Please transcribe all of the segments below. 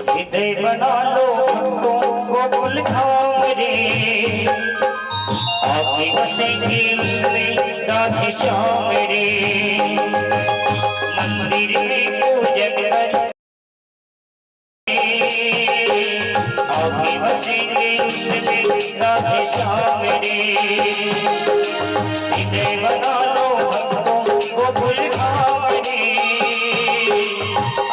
हृदय बना लो गोकुल धाम रे, आके बसेंगे उसमें राधे श्याम रे। मंदिर में पूजन कर आके बसेंगे उसमें राधे श्याम रे। हृदय बना लो गोकुल धाम रे,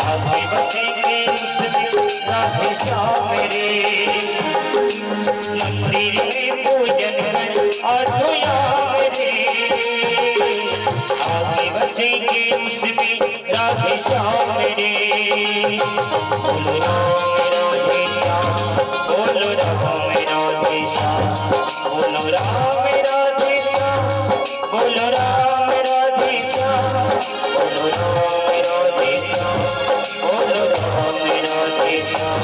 आके बसेंगे उसमें राधे श्याम रे। मंदिर में पूजन कर आठो याम रे, आके बसेंगे उसमें राधे श्याम रे। बोलो राम राधे श्याम, बोलो राम राधे श्याम, बोलो राम राधे श्याम, बोलो राम राधे श्याम, बोलो राम राधे श्याम, बोलो राम राधे श्याम,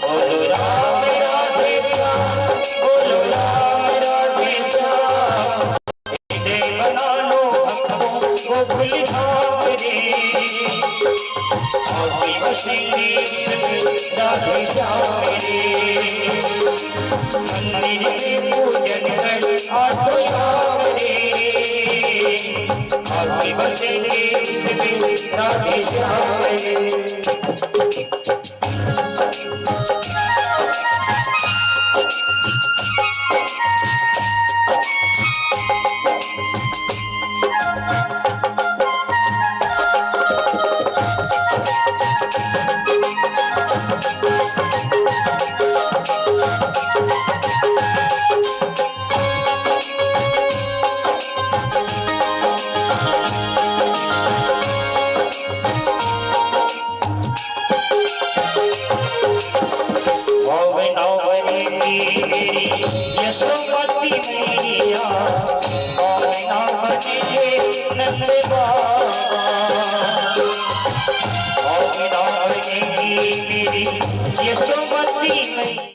बोलो राम राधे श्याम, बोलो राम राधे श्याम। हृदय बना लो भक्तों गोकुल धाम रे, आके बसेंगे उसमें राधे श्याम रे। मंदिर में पूजन कर आठो याम रे, आके बसेंगे उसमें राधे श्याम रे। यशोमती मैया और नाम बने नंद बाबा, और नाम बनेगी मेरी यशोमती मैया।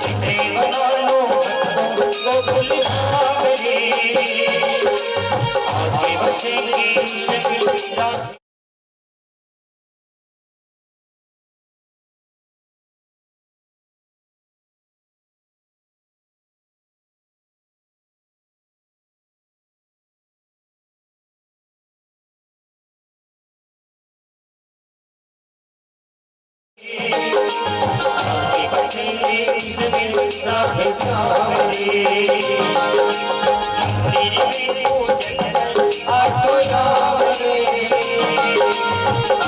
हृदय बना लो गोकुल धाम रे, आके बसेंगे उसमें राधे। आके बसेंगे उसमें राधे श्याम रे। मंदिर में पूजन कर आठो याम रे,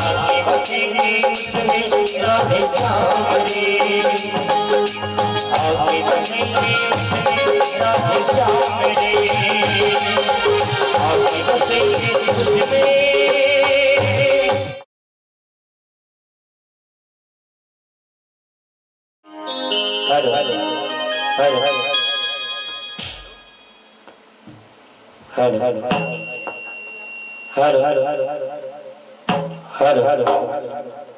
आके बसेंगे उसमें राधे श्याम रे। आके बसेंगे उसमें राधे श्याम रे, आके बसेंगे उसमें। हर हर हर हर हर हर हर हर हर हर।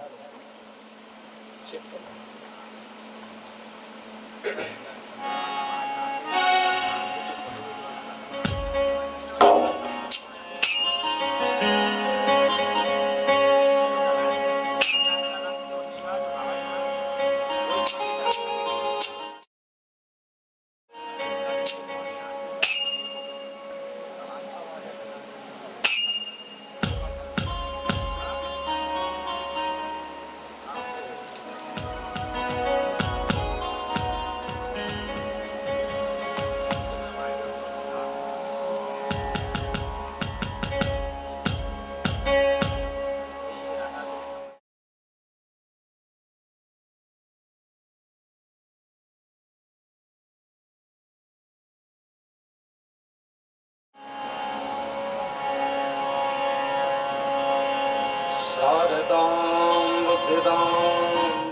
जगदाम्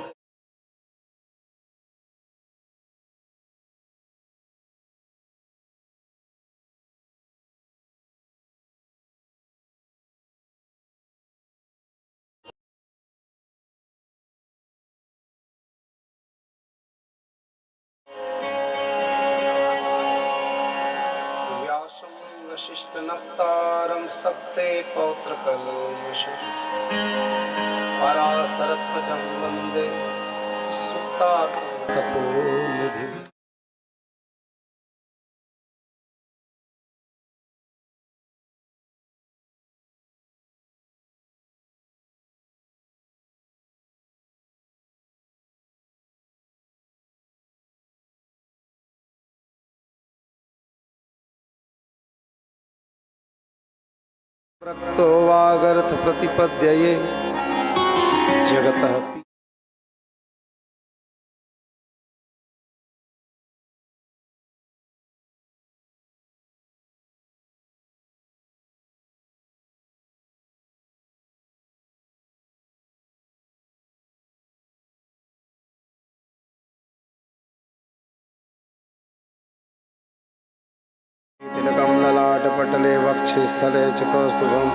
व्यासं वसिष्ठनप्तारं सक्ते पौत्रकल्मषम् पराशरध्वजं वन्दे सुप्तातपोनिधिम्। प्रक्तो वागर्थ प्रतिपद्यये जगतः तिलकं ललाटपटले वक्षस्थले च कौस्तुभं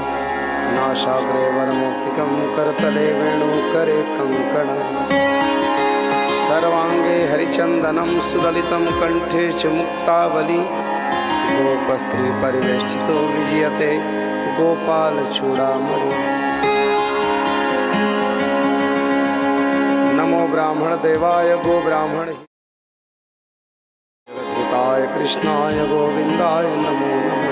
नासाग्रे वरमौक्तिकं करतले वेणुकरे कङ्कणं सर्वाङ्गे हरिचन्दनं सुललितं कण्ठे च मुक्तावली गोपस्त्रीपरिवेष्टितो विजयते गोपालचूडामणि। नमो ब्राह्मणदेवाय गो ब्राह्मण जगद्गुताय कृष्णाय गोविन्दाय नमो नमः।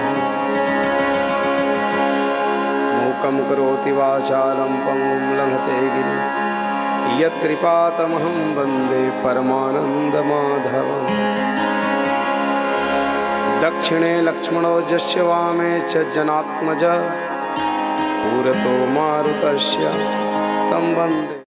मूकं करोति वाचालं पङ्गुं लङ्घते गिरिं यत्कृपातमहं वन्दे परमानन्दमाधवम्। दक्षिणे लक्ष्मणो यस्य वामे च जनात्मजः पुरतो मारुतस्य तं वन्दे।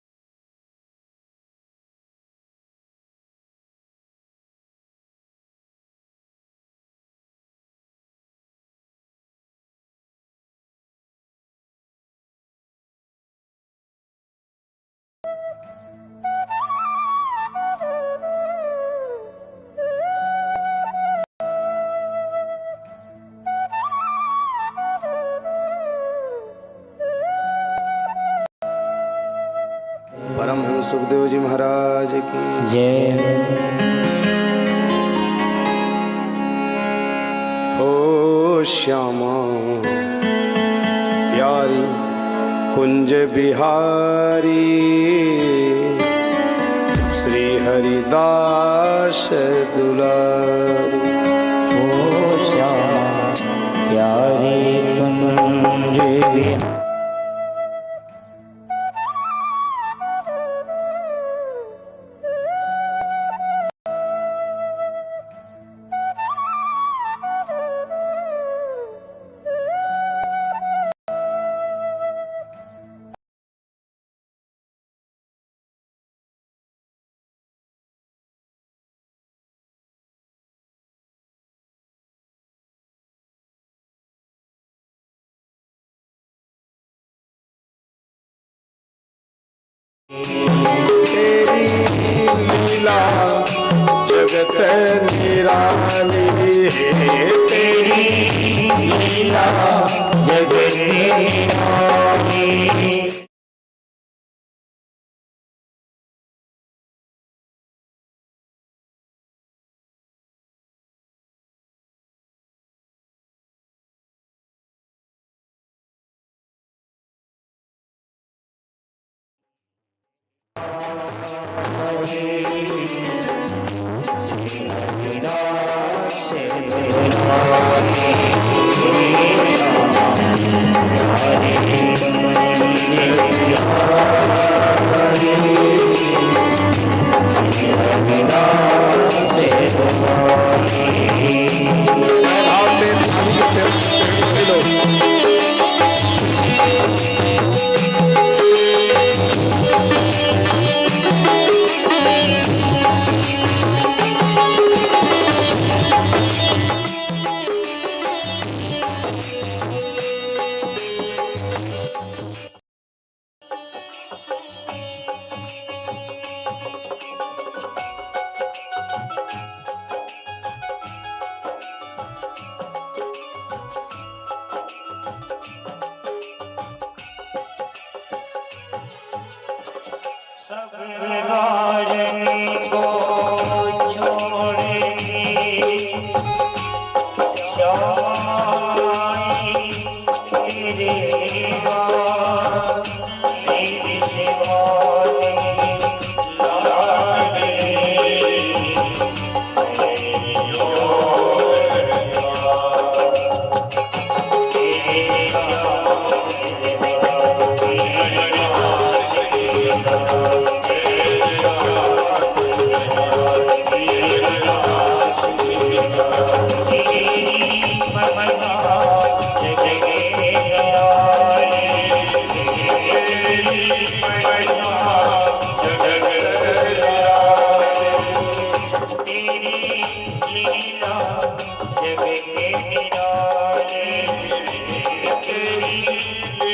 परमहंस सुखदेव जी महाराज की जय। ओ श्यामा प्यारी कुंज बिहारी श्री हरिदास दुलारी। ओ श्यामा प्यारी कुंज बिहारी तेरी लीला जगत निराली है, तेरी लीला जगत निराली। सब राजनी को छोड़ेंगे श्यामाई तेरे तेरी शिवानी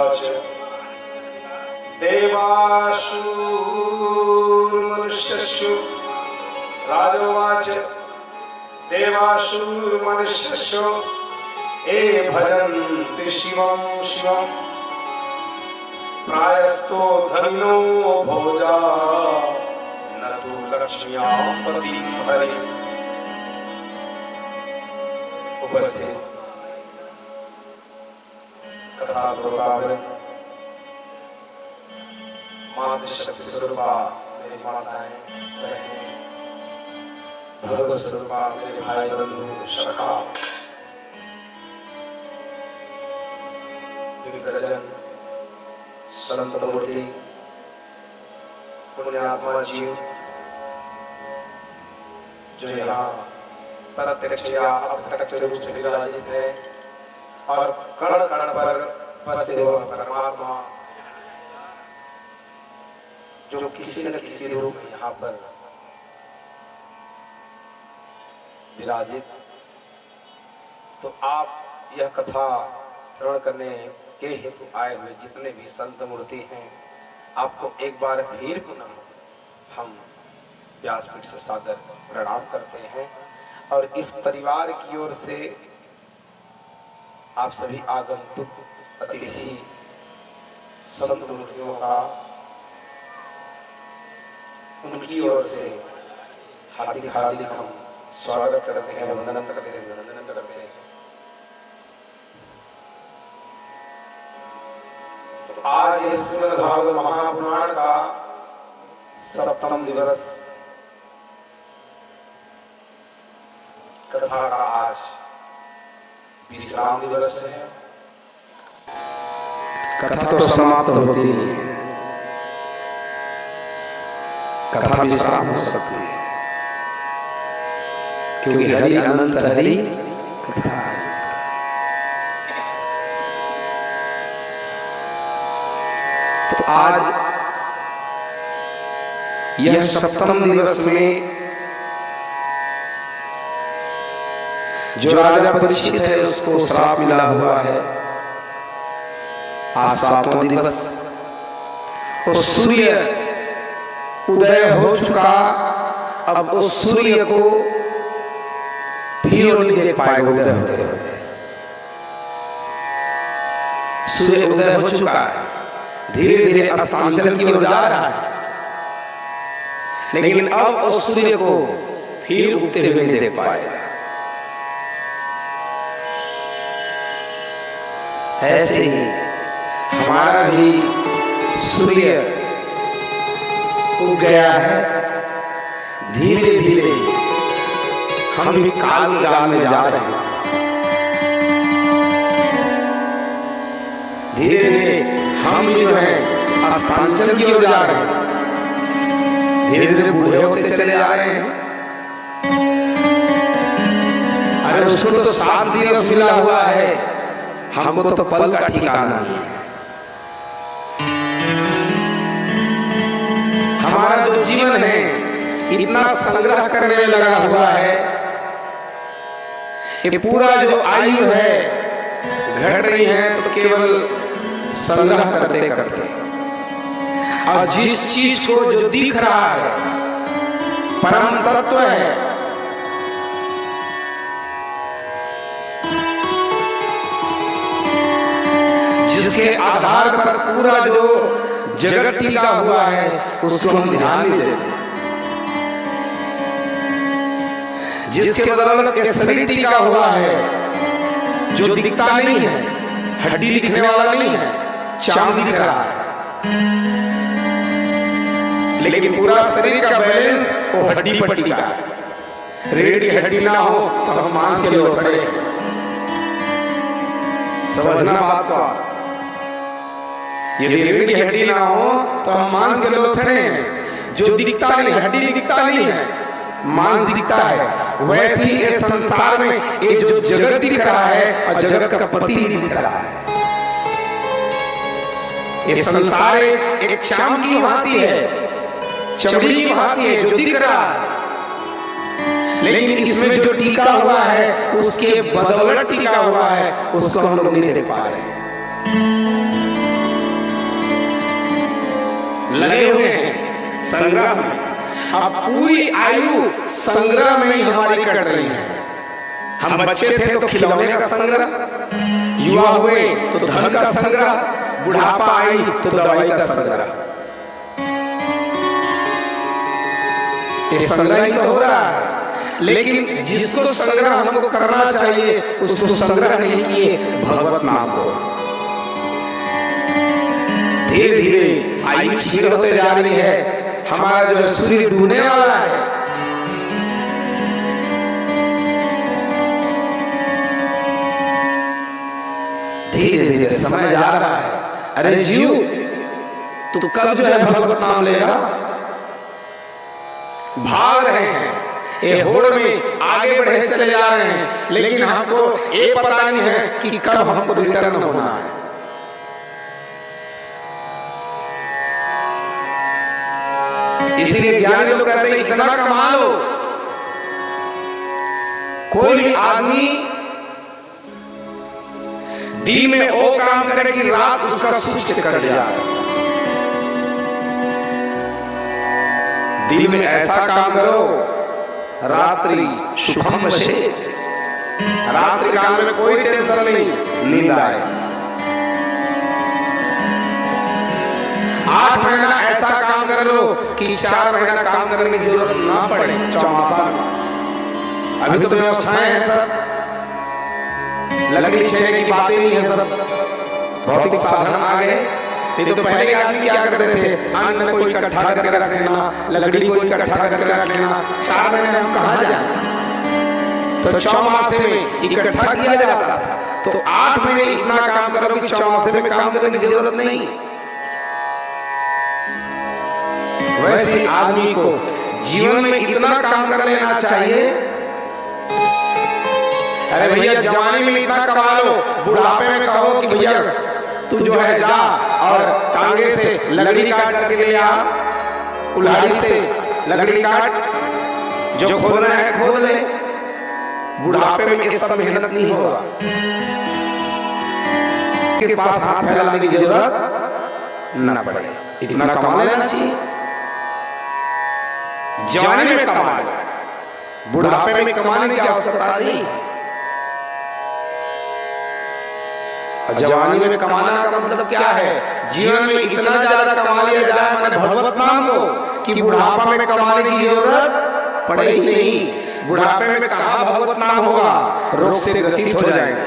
लाडली देवासुर्मनुष्यस्यु राजोवाच देवासुर्मनुष्यस्यु ये भजन्ति शिवं शिवं प्रायस्तो धनिनो भोजा न तु लक्ष्म्यां पतिं हरि। उपस्थित कथा श्रोतागण, मातृ शक्ति स्वरूपा मेरी माताएं बहनें, भगवत स्वरूपा मेरे भाई बंधु सखा, दिग्गजन, संत मूर्ति, पुण्यात्मा जीव जो यहाँ प्रत्यक्ष या अप्रत्यक्ष रूप से विराजित है और कण कण पर बसे हुए परमात्मा जो किसी न किसी रूप में यहाँ पर विराजित, तो आप यह कथा श्रवण करने के हेतु आए हुए जितने भी संत मूर्ति हैं, आपको एक बार फिर पुनः हम व्यासपीठ से सादर प्रणाम करते हैं और इस परिवार की ओर से आप सभी आगंतुक अतिथि संत मूर्तियों का उनकी ओर से हार्दिक हार्दिक हम स्वागत करते हैं, वंदन करते हैं, अभिनंदन करते हैं। तो आज इस श्रीमद् भागवत महापुराण का सप्तम दिवस, कथा का आज विश्राम दिवस है। कथा तो समाप्त होती नहीं है, कथा विश्राम हो सकती है, क्योंकि हरि अनंत हरि कथा है। तो आज यह सप्तम दिवस में जो राजा परीक्षित है उसको श्राप मिला हुआ है। आज सातवां दिवस और सूर्य उदय हो चुका। अब उस सूर्य को फिर नहीं देख पाएगा उदय होते होते। सूर्य उदय हो चुका है, धीरे धीरे अस्तांचल की ओर जा रहा है, लेकिन अब उस सूर्य को फिर उगते हुए नहीं देख पाएगा। ऐसे ही हमारा भी सूर्य उग गया है। धीरे धीरे हम भी काल की गाल में जा रहे हैं। धीरे धीरे हम भी जो है अस्तांचल की ओर जा रहे हैं। धीरे धीरे बूढ़े होते चले जा रहे हैं। अरे उसको तो 7 दिवस मिला हुआ है, हमको तो पल का ठिकाना नहीं है। हमारा जो जीवन है इतना संग्रह करने में लगा हुआ है, ये पूरा जो आयु है घट रही है तो केवल संग्रह करते करते। और जिस चीज को जो दिख रहा है परम तत्व है, जिसके आधार पर पूरा जो जगत टिका हुआ है उसको हम ध्यान नहीं देते। जिसके बदौलत शरीर टिका हुआ है, जो दिखता नहीं है, हड्डी दिखने वाला नहीं है, चांद दिख रहा है, लेकिन पूरा शरीर का बैलेंस वो हड्डी पर टिका है। रीढ़ की हड्डी ना हो तो हम मांस के लिए खड़े हैं। समझना बात को। यदि रीढ़ की हड्डी ना हो तो हम मांस के लोथड़े हैं। जो दिखता नहीं, हड्डी दिखता नहीं है, मांस दिखता है। वैसे ही इस संसार में ये जो जगत दिख रहा है और जगत का पति नहीं दिख रहा है। ये संसार एक चाम की भांति है, चमड़ी की भांति है जो दिख रहा है, लेकिन इसमें जो टिका हुआ है उसके बदौलत टिका हुआ है, उसको हम लोग नहीं देख पा रहे। लगे हुए हैं संग्रह में। अब पूरी आयु संग्रह में ही हमारी कट रही है। हम बच्चे थे तो खिलौने का संग्रह, युवा हुए तो धन का संग्रह, बुढ़ापा आई तो दवाई का संग्रह। ये संग्रह ही तो हो रहा है, लेकिन जिसको संग्रह हमको करना चाहिए उसको संग्रह नहीं किए भगवत नाम को। धीरे धीरे आयु क्षीण होते जा रही है। हमारा जो सूर्य डूबने वाला है, धीरे धीरे समय जा रहा है। अरे जीव, तू कब जो है भगवत नाम लेगा? भाग रहे हैं, ये होड़ में आगे बढ़े चले जा रहे हैं, लेकिन हमको ये पता नहीं है कि कब हमको रिटर्न होना है। इसलिए ज्ञानी लोग कहते हैं इतना कमा लो, कोई भी आदमी दिन में वो काम करे कि रात उसका सुस्त कर जाए। दिन में ऐसा काम करो, रात्रि सुखम वशे, रात्रि काल में कोई टेंशन नहीं, नींद आए। 8 महीना ऐसा काम कर लो कि 4 महीना काम करने की जरूरत ना पड़े चौमासा में। अभी तो व्यवस्थाएं हैं सब, लकड़ी छेड़ की बातें नहीं है, सब भौतिक साधन आ गए। नहीं तो पहले आदमी क्या करते थे, अन्न कोई इकट्ठा करके रख लेना, लकड़ी कोई इकट्ठा करके रख लेना, 4 महीने हम कहाँ जाए, तो चौमासे में इकट्ठा किया जाता था। तो 8 महीने इतना काम करो कि चौमासे में काम करने की जरूरत नहीं। वैसे आदमी को जीवन में इतना काम कर लेना चाहिए। अरे भैया जवानी में इतना कमा लो, बुढ़ापे में कहो कि भैया तू जो है जा और टांगे से लकड़ी काट करके ले आ, कुल्हाड़ी से लकड़ी काट, जो खोदना है खोद ले। बुढ़ापे में ये सब मेहनत नहीं होगा, के पास हाथ फैलाने की जरूरत ना पड़े, इतना कमा लेना चाहिए। जवानी में कमा लो, बुढ़ापे में कमाने की आवश्यकता नहीं। जवानी में कमाना का मतलब क्या है, जीवन में इतना ज्यादा कमा लिया जाए मैंने भगवत नाम को कि बुढ़ापा में कमाने की जरूरत पड़े ही नहीं। बुढ़ापे में कहाँ भगवत नाम होगा, रोग से ग्रसित हो जाएंगे,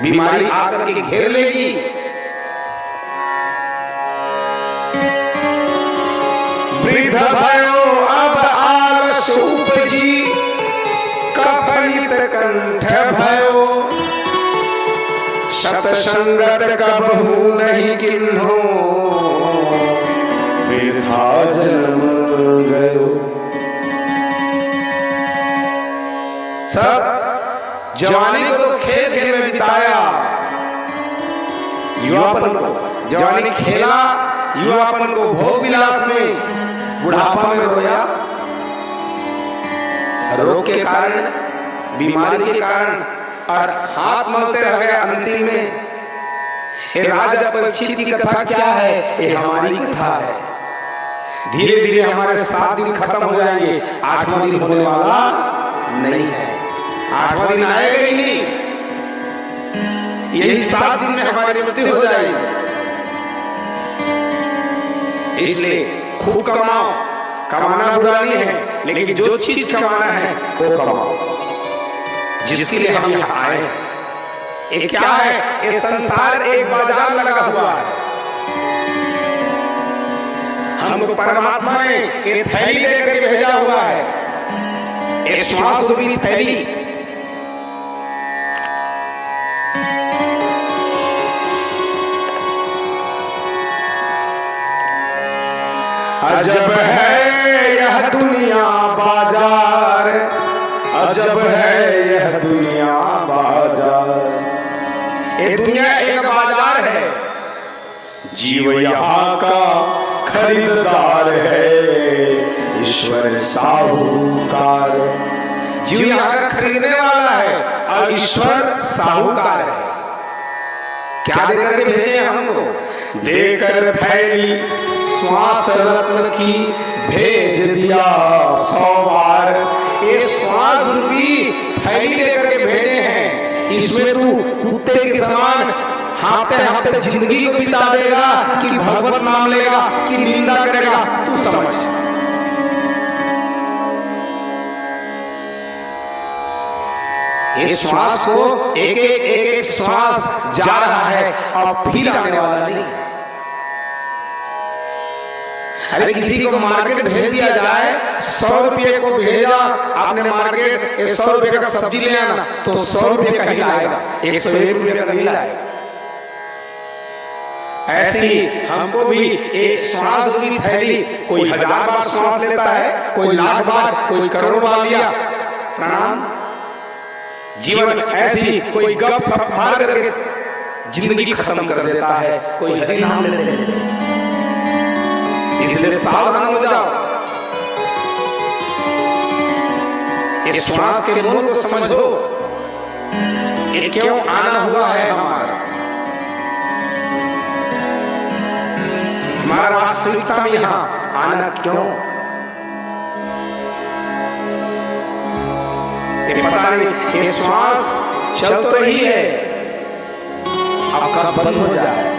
बीमारी आकर के घेर लेगी। वृद्ध भयो अब आलस उपजी, कफनित कंठ भयो, सतसंगत कबहू नहीं किन्हो, वृथा जन्म गयो। सब जवानी को तो खेल खेल में बिताया, युवापन को जवानी खेला, युवापन को भोग विलास में, बुढ़ापा में रोया, रोग के कारण, बीमारी के कारण, और हाथ मलते रह गए अंतिम में। ये राजा परीक्षित की कथा क्या है, ये हमारी कथा है। धीरे धीरे हमारे 7 दिन खत्म हो जाएंगे, 8वां दिन होने वाला नहीं है। 8वां दिन आएगा ही नहीं, यही 7 दिन में हमारी मृत्यु हो जाएगी। इसलिए खूब कमाओ, कमाना बुरा नहीं है, लेकिन जो चीज कमाना है वो कमाओ, जिसके लिए हम यहाँ आए हैं। ये क्या है, ये संसार एक बाजार लगा हुआ है। हमको परमात्मा ने ये थैली लेकर के भेजा हुआ है, ये श्वास रूपी थैली। अजब है यह दुनिया बाजार, अजब है यह दुनिया बाजार। ये दुनिया एक बाजार है, जीव यहाँ का खरीदार है, ईश्वर साहूकार। जीव यहाँ का खरीदने वाला है और ईश्वर साहूकार है। क्या देकर के भेजे हमको, देकर थैली श्वास रत्न की भेज दिया 100 बार। ये श्वास रूपी थैली लेकर के भेजे हैं, इसमें तू कुत्ते के समान हाथते हाथते जिंदगी को बिता देगा कि भगवत नाम लेगा कि निंदा करेगा, तू समझ। ये श्वास को एक एक श्वास जा रहा है और फिर आने वाला नहीं है। अरे किसी को मार्केट भेज दिया जाए, 100 रुपये को भेजा आपने मार्केट, 100 रुपये का सब्जी ले आना, तो 100 रुपये का ही लाएगा, 101 रुपये का नहीं लाएगा। ऐसे ही हमको भी एक श्वास की थैली, कोई 1000 बार श्वास लेता है, कोई लाख बार, कोई करोड़ बार लिया, प्रणाम। जीवन ऐसी कोई गप सप मार करके जिंदगी खत्म कर देता है, कोई हरि नाम लेते हैं। इसलिए सावधान हो जाओ, इस श्वास के मोल को समझो, ये क्यों आना हुआ है हमारा। हमारा वास्तविकता में यहाँ आना क्यों? ये पता नहीं, ये श्वास चल तो रही है, अब कब बंद हो जाए।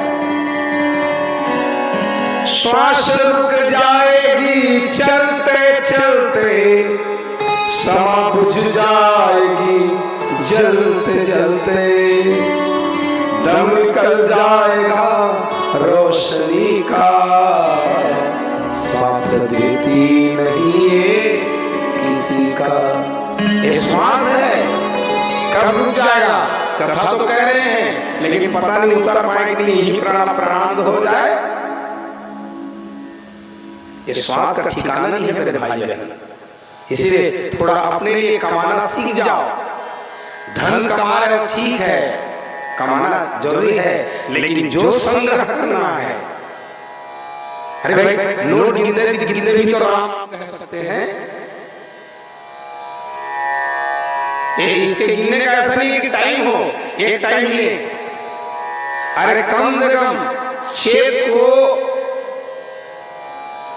श्वास रुक जाएगी चलते चलते, समा बुझ जाएगी जलते जलते, दम निकल जाएगा रोशनी का, साथ देती नहीं है किसी का। ये श्वास है, कब रुक जाएगा? कथा तो कह रहे हैं, लेकिन पता नहीं उतर पाएंगे, यही प्राण प्राण हो जाए। ये श्वास का ठिकाना नहीं है मेरे भाई बहन, इसलिए थोड़ा अपने लिए कमाना सीख जाओ। धन कमा रहे हो ठीक है, कमाना जरूरी है, लेकिन जो संग्रह करना है, अरे भाई नोट गिनते भी तो राम कह सकते हैं। इसके गिनने का ऐसा नहीं है कि टाइम हो, एक टाइम मिले, अरे कम से कम छेद को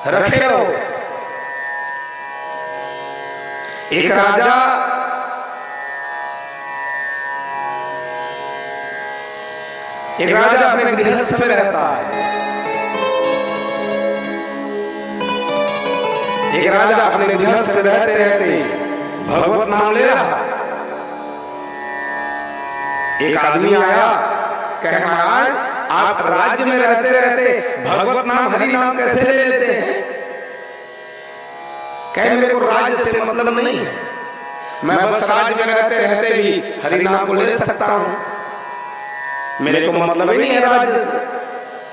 रखे रहो। एक राजा अपने गृहस्थ में रहता है। एक राजा अपने गृहस्थ में रहते रहते भगवत नाम ले रहा। एक आदमी आया, कह महाराज आप राज्य में रहते रहते भगवत नाम हरि नाम कैसे ले लेते हैं? कह मेरे को राज्य से मतलब नहीं है, मैं बस राज्य में रहते रहते भी हरि नाम को ले सकता हूं, मेरे को मतलब ही नहीं है राज्य से।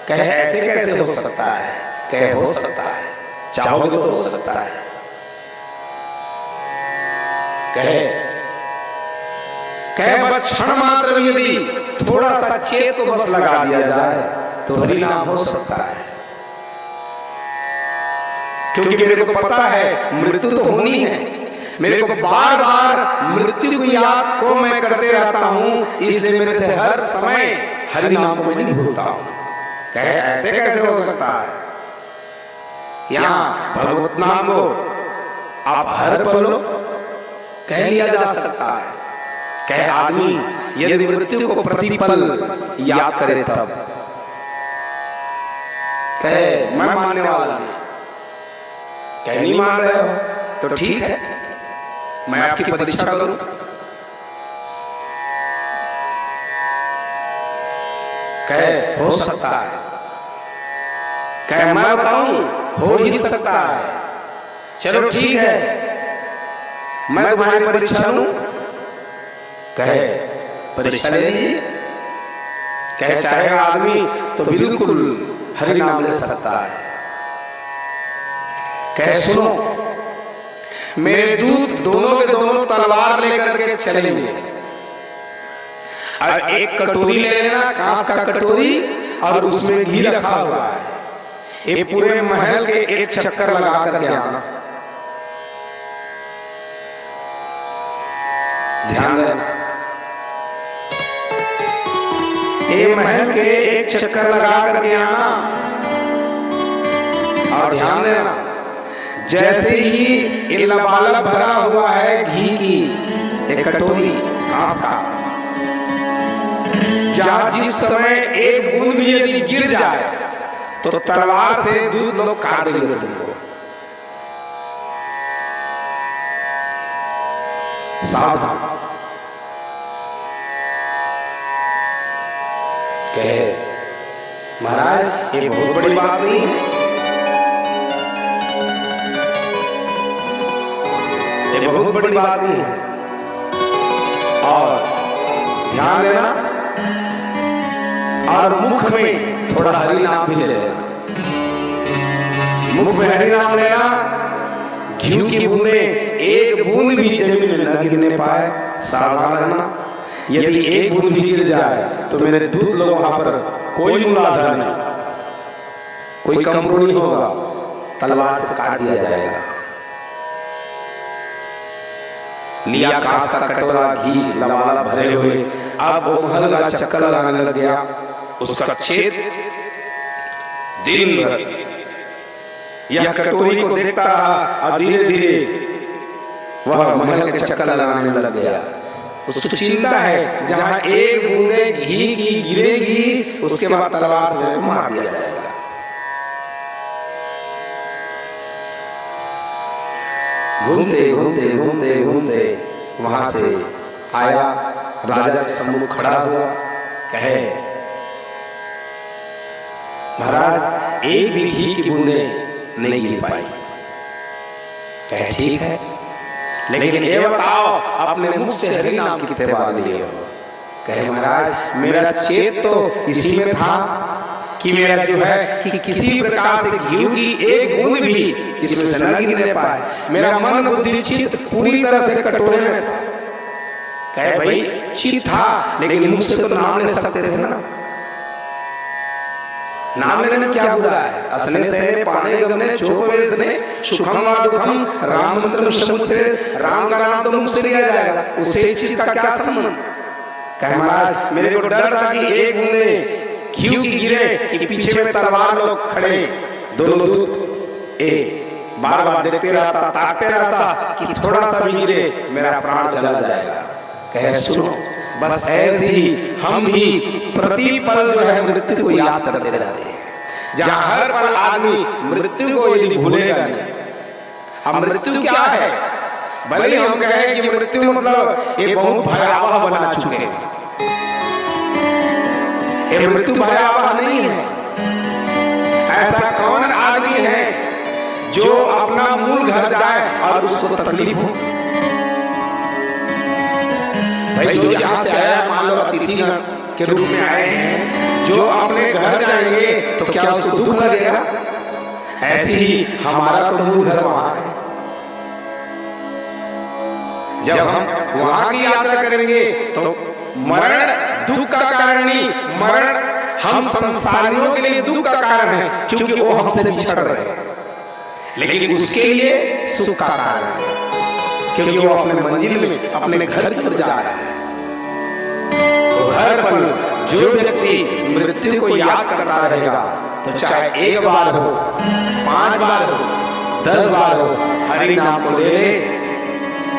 कह ऐसे कैसे हो सकता है? कह हो सकता है, चाहोगे तो हो सकता है। कह बस क्षण मात्र यदि थोड़ा सा चेत को बस लगा दिया जाए तो हरि नाम हो सकता है। क्योंकि मेरे को पता है मृत्यु तो होनी है, मेरे को बार बार मृत्यु की याद को मैं करते रहता हूं, इसलिए मेरे से हर समय हरि नाम को मैं नहीं भूलता हूं। कहे ऐसे कैसे हो सकता है? यहां भगवत नाम को आप हर पल कह लिया जा सकता है। कहे आदमी यदि मृत्यु को प्रतिपल याद करे तब कहे मैं मानने वाला नहीं। कहे नहीं मान रहे हो तो ठीक है, मैं आपकी परीक्षा करूं। कहे हो सकता है, कहे मैं बताऊं हो ही सकता है। चलो ठीक है, मैं तुम्हारी परीक्षा लूं। कहे परीक्षा ले लीजिए। कहे चाहेगा आदमी तो बिल्कुल हरि नाम ले सकता है। कहे सुनो, मेरे दूत दोनों के दोनों तलवार लेकर के चलेंगे और एक कटोरी ले लेना, कांस का कटोरी, और उसमें घी रखा हुआ है। ये पूरे महल के एक चक्कर लगा करके आना। ध्यान देना, ये महल के एक चक्कर लगा करके आना। और ध्यान देना, जैसे ही ये लबालब भरा हुआ है घी की एक कटोरी कांस का, जहां जिस समय एक बूंद भी यदि गिर जाए तो तलवार से दूध लोग काट देंगे तुमको। सावधान। कहे महाराज ये बहुत बड़ी बात नहीं है, ये बहुत बड़ी बात नहीं है। और ध्यान देना, और मुख में थोड़ा हरि नाम भी ले लेना। मुख में हरि नाम लेना, घी की बूंदे एक बूंद भी जमीन में न गिरने पाए, सावधान रहना। यदि एक बूंद भी गिर जाए तो मेरे दूत लोग वहां पर कोई मुलाजा नहीं, कोई कमरू नहीं होगा, तलवार से काट दिया जाएगा। लिया कांस का कटोरा, घी लबालब भरे हुए, अब वो महल का चक्कर लगाने लग गया। उसका छेद दिन भर यह कटोरी को देखता रहा और धीरे धीरे वह महल के चक्कर लगाने लग गया। उसको चिंता है जहां एक बूंदे घी की गिरेगी उसके बाद तलवार से मार दिया जाएगा। घूमते घूमते घूमते घूमते वहां से आया, राजा के सम्मुख खड़ा हुआ, कहे महाराज एक भी घी की बूंदे नहीं गिर पाई। कहे ठीक है, लेकिन ये बताओ अपने मुख से हरि नाम की कितने बार लिए हो? कहे महाराज मेरा चेत तो इसी में था कि मेरा जो है कि किसी प्रकार से घी की एक बूंद भी इसमें से न गिरने पाए। मेरा मन बुद्धि चित्त पूरी तरह से कटोरे में था। कहे भाई चित्त था लेकिन मुख से तो नाम ले सकते थे ना। नाम लेने में क्या बुरा है? असने सहने पाने गमने चोपवेशने सुखम वा दुखम राम मंत्र समुच्चय, राम का नाम तो मुख से लिया जाएगा, उससे चित्त का क्या संबंध? कहे महाराज मेरे को डर था कि एक बूंदे घी की गिरे कि पीछे में तलवार लोग खड़े, दोनों दूत बार बार देखते रहता, ताकते रहता कि थोड़ा सा भी गिरे मेरा प्राण चला जाएगा। कहे सुनो बस ऐसे ही हम भी प्रति पल जो है मृत्यु को याद करते रहते हैं। जहां हर पल आदमी मृत्यु को यदि भूलेगा नहीं। अब मृत्यु क्या है? भले हम कहें कि मृत्यु मतलब ये बहुत भयावह बना चुके हैं, ये मृत्यु भयावह नहीं है। ऐसा कौन आदमी है जो अपना मूल घर जाए और उसको तकलीफ हो? भाई जो यहाँ से आया मान लो अतिथि के रूप में आए हैं, जो अपने घर जाएंगे तो क्या उसको दुख लगेगा? ऐसे ही हमारा तो मूल घर वहां है। जब हम वहां की यात्रा करेंगे तो मरण दुख का कारण नहीं, मरण हम संसारियों के लिए दुख का कारण है क्योंकि वो हमसे बिछड़ रहे हैं, लेकिन उसके लिए सुख का कारण है क्योंकि वो अपने मंजिल में अपने घर की ओर जा रहा है। तो हर पल जो व्यक्ति मृत्यु को याद करता रहेगा, तो चाहे एक बार हो, 5 बार हो, 10 बार हो, हरि नाम को ले ले,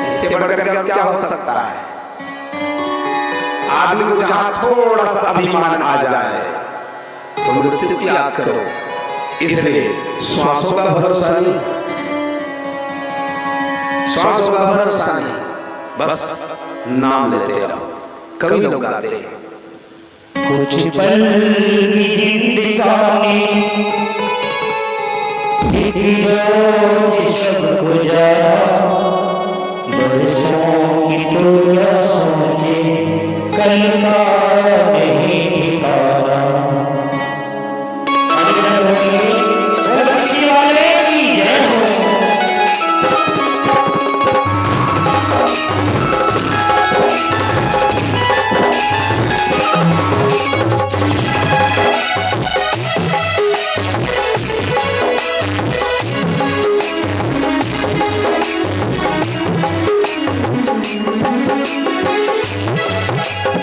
इससे बढ़कर क्या हो सकता है? आदमी को जहां थोड़ा सा अभिमान आ जाए तो मृत्यु की याद करो। इसलिए श्वासों का भरोसा नहीं, श्वासों का भरोसा नहीं, बस नाम लेते रहो। कभी लोग गाते हैं कुछ पल की जिंदगानी सबको जाया, बरसों की तो क्या सोचे, कल का नहीं ठिकाना। वाले की जय हो।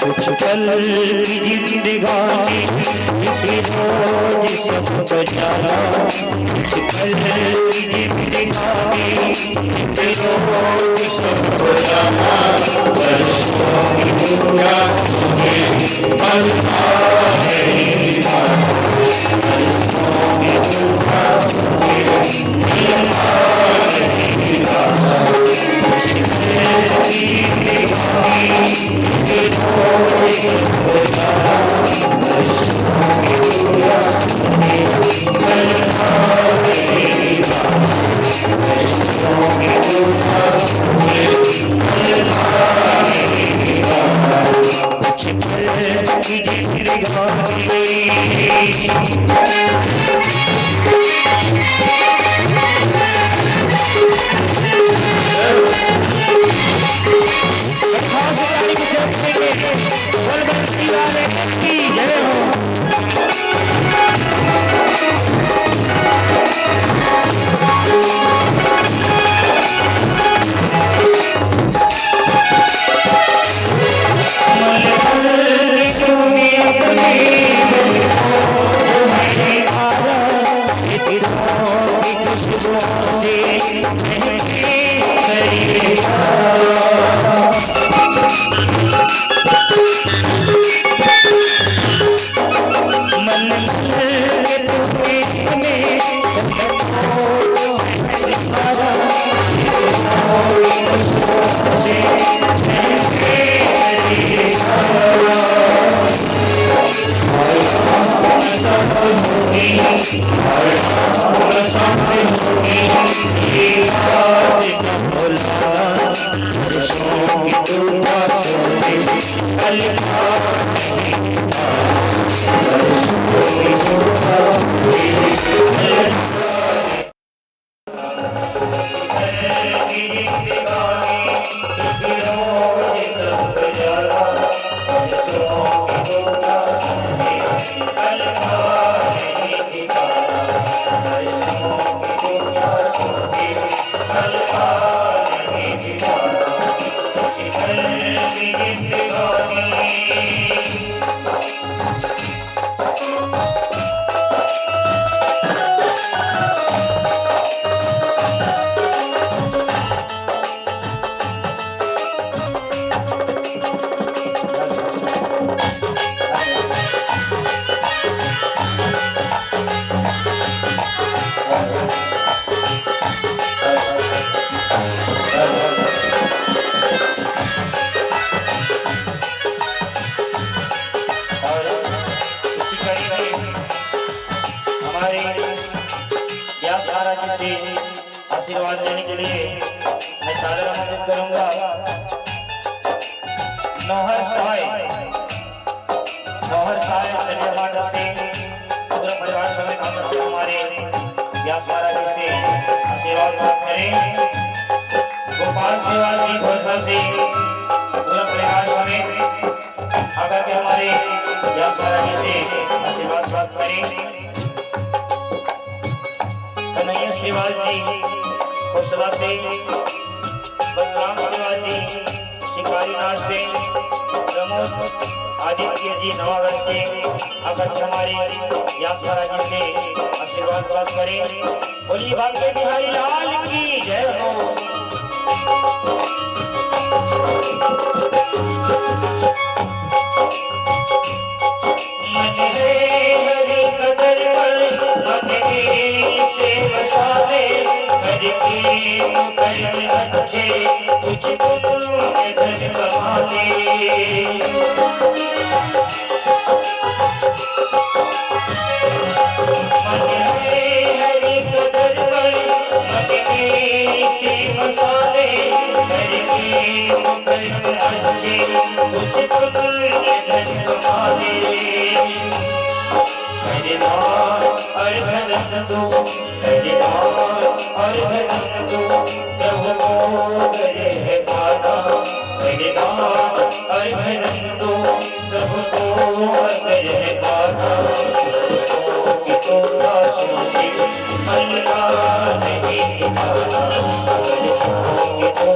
कुछ पल की जिंदगानी रोज सबको जाना, कुछ पल की जिंदगानी रोज सबको जाना, बरसों की दुनिया में पल है दीवाना, बरसों की दुनिया में पल है दीवाना। Thank you. आशीर्वाद देने के लिए मैं चादर आमंत्रित करूंगा। नौहर साय सरिया माता से पूरा परिवार समेत आकर हमारे व्यास महाराज जी से आशीर्वाद प्राप्त करें। गोपाल सेवा जी भोजपुर से पूरा परिवार समेत आकर के हमारे व्यास महाराज जी से आशीर्वाद प्राप्त करें। कन्हैया सेवाल जी खोसला से, बलराम सेवाल जी शिकारीनाथ से, प्रमोद आदित्य जी नवागढ़ से आकर हमारे व्यास महाराज जी से आशीर्वाद प्राप्त करें। बोलिए भाग्य बिहारी लाल की जय हो। हरि कदर पर से मसाले करके कर्म अच्छे कुछ धन कमा ले। हरि कदर पर से मसाले करके कर्म अच्छे कुछ धन कमा ले। और धन दो और धन दो प्रभु करे है गाना। और धन दो प्रभु करे है गाना। तो सोची अल्लाह नहीं गाना। तो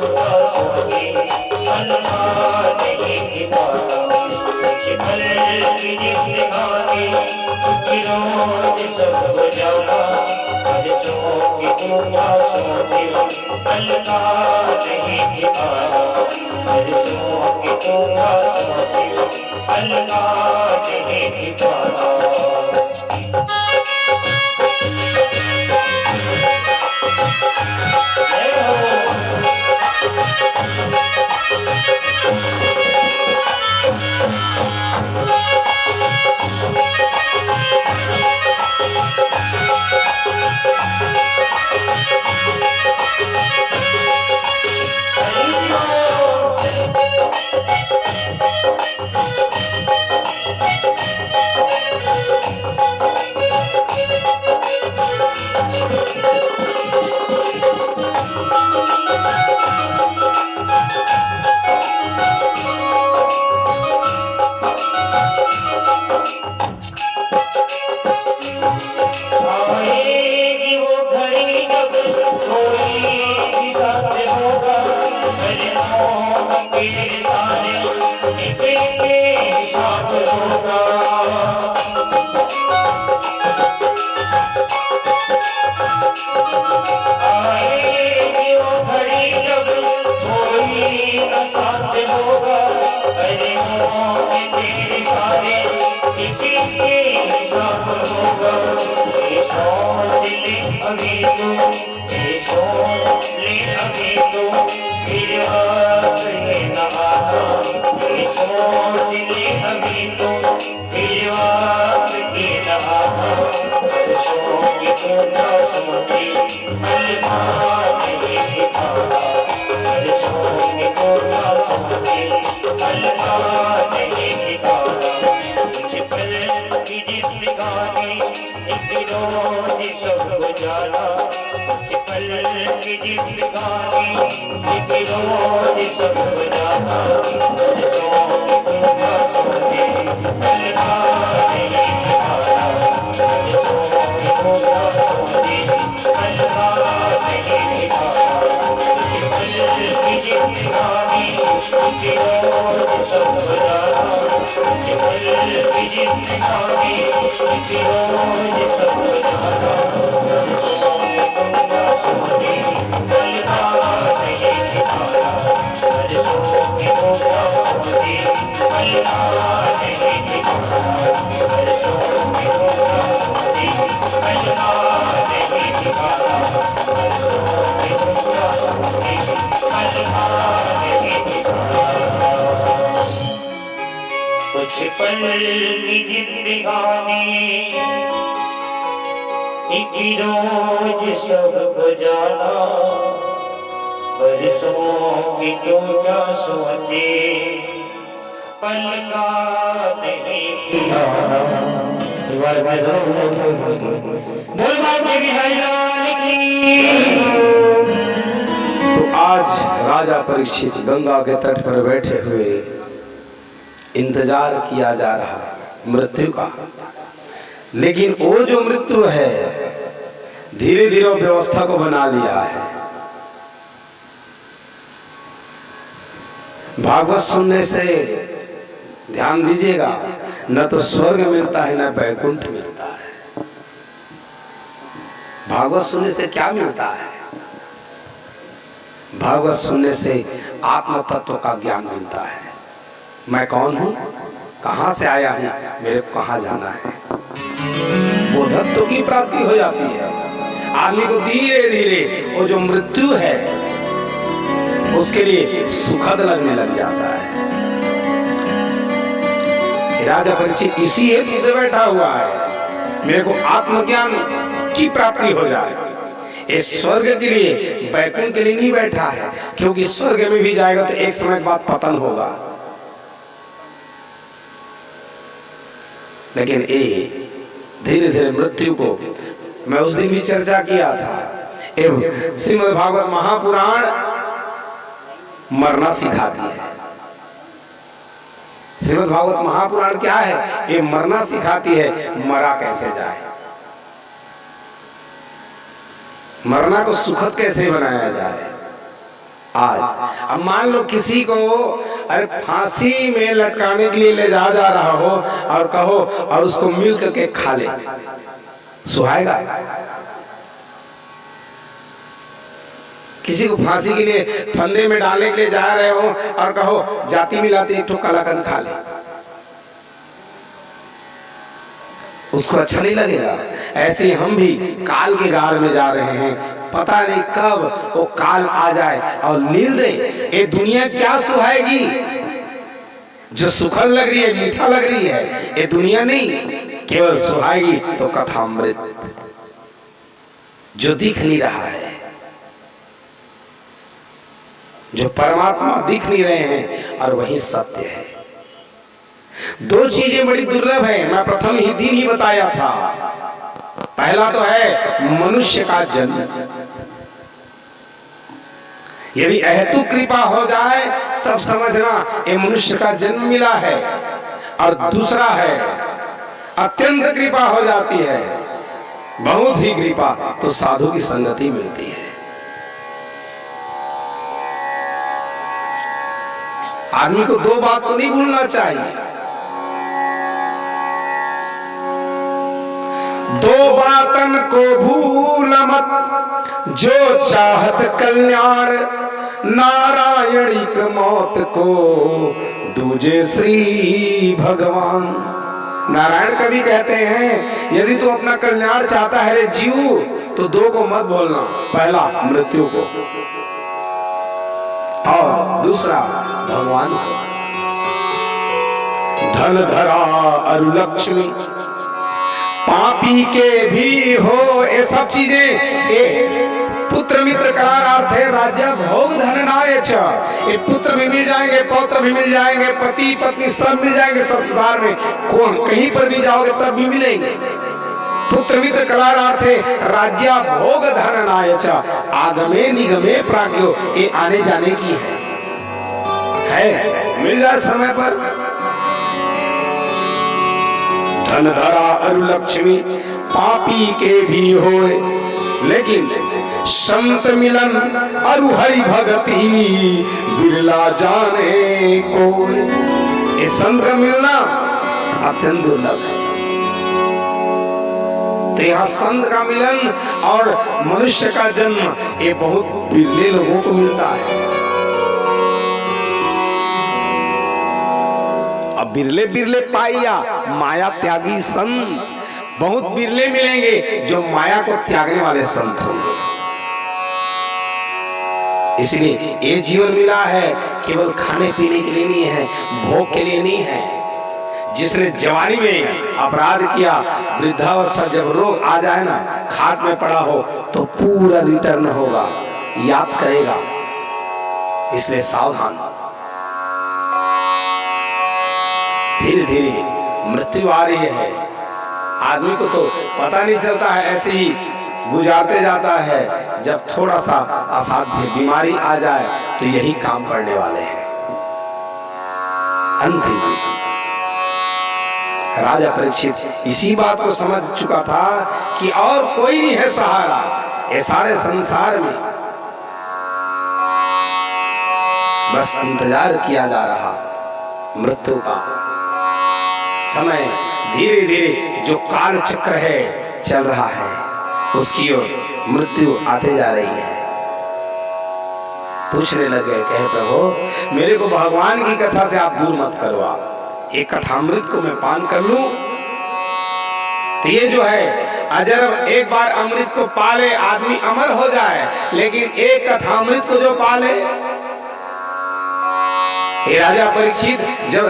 सोची अल्लाह नहीं गाना। चिखल की जिंदगानी रोज सब जाना। आज सोगी दुआ सोची अल्लाह नहीं दिखाना। आज सोगी दुआ सोची अल्लाह नहीं दिखाना। आएगी वो घड़ी जब कोई भी साथ होगा। मेरे मोह तेरे सारे निकलेंगे साथ होगा। आएगी वो घड़ी जब कोई न साथ होगा, अरे मौत तेरे सारे एक साथ होगा। ये सोच ले अभी तो, ये सोच ले अभी तो, फिर वक्त ये न आता। ये सोच ले अभी तो, फिर वक्त ये न आता। बरसों की कोशिशों की मलबा नहीं दिखाता, बरसों की कोशिशों की मलबा नहीं दिखाता। कुछ पल की जिंदगानी एक रोज सब जाना, कुछ पल की जिंदगानी एक रोज सब जाना। बरसों की कोशिशों की मलबा नहीं दिखाता, कुछ पल की जिंदगानी एक रोज सब गुजारा। बरसों की क्यों क्या सोचे, पल का नहीं खिलाना। बोल बाबा की हैरान की। तो आज राजा परीक्षित गंगा के तट पर बैठे हुए इंतजार किया जा रहा है मृत्यु का, लेकिन वो जो मृत्यु है धीरे धीरे व्यवस्था को बना लिया है। भागवत सुनने से ध्यान दीजिएगा, न तो स्वर्ग मिलता है न वैकुंठ मिलता है। भागवत सुनने से क्या मिलता है? भागवत सुनने से आत्म तत्व का ज्ञान मिलता है। मैं कौन हूं, कहां से आया हूं, मेरे को कहां जाना है, बोधत्व की प्राप्ति हो जाती है। आदमी को धीरे धीरे वो जो मृत्यु है उसके लिए सुखद लगने लग जाता है। राजा परीक्षित इसी हेतु से बैठा हुआ है, मेरे को आत्मज्ञान की प्राप्ति हो जाए। इस स्वर्ग के लिए वैकुंठ के लिए नहीं बैठा है, क्योंकि स्वर्ग में भी जाएगा तो एक समय बाद पतन होगा। लेकिन ये धीरे धीरे मृत्यु को, मैं उस दिन भी चर्चा किया था, एवं श्रीमद् भागवत महापुराण मरना सिखाती है। श्रीमद् भागवत महापुराण क्या है? ये मरना सिखाती है, मरा कैसे जाए, मरना को सुखद कैसे बनाया जाए। आज अब मान लो किसी को अरे फांसी में लटकाने के लिए ले जा रहा हो और कहो और उसको मिल करके खा ले, सुहाएगा? किसी को फांसी के लिए फंदे में डालने के लिए जा रहे हो और कहो जाति मिलाती एक ठो कलाकंद खा ले, उसको अच्छा नहीं लगेगा। ऐसे ही हम भी काल के गार में जा रहे हैं, पता नहीं कब वो काल आ जाए और नील दे। ये दुनिया क्या सुहाएगी? जो सुखद लग रही है, मीठा लग रही है, ये दुनिया नहीं, केवल सुहाएगी तो कथामृत जो दिख नहीं रहा है, जो परमात्मा दिख नहीं रहे हैं, और वही सत्य है। दो चीजें बड़ी दुर्लभ है, मैं प्रथम ही दिन ही बताया था। पहला तो है मनुष्य का जन्म, यदि अहेतु कृपा हो जाए तब समझना ये मनुष्य का जन्म मिला है। और दूसरा है अत्यंत कृपा हो जाती है, बहुत ही कृपा, तो साधु की संगति मिलती है। आदमी को दो बात को नहीं भूलना चाहिए। बातन को भूल मत, जो चाहत कल्याण नारायणिक मौत को दूजे श्री भगवान। नारायण कवि कहते हैं यदि तू अपना कल्याण चाहता है रे जीव, तो दो को मत बोलना, पहला मृत्यु को और दूसरा भगवान को। धन धरा अरु लक्ष्मी पापी के भी हो, ये सब चीजें पुत्र मित्र करार है। राज्य भोग धन नाय च, ये पुत्र भी मिल जाएंगे, पौत्र भी मिल जाएंगे, पति पत्नी सब मिल जाएंगे संसार में, कहीं पर भी जाओगे तब भी मिलेंगे। पुत्र मित्र करार है। राज्य भोग धन नाय च, आगमे निगमे प्राज्ञो, ये आने जाने की है, मिल जाए समय पर। धन धरा अरु लक्ष्मी पापी के भी होए, लेकिन संत मिलन अरु हरि भगति बिरला जाने को। ये संत का मिलना अत्यंत दुर्लभ है। तो यहाँ संत का मिलन और मनुष्य का जन्म ये बहुत बिरले लोगों को मिलता है। अब बिरले बिरले पाइया माया त्यागी संत, बहुत बिरले मिलेंगे जो माया को त्यागने वाले संत होंगे। इसलिए ये जीवन मिला है केवल खाने पीने के लिए नहीं है, भोग के लिए नहीं है। जिसने जवानी में अपराध किया, वृद्धावस्था जब रोग आ जाए ना, खाट में पड़ा हो, तो पूरा रिटर्न होगा, याद करेगा। इसलिए सावधान। धीरे धीरे मृत्यु आ रही है, आदमी को तो पता नहीं चलता है, ऐसे ही गुजारते जाता है। जब थोड़ा सा असाध्य बीमारी आ जाए तो यही काम पड़ने वाले हैं। अंतिम राजा परीक्षित इसी बात को समझ चुका था कि और कोई नहीं है सहारा ये सारे संसार में, बस इंतजार किया जा रहा मृत्यु का। समय धीरे धीरे जो काल चक्र है चल रहा है, उसकी ओर मृत्यु आते जा रही है। पूछने लगे, कहे प्रभु मेरे को भगवान की कथा से आप दूर मत करवा, एक कथामृत को मैं पान कर लूं तो ये जो है अजर, एक बार अमृत को पाले आदमी अमर हो जाए, लेकिन एक कथामृत को जो पाले। ये राजा परीक्षित जब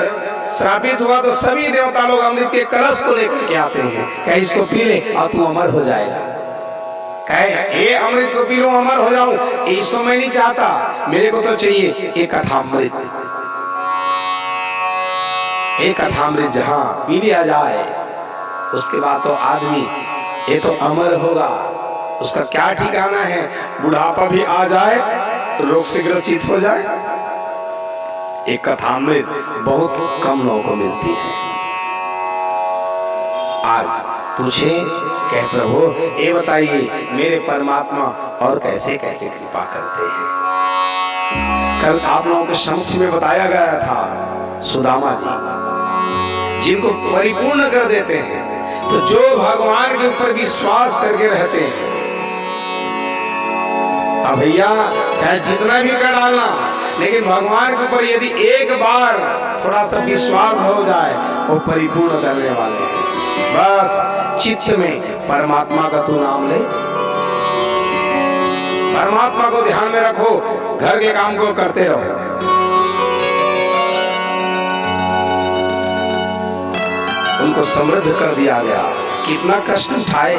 श्रापित हुआ तो सभी देवता लोग अमृत के कलश को लेकर के आते हैं, कहे इसको पी ले और तू अमर हो जाएगा। कहे ये अमृत को पी लो अमर हो जाऊं, इसको मैं नहीं चाहता, मेरे को तो चाहिए एक कथामृत। एक कथामृत जहां पी लिया जाए उसके बाद तो आदमी ये तो अमर होगा। उसका क्या ठिकाना है, बुढ़ापा भी आ जाए, रोग से ग्रसित हो जाए। एक कथामृत बहुत कम लोगों को मिलती है। आज पूछे, कह प्रभु ये बताइए मेरे परमात्मा और कैसे कैसे कृपा करते हैं। कल आप लोगों के समक्ष में बताया गया था सुदामा जी जिनको परिपूर्ण कर देते हैं। तो जो भगवान के ऊपर विश्वास करके रहते हैं, अब भैया चाहे जितना भी कर डालना, लेकिन भगवान के ऊपर यदि एक बार थोड़ा सा विश्वास हो जाए वो परिपूर्ण करने वाले हैं। बस चित्त में परमात्मा का तू नाम ले, परमात्मा को ध्यान में रखो, घर के काम को करते रहो। उनको समृद्ध कर दिया गया। कितना कष्ट उठाए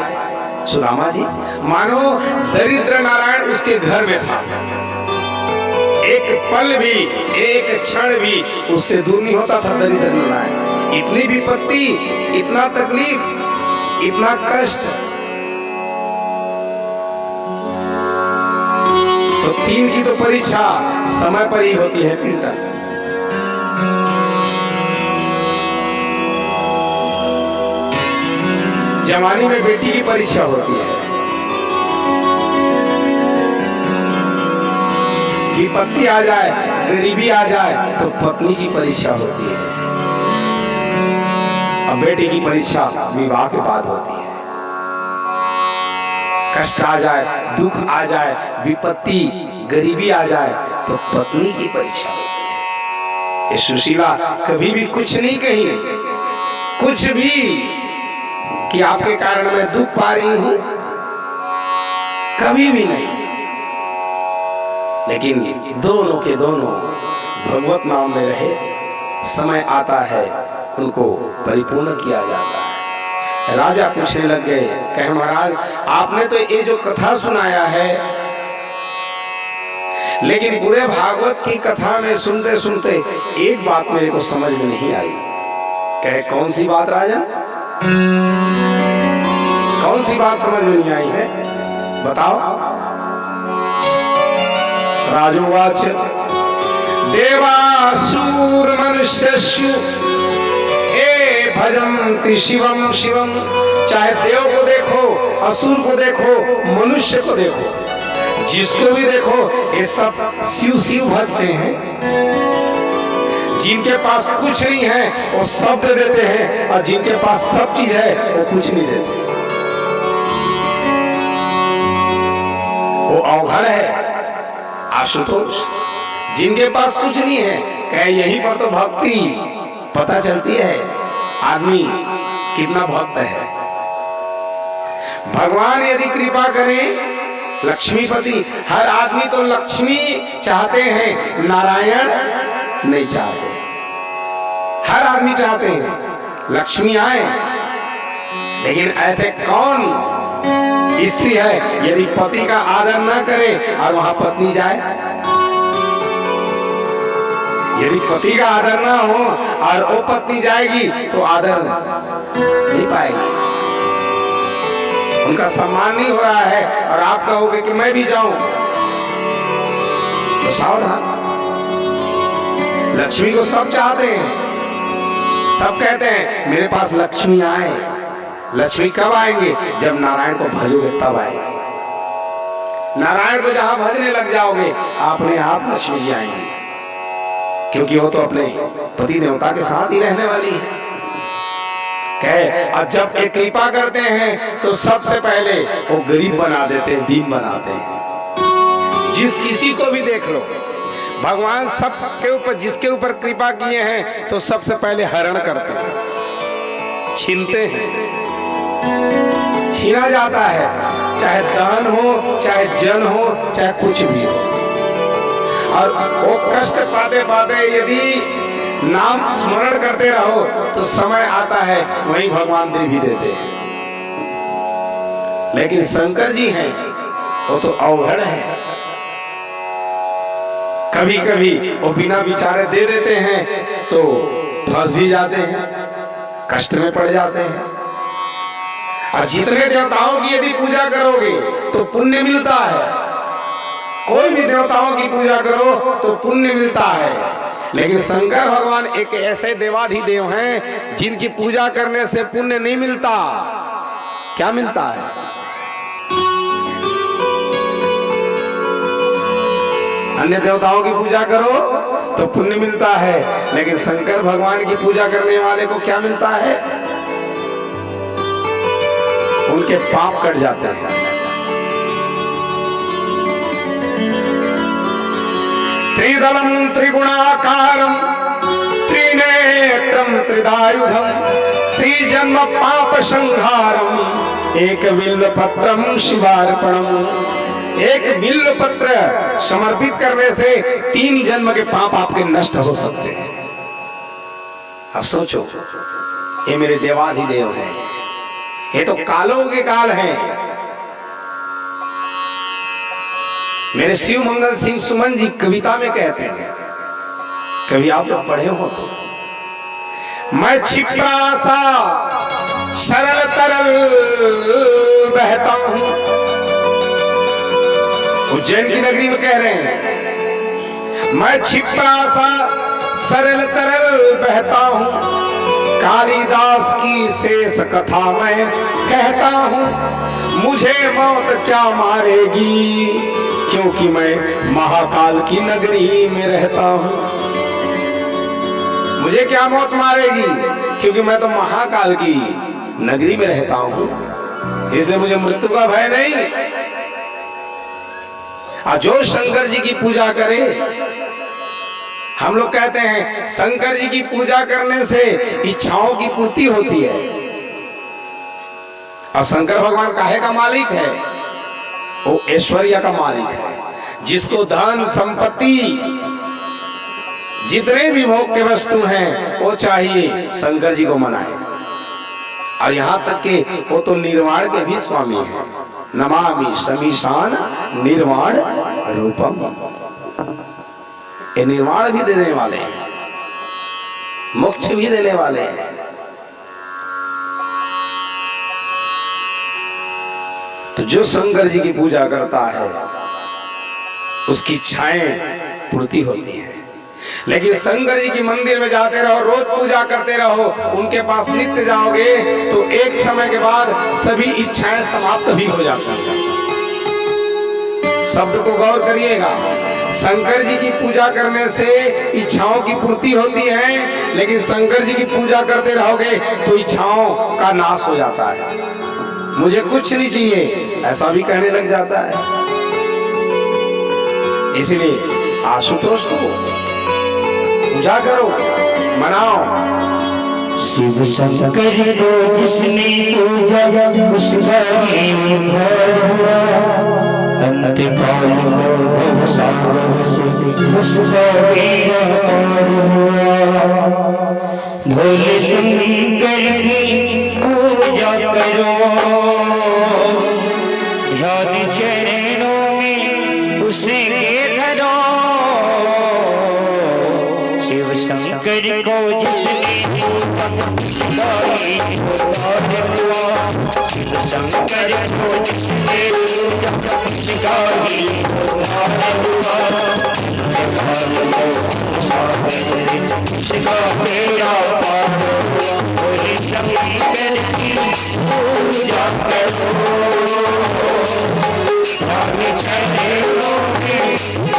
सुदामा जी, मानो दरिद्र नारायण उसके घर में था। एक पल भी, एक क्षण भी उससे दूर नहीं होता था दरिद्र नारायण। इतनी विपत्ति, इतना तकलीफ, इतना कष्ट, तो 3 की तो परीक्षा समय पर ही होती है। पिंटर जवानी में बेटी की परीक्षा होती है, विपत्ति आ जाए, गरीबी आ जाए तो पत्नी की परीक्षा होती है, और बेटी की परीक्षा विवाह के बाद होती है। कष्ट आ जाए, दुख आ जाए, विपत्ति गरीबी आ जाए तो पत्नी की परीक्षा होती है। ये सुशीला कभी भी कुछ नहीं कही, कुछ भी कि आपके कारण मैं दुख पा रही हूं, कभी भी नहीं। लेकिन दोनों के दोनों भगवत नाम में रहे, समय आता है उनको परिपूर्ण किया जाता है। राजा पूछने लग गए, कहे महाराज आपने तो ये जो कथा सुनाया है, लेकिन पूरे भागवत की कथा में सुनते सुनते एक बात मेरे को समझ में नहीं आई। कहे कौन सी बात राजन, कौन सी बात समझ में नहीं आई है, बताओ। राजोवाच देवासुर मनुष्यस्यु ए भजन्ति शिवम शिवम। चाहे देव को देखो, असुर को देखो, मनुष्य को देखो, जिसको भी देखो ये सब शिव शिव भजते हैं। जिनके पास कुछ नहीं है वो शब्द देते हैं, और जिनके पास सब चीज है वो कुछ नहीं देते। वो अवघड़ है आशुतोष। जिनके पास कुछ नहीं है, कहे यहीं पर तो भक्ति पता चलती है आदमी कितना भक्त है। भगवान यदि कृपा करें, लक्ष्मीपति, हर आदमी तो लक्ष्मी चाहते हैं, नारायण नहीं चाहते। हर आदमी चाहते हैं लक्ष्मी आए, लेकिन ऐसे कौन स्त्री है यदि पति का आदर न करे और वहां पत्नी जाए? यदि पति का आदर ना हो और वो पत्नी जाएगी तो आदर नहीं पाएगी, उनका सम्मान नहीं हो रहा है, और आप कहोगे कि मैं भी जाऊं तो सावधान। लक्ष्मी को सब चाहते हैं, सब कहते हैं मेरे पास लक्ष्मी आए। लक्ष्मी कब आएंगे? जब नारायण को भजोगे तब आएंगे। नारायण को जहां भजने लग जाओगे अपने आप लक्ष्मी जी आएंगी, क्योंकि वो तो अपने पति देवता के साथ ही रहने वाली है। कहे अब जब एक कृपा करते हैं तो सबसे पहले वो गरीब बना देते हैं, दीन बनाते हैं। जिस किसी को भी देख लो, भगवान सबके ऊपर जिसके ऊपर कृपा किए हैं तो सबसे पहले हरण करते हैं, छीनते हैं, छीना जाता है। चाहे धन हो, चाहे जन हो, चाहे कुछ भी हो। और वो कष्ट पाते पाते यदि नाम स्मरण करते रहो तो समय आता है वहीं भगवान दे भी देते हैं। लेकिन शंकर जी हैं वो तो अवघड़ है। कभी कभी वो बिना विचारे दे देते हैं तो फंस भी जाते हैं, कष्ट में पड़ जाते हैं। और जितने देवताओं की यदि पूजा करोगे तो पुण्य मिलता है। कोई भी देवताओं की पूजा करो तो पुण्य मिलता है, लेकिन शंकर भगवान एक ऐसे देवाधिदेव हैं जिनकी पूजा करने से पुण्य नहीं मिलता। क्या मिलता है? अन्य देवताओं की पूजा करो तो पुण्य मिलता है, लेकिन शंकर भगवान की पूजा करने वाले को क्या मिलता है? उनके पाप कट जाते हैं। त्रिदलम त्रिगुणाकारम त्रिनेत्रम त्रिदायुधम त्रिजन्म पाप संहारम एक बिल्व पत्रम शिवार्पणम। एक बिल्व पत्र समर्पित करने से 3 जन्म के पाप आपके नष्ट हो सकते हैं। अब सोचो, ये मेरे देवाधिदेव हैं, ये तो कालों के काल हैं। मेरे शिव मंगल सिंह सुमन जी कविता में कहते हैं, कभी आप लोग पढ़े हो तो, मैं क्षिप्रा सा सरल तरल बहता हूं। उज्जैन की नगरी में कह रहे हैं, मैं क्षिप्रा सा सरल तरल बहता हूं। कालिदास की शेष कथा मैं कहता हूं। मुझे मौत क्या मारेगी, क्योंकि मैं महाकाल की नगरी में रहता हूं। मुझे क्या मौत मारेगी, क्योंकि मैं तो महाकाल की नगरी में रहता हूं। इसलिए मुझे मृत्यु का भय नहीं। और जो शंकर जी की पूजा करे, हम लोग कहते हैं शंकर जी की पूजा करने से इच्छाओं की पूर्ति होती है। और शंकर भगवान काहे का मालिक है? वो ऐश्वर्य का मालिक है। जिसको धन संपत्ति जितने भी भोग के वस्तु हैं वो चाहिए शंकर जी को मनाए। और यहाँ तक कि वो तो निर्वाण के भी स्वामी हैं। नमामि समीशान निर्वाण रूपम, ये निर्वाण भी देने वाले हैं, मोक्ष भी देने वाले हैं। तो जो शंकर जी की पूजा करता है उसकी इच्छाएं पूर्ति होती हैं। लेकिन शंकर जी की मंदिर में जाते रहो, रोज पूजा करते रहो, उनके पास नित्य जाओगे तो एक समय के बाद सभी इच्छाएं समाप्त भी हो जाती हैं। शब्द को गौर करिएगा, शंकर जी की पूजा करने से इच्छाओं की पूर्ति होती है, लेकिन शंकर जी की पूजा करते रहोगे तो इच्छाओं का नाश हो जाता है। मुझे कुछ नहीं चाहिए ऐसा भी कहने लग जाता है। इसलिए आशुतोष को पूजा करो, मनाओ। शिव शंकर को जिसने पूजा उसका अंतकाल को सागर से उसका भोले शंकर की पूजा करो, ध्यान चरणों में उसे धरो। शिव शंकर को जिसने शिव शंकर को जिसने मेरा भोले शंकर की पूजा करो,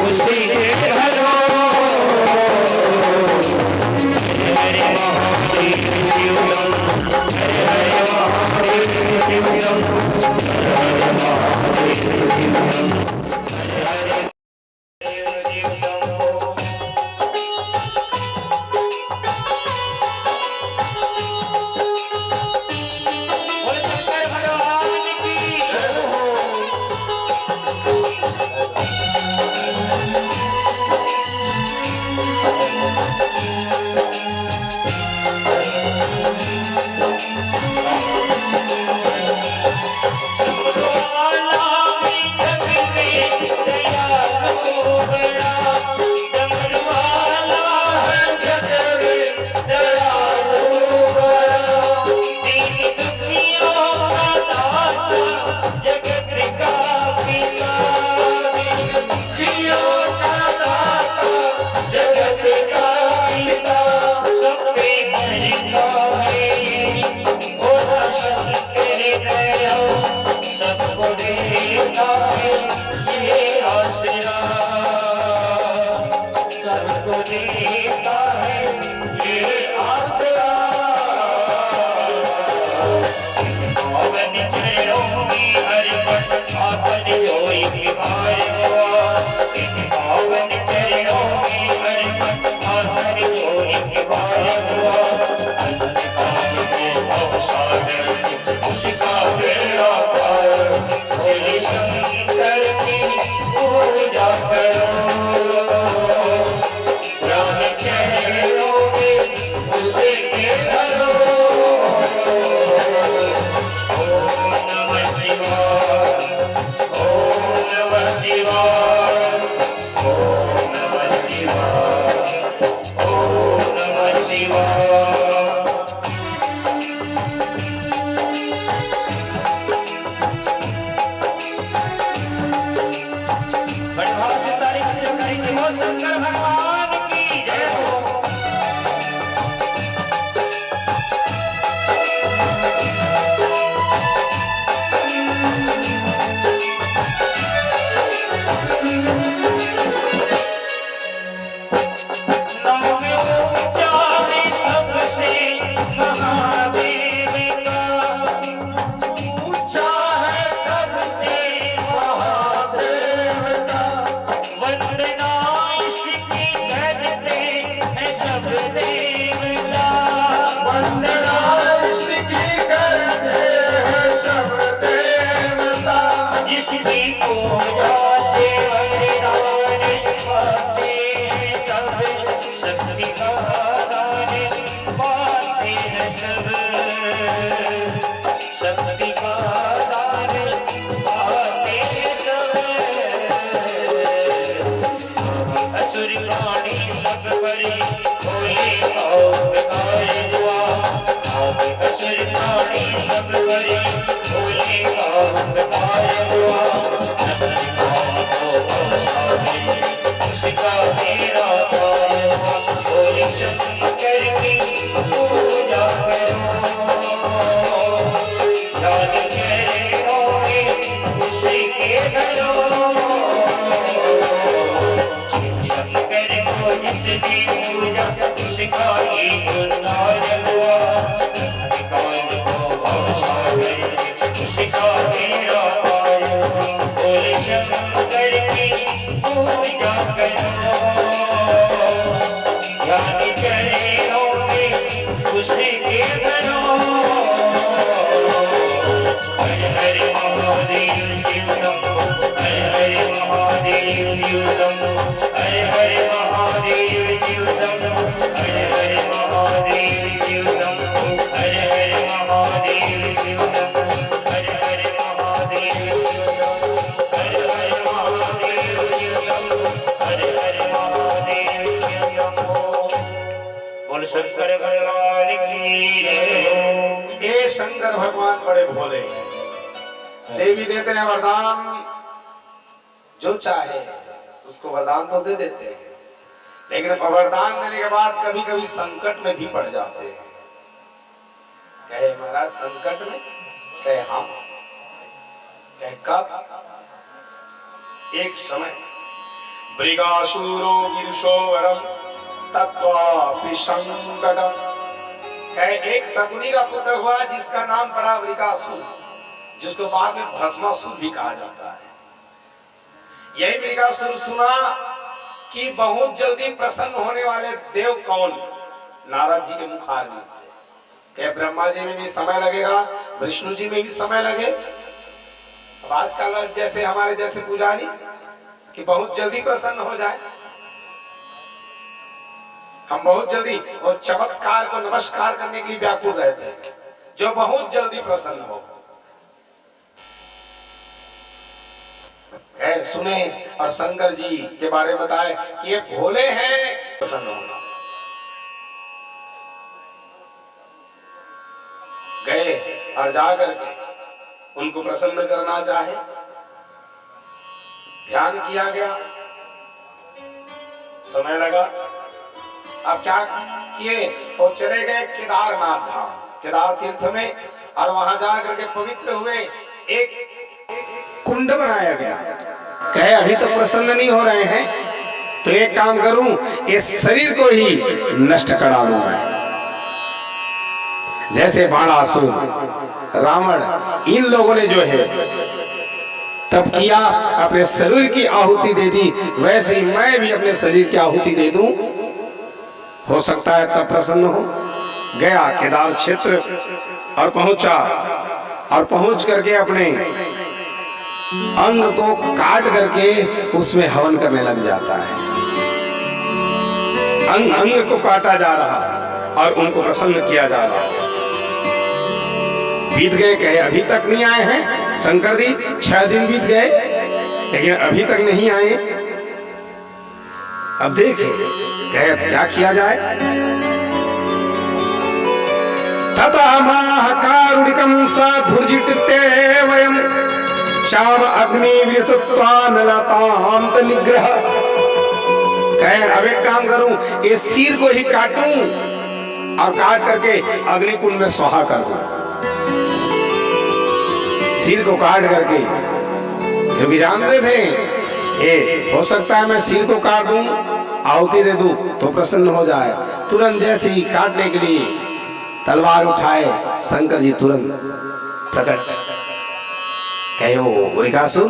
उसे धरो। हरे महादेव शिव हरे हरे महादेव शिव हरे महादेव शिव हरे हरे शिव शंभो। बोले शंकर भगवान की जय हो। सबको देता है ये आसरा, सबको देता है ये आसरा। पवन चरणों में अर्पण आपन होई विहार हुआ, पवन चरणों में अर्पण आपन होई विहार हुआ। अंधकार में अवसागर से उसका बेड़ा पार, श्री शंकर की पूजा करो, प्राण चरणों में उसे धरो। ओम नमः शिवाय, ओम नमः शिवाय, ओम नमः शिवाय, ओम नमः शिवाय। शंकर भगवान की जय हो। नाम ऊंचा है सबसे महादेव का, ऊंचा जिसकी पूजा से वरदान पाते हैं सब, शक्ति का दान पाते हैं सब, शक्ति का दान पाते हैं सब। असुर प्राणी सब पर खोले अवतार हुआ, असुर प्राणी सब पर खोले अवतार हुआ। उसका मेरा पार हुआ, बोले शंकर की पूजा करो, याद करोगे उसके घरों। शंकर को जिसकी पूजा उसका ही गुणगान हुआ, काल को भवसागर उसका मेरा पार हुआ। बोले शंकर की पूजा करो, याद करोगे उसके घरों। हर हर महादेव शिव शंभो, हर हर महादेव शिव शंभो, हर हर महादेव शिव शंभो, हर हर महादेव शिव शंभो, हर हर महादेव शिव शंभो, हर हर महादेव शिव शंभो, हर हर महादेव शिव शंभो, हर हर महादेव शिव शंभो। बोल शंकर भगवान की जय। ये शंकर भगवान बड़े भोले, देवी देते हैं वरदान, जो चाहे उसको वरदान तो दे देते हैं, लेकिन वरदान देने के बाद कभी कभी संकट में भी पड़ जाते हैं। कहे महाराज संकट में, कहे हाँ, कहे कब? एक समय मृगासुरो गिरशोवरम तत्वापि संकटम, कहे एक शकुनी का पुत्र हुआ जिसका नाम पड़ा मृगासुर, जिसको बाद में भस्मासुर भी कहा जाता है। यही मृगासुर सुना कि बहुत जल्दी प्रसन्न होने वाले देव कौन, नारद जी के मुख आरने से, कहे ब्रह्मा जी में भी समय लगेगा, विष्णु जी में भी समय लगे। अब आजकल जैसे हमारे जैसे पुजारी कि बहुत जल्दी प्रसन्न हो जाए, हम बहुत जल्दी और चमत्कार को नमस्कार करने के लिए व्याकुल रहते हैं, जो बहुत जल्दी प्रसन्न हो। सुने और शंकर जी के बारे में बताए कि ये भोले हैं, प्रसन्न होना। गए और जाकर के उनको प्रसन्न करना चाहे, ध्यान किया गया, समय लगा। अब क्या किए, वो चले गए केदारनाथ धाम, केदार तीर्थ में, और वहां जाकर के पवित्र हुए। एक कुंड बनाया गया, कहे अभी तो प्रसन्न नहीं हो रहे हैं, तो एक काम करूं, इस शरीर को ही नष्ट करा लूं मैं। जैसे बाणासुर, रावण, इन लोगों ने जो है तब किया, अपने शरीर की आहुति दे दी, वैसे ही मैं भी अपने शरीर की आहुति दे दूं, हो सकता है तब प्रसन्न हो। गया केदार क्षेत्र और पहुंचा, और पहुंच करके अपने अंग को काट करके उसमें हवन करने लग जाता है। अंग अंग को काटा जा रहा और उनको प्रसन्न किया जा रहा। बीत गए, कहे अभी तक नहीं आए हैं शंकर जी, 6 दिन बीत गए लेकिन अभी तक नहीं आए। अब देखे, कहे अब क्या किया जाए। तथा महाकारुणिकं साधुर्जिते वयं श्याम अग्नि विलतांत निग्रह, कहे अब एक काम करूं, इस सिर को ही काटूं और काट करके अग्निकुंड में स्वाहा कर दूं। सिर को काट करके, क्योंकि जानते थे ये हो सकता है मैं सिर को काट दूं, आहुति दे दूं तो प्रसन्न हो जाए। तुरंत जैसे ही काटने के लिए तलवार उठाए, शंकर जी तुरंत प्रकट, कहे वो मृगासुर,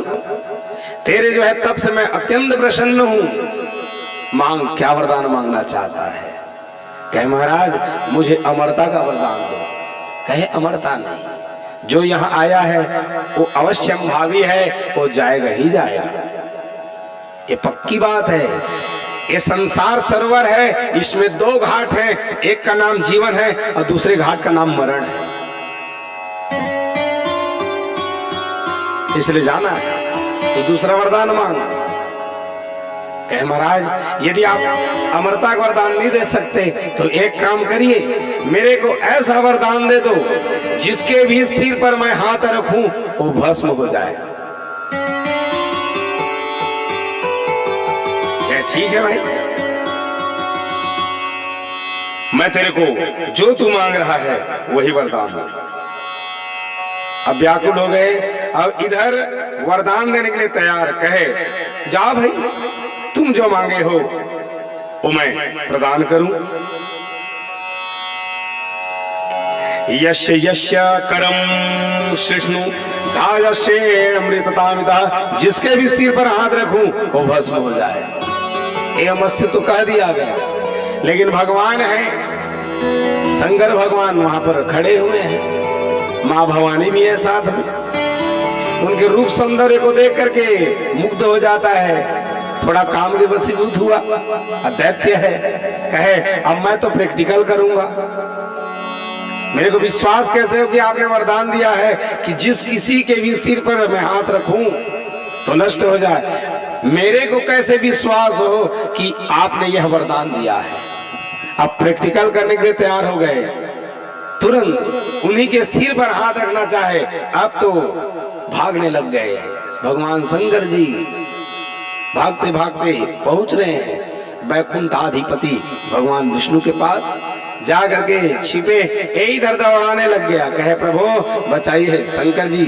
तेरे जो है तब से मैं अत्यंत प्रसन्न हूं, मांग क्या वरदान मांगना चाहता है। कहे महाराज मुझे अमरता का वरदान दो। कहे अमरता नहीं, जो यहाँ आया है वो अवश्यम भावी है, वो जाएगा ही जाएगा, ये पक्की बात है। ये संसार सरोवर है, इसमें दो घाट हैं, एक का नाम जीवन है और दूसरे घाट का नाम मरण है। इसलिए जाना है तो दूसरा वरदान मांग। कहे महाराज यदि आप अमरता का वरदान नहीं दे सकते तो एक काम करिए, मेरे को ऐसा वरदान दे दो जिसके भी सिर पर मैं हाथ रखूं वो भस्म हो जाए। क्या ठीक है भाई, मैं तेरे को जो तू मांग रहा है वही वरदान दूं। अब व्याकुल हो गए, अब इधर वरदान देने के लिए तैयार। कहे जा भाई, तुम जो मांगे हो वो मैं प्रदान करूं। यस्य यस्य करम सृष्णु दायस्य अमृततामिता, जिसके भी सिर पर हाथ रखूं वो भस्म हो जाए। ये मस्त तो कह दिया गया, लेकिन भगवान है, शंकर भगवान वहां पर खड़े हुए हैं, माँ भवानी भी है साथ में। उनके रूप सौंदर्य को देख करके मुग्ध हो जाता है, थोड़ा काम के वशीभूत हुआ, दैत्य है। कहे अब मैं तो प्रैक्टिकल करूंगा, मेरे को विश्वास कैसे हो कि आपने वरदान दिया है कि जिस किसी के भी सिर पर मैं हाथ रखूं तो नष्ट हो जाए। मेरे को कैसे विश्वास हो कि आपने यह वरदान दिया है। अब प्रैक्टिकल करने के लिए तैयार हो गए, तुरंत उन्हीं के सिर पर हाथ रखना चाहे, अब तो भागने लग गए। भगवान शंकर जी भागते भागते पहुंच रहे हैं वैकुंठाधिपति भगवान विष्णु के पास, जा करके छिपे इधर दौड़ाने लग गया। कहे प्रभु बचाइए शंकर जी,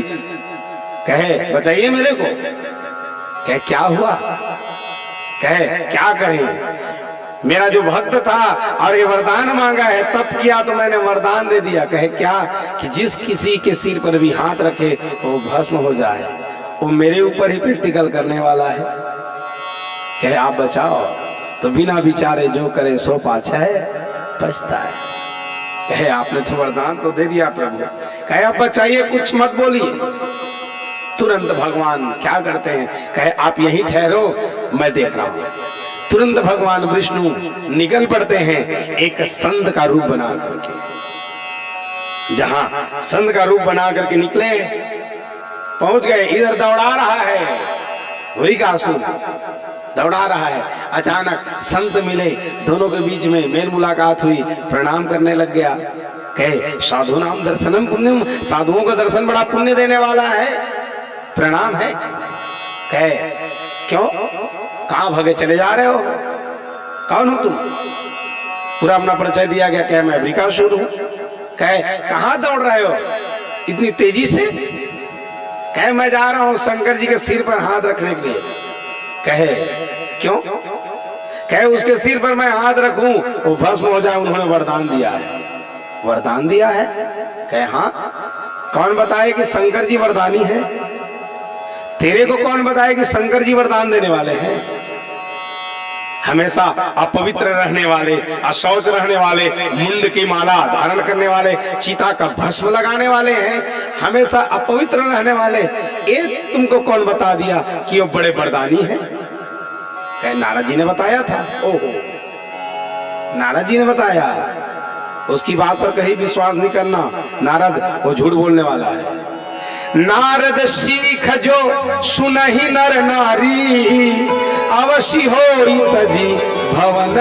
कहे बचाइए मेरे को। कहे क्या हुआ? कहे क्या करें, मेरा जो भक्त था और ये वरदान मांगा है, तब किया तो मैंने वरदान दे दिया। कहे क्या? कि जिस किसी के सिर पर भी हाथ रखे वो भस्म हो जाए, वो मेरे ऊपर ही प्रैक्टिकल करने वाला है। कहे आप बचाओ, तो बिना विचारे जो करे सो पाछा है पछताए। कहे आपने तो वरदान तो दे दिया प्रभु। कहे आप बचाइए, कुछ मत बोलिए। तुरंत भगवान क्या करते हैं? कहे आप यहीं ठहरो, मैं देख रहा हूं। तुरंत भगवान विष्णु निकल पड़ते हैं एक संत का रूप बना करके। जहां संत का रूप बना करके निकले, पहुंच गए, इधर दौड़ा रहा है होलिकासुर, दौड़ा रहा है। अचानक संत मिले, दोनों के बीच में मेल मुलाकात हुई, प्रणाम करने लग गया। कहे साधु नाम दर्शनम पुण्यम, साधुओं का दर्शन बड़ा पुण्य देने वाला है, प्रणाम है। कहे क्यों, कहां भागे चले जा रहे हो, कौन हो तुम? पूरा अपना परिचय दिया गया। कहे मैं वृकासुर हूं। कहे कहां दौड़ रहे हो इतनी तेजी से? कहे मैं जा रहा हूं शंकर जी के सिर पर हाथ रखने के लिए। कहे क्यों? कहे उसके सिर पर मैं हाथ रखूं वो भस्म हो जाए, उन्होंने वरदान दिया है। वरदान दिया है? कहे हाँ। कौन बताए कि शंकर जी वरदानी है? तेरे को कौन बताए कि शंकर जी वरदान देने वाले हैं? हमेशा अपवित्र रहने वाले, अशौच रहने वाले, मुंड की माला धारण करने वाले, चिता का भस्म लगाने वाले हैं, हमेशा अपवित्र रहने वाले, एक तुमको कौन बता दिया कि वो बड़े वरदानी हैं? नारद जी ने बताया था। ओहो, नारद जी ने बताया, उसकी बात पर कहीं विश्वास नहीं करना। नारद वो झूठ बोलने वाला है। नारद सीख जो सुनहि नर नारी, अवश्य होई तजी भवन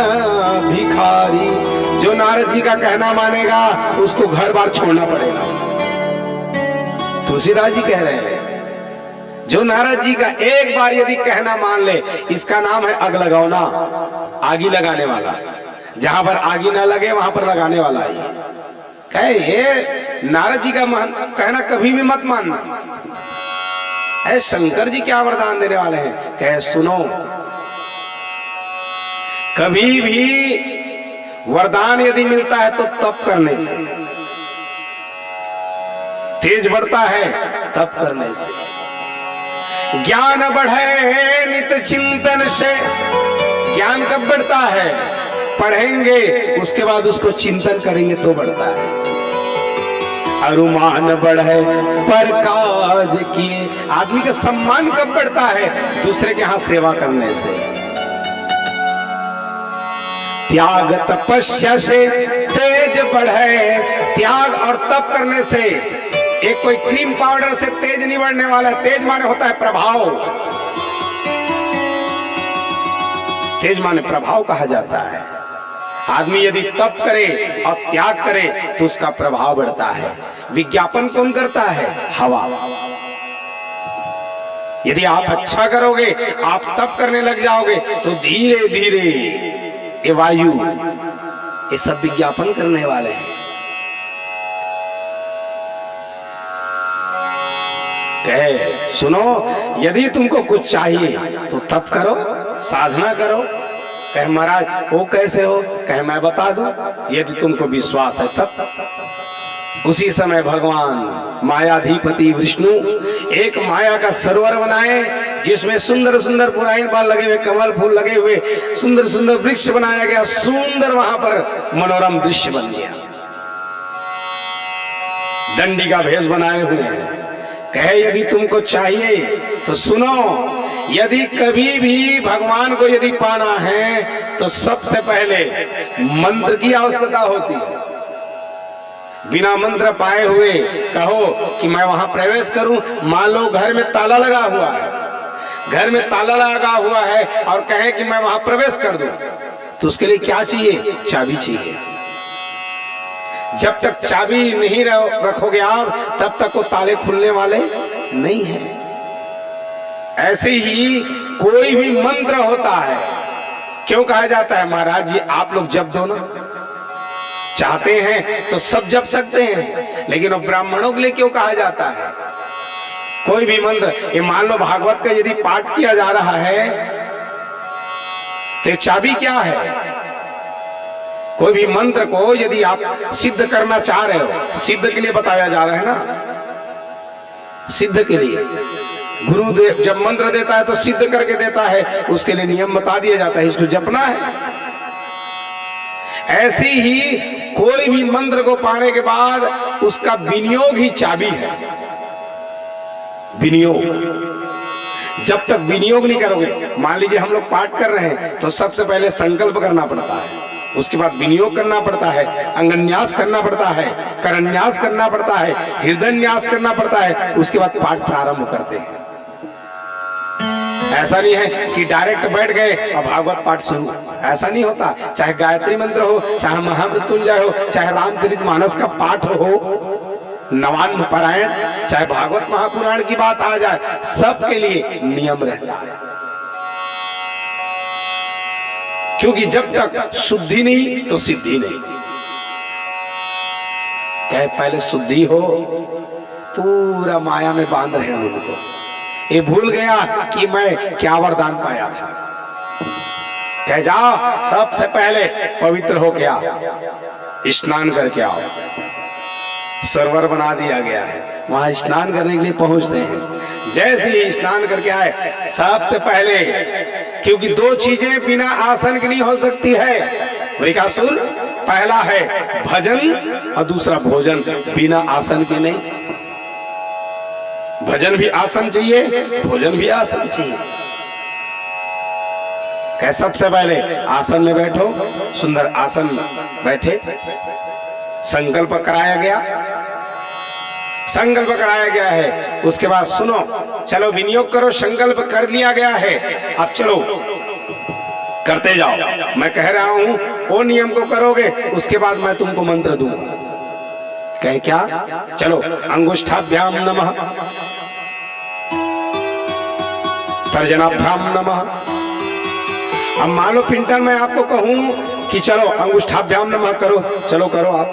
भिखारी। जो नारद जी का कहना मानेगा उसको घर बार छोड़ना पड़ेगा। तुलसीदास जी कह रहे हैं, जो नारद जी का एक बार यदि कहना मान ले, इसका नाम है अग लगाना, आगी लगाने वाला। जहां पर आगी ना लगे वहां पर लगाने वाला ही है। कहे ये नारद जी का कहना कभी भी मत मानना। ऐ शंकर जी क्या वरदान देने वाले हैं? कहे सुनो, कभी भी वरदान यदि मिलता है तो तप करने से, तेज बढ़ता है तप करने से, ज्ञान बढ़े नित चिंतन से। ज्ञान कब बढ़ता है? पढ़ेंगे, उसके बाद उसको चिंतन करेंगे तो बढ़ता है। अरुमान बढ़े पर काज किए। आदमी का सम्मान कब बढ़ता है? दूसरे के यहाँ सेवा करने से। त्याग तपस्या से तेज बढ़े। त्याग और तप करने से, एक कोई क्रीम पाउडर से तेज नहीं बढ़ने वाला है। तेज माने होता है प्रभाव, तेज माने प्रभाव कहा जाता है। आदमी यदि तप करे और त्याग करे तो उसका प्रभाव बढ़ता है। विज्ञापन कौन करता है? हवा। यदि आप अच्छा करोगे, आप तप करने लग जाओगे तो धीरे धीरे ये वायु, ये सब विज्ञापन करने वाले हैं। कहे सुनो, यदि तुमको कुछ चाहिए तो तप करो, साधना करो। कहे महाराज वो कैसे हो? कहे मैं बता दूं, यदि तुमको विश्वास है तब। उसी समय भगवान मायाधिपति विष्णु एक माया का सरोवर बनाए, जिसमें सुंदर सुंदर पुराइन बाल लगे हुए, कमल फूल लगे हुए, सुंदर सुंदर वृक्ष बनाया गया। सुंदर वहां पर मनोरम दृश्य बन गया। दंडी का भेष बनाए हुए हैं। कहे यदि तुमको चाहिए तो सुनो, यदि कभी भी भगवान को यदि पाना है तो सबसे पहले मंत्र की आवश्यकता होती है। बिना मंत्र पाए हुए कहो कि मैं वहां प्रवेश करूं। मान लो घर में ताला लगा हुआ है, घर में ताला लगा हुआ है और कहे कि मैं वहां प्रवेश कर दूं, तो उसके लिए क्या चाहिए? चाबी चाहिए। जब तक चाबी नहीं रखोगे आप, तब तक वो ताले खुलने वाले नहीं है। ऐसे ही कोई भी मंत्र होता है। क्यों कहा जाता है महाराज जी आप लोग जप दो ना? चाहते हैं तो सब जप सकते हैं, लेकिन वो ब्राह्मणों के लिए क्यों कहा जाता है? कोई भी मंत्र, ये मान लो भागवत का यदि पाठ किया जा रहा है तो चाबी क्या है? कोई भी मंत्र को यदि आप सिद्ध करना चाह रहे हो, सिद्ध के लिए बताया जा रहा है ना, सिद्ध के लिए। गुरुदेव जब मंत्र देता है तो सिद्ध करके देता है, उसके लिए नियम बता दिया जाता है, इसको जपना है। ऐसे ही कोई भी मंत्र को पाने के बाद उसका विनियोग ही चाबी है। विनियोग, जब तक विनियोग नहीं करोगे, मान लीजिए हम लोग पाठ कर रहे हैं तो सबसे पहले संकल्प करना पड़ता है, उसके बाद विनियोग करना पड़ता है, अंगन्यास करना पड़ता है, करन्यास करना पड़ता है, हृदयन्यास करना पड़ता है, उसके बाद पाठ प्रारंभ करते हैं। ऐसा नहीं है कि डायरेक्ट बैठ गए और भागवत पाठ शुरू, ऐसा नहीं होता। चाहे गायत्री मंत्र हो, चाहे महामृत्युंजय हो, चाहे रामचरितमानस का पाठ हो, नवान्न पारायण, चाहे भागवत महापुराण की बात आ जाए, सबके लिए नियम रहता है। क्योंकि जब तक शुद्धि नहीं तो सिद्धि नहीं। चाहे पहले शुद्धि हो, पूरा माया में बांध रहे हैं उनको। ये भूल गया कि मैं क्या वरदान पाया था। कह जाओ सबसे पहले पवित्र हो के आओ, स्नान करके आओ। सरोवर बना दिया गया है, वहां स्नान करने के लिए पहुंचते हैं। जैसे ही स्नान करके आए, सबसे पहले, क्योंकि दो चीजें बिना आसन की नहीं हो सकती है वृकासुर, पहला है भजन और दूसरा भोजन। बिना आसन के नहीं। भजन भी आसन चाहिए, भोजन भी आसन चाहिए। कह सबसे पहले आसन में बैठो, सुंदर आसन बैठे, संकल्प कराया गया, संकल्प कराया गया है। उसके बाद सुनो, चलो विनियोग करो, संकल्प कर लिया गया है, अब चलो करते जाओ। मैं कह रहा हूं वो नियम को करोगे, उसके बाद मैं तुमको मंत्र दूंगा। कहे क्या? चलो अंगुष्ठाभ्याम नमः, तर्जनाभ्याम नमः। अब मान लो पिंटर मैं आपको कहूं कि चलो अंगुष्ठाभ्याम नमः करो, चलो करो। आप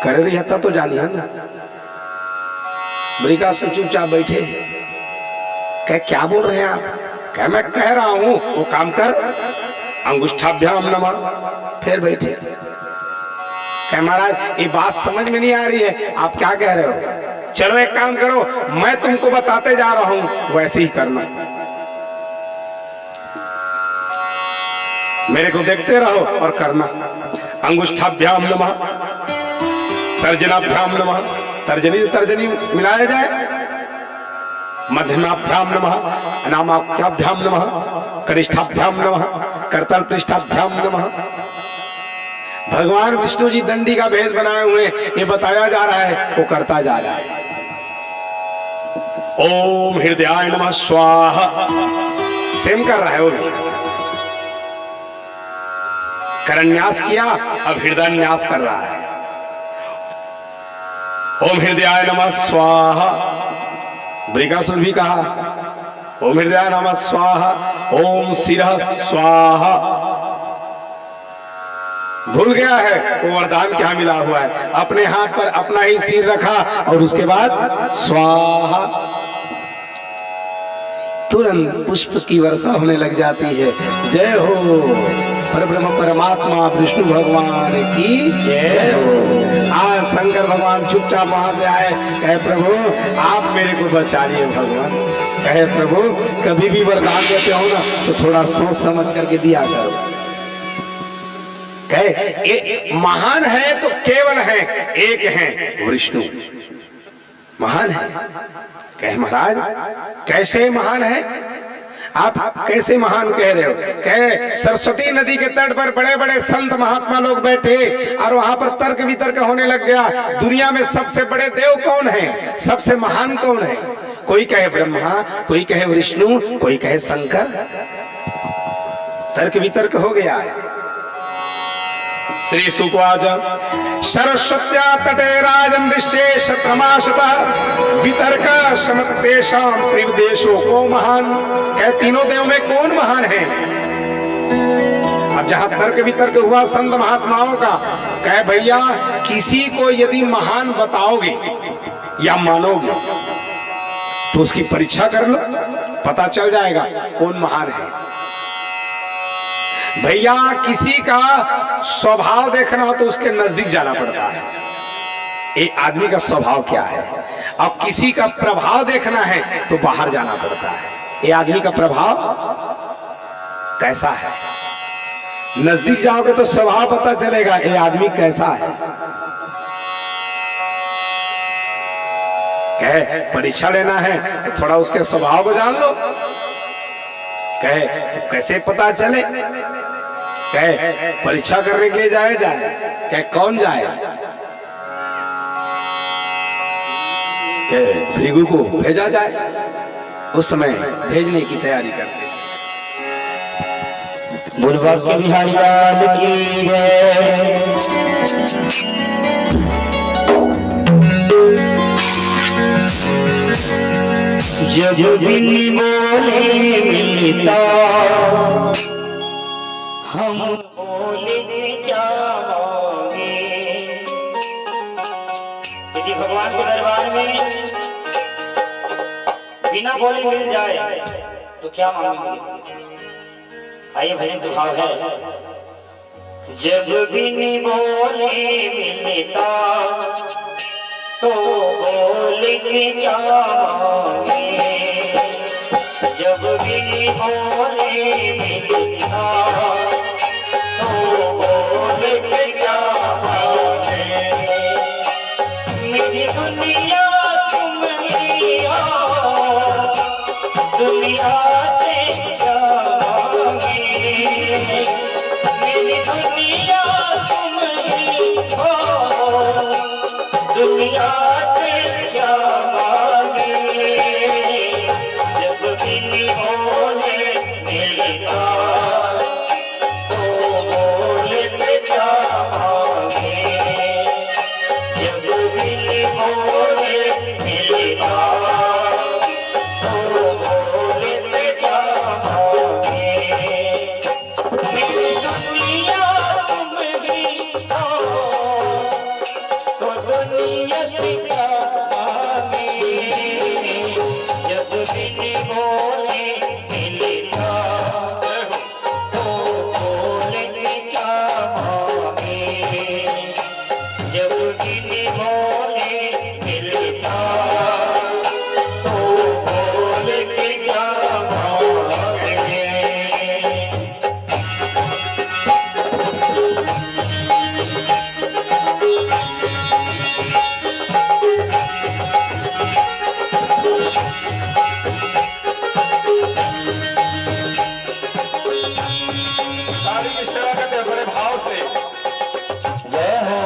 कर रही था तो जानिए ना। वृकासुर चुपचाप बैठे, कह क्या बोल रहे हैं आप? कह मैं कह रहा हूं वो काम कर, अंगुष्ठाभ्याम नमः। फिर बैठे। कह महाराज ये बात समझ में नहीं आ रही है, आप क्या कह रहे हो? चलो एक काम करो, मैं तुमको बताते जा रहा हूं, वैसे ही करना। मेरे को देखते रहो और करना। अंगुष्ठाभ्याम नमः, तर्जनाभ्याम नमः, तर्जनी से तर्जनी मिलाया जाए, मध्यमाभ्याम नमः, अनामाभ्याम नमः, कनिष्ठाभ्याम नमः, करतल पृष्ठाभ्याम नमः। भगवान विष्णु जी दंडी का भेष बनाए हुए, ये बताया जा रहा है, वो करता जा रहा है। ओम हृदयाय नमः स्वाहा, सेम कर रहा है वो भी। करन्यास किया, अब हृदयान्यास कर रहा है। ओम हृदयाय नमः स्वाहा, ब्रिकासुर भी कहा ओम हृदयाय नमः स्वाहा, ओम शिरः स्वाहा। भूल गया है वो वरदान क्या मिला हुआ है, अपने हाथ पर अपना ही सिर रखा और उसके बाद स्वाहा, तुरंत पुष्प की वर्षा होने लग जाती है। जय हो परब्रह्म परमात्मा विष्णु भगवान की जय हो। आज शंकर भगवान चुपचाप वहां से आए, कहे प्रभु आप मेरे को बचाइए भगवान। कहे प्रभु कभी भी वरदान देते हो ना तो थोड़ा सोच समझ करके दिया करो। कहे महान है तो केवल है, एक है विष्णु, महान है। कहे महाराज कैसे महान है, आप कैसे महान कह रहे हो? कहे सरस्वती नदी के तट पर बड़े बड़े संत महात्मा लोग बैठे और वहां पर तर्क वितर्क होने लग गया, दुनिया में सबसे बड़े देव कौन है, सबसे महान कौन है? कोई कहे ब्रह्मा, कोई कहे विष्णु, कोई कहे शंकर। तर्क वितर्क हो गया है। श्री सुकवाच सरस्वत्या तटे राजन ऋषेश क्रमाशतः वितर्क समतेषां त्रिदेशो को महान। कहे तीनों देवों में कौन महान है? अब जहां तर्क वितर्क हुआ संत महात्माओं का, कहे भैया किसी को यदि महान बताओगे या मानोगे तो उसकी परीक्षा कर लो, पता चल जाएगा कौन महान है। भैया किसी का स्वभाव देखना हो तो उसके नजदीक जाना पड़ता है, एक आदमी का स्वभाव क्या है। अब किसी का प्रभाव देखना है तो बाहर जाना पड़ता है, ये आदमी का प्रभाव कैसा है। नजदीक जाओगे तो स्वभाव पता चलेगा ये आदमी कैसा है। कहे परीक्षा लेना है तो थोड़ा उसके स्वभाव को जान लो। कहे तो कैसे पता चले? कहे परीक्षा करने के लिए जाए। कहे कौन जाए? कहे भृगु को भेजा जाए। उस समय भेजने की तैयारी करते। बुलवा के बिहारी लाल की जय। जब बिन बोले मिलता हम बोले क्या मांगे। यदि भगवान के दरबार में बिना बोले मिल जाए तो क्या मांगेंगे? आइए भजन तो भाव है। जब बिन बोले मिलता तो बोल के क्या मांगे। जब बिन बोले मिलता तो बोल के क्या मांगे। मेरी दुनिया तुम ही हो, दुनिया से क्या मांगे। मेरी दुनिया तुम ही हो, दुनिया से क्या मांगे। जब बिन बोले मिलता तो बोल के क्या मांगे। जब बिन बोले मिलता तो बोल के क्या मांगे। मेरी दुनिया तुम ही हो, तो दुनिया से क्या मांगे। जब बिन बोले मिलता तो बोल के क्या मांगे। जब बिन बोले मिलता तो बोल के क्या मांगे। मुरारी की सेवा करते हैं बड़े भाव से। जय हो।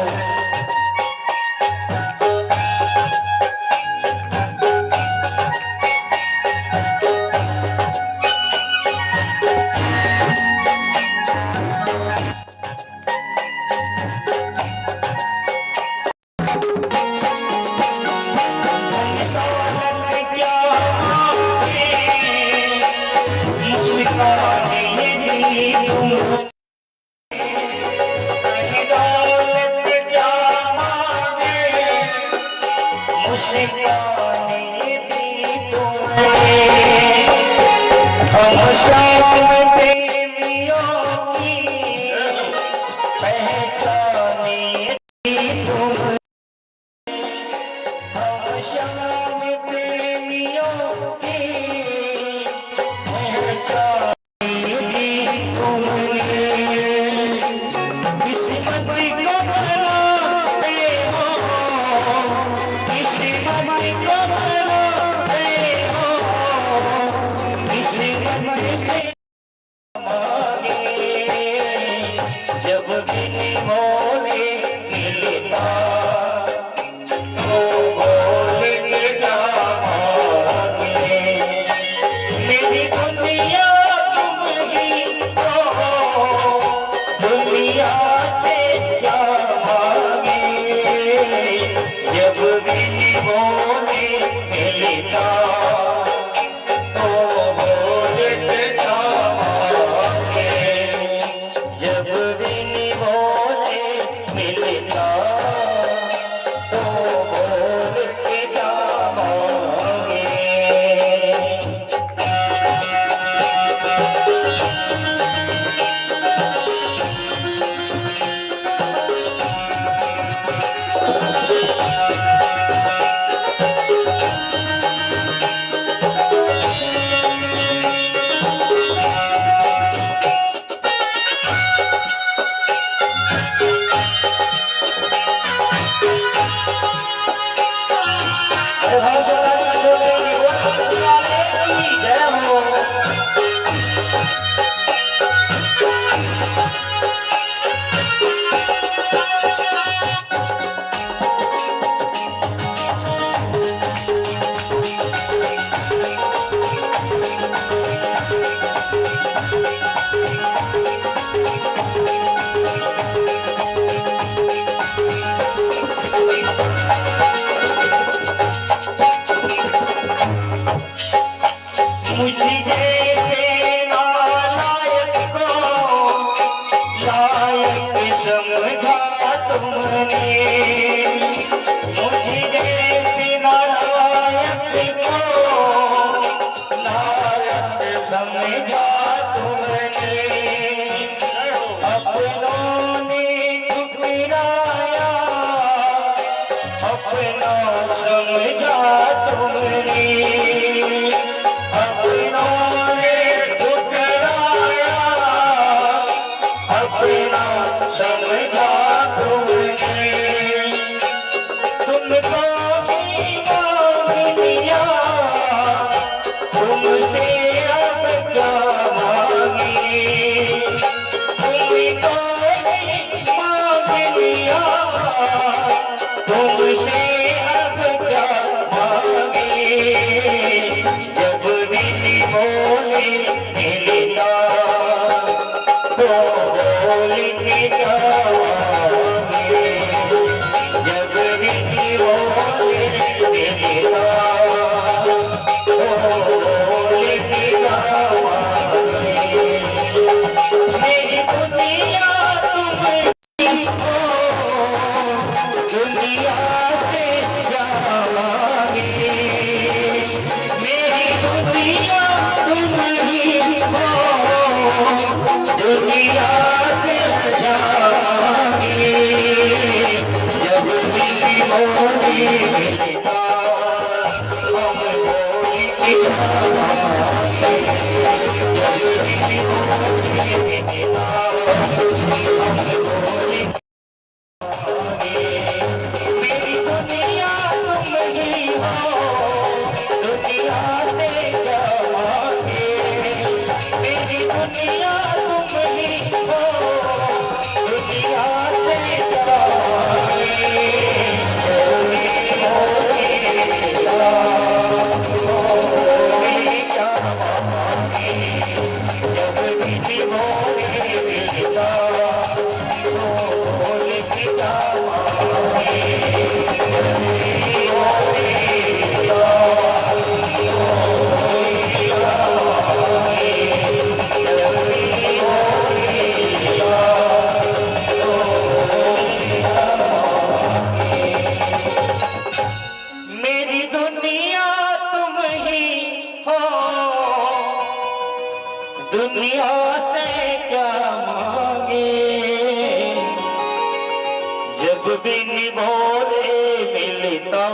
हम शाम प्रेमियों की पहचाने दी तुम। हम शाम प्रेमियों की पहचाने दी तुमने। किस्मत को बनाते हो, किस्मत को बनाते हो, किस्मत से जब भी बोले मिलता तो बोल के जाओगे। मेरी दुनिया तुम ही हो, दुनिया से क्या मांगे। जब भी बोले मिलता तो बोल के जाओगे। जब भी बोले मिलता तो बोल के जाओगे। जय हो। मुझे जैसे नालायक को लायक समझा तुमने। मुझे जैसे नालायक को लायक समझा तुमने। अपनों ने ठुकराया, अपना समझा तुमने। अपनों ने ठुकराया, अपना समझा तुमने। तुमको भी मान लिया, तुमसे अब क्या मांगे। तुमको भी मान लिया, तुमसे अब क्या मांगे। जब भी बोले मिलता तो बोल के जाओगे। जब भी बोले मिलता तो बोल के जाओगे। मेरी दुनिया तुम ही हो, दुनिया से जाओगे। मेरी दुनिया तुम ही हो, दुनिया से जाओगे। जब भी बोले मिलता हम बोल के जाओगे। जब भी बोले मिलता हम बोल मेरी दुनिया तुम ही हो, दुनिया से जाओगे। मेरी दुनिया तुम ही हो, मेरी दुनिया तुम ही हो, दुनिया से क्या मांगे, जब भी निभोरे मिलता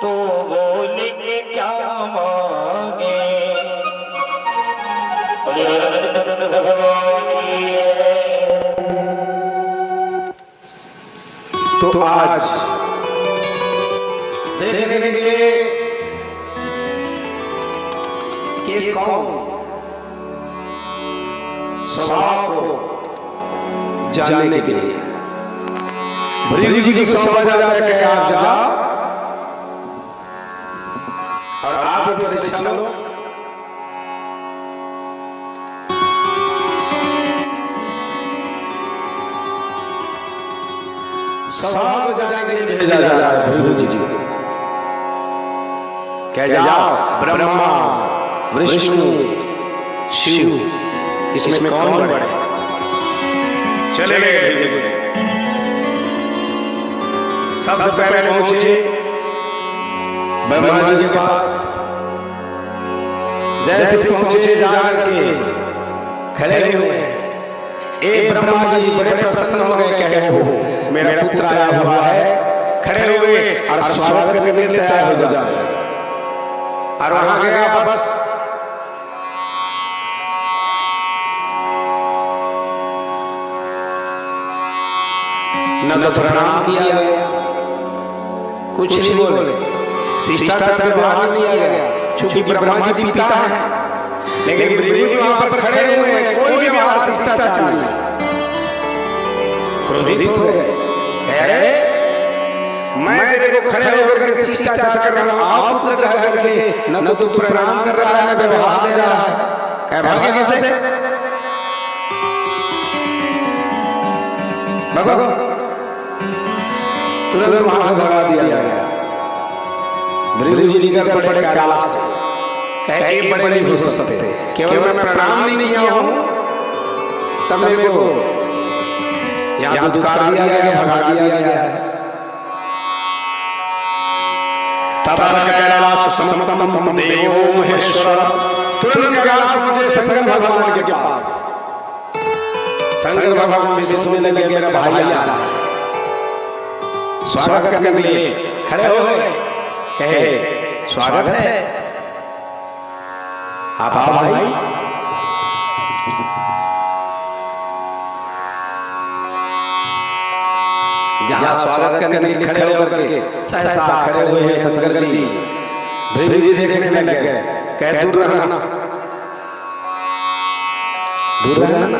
तो बोल के क्या मांगे। भगवान की जय। तो आज देखेंगे कि कौन स्वभाव को जानने के लिए भृगु जी को सौंपा जाता है कि आप जाओ और आप ये परीक्षा लो। स्वभाव को जानने के लिए भेजा जा रहा है भृगु जी को। कह जाओ ब्रह्मा विष्णु शिव इसमें कौन बड़े। चले गए भृगु जी। सबसे पहले पहुंचे ब्रह्मा जी के पास। जैसे पहुंचे जाकर के खड़े हुए, ए ब्रह्मा जी बड़े प्रसन्न हो गए, कहे हो मेरा पुत्र आया हुआ है। खड़े हुए और स्वागत करने के लिए तैयार हो जाए। और वहां गया बस न तो प्रणाम किया गया, कुछ नहीं बोले, शिष्टाचार व्यवहार नहीं किया गया। चूंकि ब्रह्मा जी पिता है, लेकिन भृगु जी वहां पर खड़े हुए हैं, कोई भी व्यवहार शिष्टाचार नहीं। क्रोधित हो गए, कह रहे मैं तेरे को खड़े होकर के शिष्टाचार कर रहा हूं, आप पुत्र कह करके न तो प्रणाम कर रहा है, व्यवहार दे रहा है। कह भागे कैसे भगो, तुरंत वहां से भगा दिया गया। भृगु जी निकल पड़े कैलाश से, कहे बड़े नहीं हो सकते, केवल मैं प्रणाम नहीं किया हूं तब मेरे को यहाँ दुत्कार दिया गया, भगा दिया गया है। तब कैलाश समतम देवो महेश्वर, तुरंत कैलाश पहुंचे शंकर भगवान के पास। शंकर भगवान भी सोचने लगे मेरा भाई आ रहा है, स्वागत करने के लिए खड़े हो गए। कहे स्वागत है, आप आओ भाई। जहां स्वागत करने के लिए खड़े होकर के सहसा खड़े हुए हैं शंकर जी, भृगु जी देखने लग गए। कहे दूर रहना, दूर रहना।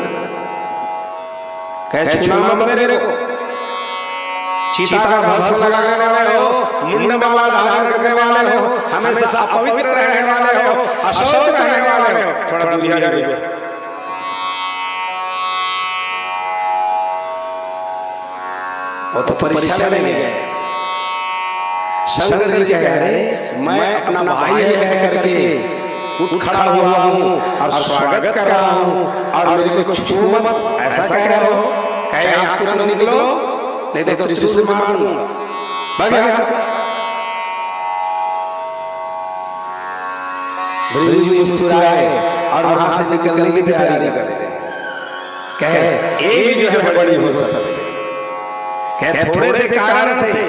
कहे छूना मत मेरे को, चिता का भस्म लगाने वाले हो, मुंड में माला धारण करने वाले हो, हमेशा अपवित्र रहने वाले हो, अशुद्ध रहने वाले हो, थोड़ा दूर हटिए। वो तो परीक्षा लेने गए। शंकर जी कह रहे मैं अपना भाई है कह करके उठ खड़ा हुआ हूँ और स्वागत कर रहा हूँ, और मेरे को छू मत ऐसा कह रहे हो। कहे आप तुरंत निकलो, नहीं तो त्रिशूल से मार दूंगा। भागे यहाँ से। भृगु जी मुस्कुराए और वहां से निकलने की तैयारी करते। कहे एक जो है बड़ी हो सकती, कहे थोड़े से कारण से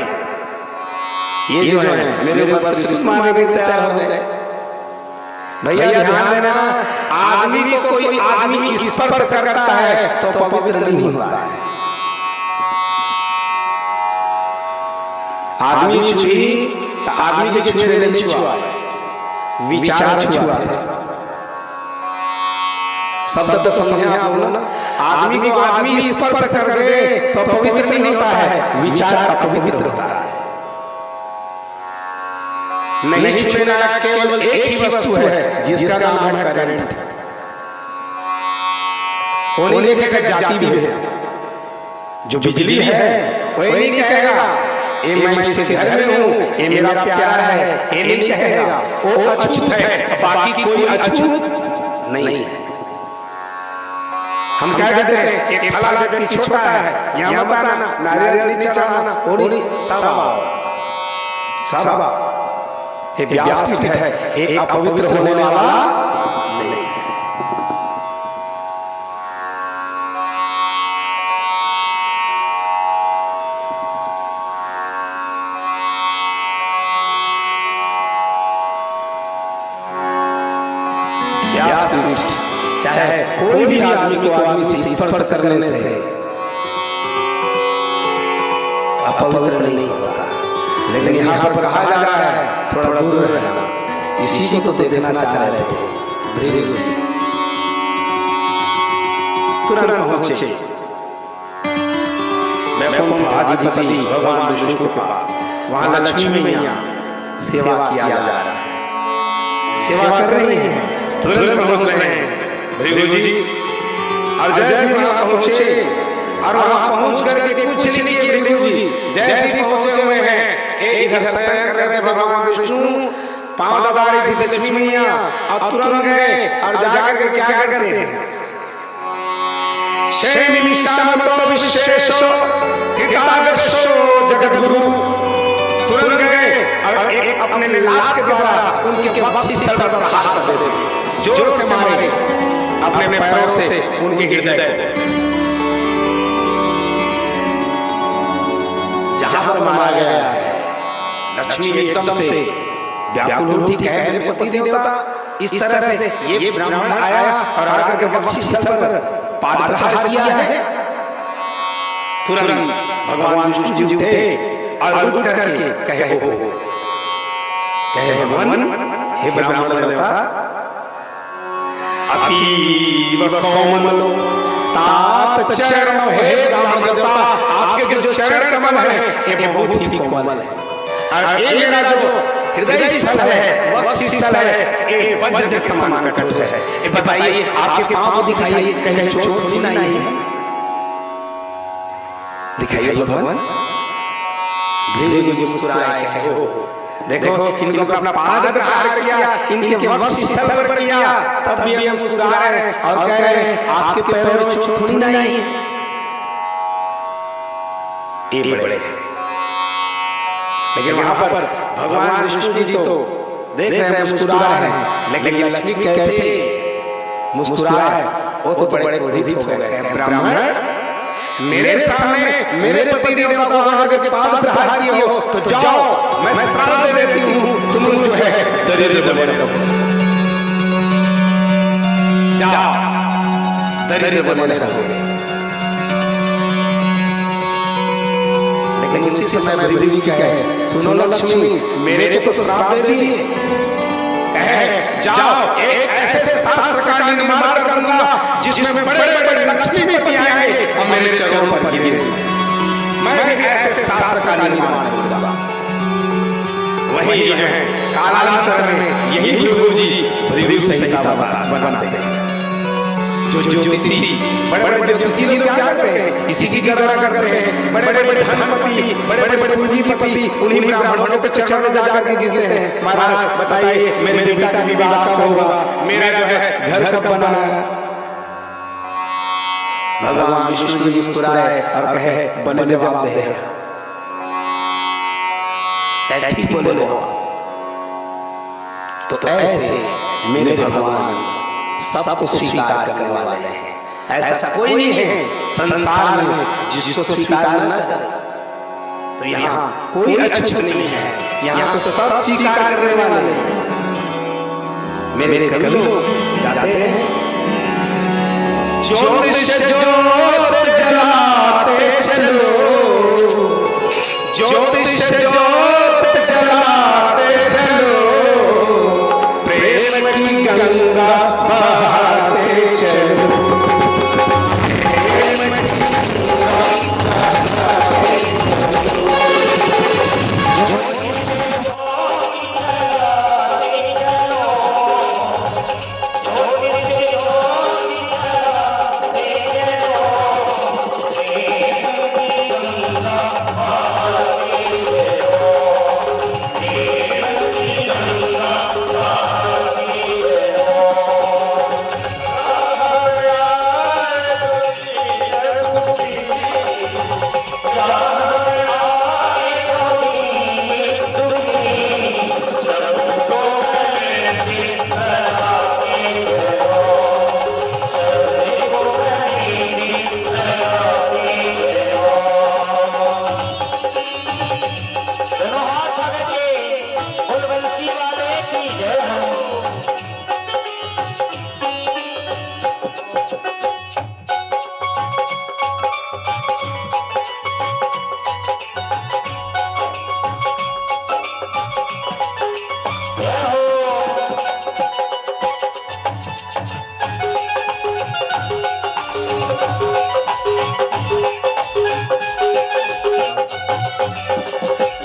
ये जो है मेरे ऊपर त्रिशूल मारने के तैयार हो गए। भैया ध्यान देना, आदमी को कोई आदमी स्पर्श करता है तो पवित्र नहीं होता है। आदमी छुई तो आदमी के छुए नहीं छुआ, विचार छुआ है। शब्द तो समझे आप बोलो, आदमी को आदमी स्पर्श कर दे तो पवित्र नहीं होता है, विचार अपवित्र होता है। नहीं छूने वाला केवल एक ही वस्तु है जिसका नाम है करंट। वो नहीं देखेगा जाति भी है, जो बिजली है वही नहीं कहेगा ये मैं इसके घर में हूँ, ये मेरा प्यारा है, ये नहीं कहेगा। वो अछूत है, बाकी कोई अछूत नहीं है। हम क्या कहते हैं ये फलाना व्यक्ति छोटा है, यहाँ बताना, नारियल नहीं चढ़ाना, ओनी सबा ये व्यासपीठ है, ये अपवित्र होने वाला नहीं है। व्यासपीठ चाहे कोई भी आदमी को आदमी से स्पर्श करने से अपवित्र नहीं होता, लेकिन यहाँ पर कहा जा रहा है थोड़ा दूर रहना। इसी को तो देखना चाह रहे थे, तुरंत पहुंचे आदिपति भगवान विष्णु के पास। वहां लक्ष्मी मैया सेवा किया जा रहा है, सेवा कर रही है, तुरंत पहुंच रहे हैं भृगु जी। और जैसे वहां पहुंचे और वहां पहुंच करके कुछ नहीं किए भृगु जी, जैसे ही पहुंचे हुए हैं इधर शयन कर रहे भगवान विष्णु, पांव दबा रही थी लक्ष्मी मैया और तुरंत गए और जाकर के क्या करते हैं, छह निमिषामतो विशेषो हितागशो जगद्गुरु, तुरंत गए और एक अपने लात के द्वारा उनके वक्षस्थल पर प्रहार कर देते, जोर से मारे अपने पैरों से उनके हृदय जहां पर मारा गया है। लक्ष्मी एकदम से व्याकुल हुई, कहे मेरे पति देवता इस तरह से ये ब्राह्मण आया और आकर के वक्षस्थल पर पाद प्रहार किया है। तुरंत भगवान विष्णु जी उठे और उठ करके कहे भगवान हे ब्राह्मण देवता अतीव कोमलो तात चरण, हे ब्राह्मण देवता आपके जो चरण कमल है ये बहुत ही कोमल है, और ये मेरा जो हृदय स्थल है, वक्षस्थल है, ये वज्र के समान कठोर है। ये बताइए आपके पांव दिखाइए, कहीं चोट नहीं आई है, दिखाइए भगवान। भृगु जी मुस्कुराए कहे देखो इनको अपना पाद प्रहार किया, इनके वक्षस्थल पर किया, तब भी हम मुस्कुरा रहे हैं और कह रहे हैं आपके पैरों में चोट थोड़ी नहीं आई। ये बड़े लेकिन वहां पर भगवान विष्णु जी तो देख रहे हैं मुस्कुरा रहे हैं, लेकिन लक्ष्मी कैसे मुस्कुराए वो तो बड़े क्रोधित हो गए। ब्राह्मण मेरे सामने मेरे पति देवता को आकर के पाद प्रहार किए हो तो जाओ मैं श्राप दे देती हूँ, तुम जो है दरिद्र बने रहो, जाओ दरिद्र बने रहोगे। लेकिन उसी समय भृगु जी कहे सुनो लक्ष्मी मेरे को तो श्राप दे दिए, कहे जाओ एक ऐसे शास्त्र का निर्माण करूंगा जिसमें बड़े बड़े लक्ष्मीपति आए और मेरे चरणों पर गिरे, मैं ऐसे शास्त्र का निर्माण करूंगा। वही जो है कालांतर में यही भृगु जी भृगु संहिता बनाते हैं। जो ज्योतिषी बड़े बड़े ज्योतिषी लोग क्या करते हैं, इसी की गणना करते हैं, बड़े बड़े धनपति बड़े बड़े पूंजीपति उन्हीं ब्राह्मणों के चरणों में जाकर के गिरते हैं, महाराज बताइए मेरे बेटा का विवाह कब होगा, मेरा जो है घर कब बनेगा। भगवान विष्णु जी मुस्कुराए और कहे बने जवाब दे, ठीक बोले तो ऐसे मेरे भगवान सबको स्वीकार करने वाले हैं, ऐसा कोई नहीं है संसार में जिसको स्वीकार न करे। तो यहाँ कोई अछूत नहीं है, यहाँ तो सब स्वीकार करने वाले हैं। मेरे कवि गाते हैं ज्योतिष ज्योत जलाते चलो, ज्योतिष ज्योत जलाते चलो, प्रेम की गंगा बहाते चलो,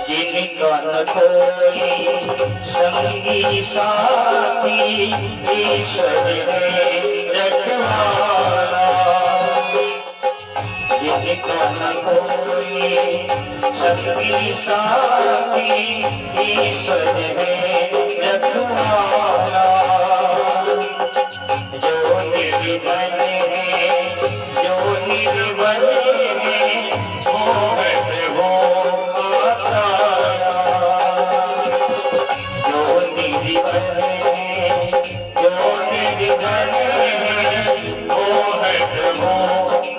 जिनका न कोई संगी साथी ईश्वर है रखवाला। जिनका न कोई संगी साथी ईश्वर है रखवाला। जो निर्बल है जो निर्बल है वो है प्रभु आसारा। जो निर्बल है जो निर्बल है वो है प्रभु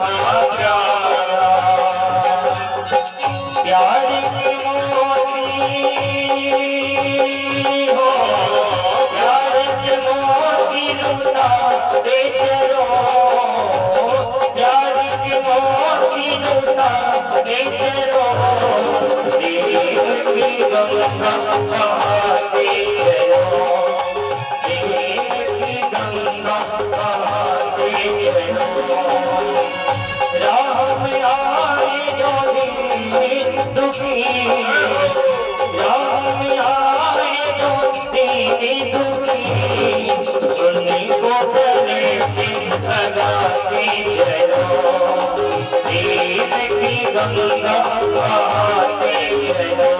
आसारा। प्यार की मोती हो प्यार के मोती लुटा बेचरो। प्यार के मोती लुटा बेचरो। देव की गंगा बहाते चलो। देव की गंगा बहाते चलो। राह में आए जो दीन दुखी। राह में आए जो दीन दुखी। सुनी को गले से लगाते चलो। देव की गंगा बहाते चलो।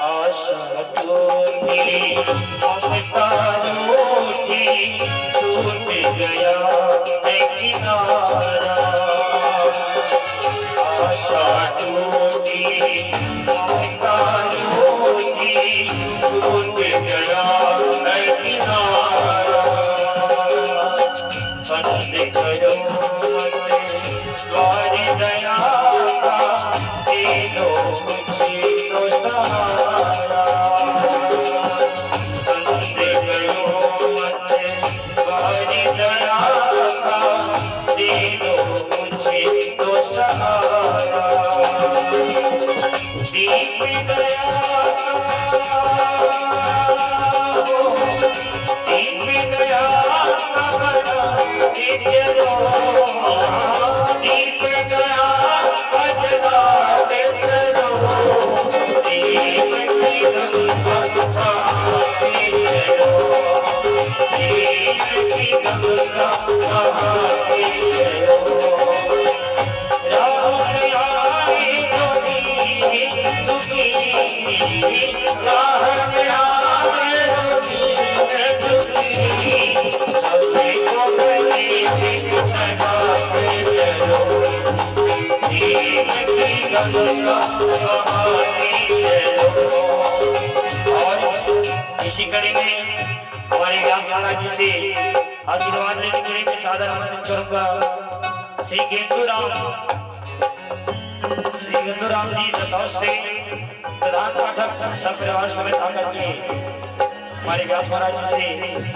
आशा टूटी ममता रूठी टूट गया है किनारा। आशा टूटी ममता रूठी टूट गया है किनारा। बंद करो मत द्वार दया का दे दो मुझे तो सहारा। बंद करो मत द्वार दया का दे दो मुझे तो सहारा। दीप दया दीप दया का बना चलो। दीप दया का जलाते चलो। दीप की गंगा बहाते चलो। दीप की गंगा बहाते चलो। राह में आए जो दीन दुखी। राह में आए जो दीन दुखी। सभी को गले से लगाते चलो। दीप की गंगा बहाते चलो। और इसी कड़ी में हमारे व्यास महाराज जी से आशीर्वाद लेने के लिए मैं सादर आमंत्रित करूंगा। श्री गेंदूराम जी दतौर से प्रधान पाठक सब परिवार समेत आकर के हमारे व्यास महाराज जी से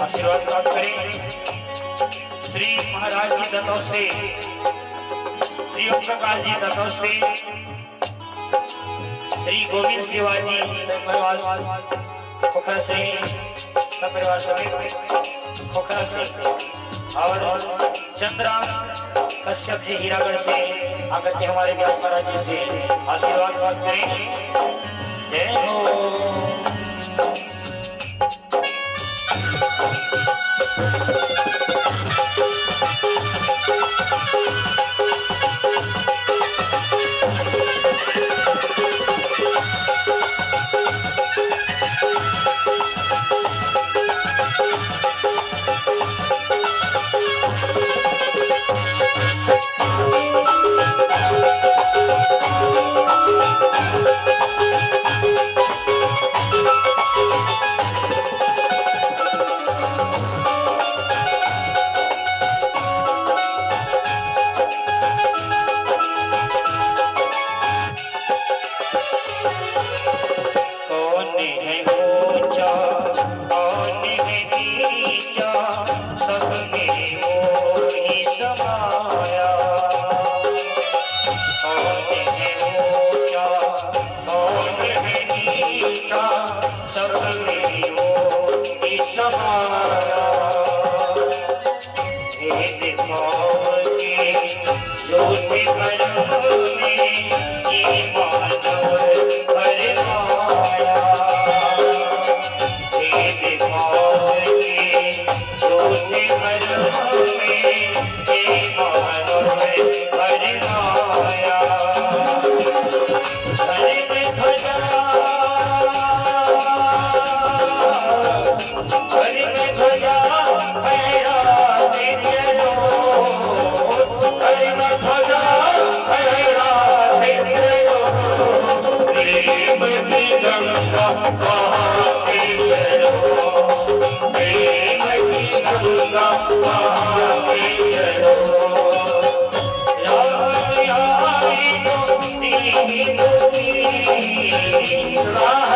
आशीर्वाद प्राप्त करें। श्री महाराज जी दतौर से श्री ओम प्रकाश जी दतौर से श्री गोविंद श्रीवाजी सब परिवार खोखरा से सब परिवार समेत खोखरा से और चंद्राम कश्यप जी हीरागढ़ से आकर के हमारे व्यास महाराज जी से आशीर्वाद प्राप्त करें। जय हो। ही समाया, कौन है ऊंचा कौन है नीचा, सब में वो ही समाया। भेद भाव के झूठे भ्रम में ये मानव भर माया। भेद भाव के झूठे भ्रम में ये मानव भर माया। घर में ध्वजा फहराते चलो, घर में ध्वजा फहराते चलो। प्रेम की गंगा बहाते चलो, प्रेम की गंगा बहाते चलो। राह आए तो दीन दुखी, राह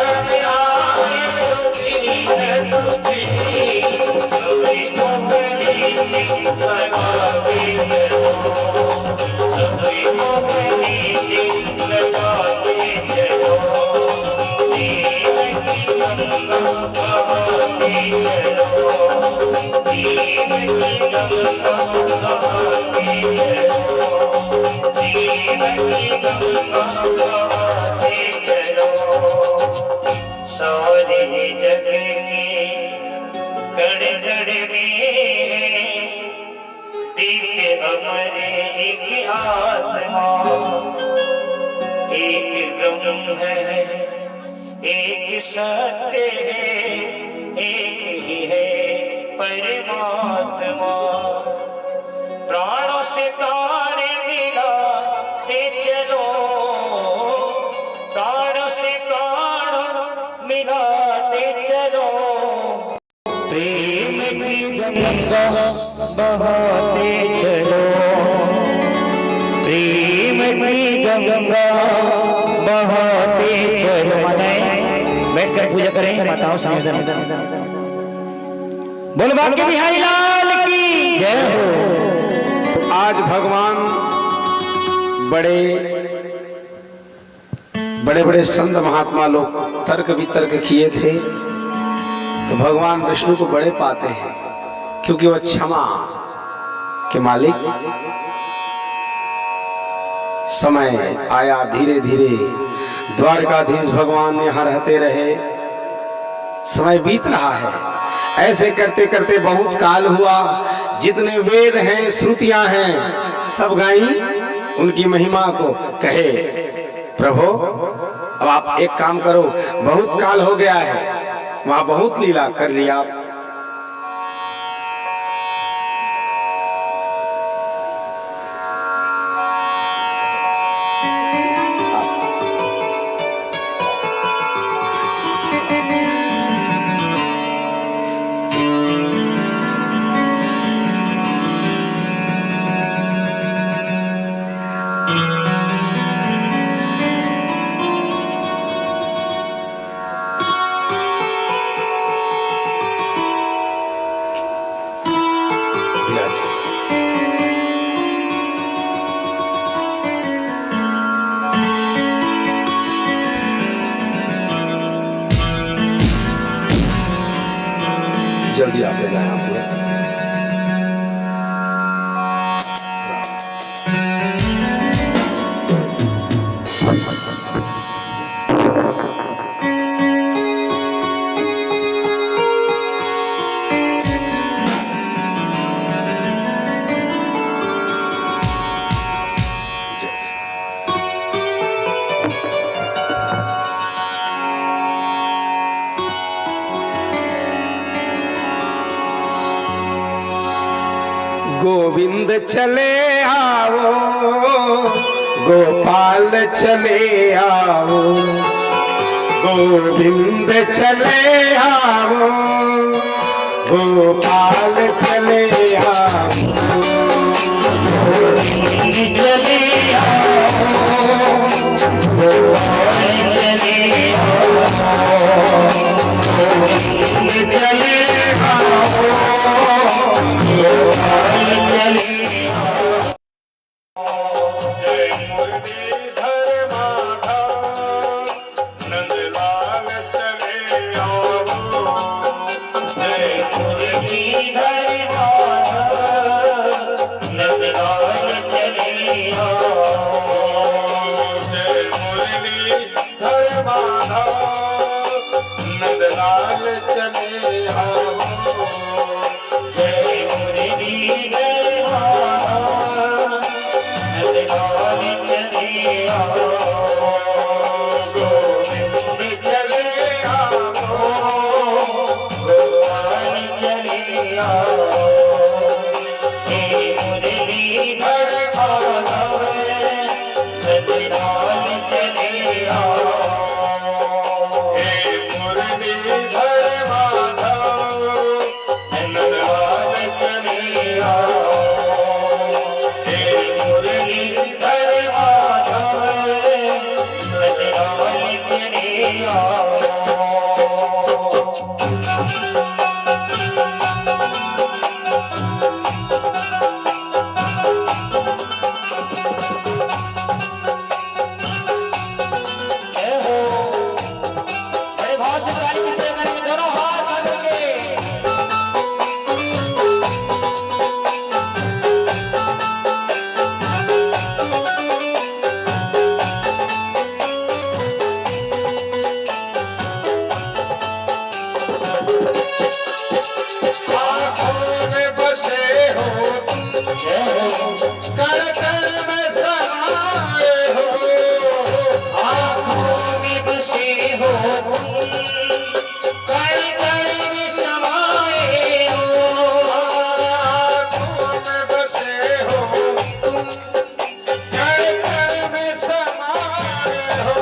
आए तो दीन दुखी, सभी को बड़ी लगाते चलो, सभी को बड़ी लगाते चलो। दीन की गंगा बहाते चलो, दीन की गंगा बहाते चलो, दीन की गंगा बहाते चलो। सारे जग के कण कण में दिव्य अमर एक आत्मा, एक ब्रह्म है एक सत्य है, एक ही है परमात्मा। प्राणों से प्राण मिलाते चलो, प्राणों से प्राण मिलाते चलो। प्रेम की गंगा बहाते चलो, प्रेम की गंगा बहाते चलो। माताएं बैठकर पूजा करें, माताओं संयोजन। बोलो बांके बिहारी लाल की जय हो। तो आज भगवान बड़े बड़े संत महात्मा लोग तर्क वितर्क किए थे, तो भगवान विष्णु को बड़े पाते हैं क्योंकि वह क्षमा के मालिक। समय आया धीरे धीरे, द्वारकाधीश भगवान यहाँ रहते रहे, समय बीत रहा है। ऐसे करते करते बहुत काल हुआ। जितने वेद हैं श्रुतियां हैं सब गाई उनकी महिमा को, कहे प्रभु अब आप एक काम करो, बहुत काल हो गया है, वहां बहुत लीला कर लिया। जल्दी आते जाए आप लोग। गोविंद चले आओ, गोपाल चले आओ, गोविंद चले आओ, गोपाल चले आओ, गोविंद चले आओ, गोपाल चले आओ, गोविंद चले आओ, गोपाल नंदलाल चले आओ, जय मुरली धर माधव नंदलाल चले आओ, जय मुरलीधर माधव नंदलाल चले आओ, गोविंद चले आओ, गोपाल चले आओ, हे मुरलीधर माधव नंदलाल चले आओ, हे मुरलीधर माधव नंदलाल चले आओ, हे मुरलीधर माधव नंदलाल चले आओ। जय हो, बड़े भाव से ताली की सेवा करेंगे, दोनों हाथ जोड़ेंगे। आँखों में बसे हो जय हो, कर कर में समाये हो, आँखों में बसे हो, कर कर में समाये हो, आँखों में बसे हो कर कर में समाये हो,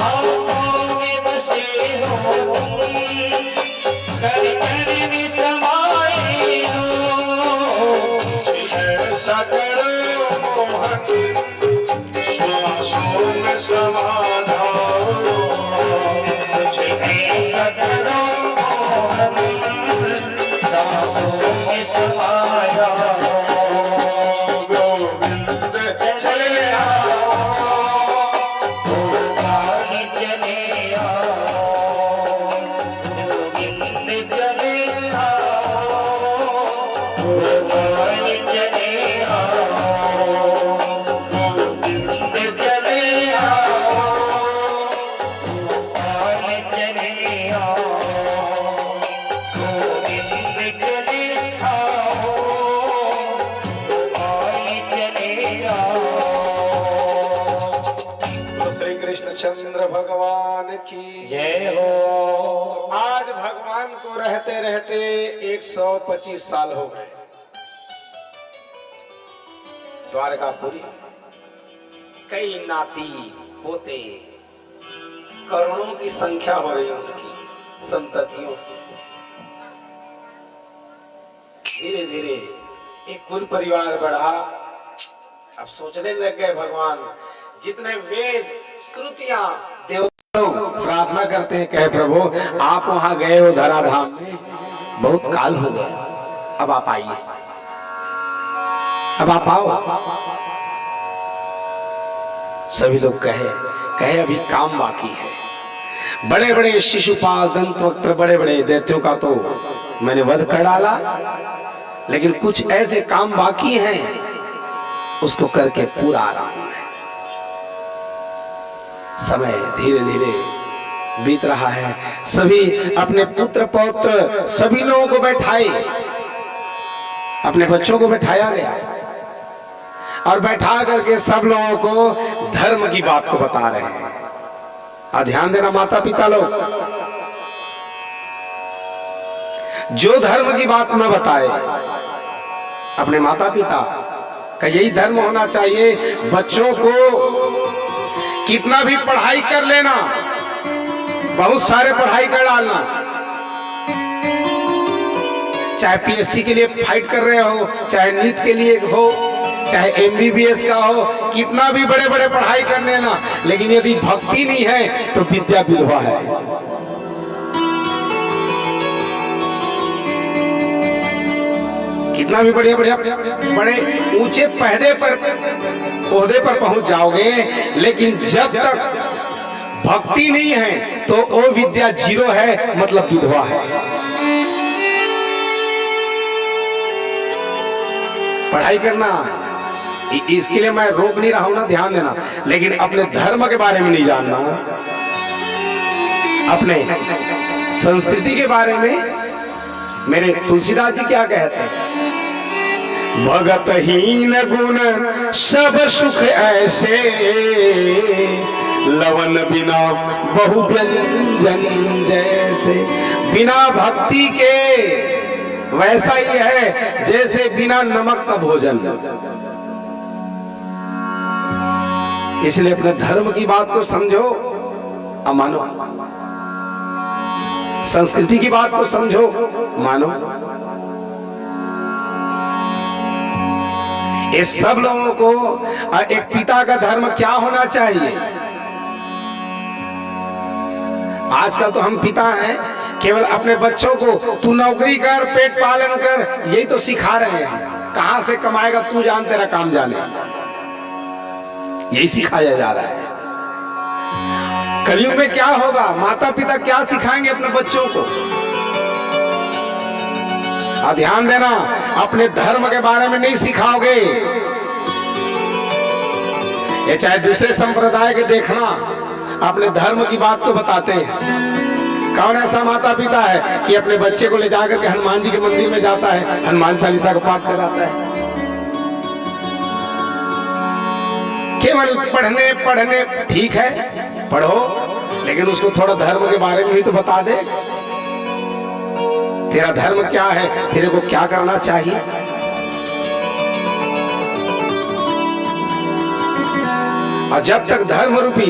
आँखों में बसे हो, कर कर में समाये हो, ऐसा करो मोहन श्वासों में समा जाओ, ऐसा करो सांसों में समाया गोविंद चले आओ, गोपाल चले आओ, गोविंद चले आओ, गोपाल चले आओ, गोविंद चले आओ, गोपाल चले आओ, गोविंद चले आओ, गोपाल चले आओ। तो श्री कृष्ण चंद्र भगवान की जय हो। आज भगवान को रहते रहते 125 साल हो गए। द्वारकापुरी कई नाती पोते करोड़ों की संख्या हो रही है उनकी संततियों की। धीरे धीरे एक कुल परिवार बढ़ा। अब सोचने लग गए भगवान, जितने वेद श्रुतियां देवता लोग प्रार्थना करते हैं, कहे प्रभु आप वहां गए हो धराधाम में, बहुत काल हो गया, अब आप आइए, अब आप आओ। सभी लोग कहे अभी काम बाकी है। बड़े बड़े शिशुपाल दंतवक्त्र बड़े बड़े दैत्यों का तो मैंने वध कर डाला, लेकिन कुछ ऐसे काम बाकी हैं उसको करके पूरा आ रहा हूं मैं। समय धीरे धीरे बीत रहा है। सभी अपने पुत्र पौत्र सभी लोगों को बैठाए, अपने बच्चों को बैठाया गया और बैठा करके सब लोगों को धर्म की बात को बता रहे हैं। और ध्यान देना माता पिता लोग, जो धर्म की बात न बताए अपने माता पिता का यही धर्म होना चाहिए। बच्चों को कितना भी पढ़ाई कर लेना, बहुत सारे पढ़ाई कर डालना, चाहे पीएससी के लिए फाइट कर रहे हो, चाहे नीट के लिए हो, चाहे एमबीबीएस का हो, कितना भी बड़े बड़े पढ़ाई कर लेना, लेकिन यदि भक्ति नहीं है तो विद्या विधवा है। कितना भी बड़े ऊंचे ओहदे पर पहुंच जाओगे, लेकिन जब तक भक्ति नहीं है तो वो विद्या जीरो है, मतलब विधवा है। पढ़ाई करना, इसके लिए मैं रोक नहीं रहा हूं ना, ध्यान देना। लेकिन अपने धर्म के बारे में नहीं जानना, अपने संस्कृति के बारे में, मेरे तुलसीदास जी क्या कहते हैं, भगतहीन गुण सब सुख ऐसे, लवन बिना बहु व्यंजन जैसे। बिना भक्ति के वैसा ही है जैसे बिना नमक का भोजन। इसलिए अपने धर्म की बात को समझो और मानो, संस्कृति की बात को समझो, मानो। इस सब लोगों को एक पिता का धर्म क्या होना चाहिए। आजकल तो हम पिता हैं, केवल अपने बच्चों को तू नौकरी कर, पेट पालन कर, यही तो सिखा रहे हैं। कहां से कमाएगा तू जान, तेरा काम जाने, यही सिखाया जा रहा है। कलयुग में क्या होगा, माता पिता क्या सिखाएंगे अपने बच्चों को। ध्यान देना, अपने धर्म के बारे में नहीं सिखाओगे, ये चाहे दूसरे संप्रदाय के देखना, अपने धर्म की बात को बताते हैं। कौन ऐसा माता पिता है कि अपने बच्चे को ले जाकर के हनुमान जी के मंदिर में जाता है, हनुमान चालीसा का पाठ कराता है। केवल पढ़ने पढ़ने ठीक है, पढ़ो, लेकिन उसको थोड़ा धर्म के बारे में भी तो बता दे। तेरा धर्म क्या है, तेरे को क्या करना चाहिए। और जब तक धर्म रूपी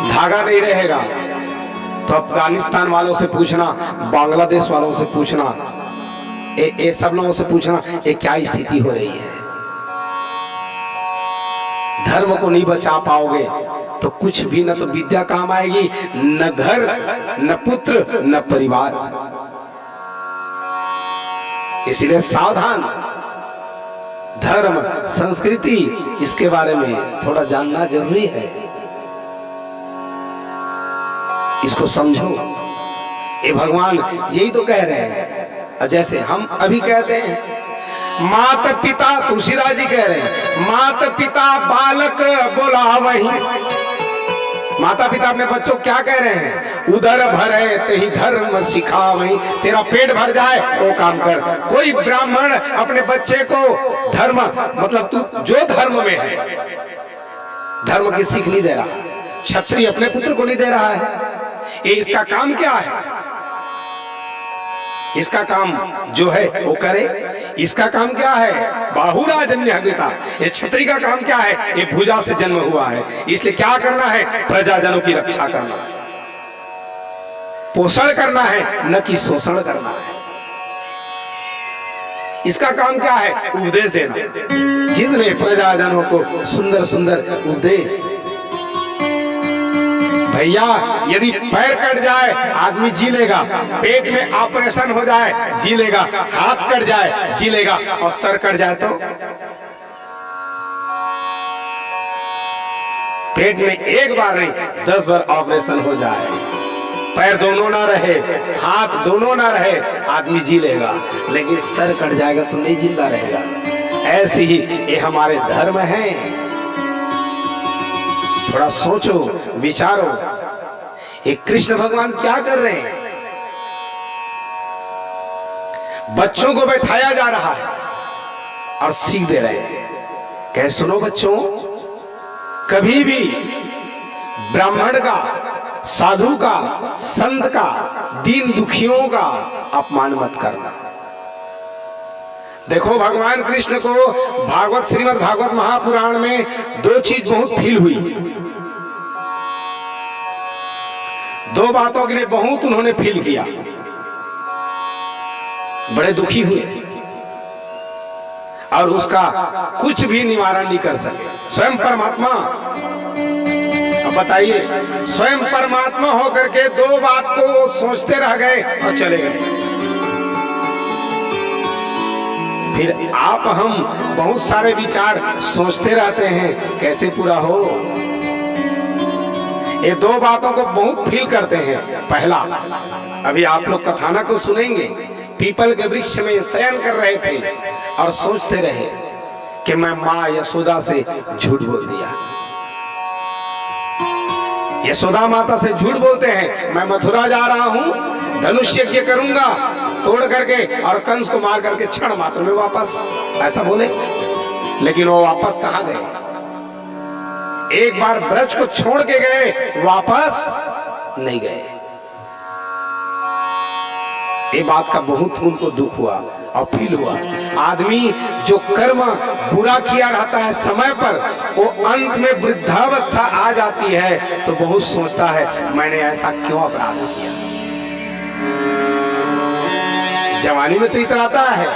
धागा नहीं रहेगा, तो अफगानिस्तान वालों से पूछना, बांग्लादेश वालों से पूछना, ये सब लोगों से पूछना, ये क्या स्थिति हो रही है। धर्म को नहीं बचा पाओगे तो कुछ भी, न तो विद्या काम आएगी, न घर, न पुत्र, न परिवार। इसलिए सावधान, धर्म संस्कृति इसके बारे में थोड़ा जानना जरूरी है। इसको समझो। ये भगवान यही तो कह रहे हैं। जैसे हम अभी कहते हैं, माता पिता, तुलसीदास जी कह रहे हैं, माता पिता बालक बोला वही। माता पिता अपने बच्चों क्या कह रहे हैं, उदर भरे तेहि धर्म सिखा वही। तेरा पेट भर जाए वो काम कर। कोई ब्राह्मण अपने बच्चे को धर्म, मतलब तू जो धर्म में है, धर्म की सीख नहीं दे रहा। क्षत्रिय अपने पुत्र को नहीं दे रहा है। ये इसका काम क्या है, इसका काम जो है वो करे। इसका काम क्या है, बाहुराजन्य हृता। ये क्षत्रिय का काम क्या है, ये भुजा से जन्म हुआ है, इसलिए क्या करना है, प्रजाजनों की रक्षा करना, पोषण करना है, न कि शोषण करना है। इसका काम क्या है, उपदेश देना। जितने प्रजाजनों को सुंदर सुंदर उपदेश। भैया यदि पैर कट जाए आदमी जी लेगा, पेट में ऑपरेशन हो जाए जी लेगा, हाथ कट जाए जी लेगा, और सर कट जाए तो पेट में एक बार नहीं 10 बार ऑपरेशन हो जाए, पैर दोनों ना रहे, हाथ दोनों ना रहे, आदमी जी लेगा। लेकिन सर कट जाएगा तो नहीं जिंदा रहेगा। ऐसे ही ये हमारे धर्म हैं। थोड़ा सोचो, विचारो, एक कृष्ण भगवान क्या कर रहे हैं। बच्चों को बैठाया जा रहा है और सीख दे रहे हैं। कह सुनो बच्चों, कभी भी ब्राह्मण का, साधु का, संत का, दीन दुखियों का अपमान मत करना। देखो भगवान कृष्ण को भागवत, श्रीमद् भागवत महापुराण में 2 चीज बहुत फील हुई। 2 बातों के लिए बहुत उन्होंने फील किया, बड़े दुखी हुए और उसका कुछ भी निवारण नहीं कर सके। स्वयं परमात्मा, अब बताइए, स्वयं परमात्मा होकर के 2 बात को सोचते रह गए और चले गए। फिर आप हम बहुत सारे विचार सोचते रहते हैं, कैसे पूरा हो। ये 2 बातों को बहुत फील करते हैं। पहला, अभी आप लोग कथानक को सुनेंगे पीपल के वृक्ष में शयन कर रहे थे और सोचते रहे कि मैं माँ यशोदा से झूठ बोल दिया। यशोदा माता से झूठ बोलते हैं, मैं मथुरा जा रहा हूं, धनुष यज्ञ करूंगा तोड़ करके और कंस को मार करके क्षण मात्र में वापस, ऐसा बोले। लेकिन वो वापस कहां गए? एक बार ब्रज को छोड़ के गए, वापस नहीं गए। ये बात का बहुत उनको दुख हुआ और फील हुआ। आदमी जो कर्म बुरा किया रहता है समय पर, वो अंत में वृद्धावस्था आ जाती है तो बहुत सोचता है मैंने ऐसा क्यों अपराध किया। जवानी में तो इतराता है,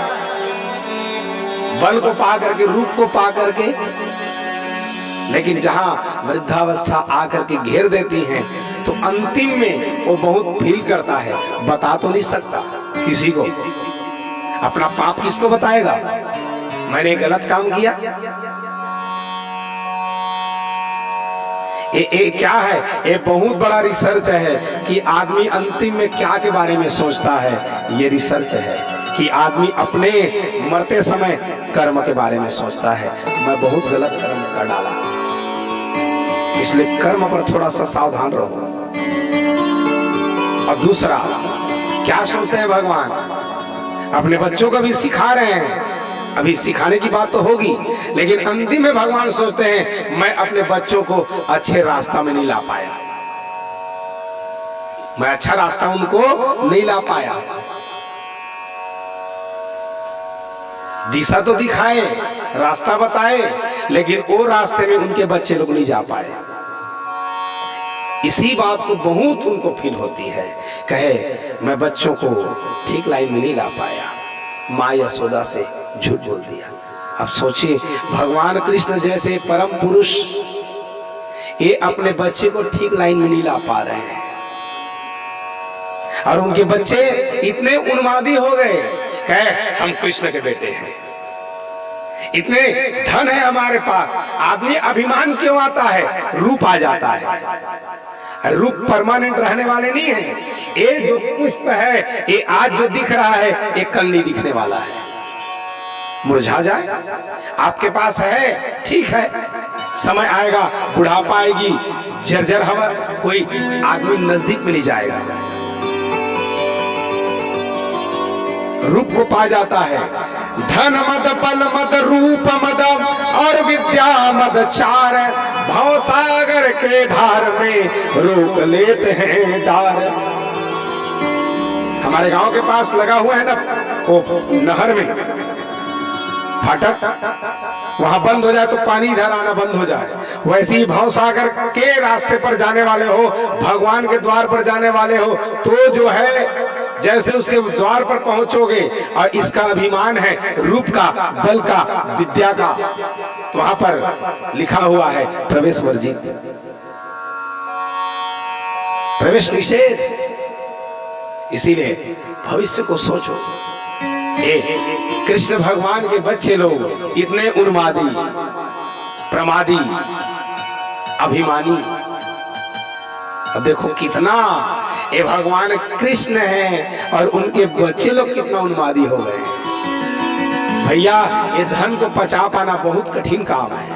बल को पा करके, रूप को पा करके, लेकिन जहां वृद्धावस्था आकर के घेर देती है तो अंतिम में वो बहुत फील करता है। बता तो नहीं सकता किसी को, अपना पाप किसको बताएगा? मैंने गलत काम किया। ये क्या है? ये बहुत बड़ा रिसर्च है कि आदमी अंतिम में क्या के बारे में सोचता है। ये रिसर्च है कि आदमी अपने मरते समय कर्म के बारे में सोचता है, मैं बहुत गलत कर्म कर डाला, इसलिए कर्म पर थोड़ा सा सावधान रहो। और दूसरा क्या सोचते हैं भगवान? अपने बच्चों को भी सिखा रहे हैं, अभी सिखाने की बात तो होगी, लेकिन अंतिम में भगवान सोचते हैं मैं अपने बच्चों को अच्छे रास्ता में नहीं ला पाया, मैं अच्छा रास्ता उनको नहीं ला पाया। दिशा तो दिखाए, रास्ता बताए, लेकिन वो रास्ते में उनके बच्चे लोग नहीं जा पाए। इसी बात को बहुत उनको फील होती है, कहे मैं बच्चों को ठीक लाइन में नहीं ला पाया, माँ यशोदा से झूठ बोल दिया। अब सोचिए, भगवान कृष्ण जैसे परम पुरुष ये अपने बच्चे को ठीक लाइन में नहीं ला पा रहे हैं, और उनके बच्चे इतने उन्मादी हो गए, कहे हम कृष्ण के बेटे हैं, इतने धन है हमारे पास। आदमी अभिमान क्यों आता है? रूप आ जाता है। रूप परमानेंट रहने वाले नहीं है। ये जो पुष्प है, ये आज जो दिख रहा है, ये कल नहीं दिखने वाला है, मुरझा जाए। आपके पास है, ठीक है, समय आएगा, बुढ़ापा आएगी, जर्जर हवा, कोई आदमी नजदीक में नहीं जाएगा। रूप को पा जाता है। धन मद बल मद रूप मद और विद्या मद चार, भव सागर के धार में रोक लेते हैं डार। हमारे गांव के पास लगा हुआ है ना वो नहर में फाटक, वहां बंद हो जाए तो पानी इधर आना बंद हो जाए। वैसे ही भव सागर के रास्ते पर जाने वाले हो, भगवान के द्वार पर जाने वाले हो, तो जो है जैसे उसके द्वार पर पहुंचोगे और इसका अभिमान है रूप का, बल का, विद्या का, तो वहां पर लिखा हुआ है प्रवेश वर्जित, प्रवेश निषेध। इसीलिए भविष्य को सोचो। कृष्ण भगवान के बच्चे लोग इतने उन्मादी, प्रमादी, अभिमानी, अब देखो कितना ये भगवान कृष्ण हैं और उनके बच्चे लोग कितना उन्मादी हो गए। भैया ये धन को पचा पाना बहुत कठिन काम है,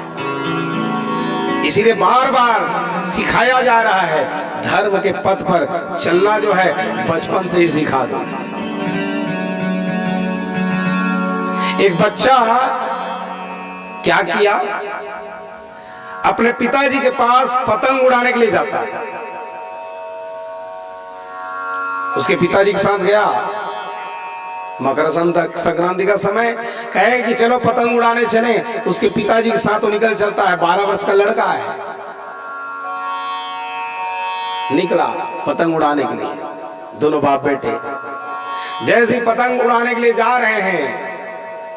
इसीलिए बार बार सिखाया जा रहा है धर्म के पथ पर चलना जो है बचपन से ही सिखा दो। एक बच्चा क्या किया, अपने पिताजी के पास पतंग उड़ाने के लिए जाता है। उसके पिताजी के साथ गया, मकर संक्रांति का समय, कहे कि चलो पतंग उड़ाने चले। उसके पिताजी के साथ वो निकल चलता है, 12 वर्ष का लड़का है, निकला पतंग उड़ाने के लिए। दोनों बाप बेटे जैसे ही पतंग उड़ाने के लिए जा रहे हैं,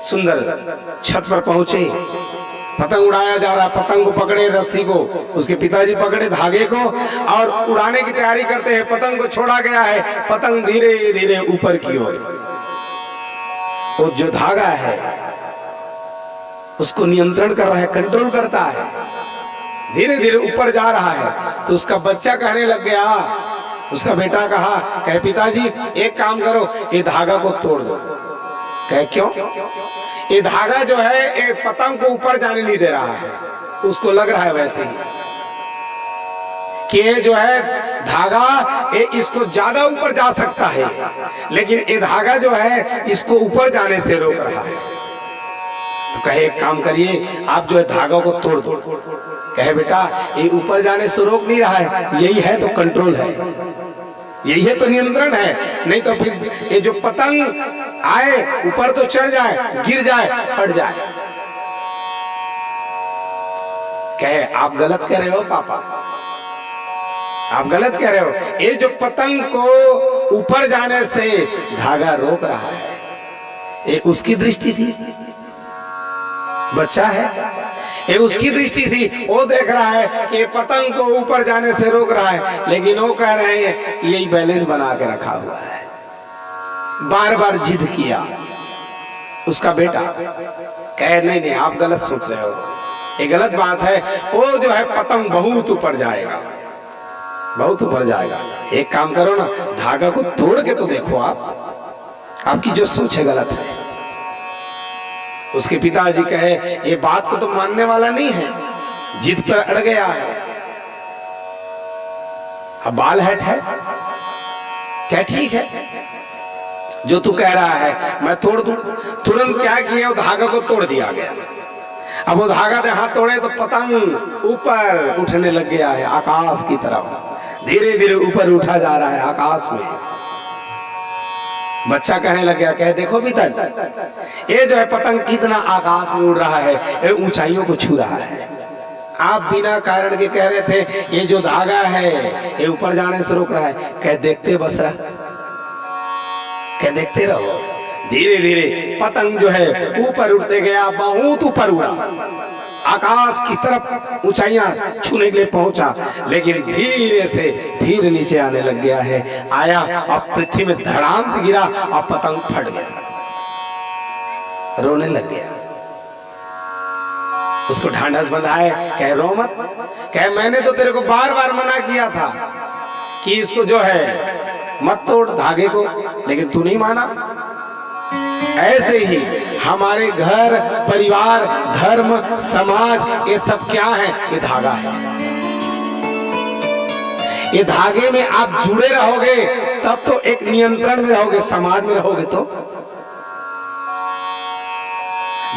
सुंदर छत पर पहुंचे, पतंग उड़ाया जा रहा, पतंग को पकड़े, रस्सी को उसके पिताजी पकड़े, धागे को, और उड़ाने की तैयारी करते हैं। पतंग को छोड़ा गया है, पतंग धीरे धीरे ऊपर की ओर, वो जो धागा है उसको नियंत्रण कर रहा है, कंट्रोल करता है, धीरे धीरे ऊपर जा रहा है। तो उसका बच्चा कहने लग गया उसका बेटा कहा, कहे पिताजी एक काम करो, ये धागा को तोड़ दो। कहे क्यों? ये धागा जो है ये पतंग को ऊपर जाने नहीं दे रहा है। उसको लग रहा है वैसे ही कि ये जो है धागा ये इसको ज्यादा ऊपर जा सकता है, लेकिन ये धागा जो है इसको ऊपर जाने से रोक रहा है। तो कहे एक काम करिए, आप जो है धागा को तोड़ दो। कहे बेटा ये ऊपर जाने से रोक नहीं रहा है, यही है तो कंट्रोल है, यही है तो नियंत्रण है। नहीं तो फिर ये जो पतंग आए ऊपर तो चढ़ जाए, गिर जाए, फट जाए। कहे आप गलत कह रहे हो पापा, आप गलत कह रहे हो। ये जो पतंग को ऊपर जाने से धागा रोक रहा है, ये उसकी दृष्टि थी, बच्चा है, ये उसकी दृष्टि थी। वो देख रहा है कि पतंग को ऊपर जाने से रोक रहा है, लेकिन वो कह रहे हैं कि यही बैलेंस बना के रखा हुआ है। बार बार जिद किया उसका बेटा। कहे नहीं नहीं आप गलत सोच रहे हो, ये गलत बात है। वो जो है पतंग बहुत ऊपर जाएगा, बहुत ऊपर जाएगा। एक काम करो ना, धागा को तोड़ के तो देखो आप, आपकी जो सोच है गलत है। उसके पिताजी कहे ये बात को तो मानने वाला नहीं है, जिद पर अड़ गया है। अब बाल हट है, क्या ठीक है जो तू कह रहा है मैं तोड़ दूं। तुरंत क्या किया, वो धागा को तोड़ दिया गया। अब वो धागा से हाथ तोड़े तो पतंग ऊपर उठने लग गया है, आकाश की तरफ धीरे धीरे ऊपर उठा जा रहा है आकाश में। बच्चा कहने लग गया, कहे देखो पिताजी ये जो है पतंग कितना आकाश में उड़ रहा है, ये ऊंचाइयों को छू रहा है। आप बिना कारण के कह रहे थे ये जो धागा है ये ऊपर जाने से रोक रहा है। कहे देखते बस रहा, कहे देखते रहो। धीरे धीरे पतंग जो है ऊपर उड़ते गया, बहुत ऊपर उड़ा, आकाश की तरफ ऊंचाइयां छूने के लिए पहुंचा, लेकिन धीरे से फिर नीचे आने लग गया है। आया अब पृथ्वी में धड़ाम से गिरा और पतंग फट गया, रोने लग गया। उसको ढांढस बंधाए, कहे रो मत। कहे मैंने तो तेरे को बार बार मना किया था कि इसको जो है मत तोड़ धागे को, लेकिन तू नहीं माना। ऐसे ही हमारे घर परिवार धर्म समाज ये सब क्या है, ये धागा है। ये धागे में आप जुड़े रहोगे तब तो एक नियंत्रण में रहोगे, समाज में रहोगे तो।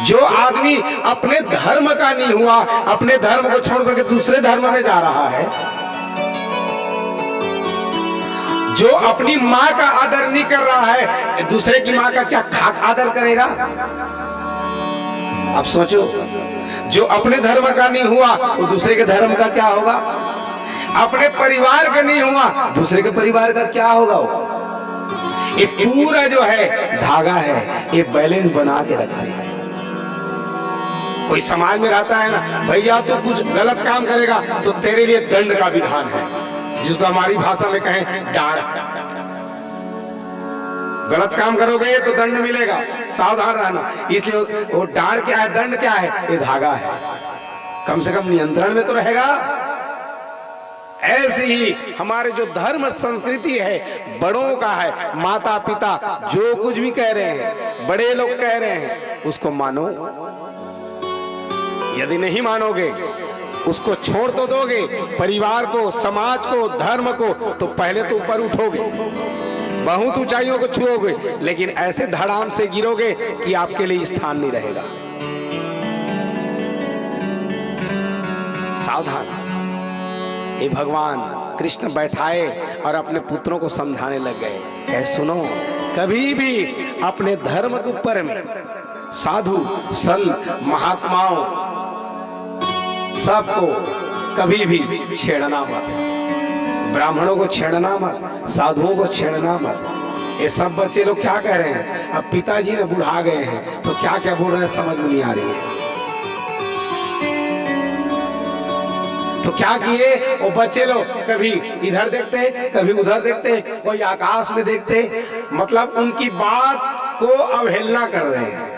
जो आदमी अपने धर्म का नहीं हुआ, अपने धर्म को छोड़ करके दूसरे धर्म में जा रहा है, जो अपनी माँ का आदर नहीं कर रहा है, दूसरे की माँ का क्या खाक आदर करेगा। अब सोचो, जो अपने धर्म का नहीं हुआ वो दूसरे के धर्म का क्या होगा, अपने परिवार का नहीं हुआ दूसरे के परिवार का क्या होगा। ये पूरा जो है धागा है, ये बैलेंस बना के रखा है। कोई समाज में रहता है ना, भैया तो कुछ गलत काम करेगा तो तेरे लिए दंड का विधान है, जिसको हमारी भाषा में कहें डांड। गलत काम करोगे तो दंड मिलेगा, सावधान रहना। इसलिए वो डांड क्या है, दंड क्या है, ये धागा है। कम से कम नियंत्रण में तो रहेगा। ऐसे ही हमारे जो धर्म संस्कृति है बड़ों का है, माता पिता जो कुछ भी कह रहे हैं, बड़े लोग कह रहे हैं, उसको मानो। यदि नहीं मानोगे, उसको छोड़ तो दोगे, परिवार को, समाज को, धर्म को, तो पहले तो ऊपर उठोगे, बहुत ऊंचाइयों को छुओगे, लेकिन ऐसे धड़ाम से गिरोगे कि आपके लिए स्थान नहीं रहेगा। सावधान। ये भगवान कृष्ण बैठाए और अपने पुत्रों को समझाने लग गए, कहे सुनो, कभी भी अपने धर्म के ऊपर में साधु संत महात्माओं सबको कभी भी छेड़ना मत, ब्राह्मणों को छेड़ना मत, साधुओं को छेड़ना मत। ये सब बच्चे लोग क्या कह रहे हैं, अब पिताजी ने बुढ़ा गए हैं तो क्या क्या बोल रहे हैं समझ में नहीं आ रही है। तो क्या किए वो बच्चे लोग, कभी इधर देखते कभी उधर देखते, कोई आकाश में देखते, मतलब उनकी बात को अवहेलना कर रहे हैं।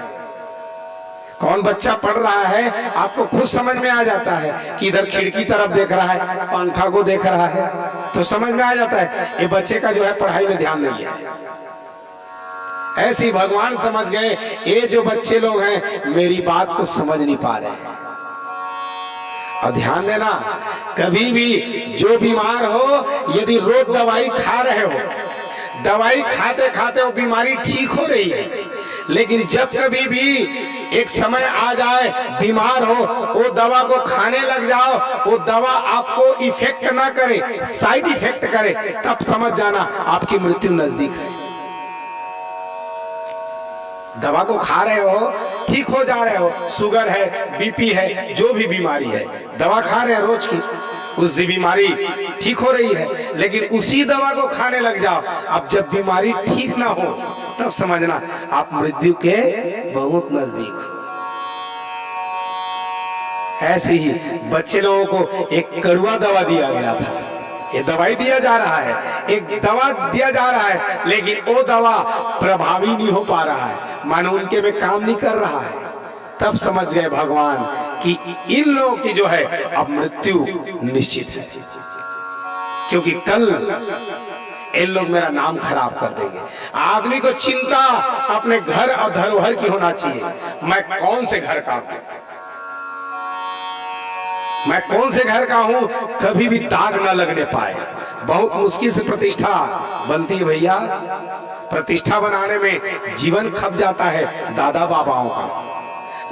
कौन बच्चा पढ़ रहा है आपको खुद समझ में आ जाता है कि इधर खिड़की तरफ देख रहा है, पंखा को देख रहा है, तो समझ में आ जाता है ये बच्चे का जो है पढ़ाई में ध्यान नहीं है। ऐसे ही भगवान समझ गए ये जो बच्चे लोग हैं मेरी बात को समझ नहीं पा रहे हैं। और ध्यान देना, कभी भी जो बीमार हो यदि रोज दवाई खा रहे हो, दवाई खाते खाते वो बीमारी ठीक हो रही है, लेकिन जब कभी भी एक समय आ जाए बीमार हो, वो दवा को खाने लग जाओ, वो दवा आपको इफेक्ट ना करे, साइड इफेक्ट करे, तब समझ जाना आपकी मृत्यु नजदीक है। दवा को खा रहे हो, ठीक हो जा रहे हो, शुगर है, बीपी है, जो भी बीमारी है, दवा खा रहे हैं रोज की, उसकी बीमारी ठीक हो रही है, लेकिन उसी दवा को खाने लग जाओ, अब जब बीमारी ठीक ना हो तब समझना आप मृत्यु के बहुत नजदीक हो। ऐसे ही बच्चे लोगों को एक कड़वा दवा दिया गया था, ये दवाई दिया जा रहा है, एक दवा दिया जा रहा है, लेकिन वो दवा प्रभावी नहीं हो पा रहा है, मानो उनके में काम नहीं कर रहा है। तब समझ गए भगवान कि इन लोगों की जो है अब मृत्यु निश्चित है, क्योंकि कल इन लोग मेरा नाम खराब कर देंगे। आदमी को चिंता अपने घर और धरोहर की होना चाहिए, मैं कौन से घर का हूं, मैं कौन से घर का हूं, कभी भी दाग ना लगने पाए। बहुत मुश्किल से प्रतिष्ठा बनती है भैया, प्रतिष्ठा बनाने में जीवन खप जाता है दादा बाबाओं का,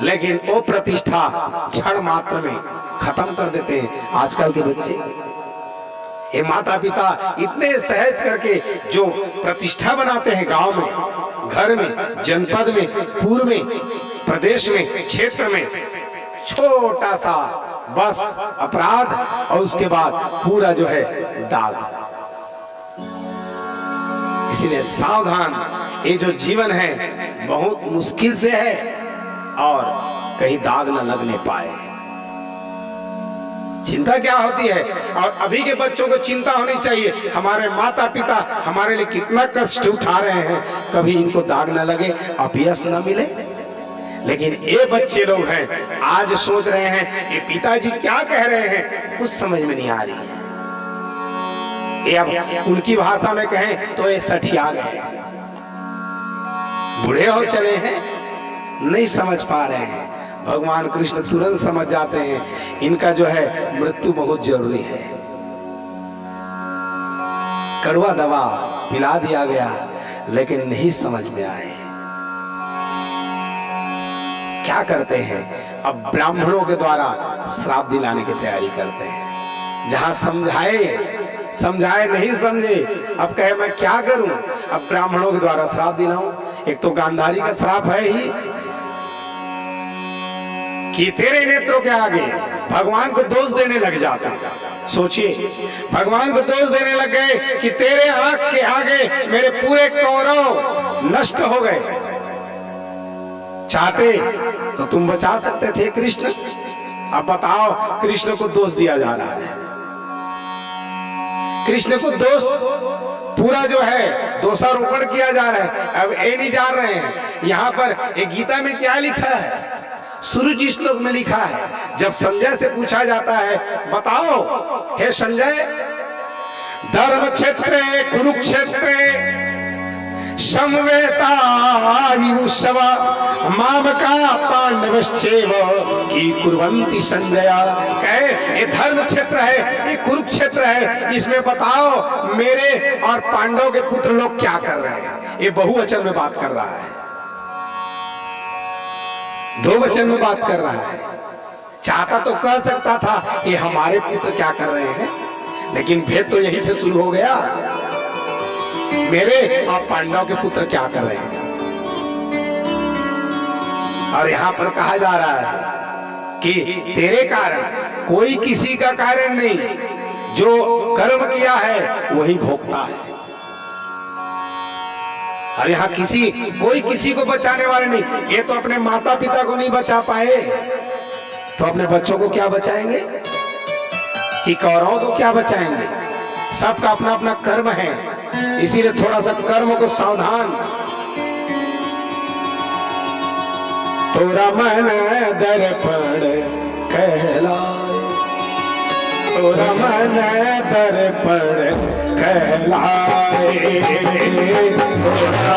लेकिन वो प्रतिष्ठा क्षण मात्र में खत्म कर देते हैं आजकल के बच्चे। ये माता पिता इतने सहज करके जो प्रतिष्ठा बनाते हैं गांव में, घर में, जनपद में, पूर्व में, प्रदेश में, क्षेत्र में, छोटा सा बस अपराध और उसके बाद पूरा जो है दाग। इसीलिए सावधान, ये जो जीवन है बहुत मुश्किल से है और कहीं दाग न लगने पाए। चिंता क्या होती है, और अभी के बच्चों को चिंता होनी चाहिए, हमारे माता पिता हमारे लिए कितना कष्ट उठा रहे हैं, कभी इनको दाग न लगे, अपयश न मिले। लेकिन ये बच्चे लोग हैं आज सोच रहे हैं ये पिताजी क्या कह रहे हैं, कुछ समझ में नहीं आ रही है। ये अब उनकी भाषा में कहें तो ये सठिया गए, बूढ़े हो चले हैं, नहीं समझ पा रहे हैं। भगवान कृष्ण तुरंत समझ जाते हैं इनका जो है मृत्यु बहुत जरूरी है। कड़वा दवा पिला दिया गया लेकिन नहीं समझ में आए। क्या करते हैं, अब ब्राह्मणों के द्वारा श्राप दिलाने की तैयारी करते हैं। जहां समझाए नहीं समझे, अब कहे मैं क्या करूं, अब ब्राह्मणों के द्वारा श्राप दिलाऊं। एक तो गांधारी का श्राप है ही कि तेरे नेत्रों के आगे भगवान को दोष देने लग जाते हैं। सोचिए, भगवान को दोष देने लग गए कि तेरे आंख के आगे मेरे पूरे कौरव नष्ट हो गए। चाहते तो तुम बचा सकते थे कृष्ण, अब बताओ कृष्ण को दोष दिया जा रहा है। कृष्ण को दोष पूरा जो है दोषारोपण किया जा रहा है। अब ये नहीं जान रहे हैं यहाँ पर एक गीता में क्या लिखा है, शुरू जी श्लोक में लिखा है, जब संजय से पूछा जाता है बताओ हे संजय, धर्म क्षेत्र कुरुक्षेत्र समवेता विमुषव मामका पांडवश्चैव की कुर्वन्ति संजय। कहे ये धर्म क्षेत्र है, ये कुरुक्षेत्र है, इसमें बताओ मेरे और पांडव के पुत्र लोग क्या कर रहे हैं। ये बहुवचन में बात कर रहा है, दो वचन में बात कर रहा है। चाहता तो कह सकता था ये हमारे पुत्र क्या कर रहे हैं, लेकिन भेद तो यहीं से शुरू हो गया, मेरे और पांडव के पुत्र क्या कर रहे हैं। और यहां पर कहा जा रहा है कि तेरे कारण, कोई किसी का कारण नहीं, जो कर्म किया है वही भोगता है। और यहाँ कोई किसी को बचाने वाले नहीं। ये तो अपने माता पिता को नहीं बचा पाए तो अपने बच्चों को क्या बचाएंगे, कि कौरवों को क्या बचाएंगे। सबका अपना अपना कर्म है, इसीलिए थोड़ा सा कर्म को सावधान। तोरा मन दर्पण कहलाए, तोरा मन दर्पण कहलाए। तोरा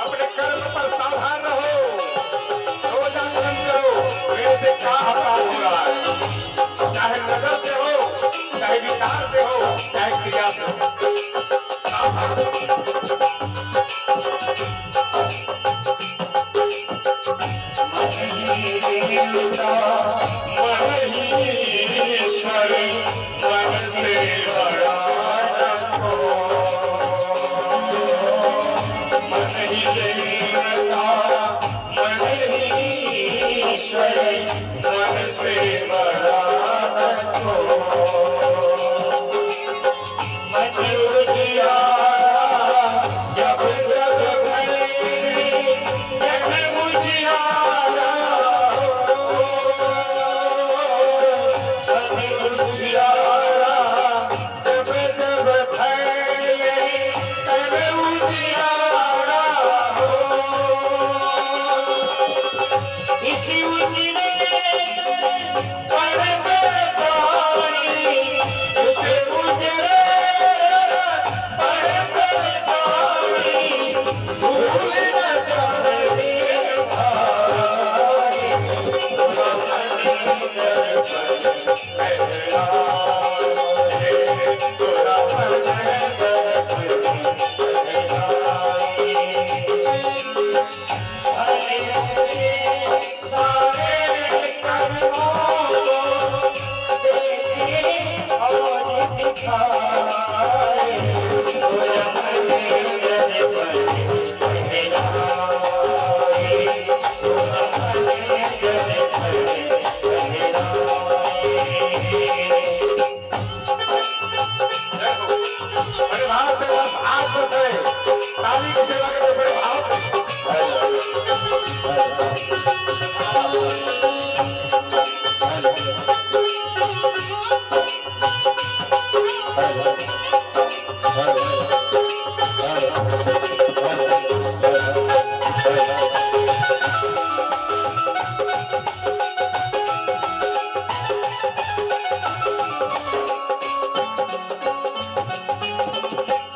अपने कर्म पर सावधान रहो, रोजा कर्म करो, मेरे से क्या अपराध हो रहा है, चाहे नजर से हो, चाहे विचार से हो, चाहे क्रिया से हो।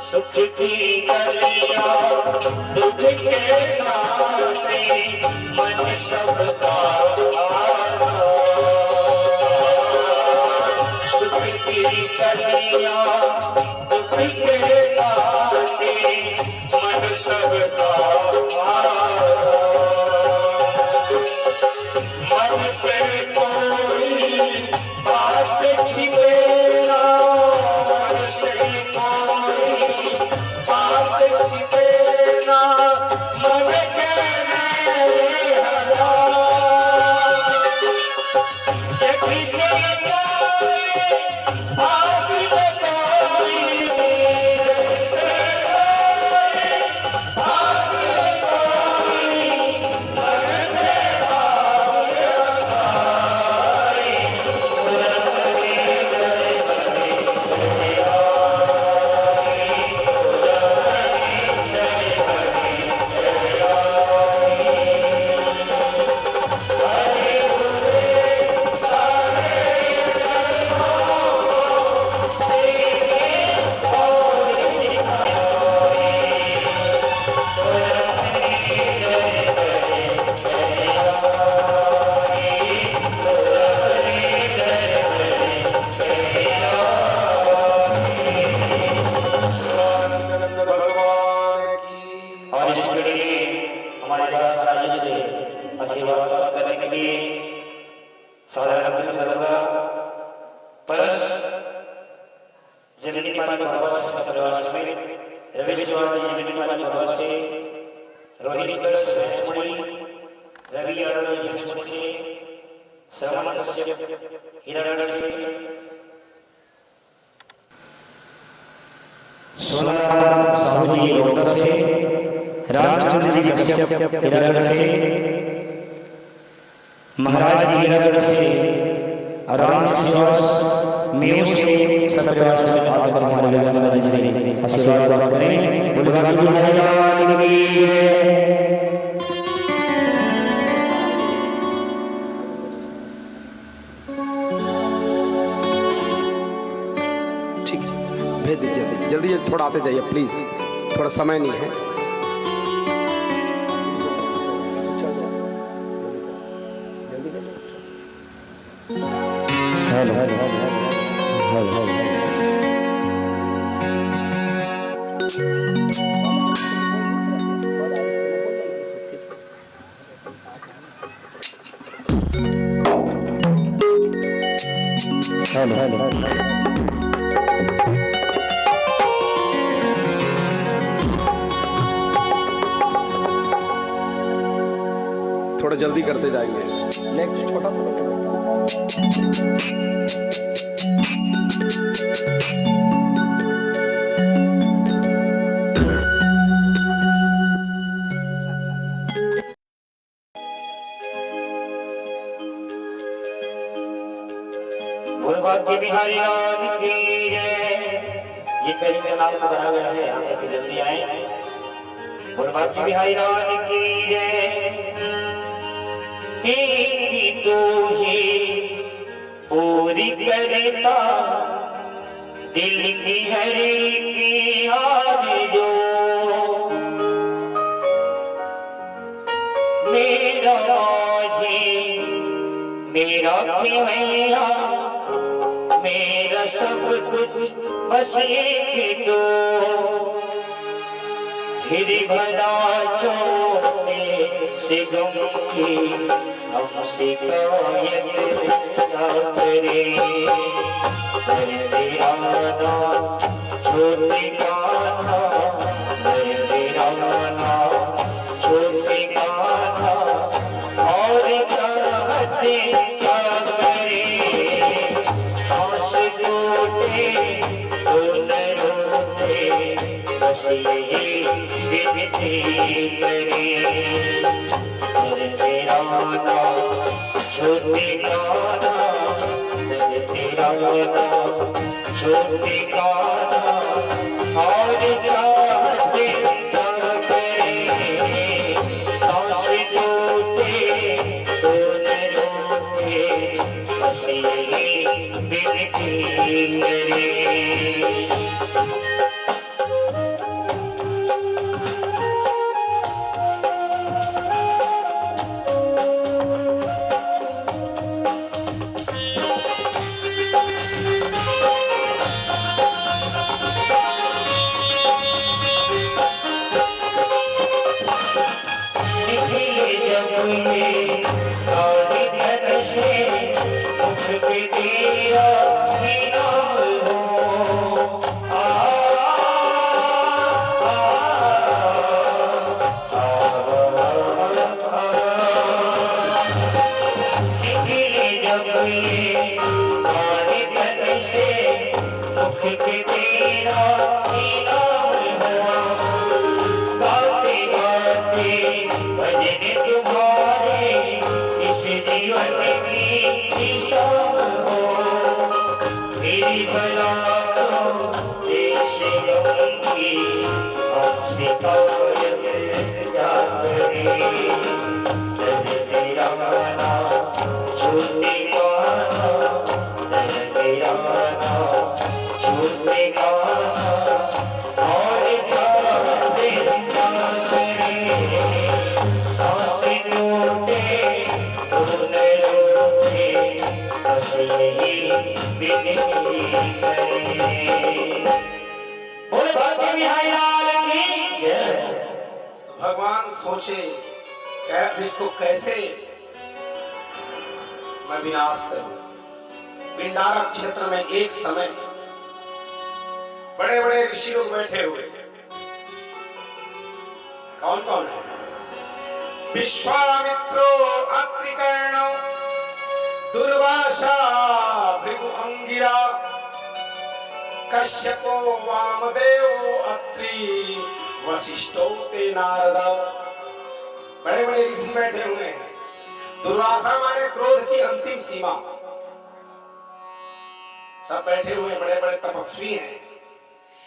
सुख की कलिया दुख के नाते मन सबका सुख की कलिया दुख के नाते मन सबका मन से कोई बात छिपे ना मन से बात छिपे ना मन के जमीन पानी भगवान से परिवार समेत रवि शिवाजी जमीन पानी भगवान से रोहित सहस्मणि रवि और यशमणि से श्रवण कश्यप हिरण्य से सोनाराम साहू जी रोहतक से रामचंद्र जी कश्यप हिरण्य से महाराज जी हिरण्य से और राम श्रीवास मेरू से सब परिवार से आकर हमारे राजा जी से आशीर्वाद प्राप्त करें। बोले बाबा जी महाराज की जय। ठीक है, भेज दीजिए जल्दी जल्दी, थोड़ा आते जाइए प्लीज, थोड़ा समय नहीं है। Hello hello hello hello hello hello थोड़ा जल्दी करते जाएंगे। नेक्स्ट छोटा सा गुरुभाग्य बिहारी लाल की जय। ये कहीं का नाम तो बना गया है, आप लोग जल्दी आए। गुरुभाग्य बिहारी लाल की जय। ही तो ही पूरी करता दिल की हर की आरज़ू, मेरा माझी मेरा खिलैया मेरा सब कुछ बस एक तो, फिर भला छोटे से गम की हमसे कायद क्या करे। मैं तेरा नाम छोटे कान्हा, मैं तेरा नाम छोटे कान्हा, और चाहते क्या करे। सांस टूटे तो न रोते, बस यही विनती करे। तेरा नाम छोटे कान्हा, तेरा नाम छोटे कान्हा, और चाहते क्या करे। सांस टूटे तो न रोते, बस यही विनती करे। से मुख पे तेरा ही नाम हो। निकले जब ये आने तक से मुख पे तेरा ही नाम हो। गाते गाते भजन तुम्हारे इस जीवन की शाम हो। मेरी बला को देश की हमसे कायद क्या करे। तेरा नाम छोटे कान्हा, तेरा नाम छोटे कान्हा, और चाहते क्या करे। सांस टूटे तो न रोते, बस यही विनती करे। बोले भाग्य बिहारी लाल की जय। भगवान सोचे कैफ इसको कैसे मैं विनाश करूं। पिंडारक क्षेत्र में एक समय बड़े बड़े ऋषि लोग बैठे हुए। कौन कौन है? विश्वामित्रो, अत्रि, कर्ण, दुर्वासा, भृगु, अंगिरा, कश्यपो, वामदेव, अत्रि, वशिष्ठो, ते नारद। बड़े बड़े ऋषि बैठे हुए हैं। दुर्वासा माने क्रोध की अंतिम सीमा। सब बैठे हुए बड़े बड़े तपस्वी हैं।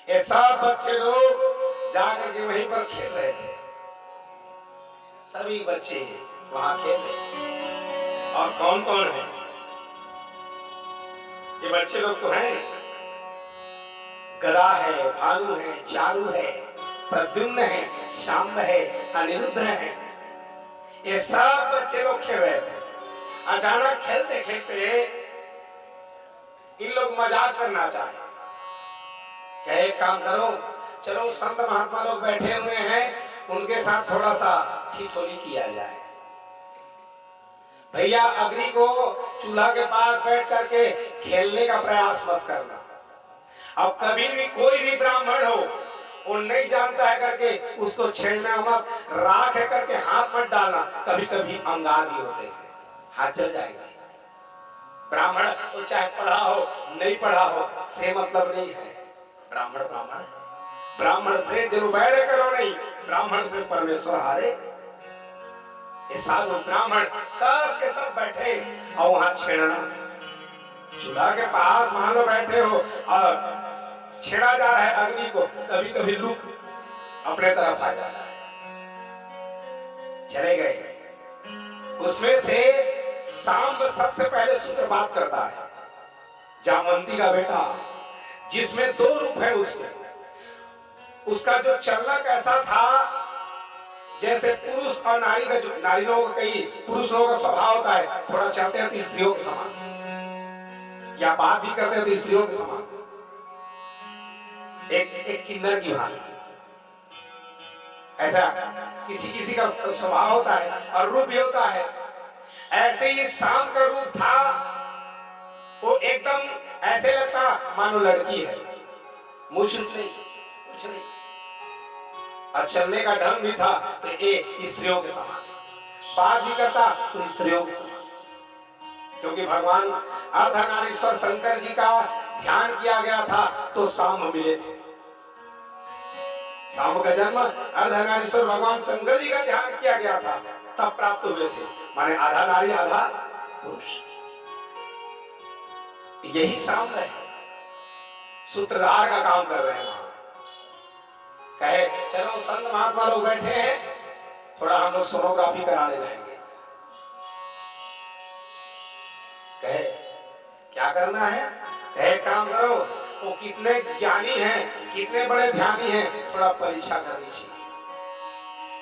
ये सब बच्चे लोग जाकर के वहीं पर खेल रहे थे। सभी बच्चे वहां खेल रहे। और कौन कौन है ये बच्चे लोग? तो हैं गदा है, भानु है, चारु है, प्रद्युम्न है, शांब है, अनिरुद्ध है। ये सब बच्चे लोग खेल रहे थे। अचानक खेलते खेलते इन लोग मजाक करना चाहे। कहे एक काम करो, चलो संत महात्मा लोग बैठे हुए हैं, उनके साथ थोड़ा सा ठिठोली किया जाए। भैया अग्नि को चूल्हा के पास बैठ करके खेलने का प्रयास मत करना। अब कभी भी कोई भी ब्राह्मण हो, वो नहीं जानता है करके उसको छेड़ना मत, राख है करके हाथ मत डालना। कभी कभी अंगार भी होते हैं, हाथ चल जाएगा। ब्राह्मण वो चाहे पढ़ा हो नहीं पढ़ा हो, से मतलब नहीं है। ब्राह्मण ब्राह्मण, ब्राह्मण से जरूर बैर करो नहीं, ब्राह्मण से परमेश्वर हारे। ये साधु ब्राह्मण सब के सब बैठे और वहां छेड़ना। चूल्हा के पास मान लो बैठे हो और छेड़ा जा रहा है अग्नि को, कभी कभी लुक अपने तरफ आ जाता है। चले गए। उसमें से सांब सबसे पहले सूत्रपात करता है। जामवंती का बेटा, जिसमें 2 रूप है उसके। उसका जो चलना कैसा था, जैसे पुरुष और नारी का, जो नारी लोगों का कई पुरुष लोगों का स्वभाव होता है, थोड़ा चलते हैं तो स्त्रियों के समान, या बात भी करते हैं तो स्त्रियों के समान, एक किन्नर की भांति। ऐसा किसी किसी का स्वभाव होता है और रूप भी होता है। ऐसे ही शाम का रूप था। वो एकदम ऐसे लगता मानो लड़की है, मुझ नहीं कुछ नहीं। और चलने का ढंग भी था तो ये स्त्रियों के समान, बात भी करता तो स्त्रियों के समान। क्योंकि भगवान अर्धनारीश्वर शंकर जी का ध्यान किया गया था तो शाम मिले थे। शाम का जन्म अर्धनारीश्वर भगवान शंकर जी का ध्यान किया गया था, तब प्राप्त हुए थे। माने आधा नारी आधा पुरुष। यही शाम है, सूत्रधार का काम कर रहे हैं। कहे चलो संत महात्मा लोग बैठे हैं, थोड़ा हम लोग सोनोग्राफी कराने जाएंगे। कहे क्या करना है? कहे काम करो, वो कितने ज्ञानी हैं, कितने बड़े ध्यानी हैं, थोड़ा परीक्षा करनी चाहिए।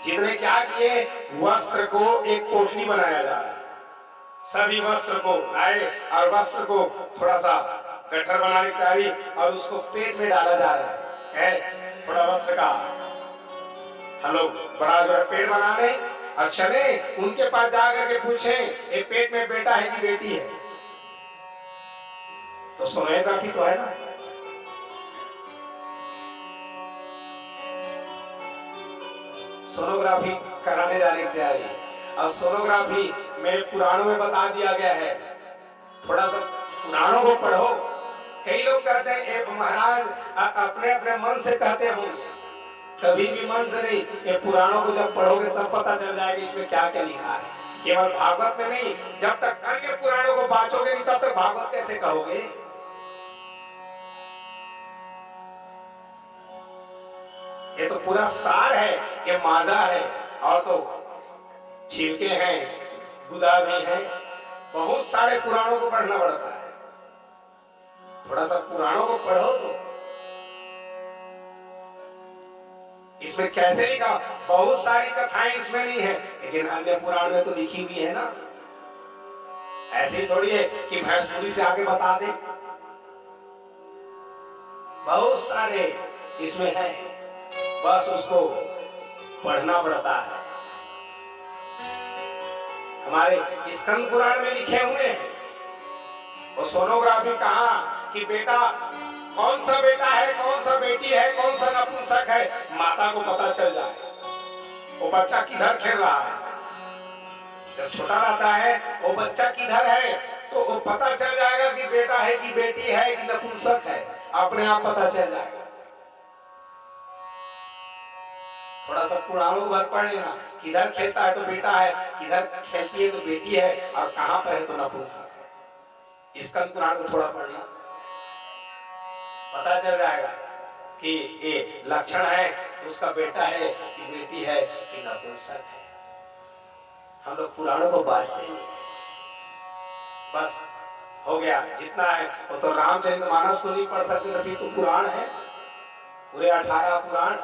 जितने क्या किए, वस्त्र को एक पोटली बनाया जा रहा है। सभी वस्त्र को लाए और वस्त्र को थोड़ा सा गट्ठर बनाने की तैयारी, और उसको पेट में डाला जा रहा है। थोड़ा वस्त्र का हम लोग बड़ा जो है पेट बनाने, और चले उनके पास जाकर के पूछे ये पेट में बेटा है कि बेटी है? तो सोनोग्राफी तो है ना। सोनोग्राफी कराने जाने की तैयारी। और सोनोग्राफी मेरे पुराणों में बता दिया गया है, थोड़ा सा पुराणों को पढ़ो। कई लोग कहते हैं महाराज अपने अपने मन से कहते होंगे, कभी भी मन से नहीं। ये पुराणों को जब पढ़ोगे तब पता चल जाएगा इसमें क्या क्या लिखा है। केवल भागवत में नहीं, जब तक अन्य पुराणों को बांचोगे नहीं तब तक भागवत कैसे कहोगे? ये तो पूरा सार है, ये माजा है, और तो छिलके हैं, गुदा भी है। बहुत सारे पुराणों को पढ़ना पड़ता है। थोड़ा सा पुराणों को पढ़ो तो इसमें कैसे लिखा, बहुत सारी कथाएं इसमें नहीं है, लेकिन अन्य पुराण में तो लिखी हुई है ना। ऐसी थोड़ी है कि भैंसपुरी से आगे बता दे। बहुत सारे इसमें है, बस उसको पढ़ना पड़ता है। हमारे स्कंद पुराण में लिखे हुए हैं। और सोनोग्राफी कहा कि बेटा कौन सा बेटा है, कौन सा माता को पता चल जाए वो बच्चा किधर खेल रहा है, जब छोटा रहता है वो बच्चा किधर है तो वो पता चल जाएगा कि बेटा है कि बेटी है कि नपुंसक है, अपने आप पता चल जाएगा। थोड़ा सा पुराणों को भर पढ़ लेना, किधर खेलता है तो बेटा है, किधर खेलती है तो बेटी है, और कहां पर है तो नपुंसक है। इसका पुराण को थोड़ा पढ़ना, पता चल जाएगा कि ये लक्षण है तो उसका बेटा है कि बेटी है कि नपुंसक है। हम लोग पुराणों को बाजते हैं, बस हो गया जितना है। वो तो रामचरितमानस को नहीं पढ़ सकते, तभी तो पुराण है, पूरे 18 पुराण,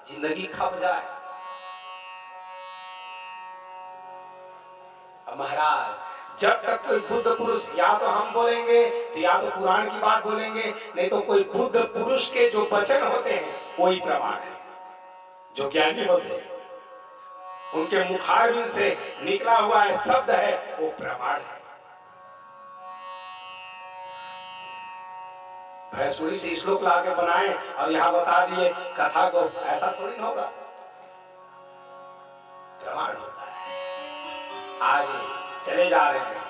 जिंदगी खप जाए। अब महाराज जब तक कोई बुद्ध पुरुष, या तो हम बोलेंगे तो या तो पुराण की बात बोलेंगे, नहीं तो कोई बुद्ध पुरुष के जो वचन होते हैं वही प्रमाण है। जो ज्ञानी होते हैं उनके मुखारविंद से निकला हुआ है शब्द है वो प्रमाण है। भैंसुरी से श्लोक ला के बनाए और यहां बता दिए कथा को, ऐसा थोड़ी ना होगा, प्रमाण होता है। आज चले जा रहे हैं,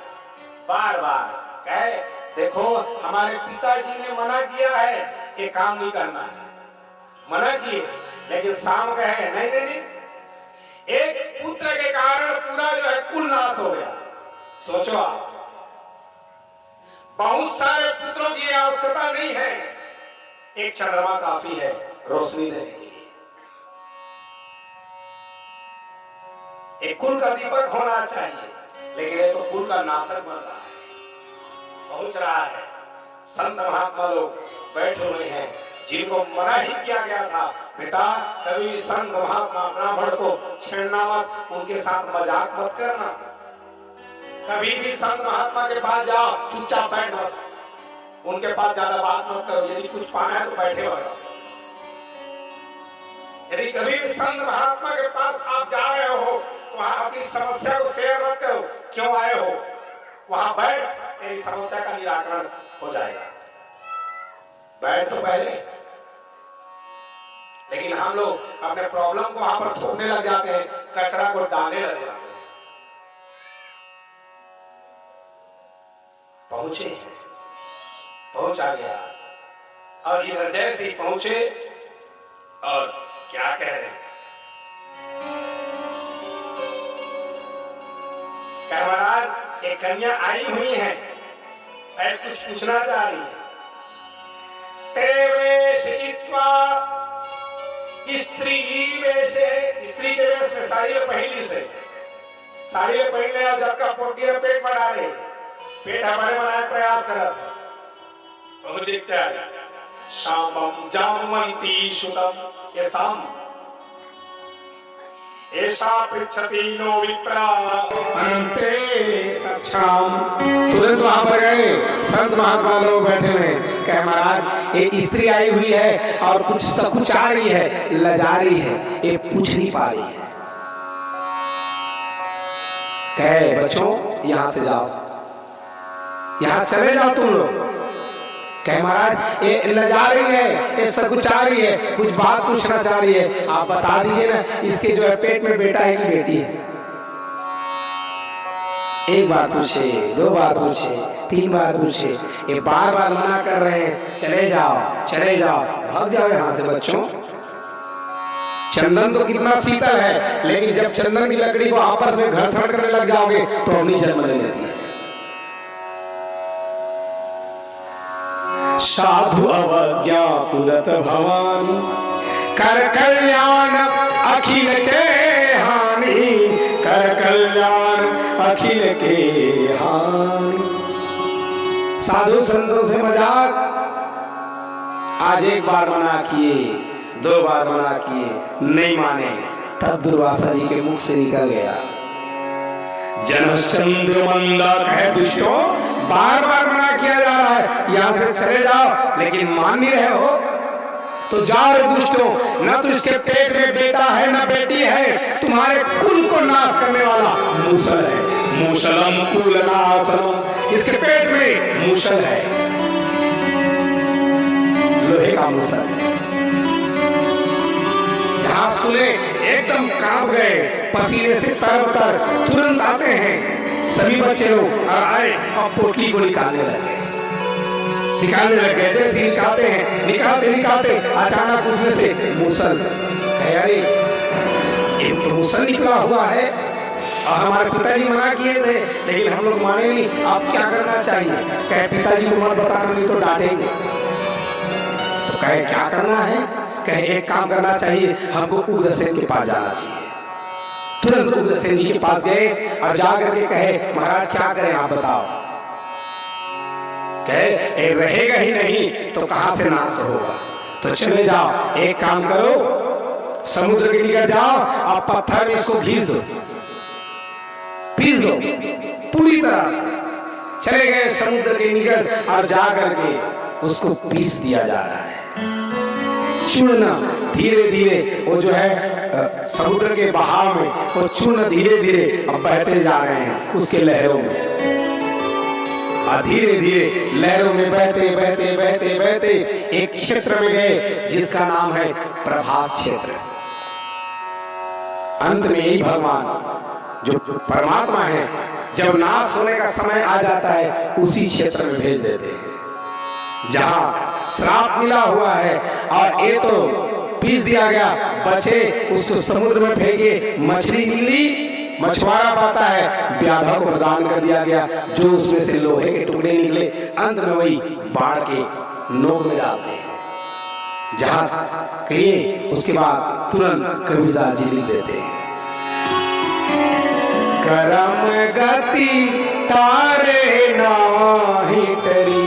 बार बार कहे देखो हमारे पिताजी ने मना किया है ये काम नहीं करना है, मना किए, लेकिन शाम कहे नहीं नहीं नहीं, एक पुत्र के कारण पूरा जो है कुल नाश हो गया। सोचो आप, बहुत सारे पुत्रों की आवश्यकता नहीं है, एक चंद्रमा काफी है रोशनी देने के लिए। एक कुल का दीपक होना चाहिए, लेकिन ये तो कुल का नाशक बन रहा है, पहुंच रहा है। संत महात्मा लोग बैठे हुए हैं जिनको मना ही किया गया था, बेटा कभी संत महात्मा ब्राह्मण को छेड़ना मत, उनके साथ मजाक मत करना, कभी भी संत महात्मा के पास जाओ चुपचाप बैठ, बस उनके पास ज्यादा बात मत करो, यदि कुछ पाना है तो बैठे हो। यदि कभी भी संत महात्मा के पास आप जा रहे हो तो वहां अपनी समस्या को शेयर मत करो, क्यों आए हो, वहां बैठ, तेरी समस्या का निराकरण हो जाएगा, बैठ तो पहले। लेकिन हम लोग अपने प्रॉब्लम को वहां पर थोपने लग जाते हैं, कचरा को डालने लग जाते हैं। पहुंचे हैं, पहुंचा गया, और इधर जैसे ही पहुंचे और क्या कह रहे हैं, कह महाराज एक कन्या आई हुई है, मैं कुछ पूछना चाह रही है। स्त्री के वेश में साड़ी पहली से, साड़ी पहन ले, जब का पोटी पेट बढ़ा रहे, पेट हमारे बनाए प्रयास कर पहुंचे क्या शामम जामवंती शुतम, ये शाम ऐसा पृच्छति नो विप्रा अंते क्षाम। तुरंत वहां पर गए, संत महात्मा लोग बैठे हैं, कहे महाराज ये स्त्री आई हुई है और कुछ सकुचा रही है, लजा रही है, ये पूछ नहीं पा रही है। कहे बच्चों यहां से जाओ, यहां चले जाओ तुम लोग। कहे महाराज ये लजा रही है, ये सकुचा रही है, कुछ बात पूछना चाह रही है, आप बता दीजिए ना, इसके जो है पेट में बेटा है कि बेटी है। एक बार पूछे, 2 बार पूछे, 3 बार पूछे, ये बार बार मना कर रहे हैं, चले जाओ चले जाओ, भाग जाओ यहाँ से बच्चों। चंदन तो कितना शीतल है, लेकिन जब चंदन की लकड़ी को आपस में घर्षण करने लग जाओगे तो अपनी जन्म ले लेती है। साधु अवज्ञा तुरत भवान, कर कल्याण अखिल के हानि, कर कल्याण अखिल के हानि। साधु संतों से मजाक, आज एक बार मना किए, 2 बार मना किए, नहीं माने, तब दुर्वासा जी के मुख से निकल गया, जनश्चंद्र मंदा कहे दुष्टों, बार बार मना किया जा रहा है, यहां से चले जाओ, लेकिन मान नहीं रहे हो तो जाओ रे दुष्टों, न तो इसके पेट में बेटा है न बेटी है, तुम्हारे कुल को नाश करने वाला मूसल है, मूसलम कुल नाशनम, इसके पेट में मूसल है, लोहे का मूसल है। सुने एकदम कांप गए, पसीने से तर तुरंत आते हैं सभी बच्चे लोग और आए और पोटली को निकालने लगे। जैसे ही निकालते हैं, निकालते अचानक उसमें से मूसल, अरे ये तो मूसल निकला हुआ है और हमारे पिताजी मना किए थे लेकिन हम लोग माने नहीं, अब क्या करना चाहिए? कहे पिताजी को मत बताना नहीं तो डांटेंगे। तो कहे क्या करना है? कहे एक काम करना चाहिए, हमको उग्रसेन के पास जाना चाहिए। तुरंत उग्रसेन जी के पास गए और जाकर के कहे महाराज क्या करें आप बताओ। कहे रहेगा ही नहीं तो कहां से नाश होगा, तो चले जाओ एक काम करो, समुद्र के निकट जाओ और पत्थर में इसको घीस दो, पीस लो पूरी तरह से। चले गए समुद्र के निकट और जाकर के उसको पीस दिया जा रहा है। चूर्ण धीरे धीरे वो जो है समुद्र के बहाव में वो चूर्ण धीरे धीरे अब बहते जा रहे हैं उसके लहरों में, और धीरे धीरे लहरों में बहते एक क्षेत्र में गए जिसका नाम है प्रभास क्षेत्र। अंत में यही भगवान जो परमात्मा है जब नाश होने का समय आ जाता है उसी क्षेत्र में भेज देते हैं जहां श्राप मिला हुआ है और ये तो पीस दिया गया, बचे उसको समुद्र में फेंके, मछली मिली, मछुआरा पाता है, व्याधा को प्रदान कर दिया गया जो उसमें से लोहे के टुकड़े निकले, अंत में वही बाढ़ के नोक में डालते हैं जहां कहिए। उसके बाद तुरंत कबीरदास जी लिख देते हैं करम गति तारे नाही तरी,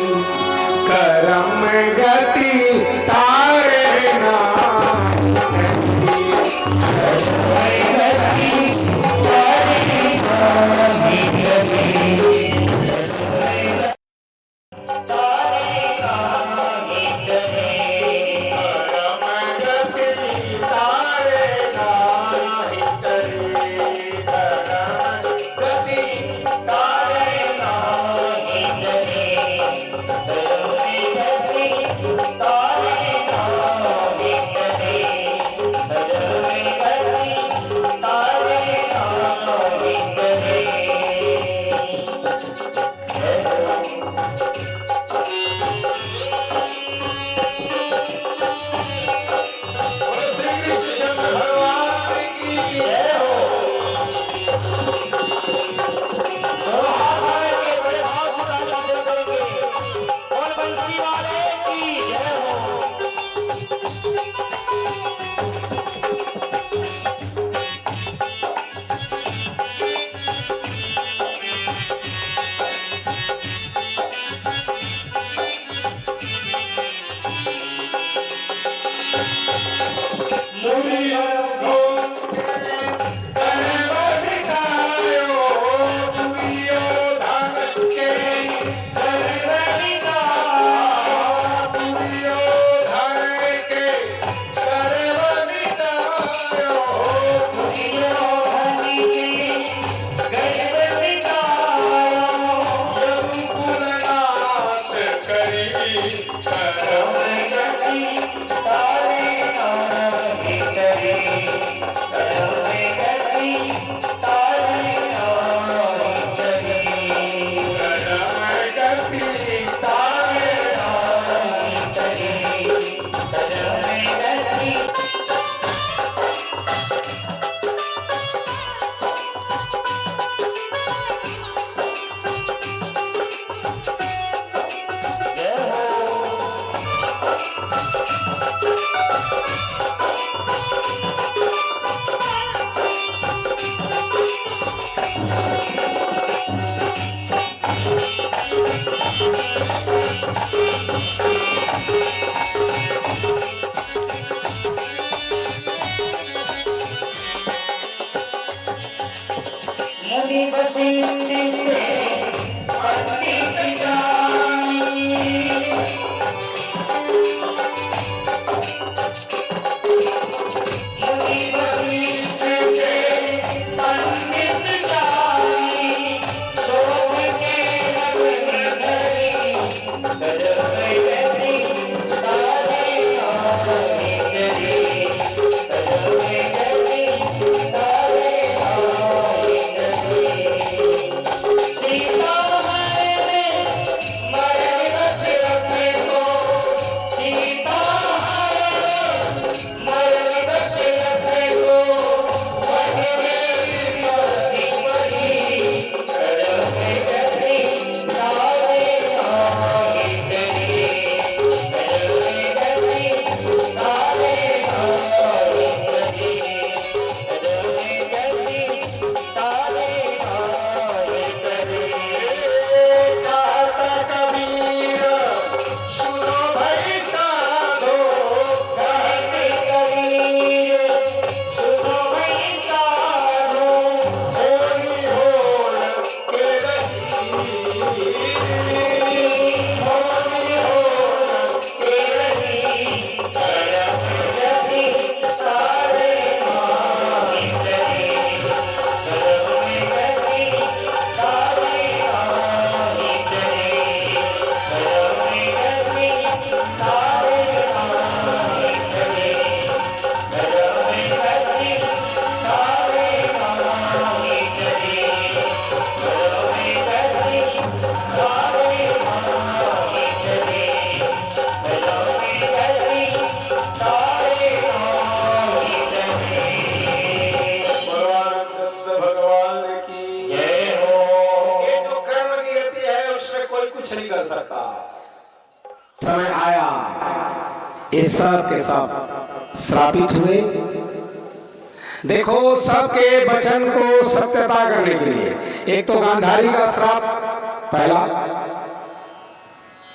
करम गति तारे नाही Thank you. ये सब के सब श्रापित हुए। देखो, सबके वचन को सत्यता करने के लिए एक तो गांधारी का श्राप पहला,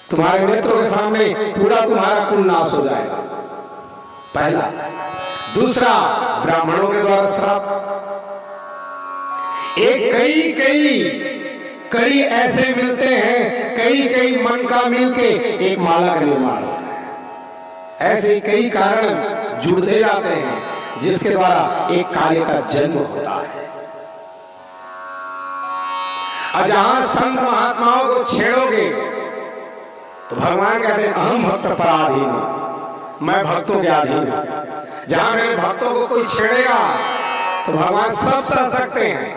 तुम्हारे नेत्रों के सामने पूरा तुम्हारा कुल नाश हो जाएगा, पहला। दूसरा, ब्राह्मणों के द्वारा श्राप। एक कई कड़ी ऐसे मिलते हैं, कई मन का मिलके एक माला का निर्माण होता है। ऐसे कई कारण जुड़ते जाते हैं जिसके द्वारा एक कार्य का जन्म होता है। और जहां संत महात्माओं को छेड़ोगे तो भगवान कहते हैं अहम भक्त पराधीन हूं, मैं भक्तों के अधीन हूं। जहां मेरे भक्तों को कोई छेड़ेगा तो भगवान सब सह सकते हैं,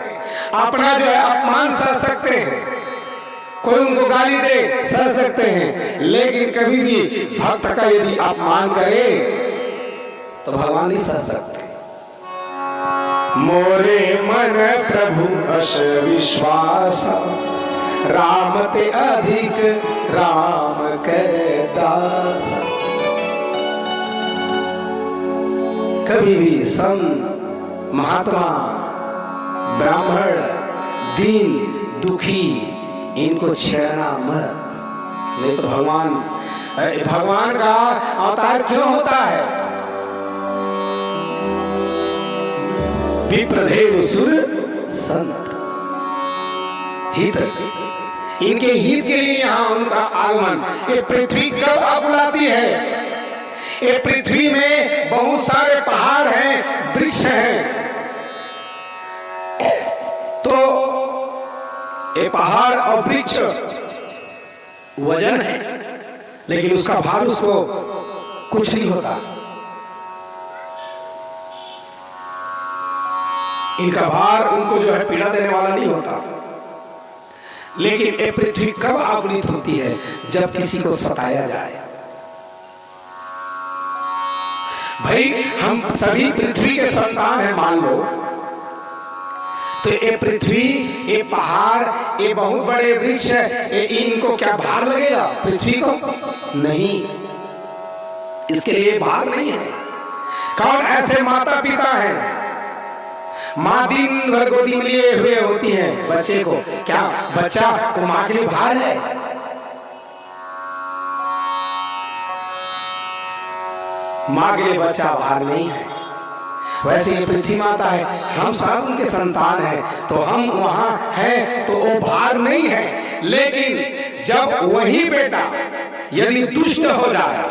अपना जो है अपमान सह सकते हैं, कोई उनको गाली दे सह सकते हैं, लेकिन कभी भी भक्त का यदि अपमान करे तो भगवान नहीं सह सकते। मोरे मन प्रभु अश विश्वास, राम ते अधिक राम करे दास। कभी भी संत महात्मा ब्राह्मण दीन दुखी इनको छेड़ना मत, नहीं तो भगवान का अवतार क्यों होता है? विप्रदेव सुर संत हित, इनके हित के लिए यहां उनका आगमन। ये पृथ्वी कब आकुलाती है? ये पृथ्वी में बहुत सारे पहाड़ हैं, वृक्ष हैं, तो ये पहाड़ और वृक्ष वजन है, लेकिन उसका भार उसको कुछ नहीं होता। इनका भार उनको जो है पीड़ा देने वाला नहीं होता। लेकिन ये पृथ्वी कब आकुलित होती है? जब किसी को सताया जाए। भाई, हम सभी पृथ्वी के संतान हैं मान लो, तो ये पृथ्वी, ये पहाड़, ये बहुत बड़े वृक्ष है, इनको क्या भार लगेगा पृथ्वी को? नहीं, इसके लिए भार नहीं है। कौन ऐसे माता पिता हैं, माँ दिन भर गोदी में लिए हुए होती है बच्चे को, क्या बच्चा को माँ के लिए भार है? माँ के लिए बच्चा भार नहीं है। वैसे ये पृथ्वी माता है, हम सब उनके संतान हैं, तो हम वहां हैं तो वो भार नहीं है। लेकिन जब वही बेटा यदि दुष्ट हो जाए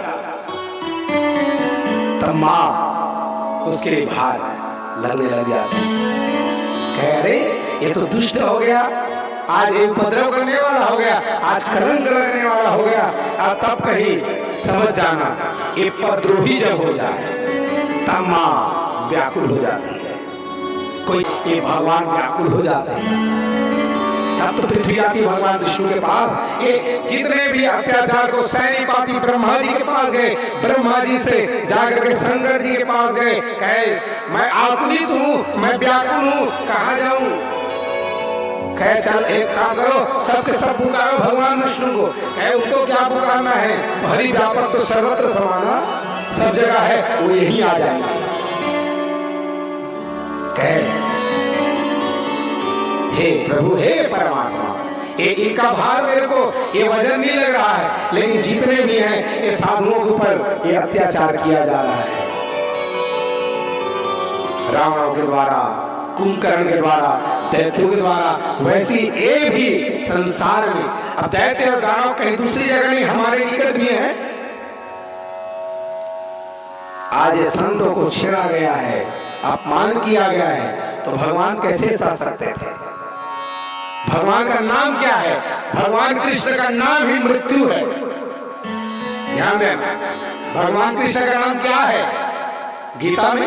तब माँ उसके लिए भार लगने लग जाती है। कह रहे ये तो दुष्ट हो गया, आज एक उपद्रव करने वाला हो गया, आज कलंक लगने वाला हो गया, अब तब कहीं समझ जाना ये पद्रोही जब हो जाए तब माँ व्याकुल हो जाती है। कोई ये भगवान व्याकुल हो जाते हैं, तब तो पृथ्वी आती भगवान विष्णु के पास। ये जितने भी अत्याचार को सहनी पाती ब्रह्मा जी के पास गए, ब्रह्मा जी से जाकर के शंकर जी के पास गए, कहे मैं आकुलित हूँ, मैं व्याकुल हूँ, कहाँ जाऊं? कहे चल एक काम करो, सबके सब पुकारो भगवान विष्णु को। कहे उनको क्या पुकारना है? हरि व्यापक तो सर्वत्र समाना, सब जगह है, वो यही आ जाएंगे। कहे हे प्रभु, हे परमात्मा, ये इनका भार मेरे को ये वजन नहीं लग रहा है, लेकिन जितने भी हैं ये साधुओं के ऊपर ये अत्याचार किया जा रहा है, रावणों के द्वारा, कुंभकर्ण के द्वारा, दैत्यों के द्वारा। वैसी ये भी संसार में अब दैत्य और दानव कहीं दूसरी जगह नहीं, हमारे निकट भी है। आज ये संतों को छेड़ा गया है, अपमान किया गया है, तो भगवान कैसे सह सकते थे? भगवान का नाम क्या है? भगवान कृष्ण का नाम ही मृत्यु है। ध्यान देना, भगवान कृष्ण का नाम क्या है? गीता में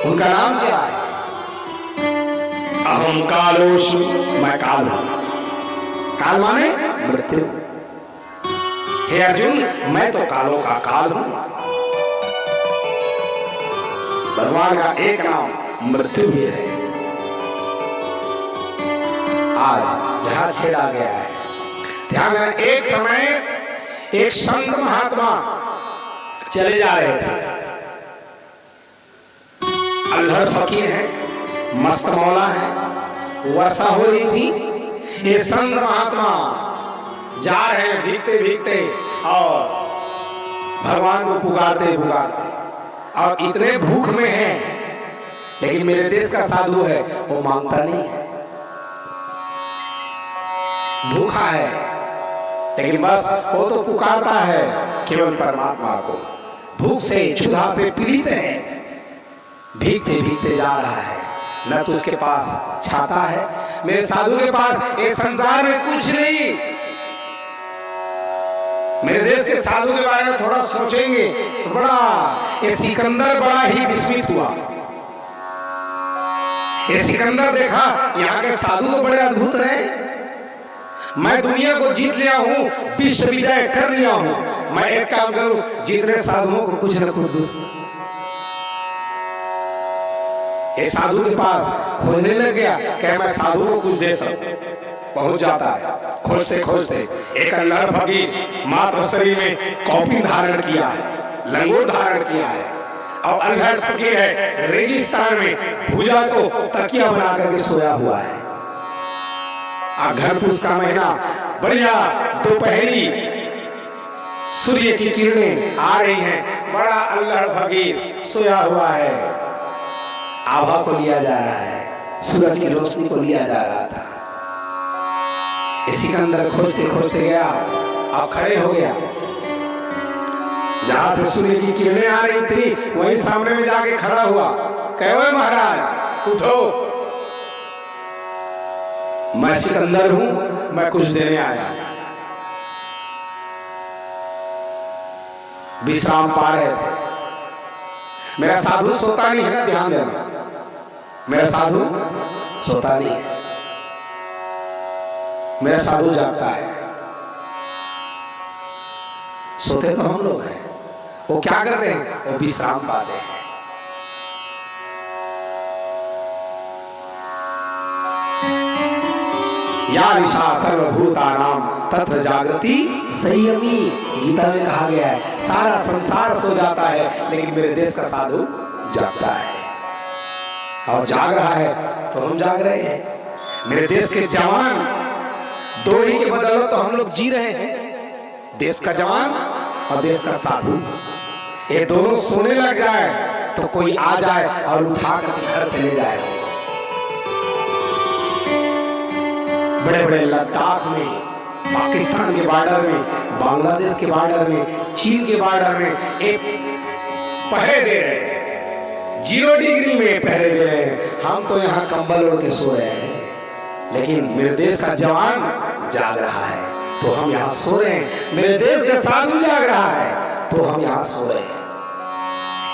उनका नाम क्या है? अहम कालोस्मि, मैं काल हूं। काल माने मृत्यु। हे अर्जुन, मैं तो कालों का काल हूं। भगवान का एक नाम मृत्यु भी है। आज जहां छेड़ा गया है, ध्यान में, एक समय एक संत महात्मा चले जा रहे थे। अल्हड़ फकीर है, मस्त मौला है, वर्षा हो रही थी। ये संत महात्मा जा रहे हैं भीगते भीगते और भगवान को पुकारते पुकारते, और इतने भूख में हैं, लेकिन मेरे देश का साधु है वो मांगता नहीं है, भूखा है, लेकिन बस वो तो पुकारता है केवल परमात्मा को। भूख से क्षुधा से पीड़ित है, भीगते भीगते जा रहा है, न तो उसके पास छाता है। मेरे साधु के पास इस संसार में कुछ नहीं। मेरे देश के साधु के बारे में थोड़ा सोचेंगे तो बड़ा, ये सिकंदर बड़ा ही विस्मित हुआ। ये सिकंदर देखा यहाँ के साधु तो बड़े अद्भुत हैं, मैं दुनिया को जीत लिया हूँ, विश्व विजय कर लिया हूँ, मैं एक काम करूं, जितने साधुओं को कुछ न कुछ दूं। ये साधु के पास खोजने लग गया कि मैं साधु को कुछ दे सकूं। पहुंच जाता है, खोजते खोजते एक अल्हड़ फकीर मात्र शरीर में कॉपी धारण किया है, लंगोट धारण किया है, और अल्हड़ फकीर है रेगिस्तान में भुजा को तकिया बना करके सोया हुआ है। घर पुरुष का महीना, बढ़िया दोपहरी सूर्य की किरणें आ रही हैं, बड़ा अल्हड़ फकीर सोया हुआ है, आभा को लिया जा रहा है, सूरज की रोशनी को लिया जा रहा था। इसी के अंदर खोजते खोजते गया और खड़े हो गया, जहां से सूर्य की किरणें आ रही थी वहीं सामने में जाके खड़ा हुआ। कहे महाराज उठो, मैं सिकंदर हूं, मैं कुछ देने आया। विश्राम पा रहे थे। मेरा साधु सोता नहीं है ना, ध्यान देना, मेरा साधु सोता नहीं है, मेरा साधु जागता है। सोते तो हम लोग हैं, वो क्या करते हैं, वो विश्राम पाते हैं। या निशा सर्वभूतानां तत्र जागृति संयमी, गीता में कहा गया है। सारा संसार सो जाता है लेकिन मेरे देश का साधु जागता है, और जाग रहा है तो हम जाग रहे हैं। मेरे देश के जवान दो ही के बदौलत तो हम लोग जी रहे हैं, देश का जवान और देश का साधु। ये दोनों सोने लग जाए तो कोई आ जाए और उठा कर घर से ले जाए। बड़े बड़े लद्दाख में, पाकिस्तान के बॉर्डर में, बांग्लादेश के बॉर्डर में, चीन के बॉर्डर में एक पहरे दे रहे हैं, 0 डिग्री में पहरे दे रहे हैं। हम तो यहाँ कंबल ओढ़ के सो रहे हैं, लेकिन मेरे देश का जवान जाग रहा है तो हम यहाँ सो रहे हैं। मेरे देश का साधु जाग रहा है तो हम यहाँ सो रहे हैं।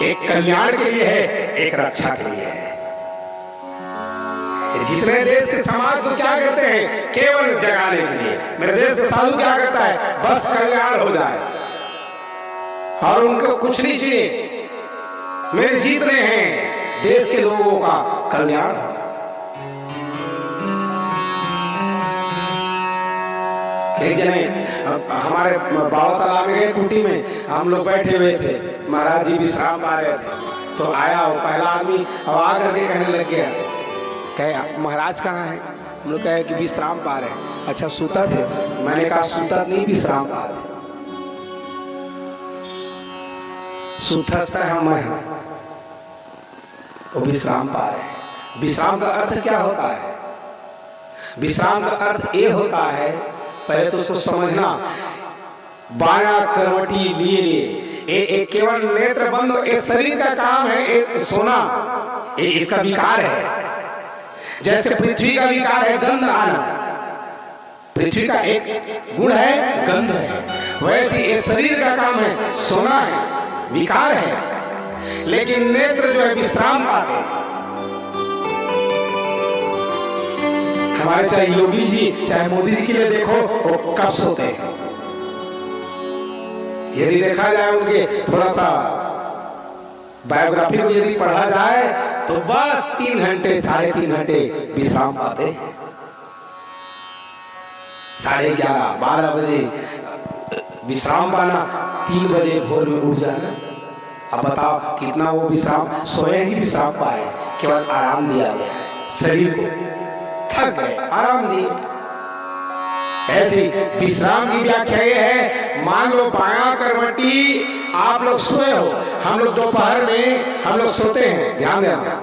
एक कल्याण के लिए है, एक रक्षा के लिए है। जितने देश के समाज को क्या करते हैं, केवल जगाने के लिए। मेरे देश का साधु क्या करता है, बस कल्याण हो जाए, और उनको कुछ नहीं चाहिए, मेरे जीतने हैं देश के लोगों का कल्याण। एक जने हमारे बाबा तालाब में गए, कुटी में हम लोग बैठे हुए थे, महाराज जी विश्राम पा रहे थे, तो आया वो पहला आदमी, अब आकर के कहने लग गया, कहे महाराज कहाँ है? हम लोग कहे कि विश्राम पा रहे हैं। अच्छा सूता थे? मैंने कहा सूता नहीं, विश्राम पा रहे। सूतस्थ है मैं, वो विश्राम पा रहे हैं। विश्राम का अर्थ क्या होता है? विश्राम का अर्थ ये होता है, पहले तो उसको समझना, बाया करवटी लिए केवल नेत्र बंद हो, ये शरीर का काम है, सोना ये इसका विकार है। जैसे पृथ्वी का विकार है गंध आना, पृथ्वी का एक गुण है गंध है, वैसे इस शरीर का काम है सोना है, विकार है। लेकिन नेत्र जो है विश्राम पाते हैं। हमारे चाहे योगी जी चाहे मोदी जी के लिए देखो, वो कब सोते हैं। यदि देखा जाए उनके थोड़ा सा बायोग्राफी को यदि पढ़ा जाए तो बस 3 घंटे 3.5 घंटे विश्राम पाते हैं। 11:30 12 बजे विश्राम पाना, 3 बजे भोर में उठ जाना। अब बताओ कितना वो विश्राम, सोए ही विश्राम पाए, केवल आराम दिया गया है शरीर को, थक गए आराम दिए। ऐसी विश्राम की व्याख्या ये है, मान लो बायां करवटी आप लोग सोए हो, हम लोग दोपहर में हम लोग सोते हैं, ध्यान देना,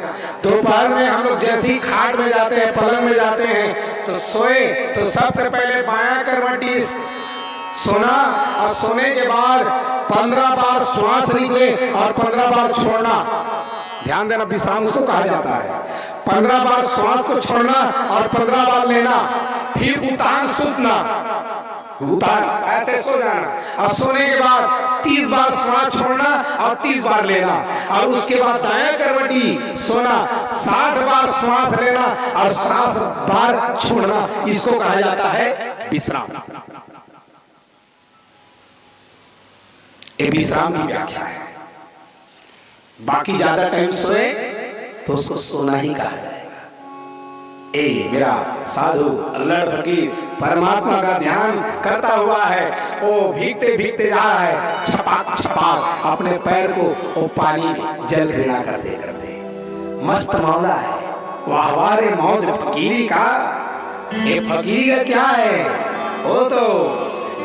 दोपहर में हम लोग जैसे ही खाट में जाते हैं, पलंग में जाते हैं तो सोए, तो सबसे पहले बायां करवटी सोना, और सोने के बाद 15 बार श्वास निकले और 15 बार छोड़ना। ध्यान देना, विश्राम उसको कहा जाता है। 15 बार श्वास को छोड़ना और 15 बार लेना, फिर उतान सूतना, उतान ऐसे सो जाना, और सोने के बाद 30 बार श्वास छोड़ना और 30 बार लेना, और उसके बाद दायां करवटी सोना, 60 बार श्वास लेना और 60 बार छोड़ना। इसको कहा जाता है विश्राम। ये विश्राम की व्याख्या है। बाकी ज्यादा टाइम सोए तो उसको सोना ही कहा जाएगा। ए मेरा साधु अल्लाह फकीर परमात्मा का ध्यान करता हुआ है, वो भीगते भीगते जा रहा है, छपाक छपाक अपने पैर को वो पानी जल घृणा करते करते, मस्त मौला है। वाहवारे मौज फकीरी का, ये फकीरी का क्या है, वो तो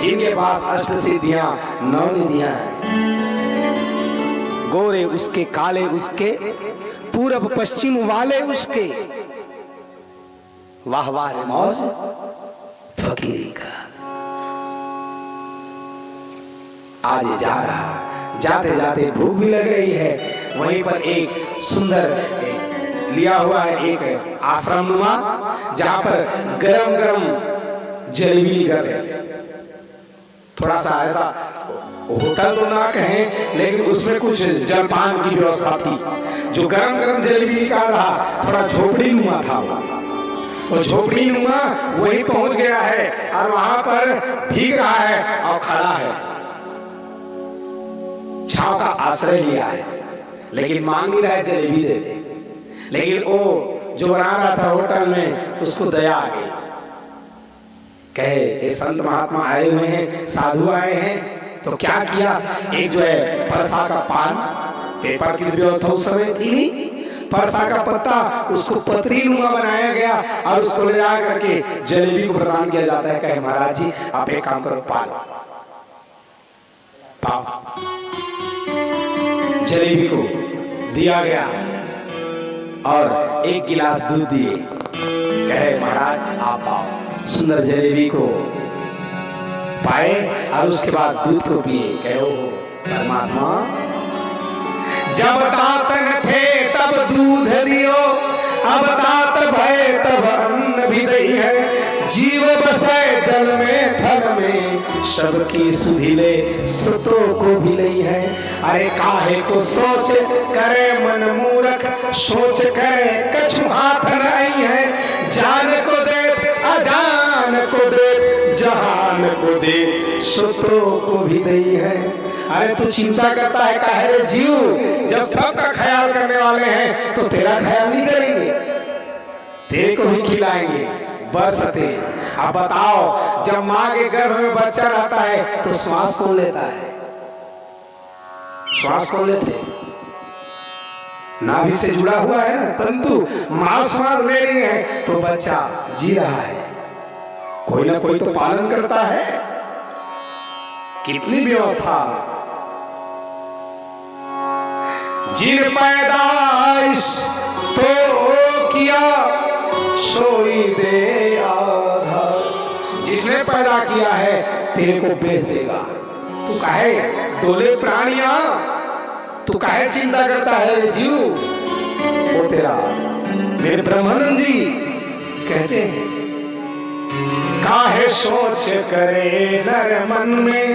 जिनके पास अष्ट सिद्धियां 9 निधियां हैं, गोरे उसके काले उसके, पूरब पश्चिम वाले उसके, वाह वाह रे मौज फकीरी का। आज जा रहा, जाते जाते भूख भी लग रही है, वहीं पर एक सुंदर लिया हुआ है एक आश्रम नुमा, जहां पर गरम गरम जलेबी कर रहे थे। थोड़ा सा ऐसा होटल तो ना कहें, लेकिन उसमें कुछ जलपान की व्यवस्था थी। जो गरम गरम जलेबी निकाल रहा, थोड़ा झोपड़ी नुमा था, वो झोपड़ी नुमा वहीं पहुंच गया है और वहां पर भीग रहा है और खड़ा है, छांव का आश्रय लिया है, लेकिन मांग नहीं रहा है जलेबी दे दे। लेकिन वो जो बना रहा था होटल में, उसको दया आ गई, कहे ये संत महात्मा आए हुए हैं, साधु आए हैं, तो क्या किया, एक जो है परसा का पान, पेपर की व्यवस्था उस समय थी नहीं, परसा का पत्ता उसको पतरी नुमा बनाया गया और उसको ले जा करके जलेबी को प्रदान किया जाता है। कहे महाराज जी आप एक काम करो, पालो पाओ। जलेबी को दिया गया और एक गिलास दूध दिए, कहे महाराज आप पाओ। सुंदर जलेबी को पाए और उसके बाद दूध को पिए, कहो परमात्मा जब तात न थे तब दूध दियो, अब तात भय तब अन्न भी दई है, जीव बसे जल में थल में, सबकी सुधिले सुतों को भी लई है। अरे काहे को सोच करे मन मूर्ख, सोच करे कछु हाथ नहीं है, जान को दे अजान को दे, जहान को दे सुतों को भी दई है। अरे तू चिंता करता है काहे रे जीव, जब सबका ख्याल करने वाले हैं तो तेरा ख्याल नहीं करेंगे, तेरे को ही खिलाएंगे बरसते। अब बताओ जब माँ के गर्भ में बच्चा रहता है तो श्वास कौन लेता है, श्वास कौन लेते, नाभि से जुड़ा हुआ है ना तंतु, माँ श्वास ले रही है तो बच्चा जी रहा है, कोई ना कोई तो पालन करता है। कितनी व्यवस्था, जिन पैदाइश तो किया सोई दे आधा, जिसने पैदा किया है तेरे को बेच देगा। तू काहे डोले प्राणिया, तू काहे चिंता करता है जीव, वो तेरा। मेरे ब्रह्मानंद जी कहते हैं काहे सोच करे नर मन में,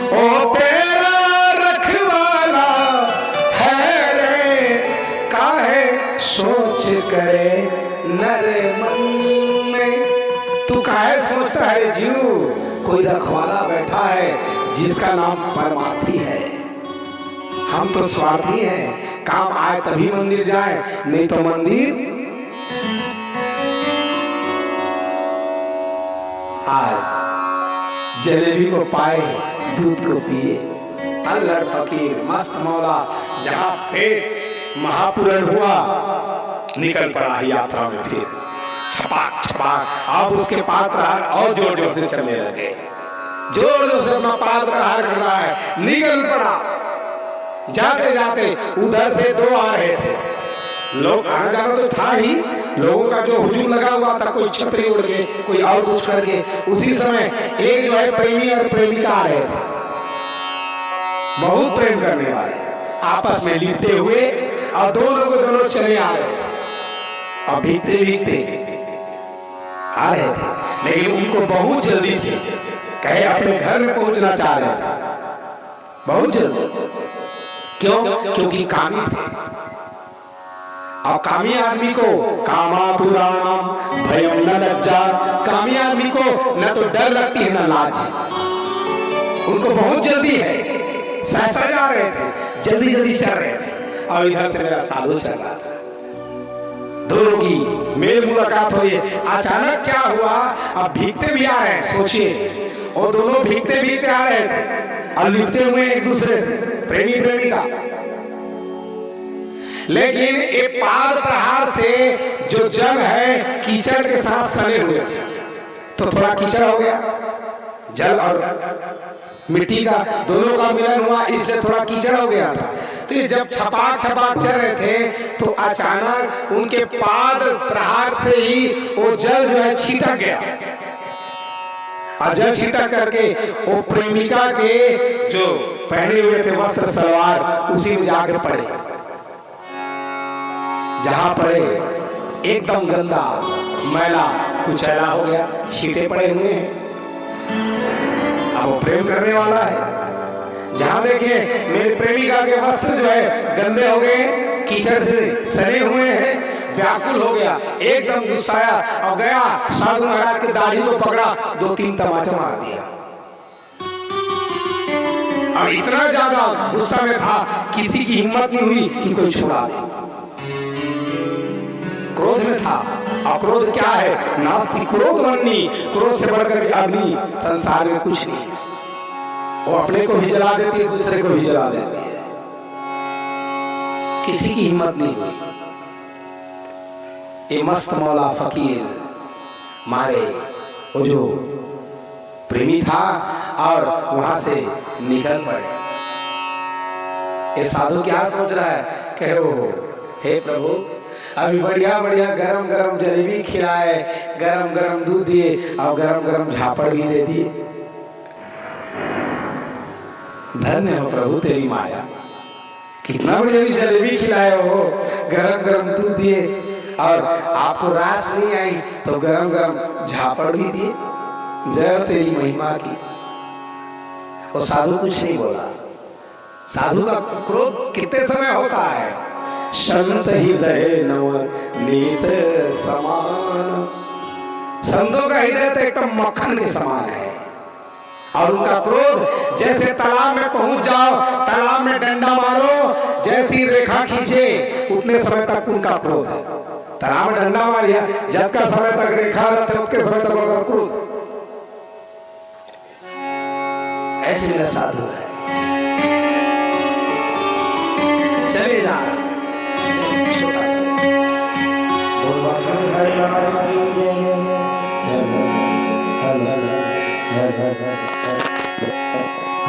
ओ तेरा रखवाला है रे, काहे सोच करे नर मन में। तू काहे सोचता है जीव, कोई रखवाला बैठा है जिसका नाम परमार्थी है। हम तो स्वार्थी हैं, काम आए तभी मंदिर जाए, नहीं तो मंदिर। आज जलेबी को पाए दूध को पिए। अल्लड़ फकीर मस्त मौला जहां पेट महापूरण हुआ निकल पड़ा यात्रा में फिर छपाक छपाक। अब उसके पाद प्रहार और जोर जोर से चलने लगे, जोर जोर से अपना पाद प्रहार कर रहा है। निकल पड़ा, जाते जाते उधर से दो आ रहे थे लोग। आना जाना तो था ही, लोगों का जो हुजूम लगा हुआ था, कोई छतरी उड़ के कोई और कुछ करके। उसी समय एक जो है प्रेमी और प्रेमिका आ रहे थे, बहुत प्रेम करने वाले, आपस में लिपटे हुए और दोनों को दोनों चले आ रहे थे और भीगते भीगते आ रहे थे। लेकिन उनको बहुत जल्दी थी, कहे अपने घर में पहुंचना चाह रहे थे बहुत जल्दी। क्यों? क्योंकि कामी थे और कामी आदमी को कामातुराणाम भयम न लज्जा। कामी आदमी को न तो डर लगती है न लाज, उनको बहुत जल्दी है। सहसा जा रहे थे, जल्दी जल्दी चल रहे थे और इधर से मेरा साधु चल रहा था। दोनों की मेल मुलाकात हुई। अचानक क्या हुआ, अब भीगते भी आ रहे हैं, सोचिए, और दोनों भीगते भीगते आ रहे थे और लिपटे हुए एक दूसरे से, प्रेमी प्रेमिका। लेकिन एक पाद प्रहार से जो जल है कीचड़ के साथ सने हुए थे, तो थोड़ा कीचड़ हो गया। जल और मिट्टी का दोनों का मिलन हुआ, इसलिए थोड़ा कीचड़ हो गया था। तो ये जब छपाक छपाक चल रहे थे तो अचानक उनके पाद प्रहार से ही वो जल जो है छीटा गया और जल छीटा करके वो प्रेमिका के जो पहने हुए थे वस्त्र सलवार उसी में जाकर पड़े। जहां पड़े एकदम गंदा मैला कुचैला हो गया, छींटे पड़े हुए हैं। अब वो प्रेम करने वाला है, जहां देखिए मेरे प्रेमिका के वस्त्र जो है गंदे हो गए, कीचड़ से सने हुए हैं, व्याकुल हो गया, एकदम गुस्साया और गया साधु महाराज की दाढ़ी को पकड़ा, 2-3 तमाचा मार दिया। और इतना ज्यादा गुस्सा में था, किसी की हिम्मत नहीं हुई कि कोई छुड़ा दे। क्रोध में था, और क्रोध क्या है? नास्ति क्रोध वन्नी, क्रोध से बढ़कर अग्नि संसार में कुछ नहीं। वो अपने को भी जला देती है, दूसरे को भी जला देती है, किसी की हिम्मत नहीं हुई। ये मस्त मौला फकीर मारे वो जो प्रेमी था और वहां से निकल पड़े। ये साधु क्या सोच रहा है? कहे वो, हे प्रभु, अभी बढ़िया बढ़िया गरम गरम जलेबी खिलाए, गरम गरम दूध दिए और गरम गरम झापड़ भी दे दिए। धन्य हो प्रभु तेरी माया, कितना बढ़िया भी जलेबी खिलाए हो, गरम गरम दूध दिए और आपको रास नहीं आई तो गरम गरम झापड़ भी दिए। जय तेरी महिमा की। वो साधु कुछ नहीं बोला। साधु का क्रोध कितने समय होता है? संत हृदय नवनीत समान। संतों का हृदय तो एकदम मक्खन के समान है और उनका क्रोध जैसे तालाब में पहुंच जाओ, तालाब में डंडा मारो, जैसी रेखा खींचे उतने समय तक उनका क्रोध है। तालाब में डंडा मारिया, जब का समय तक रेखा रहते उतने समय तक उनका क्रोध। ऐसे मेरा साधु है, चले जा छोटा सा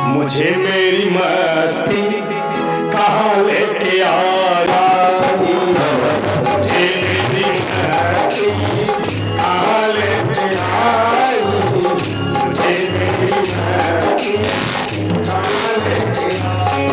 मुझे मेरी मस्ती कहाँ लेके आया, मुझे मेरी मस्ती कहाँ लेके आई, मुझे मेरी मस्ती कहाँ लेके आई।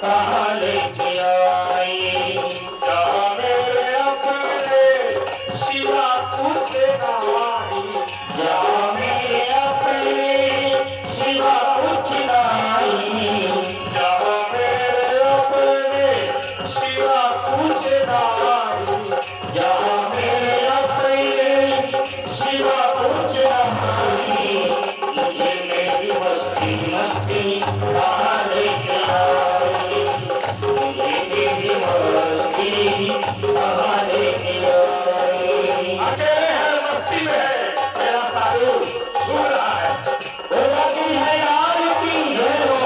कहाँ लेके आई, जा मेरे अपने पूछे नारी, जहाँ मेरे अपने सिवा कुछ नहीं, जहाँ मेरे अपने सिवा पूछे नारी, जहाँ मेरे अपने सिवा कुछ नहीं, मुझे मेरी मस्ती मस्ती कहाँ लेके आई, मुझे मेरी मस्ती कहाँ लेके आई। अकेले है मस्ती में है, मेरा सारू झूम रहा है। वो बाकी है यार की है वो,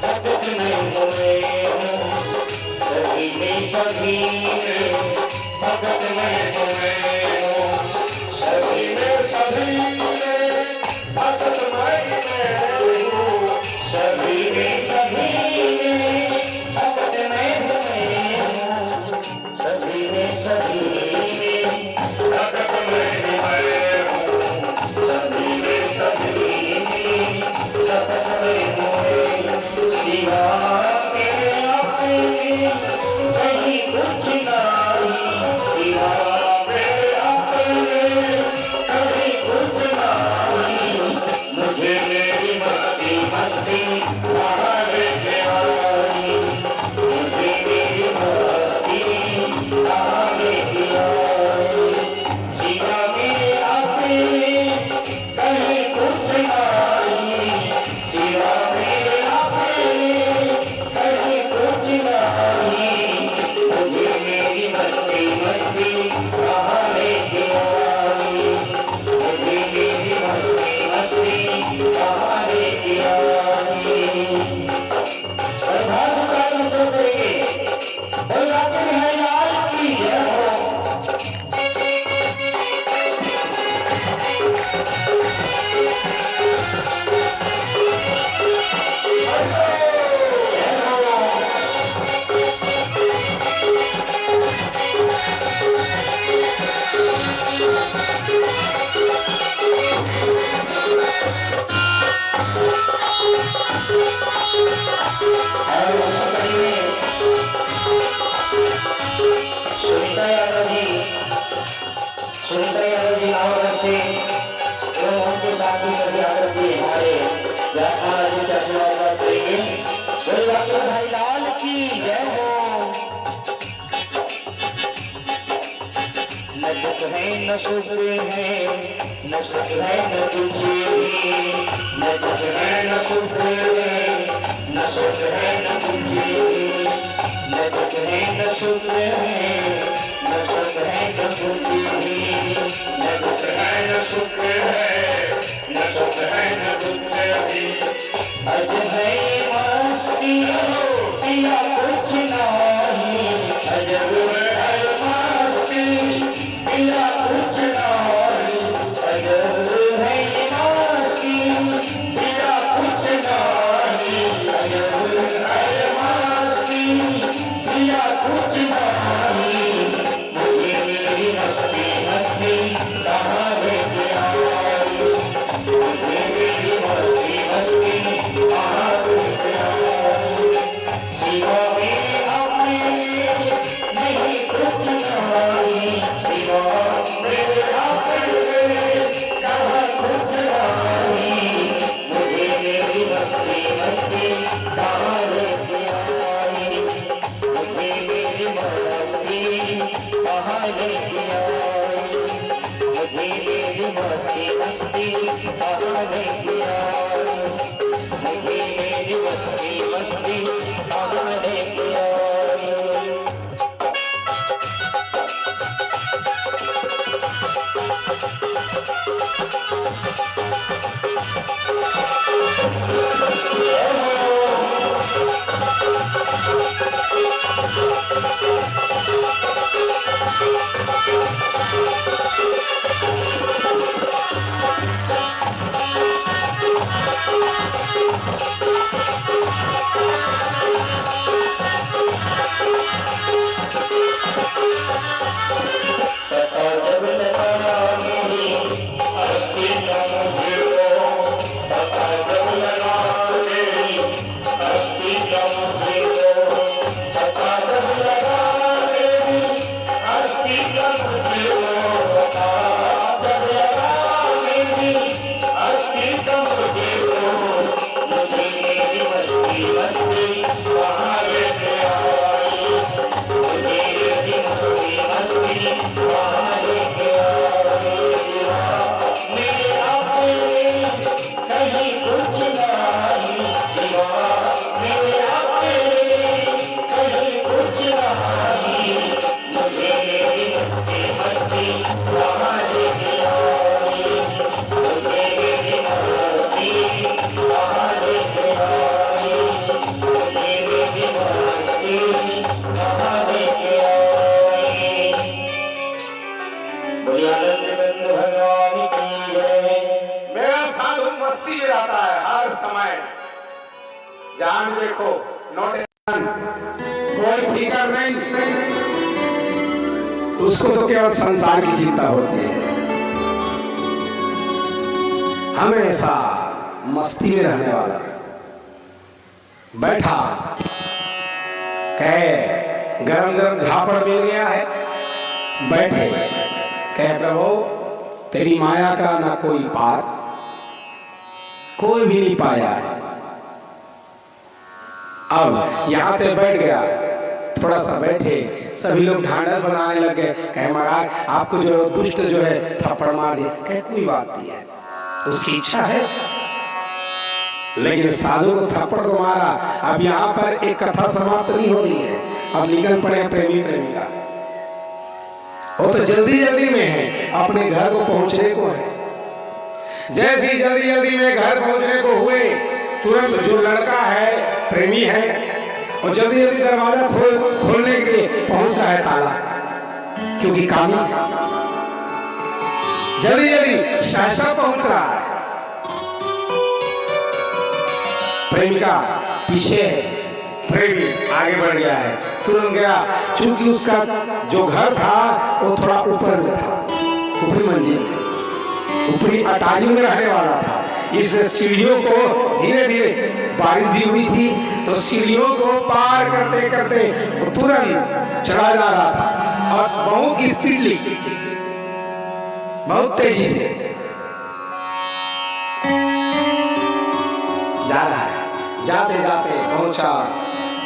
भगत में तुम्हें हूँ, सभी में सभी में भगत में हूँ, सभी में सभी में भगत में तुम्हें हूँ, सभी में सभी में भगत में हूँ, सभी में सभी में भगत में हूँ। सिवा मेरे अपने कहीं कुछ नहीं, सिवा मेरे अपने कहीं कुछ नहीं, मुझे मेरी मस्ती मस्ती कहाँ लेके आई, मुझे मेरी मस्ती कहाँ लेके आई। सिवा मेरे अपने कहीं कुछ नहीं, सिवा मेरे अपने कहीं कुछ नहीं, मुझे मेरी मस्ती मस्ती कहाँ लेके आई, मुझे मेरी मस्ती मस्ती कहाँ लेके आई। प्रभात का दूसरे देंगे, बलवाते हैं यार की जय हो। और उस कड़ी में सुनीता यादव जी नावल से एवं उनके साथी सभी आकर के हमारे व्याख्यान आदि से आशीर्वाद करेंगे। बोले बाकी भाई लाल की जय हो। न दुख है न सुख है, न सुख है न तुझे, न दुख है न सुख है, न सुख है न तुझे, न दुख है न सुख है, न सुख है न तुझे, न दुख है न सुख है, न सुख है न तुझे। अज है मस्ती पिया कुछ नहीं, अजब है मस्ती पिया कुछ नहीं, अजब है मस्ती पिया कुछ नहीं, अजब है मस्ती पिया कुछ नहीं, मुझे मेरी मस्ती मस्ती मेरी मस्ती मस्ती कहाँ लेके आई, मुझे मेरी मस्ती मस्ती कहाँ लेके आई। पता जब लगा मेरी हस्ती का मुझे को, पता जब लगा मेरी हस्ती का मुझे को, पता जब लगा मेरी हस्ती का मुझे को, पता जब लगा मेरी हस्ती का मुझे को, मुझे मेरी मस्ती मस्ती कहाँ लेके आई, मुझे मेरी मस्ती मस्ती कहाँ लेके आई। मेरे अपने कहीं कुछ नहीं सिवा, मेरे अपने कहीं कुछ नहीं, मुझे मेरी मस्ती मस्ती कहाँ लेके आई, मुझे मेरी मस्ती कहाँ लेके आई, मुझे मेरी मस्ती कहाँ लेके आई। बोलिए आनंद भगवान की जय। मेरा साधु मस्ती में रहता है हर समय, जान देखो नोट कोई फिकर नहीं, उसको तो केवल संसार की चिंता होती है, हमेशा मस्ती में रहने वाला। बैठा कहे गरम गरम झापड़ मिल गया है, बैठे कहे प्रभु तेरी माया का ना कोई पार, कोई भी नहीं पाया है। अब यहाँ पे बैठ गया, थोड़ा सा बैठे, सभी लोग ढांढस बनाने लगे, कहे महाराज आपको जो दुष्ट जो है थप्पड़ मार दिया, कहे कोई बात नहीं है, उसकी इच्छा है। लेकिन साधु को थप्पड़ तो मारा, अब यहाँ पर एक कथा समाप्त नहीं हो रही है, अब निकल पड़े प्रेमी प्रेमिका। वो तो जल्दी जल्दी में है, अपने घर को पहुंचने को है। जैसे जल्दी जल्दी में घर पहुंचने को हुए, तुरंत जो लड़का है प्रेमी है, और जल्दी जल्दी दरवाजा खोलने के लिए पहुंचा है ताला, क्योंकि कामी जल्दी जल्दी सहसा पहुंच रहा है। प्रेमिका पीछे है, प्रेमी आगे बढ़ गया है, तुरंत गया, चूंकि उसका जो घर था वो थोड़ा ऊपर में था, ऊपरी मंजिल, ऊपरी अटारी में रहने वाला था। इस सीढ़ियों को धीरे धीरे, बारिश भी हुई थी तो सीढ़ियों को पार करते करते वो तुरंत चढ़ा जा रहा था, और बहुत स्पीडली, बहुत तेजी से जा रहा है। जाते जाते पहुंचा,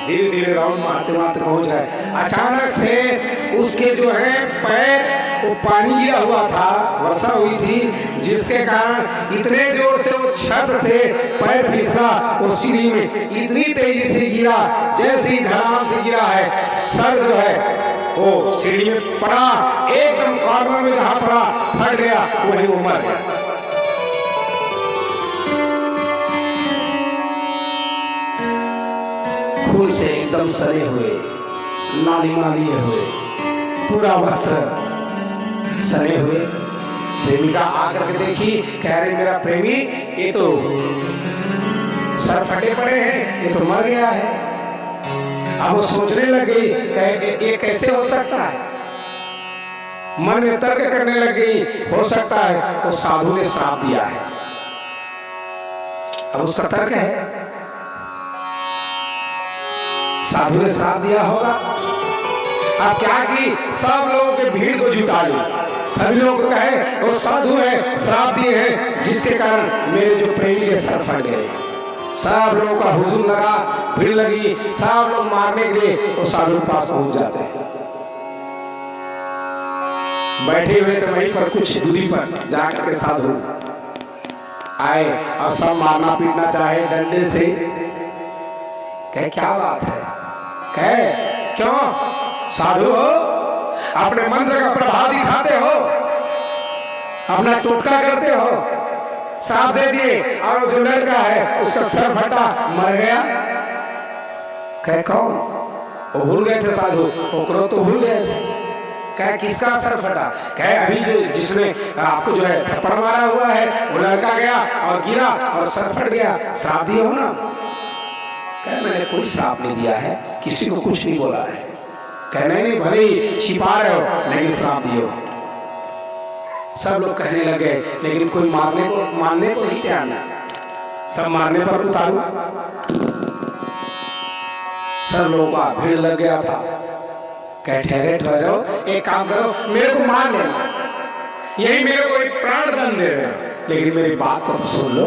धीरे धीरे राउंड मारते मारते पहुंच रहा है। अचानक से उसके जो है पैर, वो पानी गिरा हुआ था, वर्षा हुई थी, जिसके कारण इतने जोर से वो छत से पैर फिसला, वो सीढ़ी में इतनी तेजी से गिरा, जैसे ही धड़ाम से गिरा है, सर जो है वो सीढ़ी में पड़ा, एकदम कॉर्नर में जहां पड़ा फट गया, वही वो मर गया। खून से एकदम सड़े हुए, लालिमा लिए हुए, पूरा वस्त्र सने हुए। प्रेमिका आकर के देखी, कह रही मेरा प्रेमी ये तो सर फटे पड़े हैं, ये तो मर गया है। अब वो सोचने लगी ये कैसे हो सकता है, मन में तर्क करने लगी, हो सकता है वो साधु ने श्राप दिया है। अब उसका तर्क है साधु ने श्राप दिया होगा। अब क्या की सब लोगों के भीड़ को जुटा ली, सभी लोगों को कहे वो साधु है, श्राप दिए हैं, जिसके कारण मेरे जो प्रेमी के सर फट गए। सब लोगों का हुजूम लगा, भीड़ लगी, सब लोग मारने के लिए वो साधु के पास पहुंच जाते हैं। बैठे हुए थे वहीं पर कुछ दूरी पर जाकर के साधु आए और सब मारना पीटना चाहे डंडे से। कहे क्या बात है? कहे क्यों साधु हो, अपने मंत्र का प्रभाव दिखाते हो, अपना टोटका करते हो, साथ दे दिए और जो लड़का है उसका सर फटा मर गया। कहे कौन? वो भूल गए थे साधु, ओकरो तो भूल गए थे। कहे किसका सर फटा? कहे अभी जो जिसने आपको जो है थप्पड़ मारा हुआ है वो लड़का गया और गिरा और सर फट गया, श्राप दिए हो ना? कहे मैंने कोई श्राप नहीं दिया है, किसी को कुछ नहीं बोला है। कहे नहीं भले ही छिपा रहे हो लेकिन श्राप दिए हो। सब लोग कहने लगे लेकिन कोई मानने को ही तैयार नहीं। सब मारने पर उतारू। सब लोगों का भीड़ लग गया था। कहे ठहरे ठहरो, एक काम करो, मेरे को मार लेना, यही मेरे को एक प्राण दंड दे रहे हो, लेकिन मेरी बात को तो सुन लो।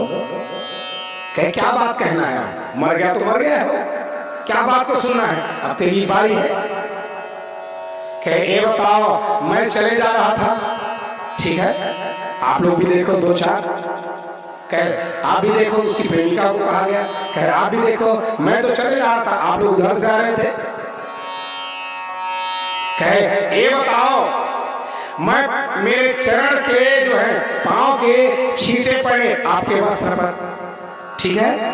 कहे क्या बात कहना है? मर गया तो मर गया हो, क्या बात को सुनना है? अब तेरी बारी है। कहे ये बताओ, मैं चले जा रहा था, ठीक है, आप लोग भी देखो दो चार। कहे आप भी देखो, उसकी प्रेमिका को कहा गया। कहे आप भी देखो, मैं तो चले जा रहा था, आप लोग उधर से आ रहे थे। कहे ये बताओ, मैं मेरे चरण के जो है पांव के छींटे पड़े आपके वस्त्र पर, ठीक है?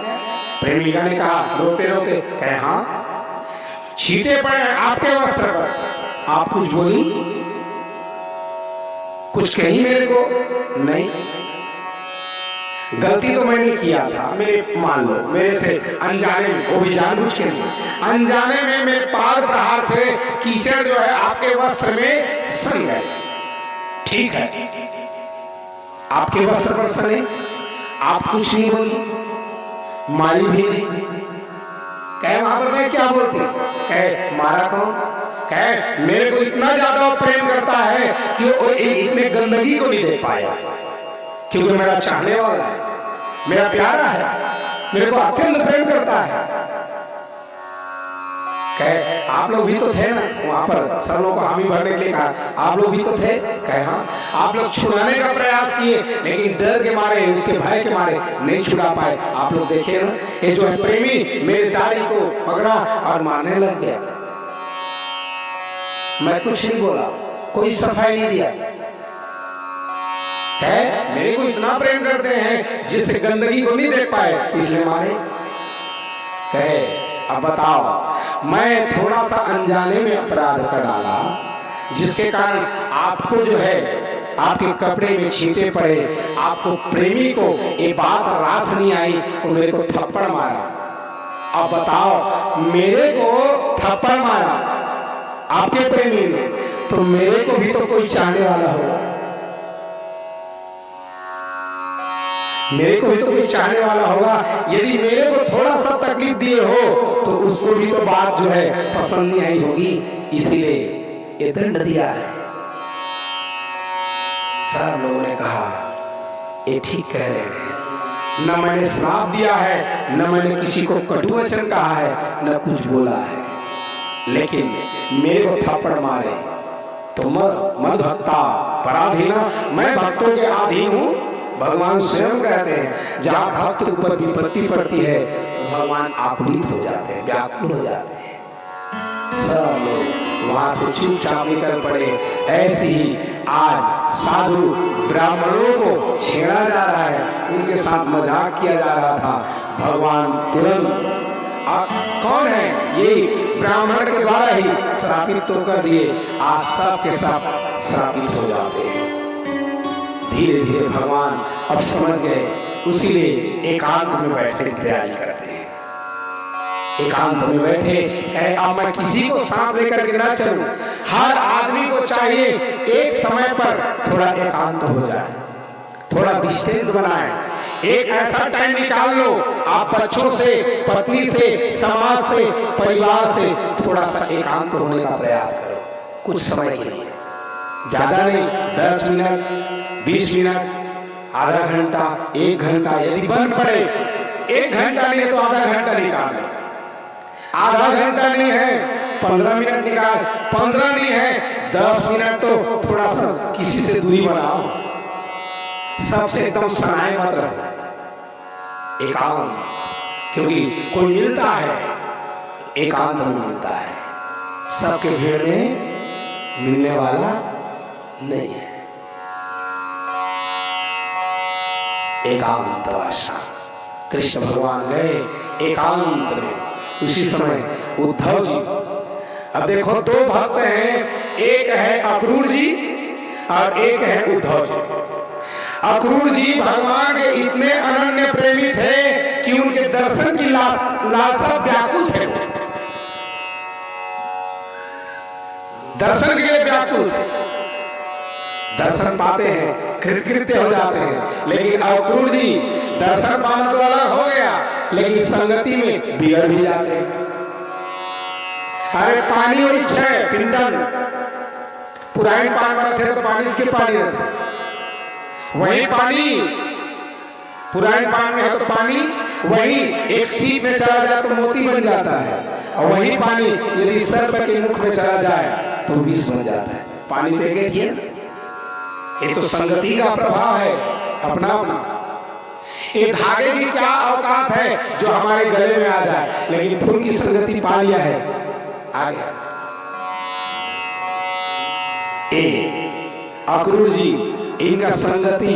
प्रेमिका ने कहा रोते रोते। कहे हाँ, छींटे पड़े आपके वस्त्र पर। आप कुछ बोली, कुछ कही मेरे को? नहीं, गलती तो मैंने किया था, मेरे मान लो मेरे से अनजाने में, वो भी जानबूझ के नहीं, अनजाने में मेरे पाद प्रहार से कीचड़ जो है आपके वस्त्र में सन गए, ठीक है? आपके वस्त्र पर सने, आप कुछ नहीं बोली, मारी भी नहीं। कहे वहां पर मैं क्या बोलती? कहे मारा कौन? कहे मेरे को इतना ज्यादा प्रेम करता है कि वो इतने गंदगी को नहीं देख पाया, क्योंकि मेरा चाहने वाला है, मेरा प्यारा है, मेरे को अत्यंत प्रेम करता है। कहे आप लोग भी तो थे ना वहां पर, सब लोगों को हामी भरने के लिए कहा, आप लोग भी तो थे? कहे हाँ। आप लोग छुड़ाने का प्रयास किए लेकिन डर के मारे, उसके भय के मारे नहीं छुड़ा पाए। आप लोग देखे ना, ये जो है प्रेमी मेरी दाढ़ी को पकड़ा और मारने लग गया। मैं कुछ नहीं बोला, कोई सफाई नहीं दिया। है मेरे को इतना प्रेम करते हैं जिससे गंदगी को नहीं देख पाए, इसलिए मारे। कहे अब बताओ, मैं थोड़ा सा अनजाने में अपराध कर डाला, जिसके कारण आपको जो है आपके कपड़े में छींटे पड़े, आपको प्रेमी को ये बात रास नहीं आई और मेरे को थप्पड़ मारा। अब बताओ, मेरे को थप्पड़ मारा आपके प्रेमी ने, तो मेरे को भी तो कोई चाहने वाला होगा, मेरे को भी तो कोई चाहने वाला होगा। यदि मेरे को थोड़ा सा तकलीफ दिए हो तो उसको भी तो बात जो है पसंद नहीं आई होगी, इसीलिए ये दंड दिया है। सब लोगों ने कहा ये ठीक कह रहे हैं, न मैंने श्राप दिया है, न मैंने किसी को कटु वचन कहा है, न कुछ बोला है, लेकिन मेरे को थप्पड़ मारे तो मद भक्ता पराधीना, मैं भक्तों के अधीन हूँ। भगवान स्वयं कहते हैं जहाँ भक्त के ऊपर विपत्ति पड़ती है तो भगवान आकुलित हो जाते हैं, व्याकुल हो जाते हैं। सब लोग वहां से चुपचाप निकल पड़े। ऐसी ही आज साधु ब्राह्मणों को छेड़ा जा रहा है, उनके साथ मजाक किया जा रहा था। भगवान तुरंत कौन है ये ब्राह्मण के द्वारा ही श्रापित तो कर दिए, आज सब के सब श्रापित हो जाते हैं। धीरे धीरे भगवान अब समझ गए, उसीलिए एकांत में बैठने की तैयारी करते हैं। एकांत में बैठे, अब मैं किसी को साथ लेकर के ना चलूं। हर आदमी को चाहिए एक समय पर थोड़ा एकांत हो जाए, थोड़ा डिस्टेंस बनाए, एक ऐसा टाइम निकाल लो, आप बच्चों से, पत्नी से, समाज से, परिवार से थोड़ा सा एकांत होने का प्रयास करो कुछ समय के लिए, ज्यादा नहीं, 10 मिनट, 20 मिनट, आधा घंटा, 1 घंटा, यदि बन पड़े 1 घंटा नहीं है तो आधा घंटा निकाल लो। आधा घंटा नहीं है 15 मिनट निकाल, 15 नहीं है 10 मिनट तो थोड़ा सा किसी से दूरी बनाओ, सबसे एकदम सनाए मत रहो, एकांत। क्योंकि कोई मिलता है एकांत में मिलता है, सबके भीड़ में मिलने वाला नहीं है। एकांत वासा कृष्ण भगवान गए एकांत में। उसी समय उद्धव जी, अब देखो दो भक्त हैं, एक है अक्रूर जी और एक है उद्धव जी। अक्रूर जी भगवान के इतने अनन्य प्रेमी थे कि उनके दर्शन की लालसा व्याकुल थे, दर्शन के लिए व्याकुल थे। दर्शन पाते हैं कृतकृत्य हो जाते हैं, लेकिन अक्रूर जी दर्शन पाना तो अलग हो गया, लेकिन संगति में बिगड़ भी जाते हैं। अरे पानी और क्षय पिंडन, पुराने पानी में थे तो पानी इसके पानी रहते, वही पानी पुराने पानी में है तो पानी वही एक सीप में चला जाए तो मोती बन जाता है, और वही पानी यदि सर्प के मुख में चला जाए तो विष बन जाता है। पानी तो एक ही है। ये तो संगति का प्रभाव है अपना अपना। ये धागे की क्या औकात है जो हमारे गले में आ जाए, लेकिन फूल की संगति पा लिया है, आ गया। अक्रूर जी इनका संगति,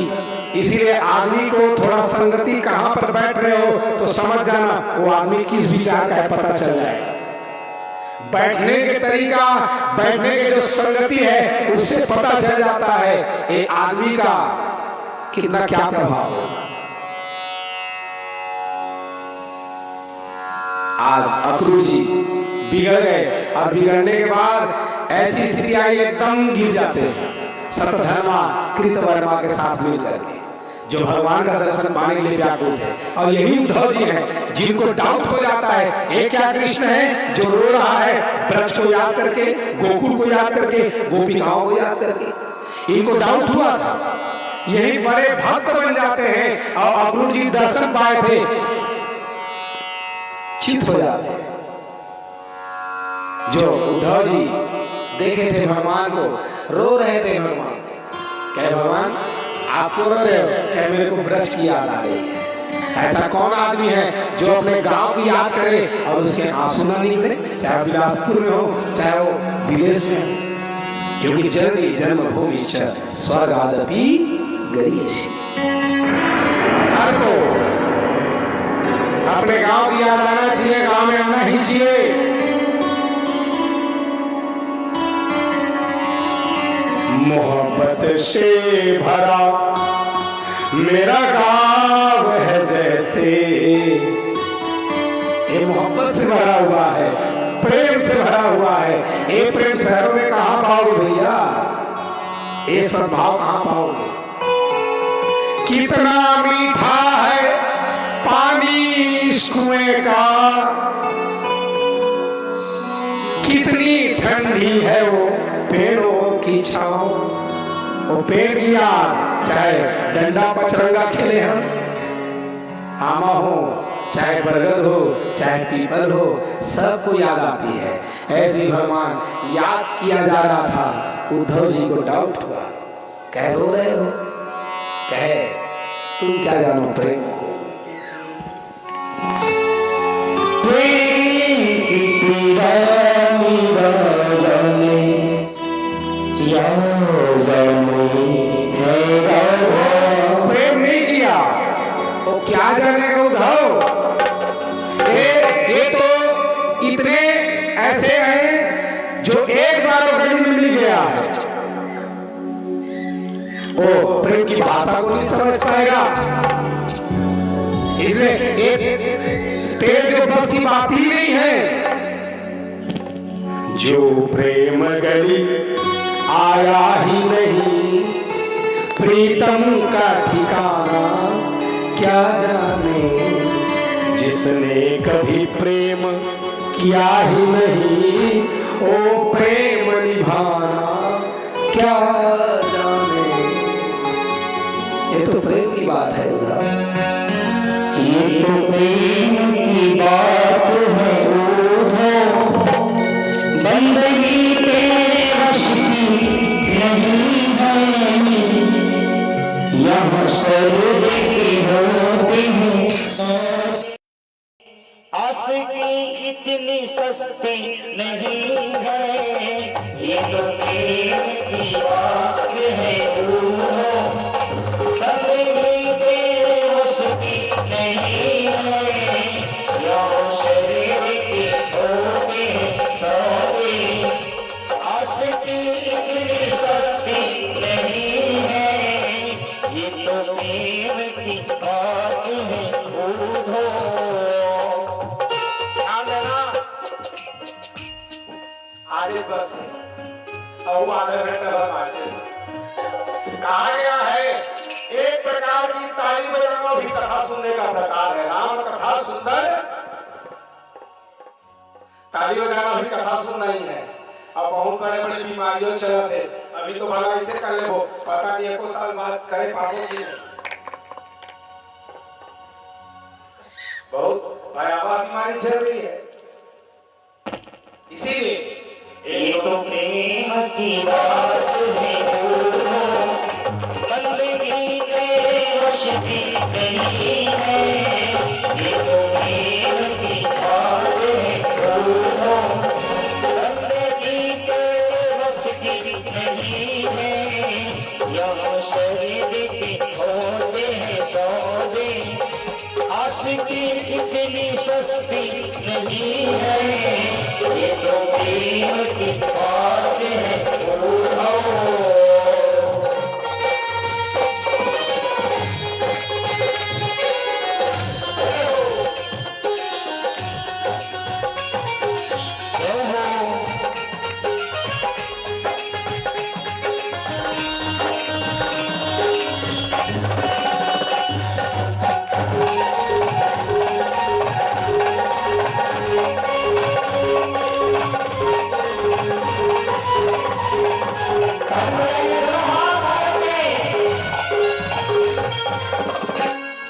इसीलिए आदमी को थोड़ा संगति कहां पर बैठ रहे हो तो समझ जाना वो आदमी किस विचार का है, पता चल जाएगा। बैठने के तरीका, बैठने के जो संगति है उससे पता चल जाता है ये आदमी का कितना क्या प्रभाव होगा। आज अक्रूर जी बिगड़ गए, और बिगड़ने के बाद ऐसी स्थिति आई एकदम गिर जाते हैं सतधर्मा कृतवर्मा के साथ मिलकर के, जो भगवान का दर्शन पाने के लिए व्याकुल थे। और यही उद्धव जी हैं जिनको डाउट हो जाता है ये क्या कृष्ण है जो रो रहा है ब्रज को याद करके, गोकुल को याद करके, गोपिकाओं को याद करके। इनको डाउट हुआ था, यही बड़े भक्त बन जाते हैं, और अक्रूर जी दर्शन पाए थे चित हो जाते हैं। जो उद्धव जी देखे थे भगवान को, रो रहे थे भगवान, क्या भगवान आप क्यों रो रहे हो, क्या मेरे को ब्रज की याद आ रही है। ऐसा कौन आदमी है जो अपने गांव की याद करे और उसके आंसू ना निकले, चाहे बिलासपुर में हो चाहे वो विदेश में हो। क्योंकि जननी जन्मभूमि स्वर्गादपि गरीयसी। हर को अपने गांव की याद आना चाहिए, गांव में आना ही चाहिए। मोहब्बत से भरा मेरा गाँव है जैसे, ये मोहब्बत से भरा हुआ है, प्रेम से भरा हुआ है। ये प्रेम शहरों में कहाँ पाओगे भैया, ये सद्भाव कहाँ पाओगे। कितना मीठा है पानी इस कुएं का, कितनी ठंडी है वो पेड़ों की छांव। वो पेड़ की याद, चाहे डंडा पचरंगा खेले हम, आमा हो चाहे बरगद हो चाहे पीपल हो, सबको याद आती है। ऐसी भगवान याद किया जा रहा था। उद्धव जी को डाउट हुआ, कह रो रहे हो, कहे तुम क्या जानो प्रेम को। प्रेम नहीं किया तो क्या जानेगा उद्धव। ये तो इतने ऐसे हैं जो एक बार गली में मिल गया वो प्रेम की भाषा को नहीं समझ पाएगा। इसमें एक तेज जो बस की बात ही नहीं है। जो प्रेम गली आया ही नहीं, प्रीतम का ठिकाना क्या जाने। जिसने कभी प्रेम किया ही नहीं, ओ प्रेम निभाना क्या जाने। ये तो प्रेम की बात है उधर, ये तो प्रेम की बात है उधर। बंदगी तेरे वश की यहाँ सर्द की होती है आशिकी इतनी सस्ती नहीं है ये तो प्रेम की बात है बंदगी तेरे बस की नहीं है यहाँ शरीर की होती है सौदे आशिकी इतनी सस्ती नहीं है ये तो प्रेम की बात है आगे बस और आधे घंटे भर नाचे कहा गया है एक प्रकार की ताली बजाना भी कथा सुनने का प्रकार है राम कथा सुंदर ताली बजाना भी कथा सुनना ही है अब बहुत बड़े बड़े बीमारियों चला थे अभी तो भला इसे कर ले वो पता नहीं एको साल बाद करे पापो की बहुत भयावह बीमारी चल रही है इसीलिए ये तो प्रेम की बात है बंदगी तेरे वश की नहीं है ये तो प्रेम की बात है बंदगी तेरे वश की नहीं है यहाँ शरीर के होते हैं सौदे आशिकी इतनी सस्ती नहीं है ये तो प्रेम की बात है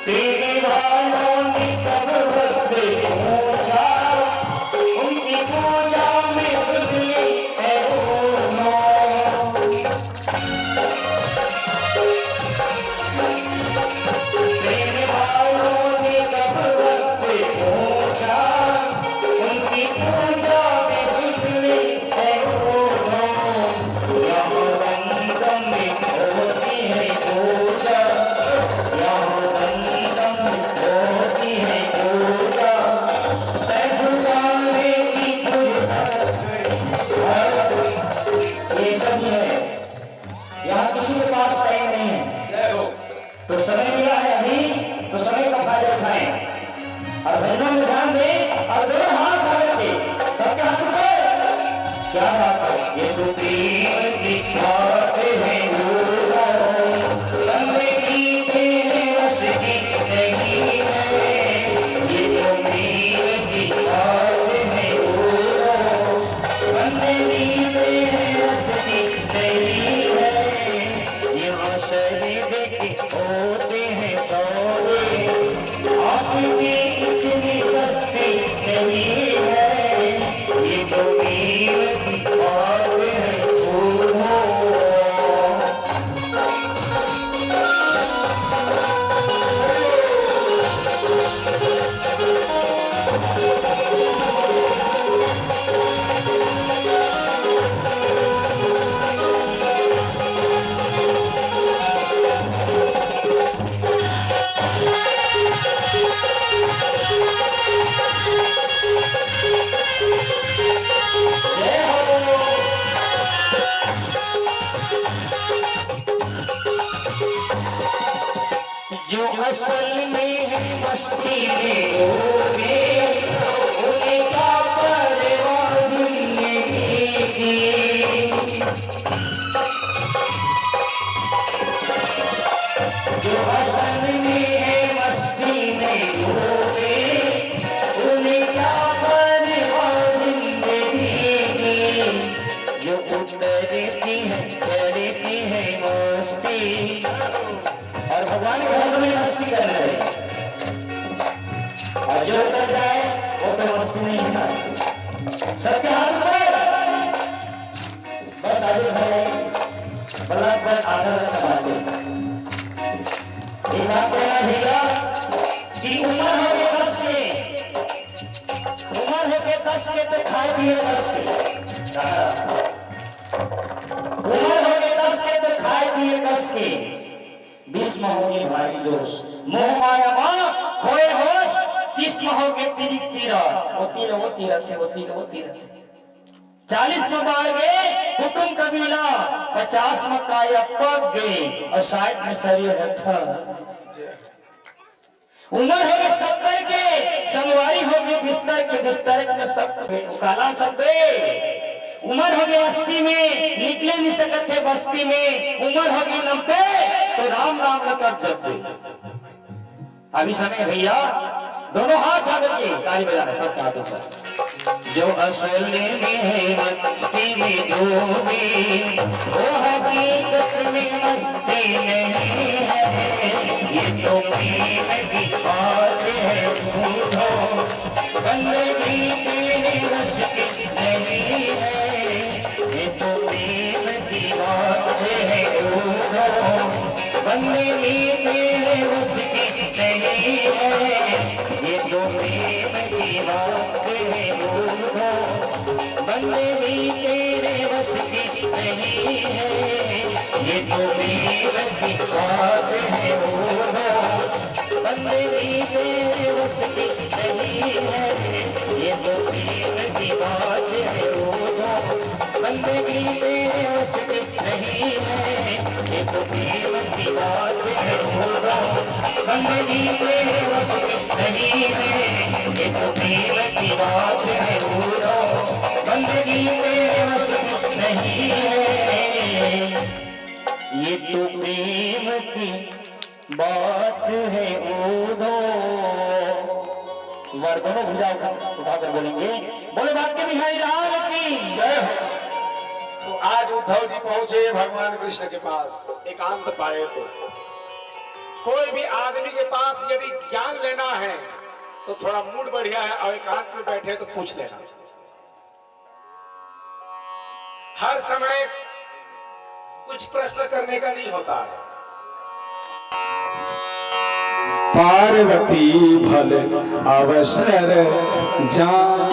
तेरे वालों ने कब बस्ते पूछा उनकी पूजा में सुन ली है तेरे वालों ने कब बस्ते पूछा उनकी पूजा में सुन ली है ये सब है यहाँ किसी के पास टाइम नहीं है तो समय मिला है अभी तो समय का फायदा उठाएं और भजनों में ध्यान दें और दोनों हाथ आगे के सबके हाथ ऊपर क्या बात है ये तो प्रेम की बात है बंदगी तेरे वश की नहीं है ये तो प्रेम की बात है बंदगी तेरे वश की नहीं है यहाँ शरीर के होते हैं सौदे आशिकी इतनी सस्ती नहीं है ये तो प्रेम की बात है जो असल में है मस्ती में डूबे उनका परवाह जिंदगी की जो असल में है मस्ती में डूबे उनका परवाह जिंदगी की जो उतरती है चढ़ती है मस्ती और भगवान के घर में मस्ती कर रहे हैं और जो उतर जाए वो तो मस्ती नहीं है सबके हाथ पर बस आगे बढ़े बल्ला पर आधा समाजे बता देना भैया कि उम्र हो गए 10 के तो खाए पिए 10 के, उम्र हो गए 10 के तो खाए पिए 10 के, 20 में हो गए भाई दोस्त मोह माया माँ खोए होश, 30 में हो गए वो तीरथ 40 में बाढ़ गए कुटुंब कबीला, 50 में काया पक गए और 60 में शरीर रखा। उम्र हो गए 70 के संगवारी हो गए बिस्तर में सब काला सब गए। उम्र हो गई 80 में निकले नहीं सकते बस्ती में, उम्र हो गई 90 तो राम राम लकर जब गए। अभी समय भैया दोनों हाथ आगे के ताली बजाना सब हाथों पर। जो असल में है मस्ती में डूबी वो हकीकत में मस्ती नहीं है, ये तो प्रेम की बात है झूठो बंदगी तेरे रस की नहीं है, ये तो प्रेम की बात है झूठो बंदगी तेरे रस की नहीं है, ये तो प्रेम की बात है झूठो बंदगी तेरे बस की नहीं है, ये तो प्रेम की बात है झूठो बंदगी तेरे बस की नहीं है, ये तो प्रेम की बात है झूठो बंदगी तेरे बस की नहीं है, ये तो प्रेम की बात है झूठो बंदगी तेरे बस की नहीं है, ये तो प्रेम की बात है झूठो बंदगी तेरे बस की नहीं है, ये तो प्रेम की बात है उदो। दोनों भुजा उठाकर बोलेंगे बोले वाक्य बिहारी लाल की जय हो। तो आज उद्धव जी पहुंचे भगवान कृष्ण के पास, एकांत पाए थे। कोई भी आदमी के पास यदि ज्ञान लेना है तो थोड़ा मूड बढ़िया है और एकांत में बैठे तो पूछ लेना। हर समय कुछ प्रश्न करने का नहीं होता है। पार्वती भल अवसर जान।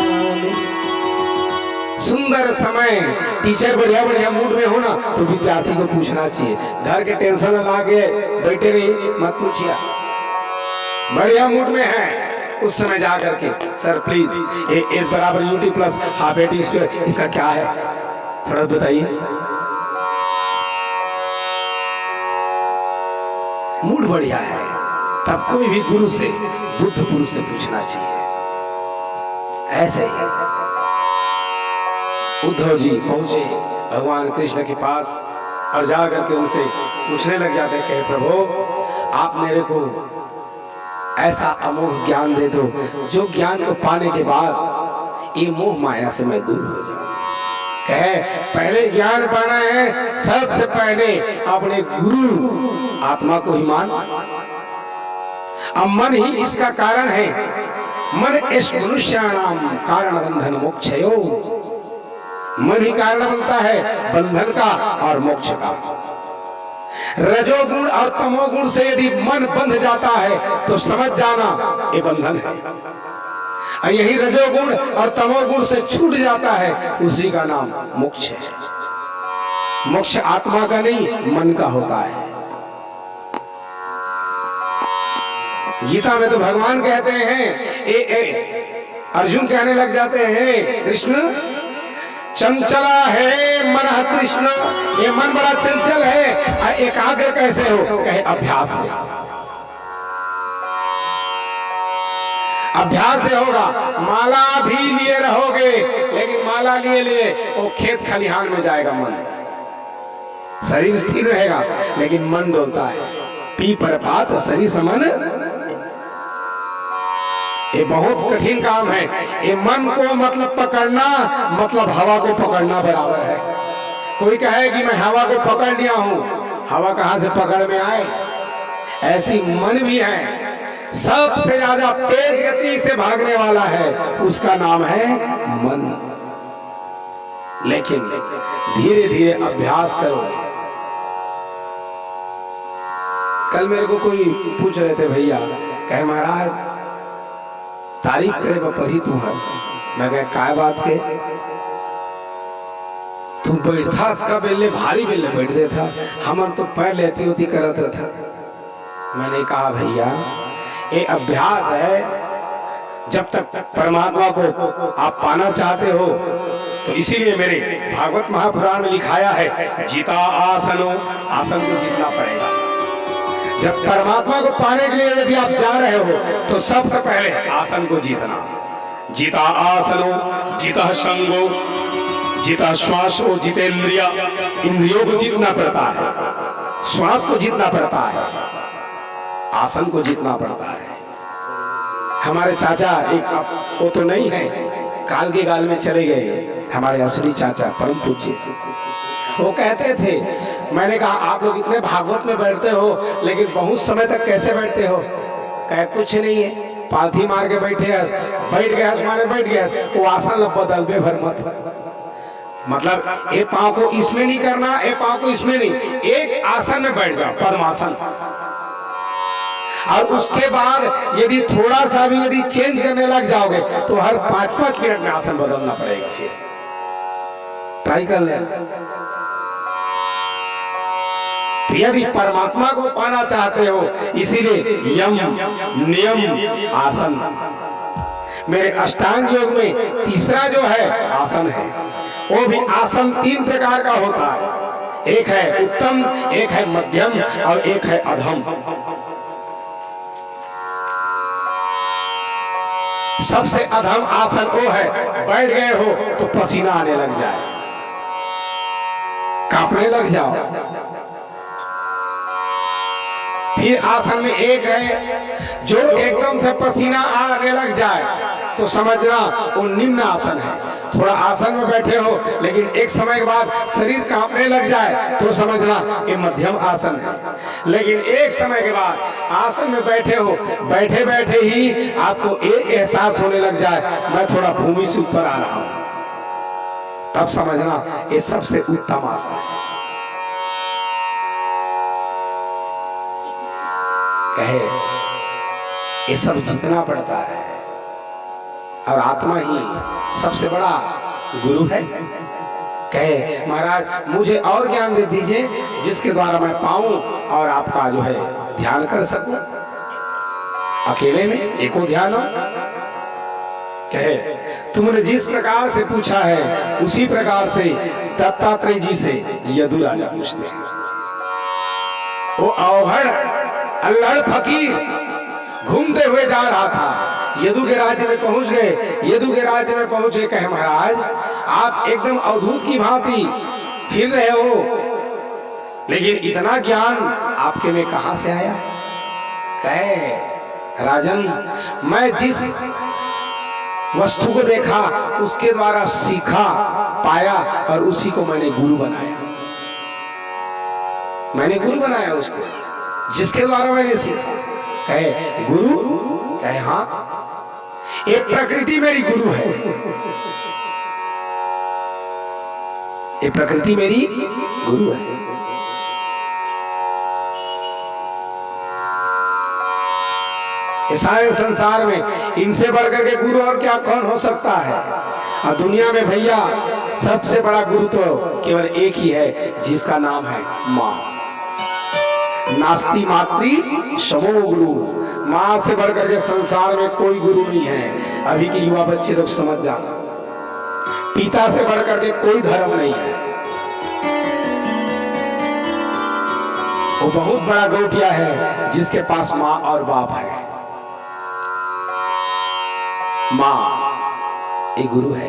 सुंदर समय, टीचर बढ़िया बढ़िया मूड में हो ना तो विद्यार्थी को पूछना चाहिए। घर के टेंशन ला के बैठे नहीं, मत पूछिए। बढ़िया मूड में है उस समय जा करके सर प्लीज ये एस बराबर UT plus half eighty square इसका क्या है थोड़ा बताइए। मूड बढ़िया है तब कोई भी गुरु से बुद्ध पुरुष से पूछना चाहिए। ऐसे ही उद्धव जी पहुंचे भगवान कृष्ण के पास और जाकर के उनसे पूछने लग जाते हैं, कहे प्रभु आप मेरे को ऐसा अमोघ ज्ञान दे दो जो ज्ञान को पाने के बाद ये मोह माया से मैं दूर हो जाऊं। कहे पहले ज्ञान पाना है, सबसे पहले अपने गुरु आत्मा को ही मान। अब मन ही इसका कारण है। मन इस मनुष्याणाम कारण बंधन मोक्षयो। मन ही कारण बनता है बंधन का और मोक्ष का। रजोगुण और तमोगुण से यदि मन बंध जाता है तो समझ जाना ये बंधन है, और यही रजोगुण और तमोगुण से छूट जाता है उसी का नाम मोक्ष है। मोक्ष आत्मा का नहीं मन का होता है। गीता में तो भगवान कहते हैं, अर्जुन कहने लग जाते हैं कृष्ण चंचला है मन कृष्ण, ये मन बड़ा चंचल है, एकाग्र कैसे हो? कहे अभ्यास से। अभ्यास से होगा। माला भी लिए रहोगे लेकिन माला लिए लिए वो खेत खलिहान में जाएगा मन। शरीर स्थिर रहेगा लेकिन मन डोलता है। पी पर पात शरीर समन, ये बहुत कठिन काम है। ये मन को मतलब पकड़ना मतलब हवा को पकड़ना बराबर है। कोई कहे कि मैं हवा को पकड़ लिया हूं, हवा कहां से पकड़ में आए? ऐसी मन भी है, सबसे ज्यादा तेज गति से भागने वाला है, उसका नाम है मन। लेकिन धीरे धीरे अभ्यास करो। कल मेरे को कोई पूछ रहे थे भैया, कहे महाराज तारीफ करे बपरी तू है। मैं कहे काय बात के, तू बैठा का बेले भारी बेले बैठ दे था, हम तो पैर लेती होती करत था। मैंने कहा भैया ये अभ्यास है, जब तक परमात्मा को आप पाना चाहते हो तो इसीलिए मेरे भागवत महापुराण में लिखाया है जीता आसनो, आसन को जीतना पड़ेगा। जब परमात्मा को पाने के लिए यदि आप जा रहे हो तो सबसे पहले आसन को जीतना। जीता आसनो, जीता संगो, जीता श्वासो, जितेंद्रिया, इंद्रियों को जीतना पड़ता है, श्वास को जीतना पड़ता है, आसन को जीतना पड़ता है। हमारे चाचा एक वो तो नहीं है, काल के गाल में चले गए, हमारे असुरी चाचा परम पूज्य, वो कहते थे, मैंने कहा आप लोग इतने भागवत में बैठते हो लेकिन बहुत समय तक कैसे बैठते हो? कहे कुछ नहीं है, पालथी मार के बैठ गया माने बैठ गया, वो आसन बदल बे भर मत। मतलब एक पांव को इसमें नहीं करना, एक पांव को इसमें नहीं, एक आसन में बैठ जाओ, पद्मासन। और उसके बाद यदि थोड़ा सा भी यदि चेंज करने लग जाओगे तो हर 5-5 मिनट में आसन बदलना पड़ेगा। फिर ट्राई कर ले। तो यदि परमात्मा को पाना चाहते हो इसीलिए यम नियम आसन। मेरे अष्टांग योग में तीसरा जो है आसन है, वो भी आसन 3 प्रकार का होता है। एक है उत्तम, एक है मध्यम और एक है अधम। सबसे अधम आसन वो है, बैठ गए हो तो पसीना आने लग जाए, कांपने लग जाओ। फिर आसन में एक है जो एकदम से पसीना आने लग जाए तो समझना वो निम्न आसन है। थोड़ा आसन में बैठे हो लेकिन एक समय के बाद शरीर कांपने लग जाए तो समझना ये मध्यम आसन है। लेकिन एक समय के बाद आसन में बैठे हो, बैठे बैठे ही आपको एक एहसास होने लग जाए मैं थोड़ा भूमि से ऊपर आ रहा हूं, तब समझना ये सबसे उत्तम आसन है। कहे ये सब जीतना पड़ता है और आत्मा ही सबसे बड़ा गुरु है। कहे महाराज मुझे और ज्ञान दे दीजिए जिसके द्वारा मैं पाऊं और आपका जो है ध्यान कर सकूं। अकेले में एको ध्यान हो। कहे तुमने जिस प्रकार से पूछा है उसी प्रकार से दत्तात्रेय जी से यदु राजा पूछते हैं। वो अवघड़ अल्लड़ फकीर घूमते हुए जा रहा था, यदु के राज्य में पहुंच गए। यदु के राज्य में पहुंचे, कहे महाराज आप एकदम अवधूत की भांति फिर रहे हो, लेकिन इतना ज्ञान आपके में कहां से आया? कहे राजन मैं जिस वस्तु को देखा उसके द्वारा सीखा पाया और उसी को मैंने गुरु बनाया। मैंने गुरु बनाया उसको जिसके द्वारा मैंने सीखा। कहे गुरु? कहे हाँ, ये प्रकृति मेरी गुरु है, ये प्रकृति मेरी गुरु है। इस सारे संसार में इनसे बढ़कर के गुरु और क्या कौन हो सकता है? और दुनिया में भैया सबसे बड़ा गुरु तो केवल एक ही है जिसका नाम है माँ। नास्ति मातृ समो गुरु। माँ से बढ़कर के संसार में कोई गुरु नहीं है। अभी के युवा बच्चे लोग समझ जाना, पिता से बढ़कर के कोई धर्म नहीं है। वो बहुत बड़ा गौटिया है जिसके पास माँ और बाप है। माँ एक गुरु है।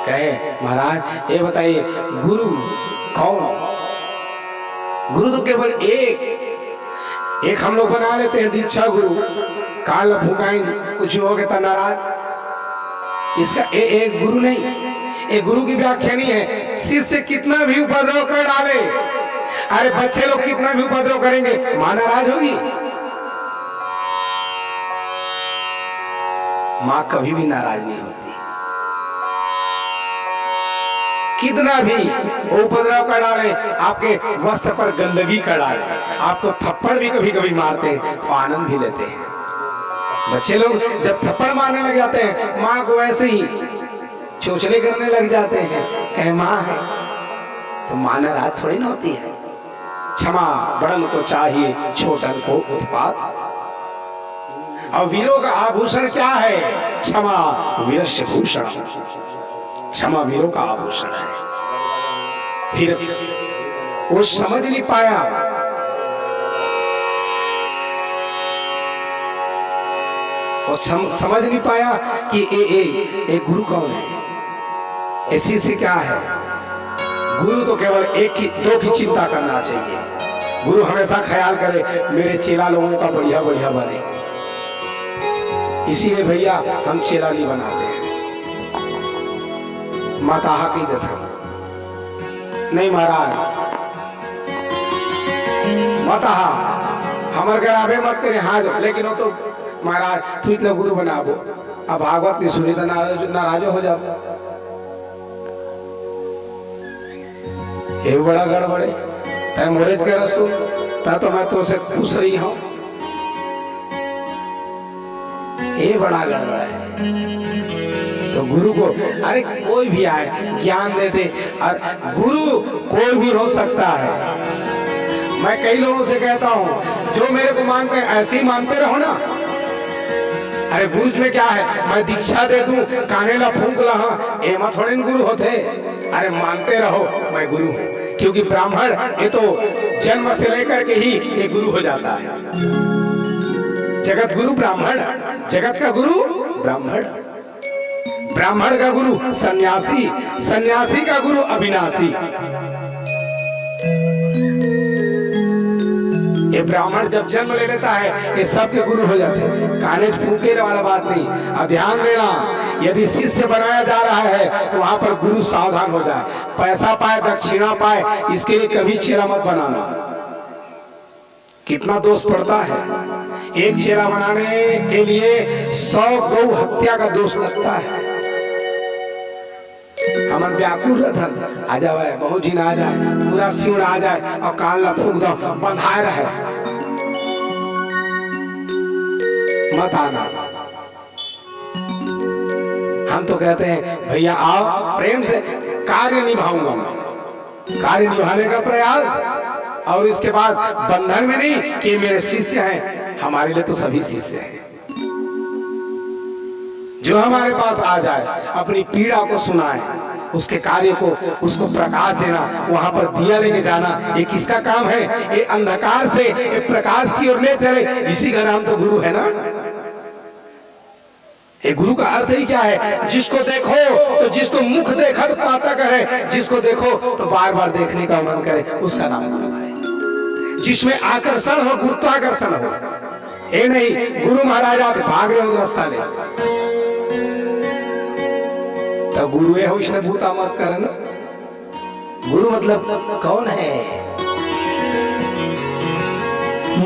कहे महाराज ये बताइए गुरु कौन? गुरु तो केवल एक हम लोग बना लेते हैं दीक्षा गुरु। काल फुकाइन कुछ हो गया नाराज, इसका एक गुरु नहीं। एक गुरु की व्याख्या नहीं है शिष्य कितना भी उपद्रव कर डाले, अरे बच्चे लोग कितना भी उपद्रव करेंगे मां नाराज होगी? मां कभी भी नाराज नहीं होती। कितना भी उपद्रव कर डाले, आपके वस्त्र पर गंदगी कर डाले, आपको थप्पड़ भी कभी कभी मारते हैं तो आनंद भी लेते हैं। बच्चे लोग जब थप्पड़ मारने लग जाते हैं, माँ को ऐसे ही चोचले करने लग जाते हैं, कहे माँ है तो माँ नाराज थोड़ी ना होती है। क्षमा बड़न को चाहिए, छोटन को उत्पात। और वीरों का आभूषण क्या है? क्षमा वीरस्य भूषण। क्षमा वीरों का आभूषण है। फिर वो समझ नहीं पाया, वो समझ नहीं पाया कि ए गुरु कौन है, ऐसी से क्या है। गुरु तो केवल एक की दो की चिंता करना चाहिए। गुरु हमेशा ख्याल करे मेरे चेला लोगों का बढ़िया बढ़िया बने। इसीलिए भैया हम चेला नहीं बनाते हैं। माता की देता नहीं महाराज, माता हमारे घर आवे मत करे हाँ, लेकिन वो तो महाराज तू इतना गुरु बनाबो, अब भागवत नहीं सुनी तो नाराज हो जाओ। ये बड़ा गड़बड़े तय मोरेज के रसू ता तो मैं तो से पूछ रही हूं, ये बड़ा गड़बड़ है। तो गुरु को अरे कोई भी आए ज्ञान देते, और गुरु कोई भी हो सकता है। मैं कई लोगों से कहता हूं जो मेरे को मानते हैं ऐसे ही मानते रहो ना। अरे गुरु में क्या है, मैं दीक्षा दे दूं कानेला फूंक लहा एमा थोड़े गुरु होते। अरे मानते रहो मैं गुरु हूं, क्योंकि ब्राह्मण ये तो जन्म से लेकर के ही ये गुरु हो जाता है। जगत गुरु ब्राह्मण, जगत का गुरु ब्राह्मण, ब्राह्मण का गुरु सन्यासी, सन्यासी का गुरु अविनाशी। ये ब्राह्मण जब जन्म ले लेता है ये सबके गुरु हो जाते हैं। कानेज फूके वाला बात नहीं। अब ध्यान देना, यदि शिष्य बनाया जा रहा है तो वहां पर गुरु सावधान हो जाए। पैसा पाए दक्षिणा पाए इसके लिए कभी चेला मत बनाना। कितना दोष पड़ता है, एक चेला बनाने के लिए 100 गौ हत्या का दोष लगता है। हमन व्याकुल रहन आ जाए, बहुत दिन आ जाए, पूरा सिउड़ आ जाए और कान ला फूक दो बंधाए रहे, मत आना। हम तो कहते हैं भैया आओ प्रेम से, कार्य निभाऊंगा मैं, कार्य निभाने का प्रयास, और इसके बाद बंधन में नहीं कि मेरे शिष्य हैं। हमारे लिए तो सभी शिष्य हैं। जो हमारे पास आ जाए अपनी पीड़ा को सुनाए, उसके कार्य को उसको प्रकाश देना, वहां पर दिया लेके जाना, ये किसका काम है? ये अंधकार से ये प्रकाश की ओर ले चले, इसी का नाम तो गुरु है ना। ये गुरु का अर्थ ही क्या है? जिसको देखो तो जिसको मुख देखा तो पाता करे, जिसको देखो तो बार बार देखने का मन करे, उसका नाम गुरु है। जिसमें आकर्षण हो, गुरुत्वाकर्षण हो। ये नहीं गुरु महाराज आप भाग रहे हो रास्ता ले, तो गुरु है हो इसने भूता मत करे ना। गुरु मतलब कौन है?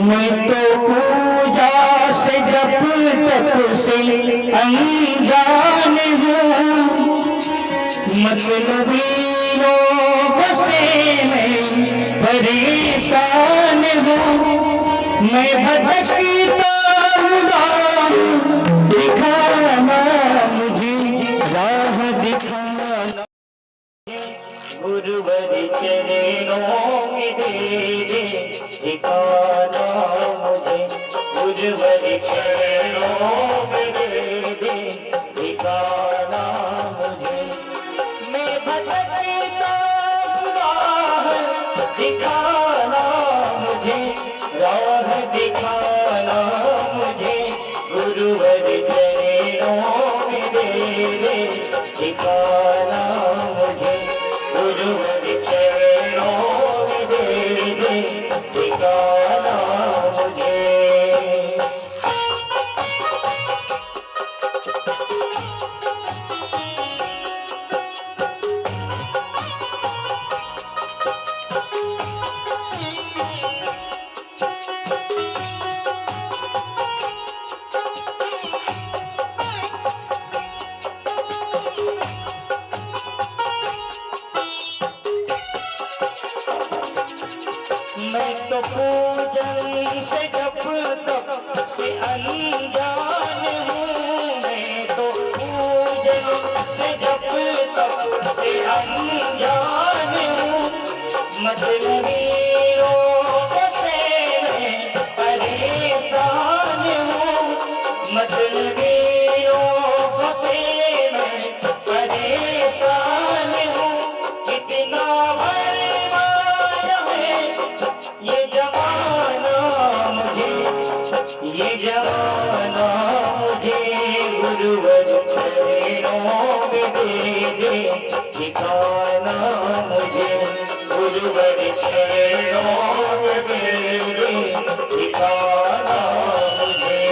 मैं तो पूजा से जप तप से अनजान हूँ, मतलबी लोगों से मैं परेशान हूँ। मैं भटकता हूँ, दिखाना मुझे राह दिखाना। गुरुवर चरणों में दे दे ठिकाना मुझे, गुरुवर चरणों में दे दे ठिकाना मुझे। मैं भटकता हूँ, दिखाना मुझे राह दिखाना मुझे, गुरुवर चरणों में दे दे ठिकाना मुझे, गुरुवर चरणों में दे दे ठिकाना मुझे। मैं तो पूजन से जब तक से अनजान हूँ, मैं तो पूजन से जब तक से अनजान हूँ, मतलबियों से मैं परेशान हूँ, मतलबियों से मैं परेशान हूँ, कितना बर्बाद है ये जमाना मुझे, ये जमाना मुझे गुरुवर चरणों में दे दे ठिकाना, मुझे गुरुवर चरणों में दे दे ठिकाना मुझे।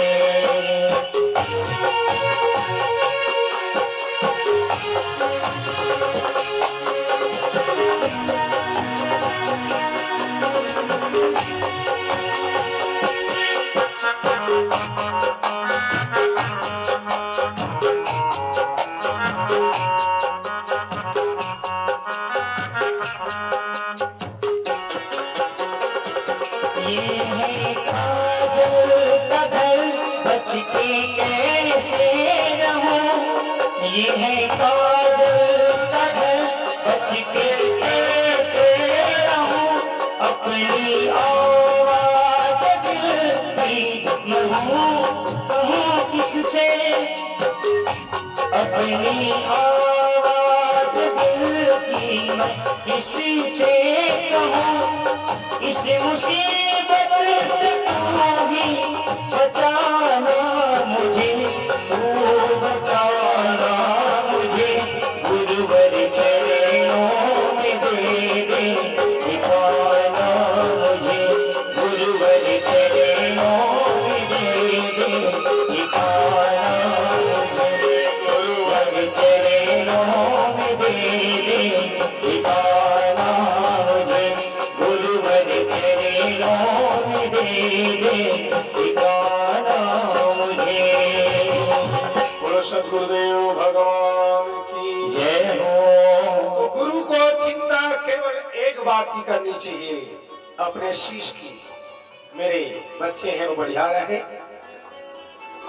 ये है काजल का घर, बच के कैसे रहूं, ये है काजल का घर, बच के कैसे रहूं, अपनी आवाज दिल की कहूं किससे, अपनी आवाज दिल की मैं किसी से कहूं, इस मुसीबत से तू ही बचाना मुझे, तू बचाना मुझे, गुरुवर चरणों में दे दे ठिकाना मुझे, गुरुवर चरणों में दे दे ठिकाना मुझे, गुरुवर चरणों में दे दे ठिकाना मुझे, गुरुवर चरणों में दे दे ठिकाना मुझे। बोलो सद्गुरुदेव भगवान की जय हो। तो गुरु को चिंता केवल एक बात ही करनी चाहिए, अपने शीश की, मेरे बच्चे हैं वो बढ़िया रहे,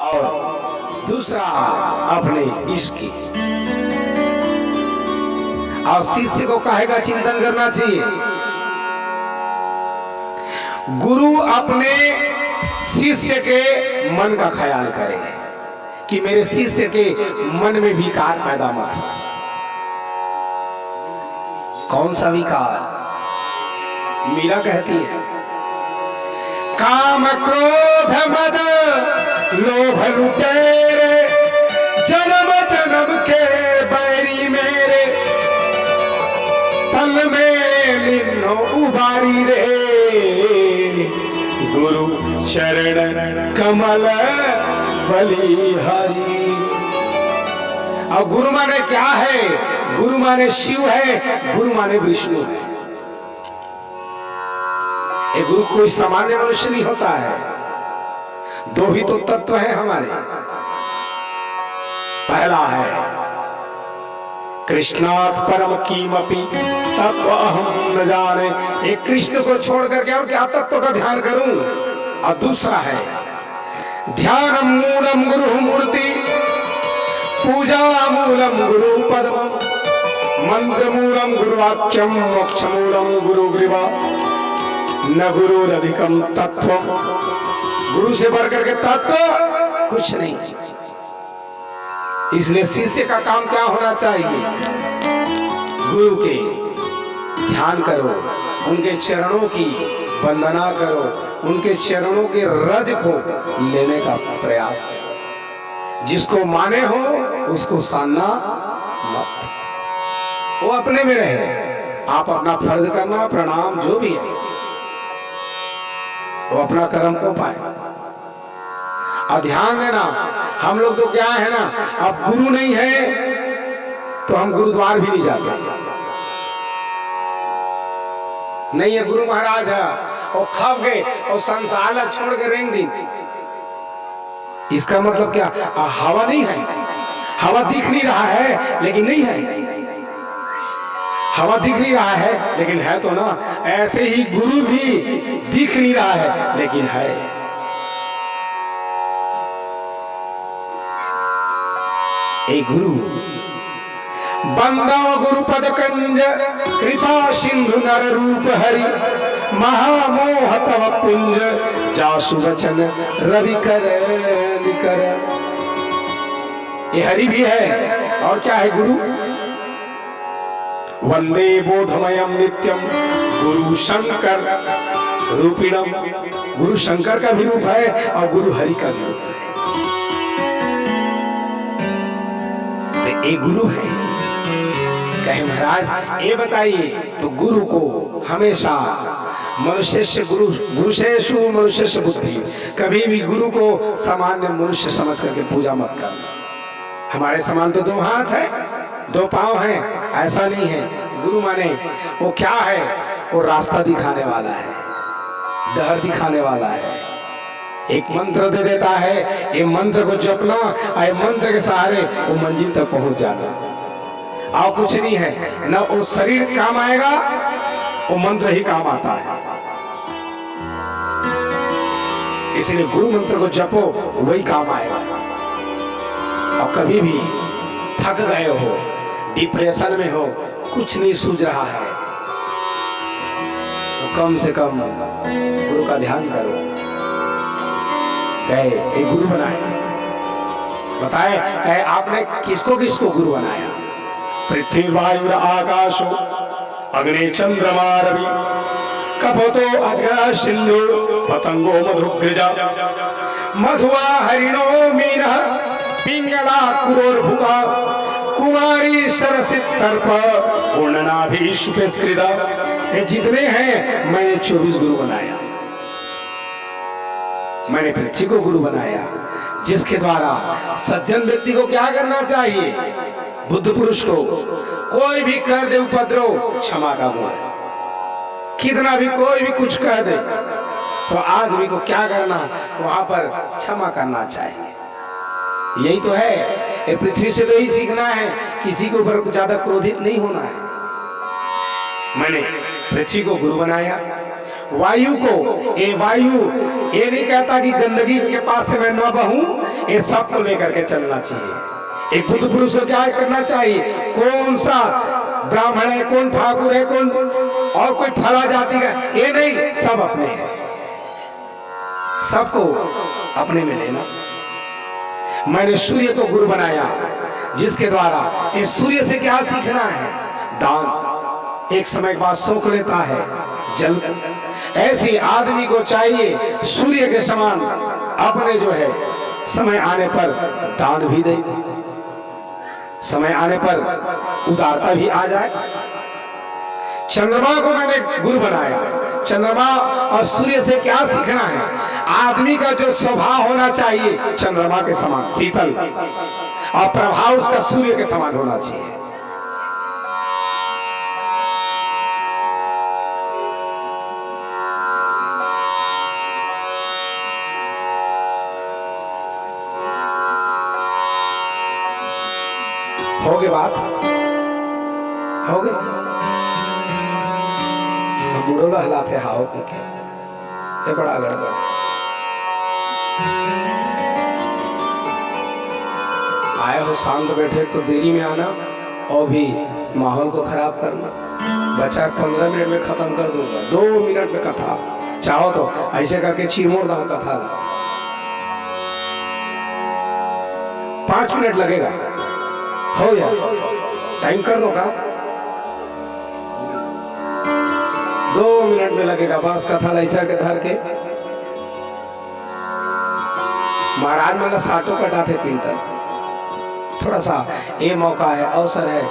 और दूसरा अपने इश्क की। और शिष्य को कहेगा चिंतन करना चाहिए। गुरु अपने शिष्य के मन का ख्याल करे कि मेरे शिष्य के मन में विकार पैदा मत हो। कौन सा विकार? मीरा कहती है, काम क्रोध मद लोभ लुटेरे, जन्म जन्म के बैरी मेरे, तल में लिन्नो उबारी रे, गुरु चरण कमल बलिहारी। और गुरु माने क्या है? गुरु माने शिव है, गुरु माने विष्णु है। ये गुरु कोई सामान्य मनुष्य नहीं होता है। दो ही तो तत्व है हमारे। पहला है कृष्णात् परम कीमपि तत्व अहम न जाने, एक कृष्ण को छोड़ करके और क्या तत्व का ध्यान करूं। और दूसरा है ध्यानम मूलम गुरु मूर्ति, पूजा मूलम गुरु पदम, मंत्र मूलम गुरु वाक्यम, मोक्ष मूलम गुरु ग्रीवा, न गुरु अधिकम तत्व। गुरु से बढ़ करके तत्व कुछ नहीं। इसलिए शिष्य का काम क्या होना चाहिए? गुरु के ध्यान करो, उनके चरणों की वंदना करो, उनके चरणों के रज को लेने का प्रयास करो। जिसको माने हो उसको सानना मत, वो अपने में रहे। आप अपना फर्ज करना, प्रणाम जो भी है वो अपना कर्म को पाए। और ध्यान देना, हम लोग तो क्या है ना, अब गुरु नहीं है तो हम गुरुद्वार भी नहीं जाते। नहीं है गुरु महाराज है और खप गए और संसार ला छोड़ के रेंग दी। इसका मतलब क्या? हवा नहीं है, हवा दिख नहीं रहा है लेकिन नहीं है। हवा दिख नहीं रहा है लेकिन है तो ना, ऐसे ही गुरु भी दिख नहीं रहा है लेकिन है। एक गुरु बंदा गुरु पद कंज कृपा सिंधु नर रूप हरि महामोह तव पुंज जासु वचन रवि कर निकर। ये हरि भी है और क्या है गुरु? वंदे बोधमयम नित्यम गुरु शंकर रूपिणम। गुरु शंकर का भी रूप है और गुरु हरि का भी रूप है। तो एक गुरु है। कहे महाराज ये बताइए, तो गुरु को हमेशा मनुष्य से गुरु, गुरु से शु मनुष्य से बुद्धि, कभी भी गुरु को सामान्य मनुष्य समझ करके पूजा मत करना। हमारे समान तो 2 हाथ है 2 पांव हैं, ऐसा नहीं है। गुरु माने वो क्या है? वो रास्ता दिखाने वाला है, डर दिखाने वाला है। एक मंत्र दे देता है, ये मंत्र को जपना, और मंत्र के सहारे वो मंजिल तक पहुंच जाना। और कुछ नहीं है, न वो शरीर काम आएगा, वो मंत्र ही काम आता है। इसलिए गुरु मंत्र को जपो, वही काम आएगा। और कभी भी थक गए हो, डिप्रेशन में हो, कुछ नहीं सूझ रहा है, तो कम से कम गुरु का ध्यान करो। कहे एक गुरु बनाए, बताए कहे आपने किसको किसको गुरु बनाया? पृथ्वी वायु आकाशो अग्नि चंद्रमा रवि कपतो अजगर सिंधु पतंगो मधुग्रजा मधुआ हरिणो मीना पिंगला कुरोर्भुगा कुमारी सरसित सर्प पूर्णनाभि शुभस्कृता। ये जितने हैं मैंने 24 गुरु बनाया। मैंने पृथ्वी को गुरु बनाया, जिसके द्वारा सज्जन व्यक्ति को क्या करना चाहिए? बुद्ध पुरुष को कोई भी कर दे उपद्रव, क्षमा का गुण है। कितना भी कोई भी कुछ कह दे तो आदमी को क्या करना? वहां पर क्षमा करना चाहिए। यही तो है, ये पृथ्वी से तो यही सीखना है, किसी के ऊपर ज्यादा क्रोधित नहीं होना है। मैंने पृथ्वी को गुरु बनाया। वायु को, ये वायु ये नहीं कहता कि गंदगी के पास से मैं न बहूं, ये सबको लेकर के चलना चाहिए। एक बुद्ध पुरुष को क्या करना चाहिए? कौन सा ब्राह्मण है, कौन ठाकुर है, कौन और कोई फला जाति का, ये नहीं, सब अपने हैं, सबको अपने में लेना। मैंने सूर्य को गुरु बनाया, जिसके द्वारा ये सूर्य से क्या सीखना है? दान। एक समय के बाद सोख लेता है जल। ऐसे आदमी को चाहिए सूर्य के समान अपने जो है समय आने पर दान भी दे, समय आने पर उदारता भी आ जाए। चंद्रमा को मैंने गुरु बनाया। चंद्रमा और सूर्य से क्या सीखना है? आदमी का जो स्वभाव होना चाहिए चंद्रमा के समान शीतल, और प्रभाव उसका सूर्य के समान होना चाहिए। हो गए बात, हो गए। हम बुढ़ोला हिलाते हाओ के, ये बड़ा गड़बड़। आए हो शांत बैठे तो देरी में आना और भी माहौल को खराब करना। बचा 15 मिनट में खत्म कर दूंगा, 2 मिनट में कथा। चाहो तो ऐसे करके चीरमोड़ दाओ कथा, 5 मिनट लगेगा, हो या टाइम कर दो का 2 मिनट में लगेगा बस। कथा लैसा के धर के महाराज मतलब साटो कटाते पिंटर। थोड़ा सा ये मौका है, अवसर है,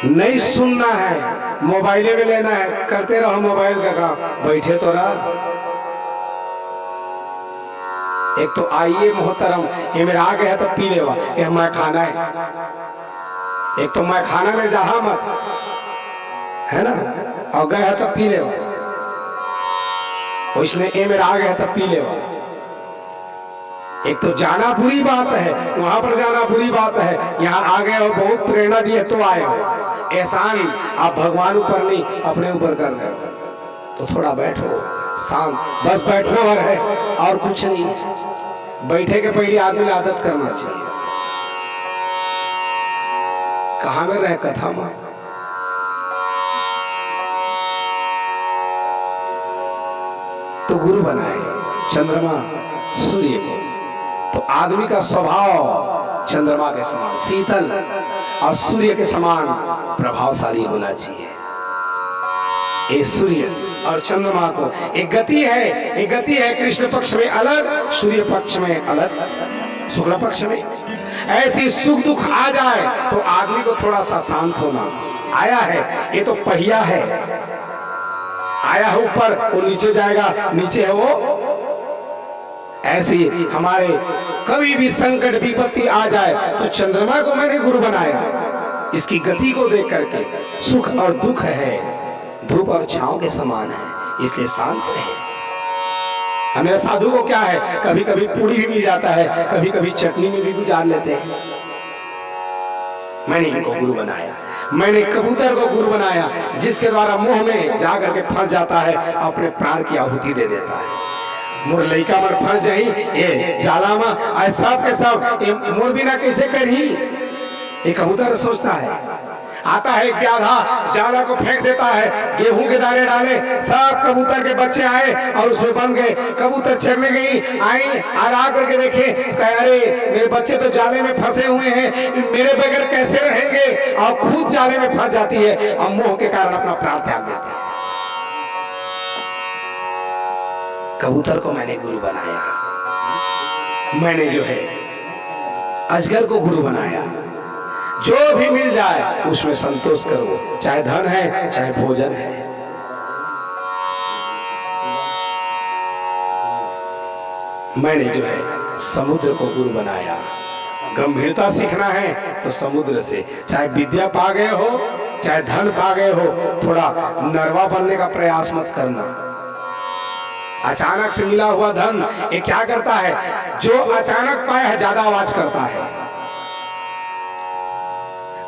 नहीं सुनना है, मोबाइले में लेना है, करते रहो मोबाइल का काम, बैठे तो रहा। एक तो आइए मोहतरम, ये मेरा आ गया तो पी लेवा, ये मैं खाना है। एक तो मैं खाना में जहा मत, है ना, और गया तो पी लेवा, इसने ये मेरा आ गया तो पी लेवा। एक तो जाना बुरी बात है, वहां पर जाना बुरी बात है, यहाँ आ गए हो, बहुत प्रेरणा दी है तो आए हो। एहसान आप भगवान ऊपर नहीं अपने ऊपर कर रहे हो, तो थोड़ा बैठो शांत, बस बैठना भर है और कुछ नहीं है। बैठे के पहले आदमी को आदत करना चाहिए। कहाँ में रहे कथा में, तो गुरु बनाए चंद्रमा सूर्य को, तो आदमी का स्वभाव चंद्रमा के समान शीतल और सूर्य के समान प्रभावशाली होना चाहिए। ये सूर्य और चंद्रमा को एक गति है, एक गति है, कृष्ण पक्ष में अलग, सूर्य पक्ष में अलग, शुक्ल पक्ष में। ऐसी सुख दुख आ जाए तो आदमी को थोड़ा सा शांत होना। आया है ये तो पहिया है, आया है ऊपर, वो नीचे जाएगा, नीचे है वो। ऐसे हमारे कभी भी संकट विपत्ति आ जाए तो चंद्रमा को मैंने गुरु बनाया, इसकी गति को देख करके। सुख और दुख है, धूप और छांव के समान है, इसलिए शांत रहे। हमें साधु को क्या है, कभी कभी पूरी भी मिल जाता है, कभी कभी चटनी में भी गुजार लेते हैं। मैंने इनको गुरु बनाया, मैंने कबूतर को गुरु बनाया, जिसके द्वारा मोह में जाकर के फंस जाता है, अपने प्राण की आहुति दे देता है। मोर लइका मर फंस जाही ये जाला में, सब के सब ये मोर बिना कैसे करही। ये कबूतर सोचता है, आता है एक व्याधा, जाला को फेंक देता है, गेहूं के दाने डाले, सब कबूतर के बच्चे आए और उसमें बन गए। कबूतर चरने गई, आई और आ करके देखे, कहे अरे मेरे बच्चे तो जाले में फंसे हुए हैं, मेरे बगैर कैसे रहेंगे, और खुद जाले में फंस जाती है और मोह के कारण अपना प्राण त्याग देती है। कबूतर को मैंने गुरु बनाया, मैंने जो है अजगर को गुरु बनाया। जो भी मिल जाए उसमें संतोष करो, चाहे धन है चाहे भोजन है। मैंने जो है समुद्र को गुरु बनाया। गंभीरता सीखना है तो समुद्र से, चाहे विद्या पा गए हो चाहे धन पा गए हो, थोड़ा नरवा बनने का प्रयास मत करना। अचानक से मिला हुआ धन ये क्या करता है, जो अचानक पाया है ज्यादा आवाज करता है।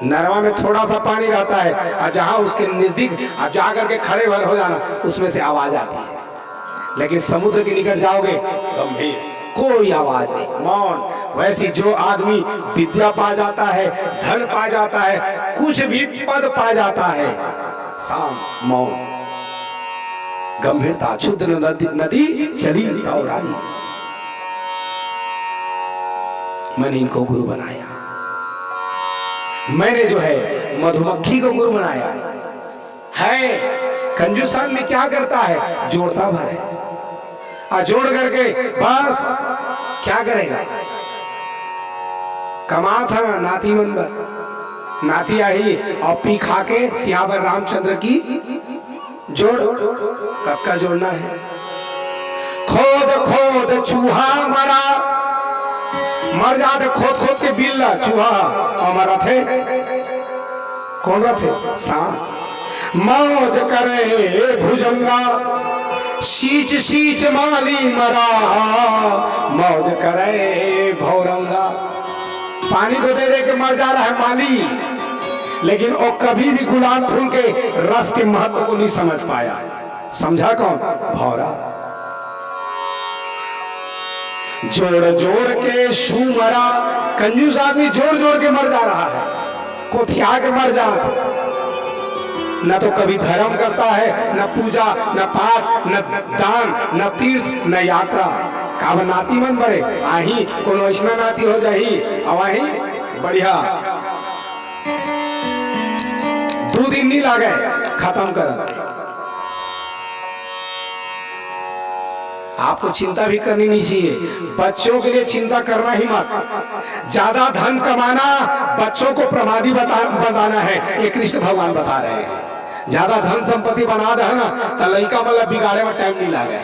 नरवा में थोड़ा सा पानी रहता है और जहां उसके नजदीक आप जाकर के खड़े भर हो जाना, उसमें से आवाज आती है। लेकिन समुद्र के निकट जाओगे, गंभीर, कोई आवाज नहीं, मौन। वैसी जो आदमी विद्या पा जाता है, धन पा जाता है, कुछ भी पद पा जाता है, शांत, मौन, गंभीरता। शुद्ध नदी चली और आई। मैंने इनको गुरु बनाया। मैंने जो है मधुमक्खी को गुरु बनाया है। कंजूस आदमी क्या करता है, जोड़ता भर है, और जोड़ करके बस क्या करेगा, कमा था नाती मनबर, नाती आई और पी खा के सियावर रामचंद्र की जोड़। कब का जोड़ना है, खोद खोद चूहा मरा, मर जाते खोद खोद के बिल्ला चूहा, और मरा थे कौन रथे, सांप। मौज करे भुजंगा, सींच सींच माली मरा, मौज करे भौरंगा। पानी को दे दे के मर जा रहा है माली, लेकिन वो कभी भी गुलाब फूल के रस के महत्व को नहीं समझ पाया। समझा कौन, भौरा। जोड़ जोड़ के शू मरा, कंजूस आदमी जोड़ जोड़ के मर जा रहा है, कोथिया के मर जा। न तो कभी धर्म करता है, न पूजा, न पाठ, न दान, न तीर्थ, न यात्रा। काब नाती मन बड़े आही कोनो ऐसा नाती हो जाही, अब आही बढ़िया 2 दिन नहीं लागे खत्म कर। आपको चिंता भी करनी नहीं चाहिए, बच्चों के लिए चिंता करना ही मत। ज्यादा धन कमाना बच्चों को प्रमादी बताना है, ये कृष्ण भगवान बता रहे हैं। ज्यादा धन संपत्ति बना दे ना तो लड़का मतलब बिगाड़े में टाइम नहीं लगे।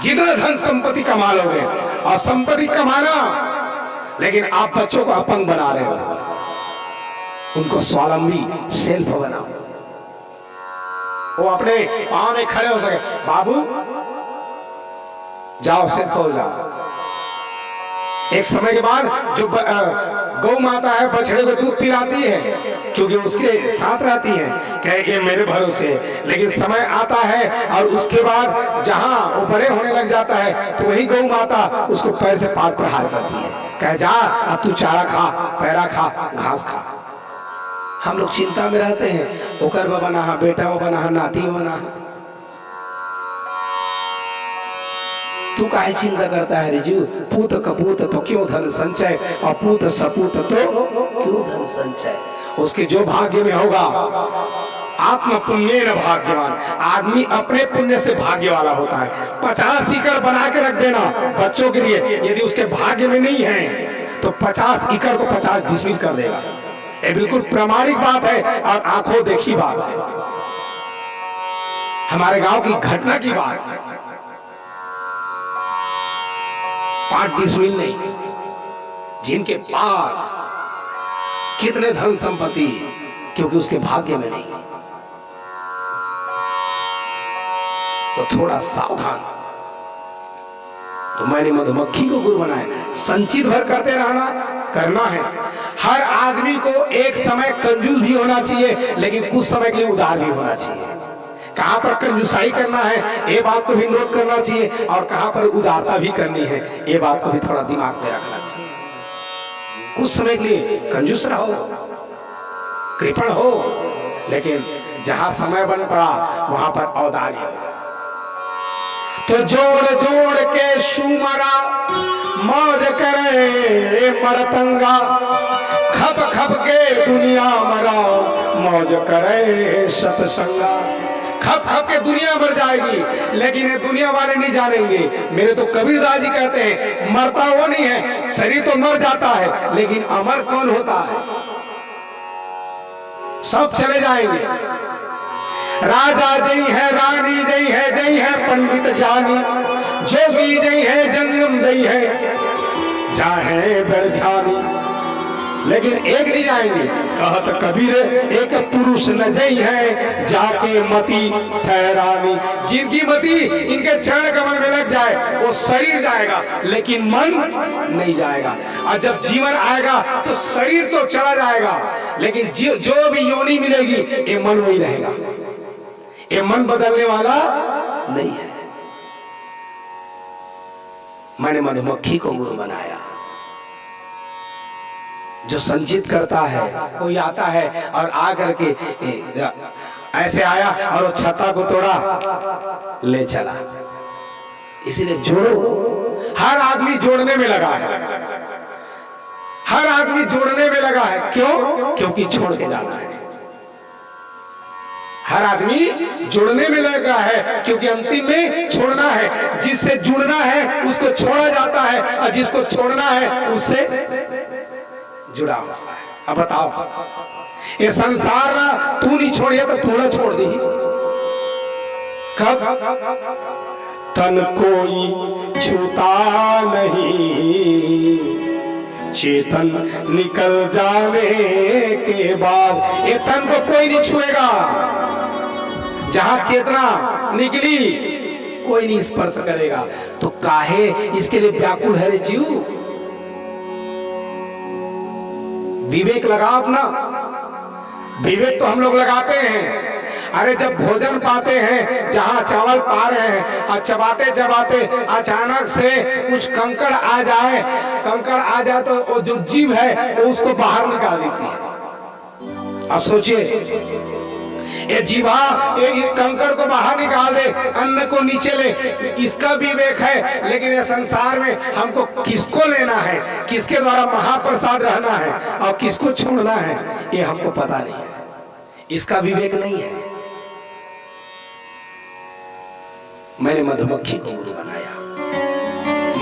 जितना धन संपत्ति कमा लोगे, और संपत्ति कमाना, लेकिन आप बच्चों को अपंग बना रहे हो, उनको स्वावलंबी सेल्फ बनाओ, वो अपने पांव में खड़े हो सके। बाबू जाओ सिद्ध हो जाओ। एक समय के बाद जो गौ माता है बछड़े को दूध पिलाती है, क्योंकि उसके साथ रहती है, कहे ये मेरे भरोसे। लेकिन समय आता है और उसके बाद जहां वो बड़े होने लग जाता है तो वही गौ माता उसको पैर से पाद प्रहार करती है, कहे जा अब तू चारा खा, पैरा खा, घास खा। हम लोग चिंता में रहते हैं, ओकर बना, बेटा बना, नाती बना। तू काहे चिंता करता है रिजू? पूत कपूत तो क्यों धन संचय, और पूत सपूत तो क्यों धन संचय। उसके जो भाग्य में होगा, आत्म पुण्य न भाग्यवान, आदमी अपने पुण्य से भाग्य वाला होता है। 50 एकड़ बना के रख देना बच्चों के लिए, यदि उसके भाग्य में नहीं है तो 50 एकड़ को 50 डिसमिल कर देगा। ये बिल्कुल प्रामाणिक बात है और आंखों देखी बात है, हमारे गांव की घटना की बात है। 5 डिसमिल नहीं, जिनके पास कितने धन संपत्ति, क्योंकि उसके भाग्य में नहीं, तो थोड़ा सावधान। तो मैंने मधुमक्खी को गुरु बनाया, संचित भर करते रहना करना है। हर आदमी को एक समय कंजूस भी होना चाहिए, लेकिन कुछ समय के लिए उदार भी होना चाहिए। कहां पर कंजूसाई करना है ये बात को भी नोट करना चाहिए, और कहां पर उदारता भी करनी है ये बात को भी थोड़ा दिमाग में रखना चाहिए। कुछ समय के लिए कंजूस रहो, कृपण हो, लेकिन जहां समय बन पड़ा वहां पर औदार्य हो जाए। तो जोड़ जोड़ के सुमरा मौज करे मरतंगा, खप खप के दुनिया मरा मौज करे सतसंगा। खप खप के दुनिया मर जाएगी, लेकिन ये दुनिया वाले नहीं जानेंगे। मेरे तो कबीरदास जी कहते हैं, मरता वो नहीं है, शरीर तो मर जाता है, लेकिन अमर कौन होता है? सब चले जाएंगे। राजा जई है, रानी जई है पंडित जानी, जोगी जई है, जंगम जई है, चाहे बड़ ध्यानी, लेकिन एक नहीं जाएंगे। कहत कबीर एक पुरुष न जई है, जाके मति ठहरानी। जिनकी मति इनके चरण कमल में लग जाए वो शरीर जाएगा, लेकिन मन नहीं जाएगा। और जब जीवन आएगा तो शरीर तो चला जाएगा, लेकिन जो भी योनि मिलेगी ये मन वही रहेगा। ये मन बदलने वाला नहीं है। मैंने मधुमक्खी को गुरु बनाया, जो संचित करता है। कोई आता है और आकर के ऐसे आया और वो छत्ता को तोड़ा, ले चला। इसीलिए जोड़ो। हर आदमी जोड़ने में लगा है, हर आदमी जोड़ने में लगा है। क्यों? क्योंकि छोड़ के जाना है। हर आदमी जुड़ने में लगा है, क्योंकि अंतिम में छोड़ना है। जिससे जुड़ना है उसको छोड़ा जाता है, और जिसको छोड़ना है उससे जुड़ा होता है। अब बताओ, ये संसार ना तू नहीं छोड़िए तो तू ना छोड़ दी। कब? तन कोई छूता नहीं, चेतन निकल जाने के बाद। ये तन को कोई नहीं छुएगा, जहां चेतना निकली कोई नहीं स्पर्श करेगा। तो काहे इसके लिए व्याकुल है रे जीव? विवेक लगाओ अपना। विवेक तो हम लोग लगाते हैं। अरे जब भोजन पाते हैं, जहां चावल पा रहे हैं, और चबाते चबाते अचानक से कुछ कंकड़ आ जाए तो वो जो जीभ है वो उसको बाहर निकाल देती है। अब सोचिए, ये जीवा ये कंकड़ को बाहर निकाल दे, अन्न को नीचे ले, इसका विवेक है। लेकिन ये संसार में हमको किसको लेना है, किसके द्वारा महाप्रसाद रहना है और किसको छोड़ना है, ये हमको पता नहीं है। इसका विवेक नहीं है। मैंने मधुमक्खी को गुरु बनाया,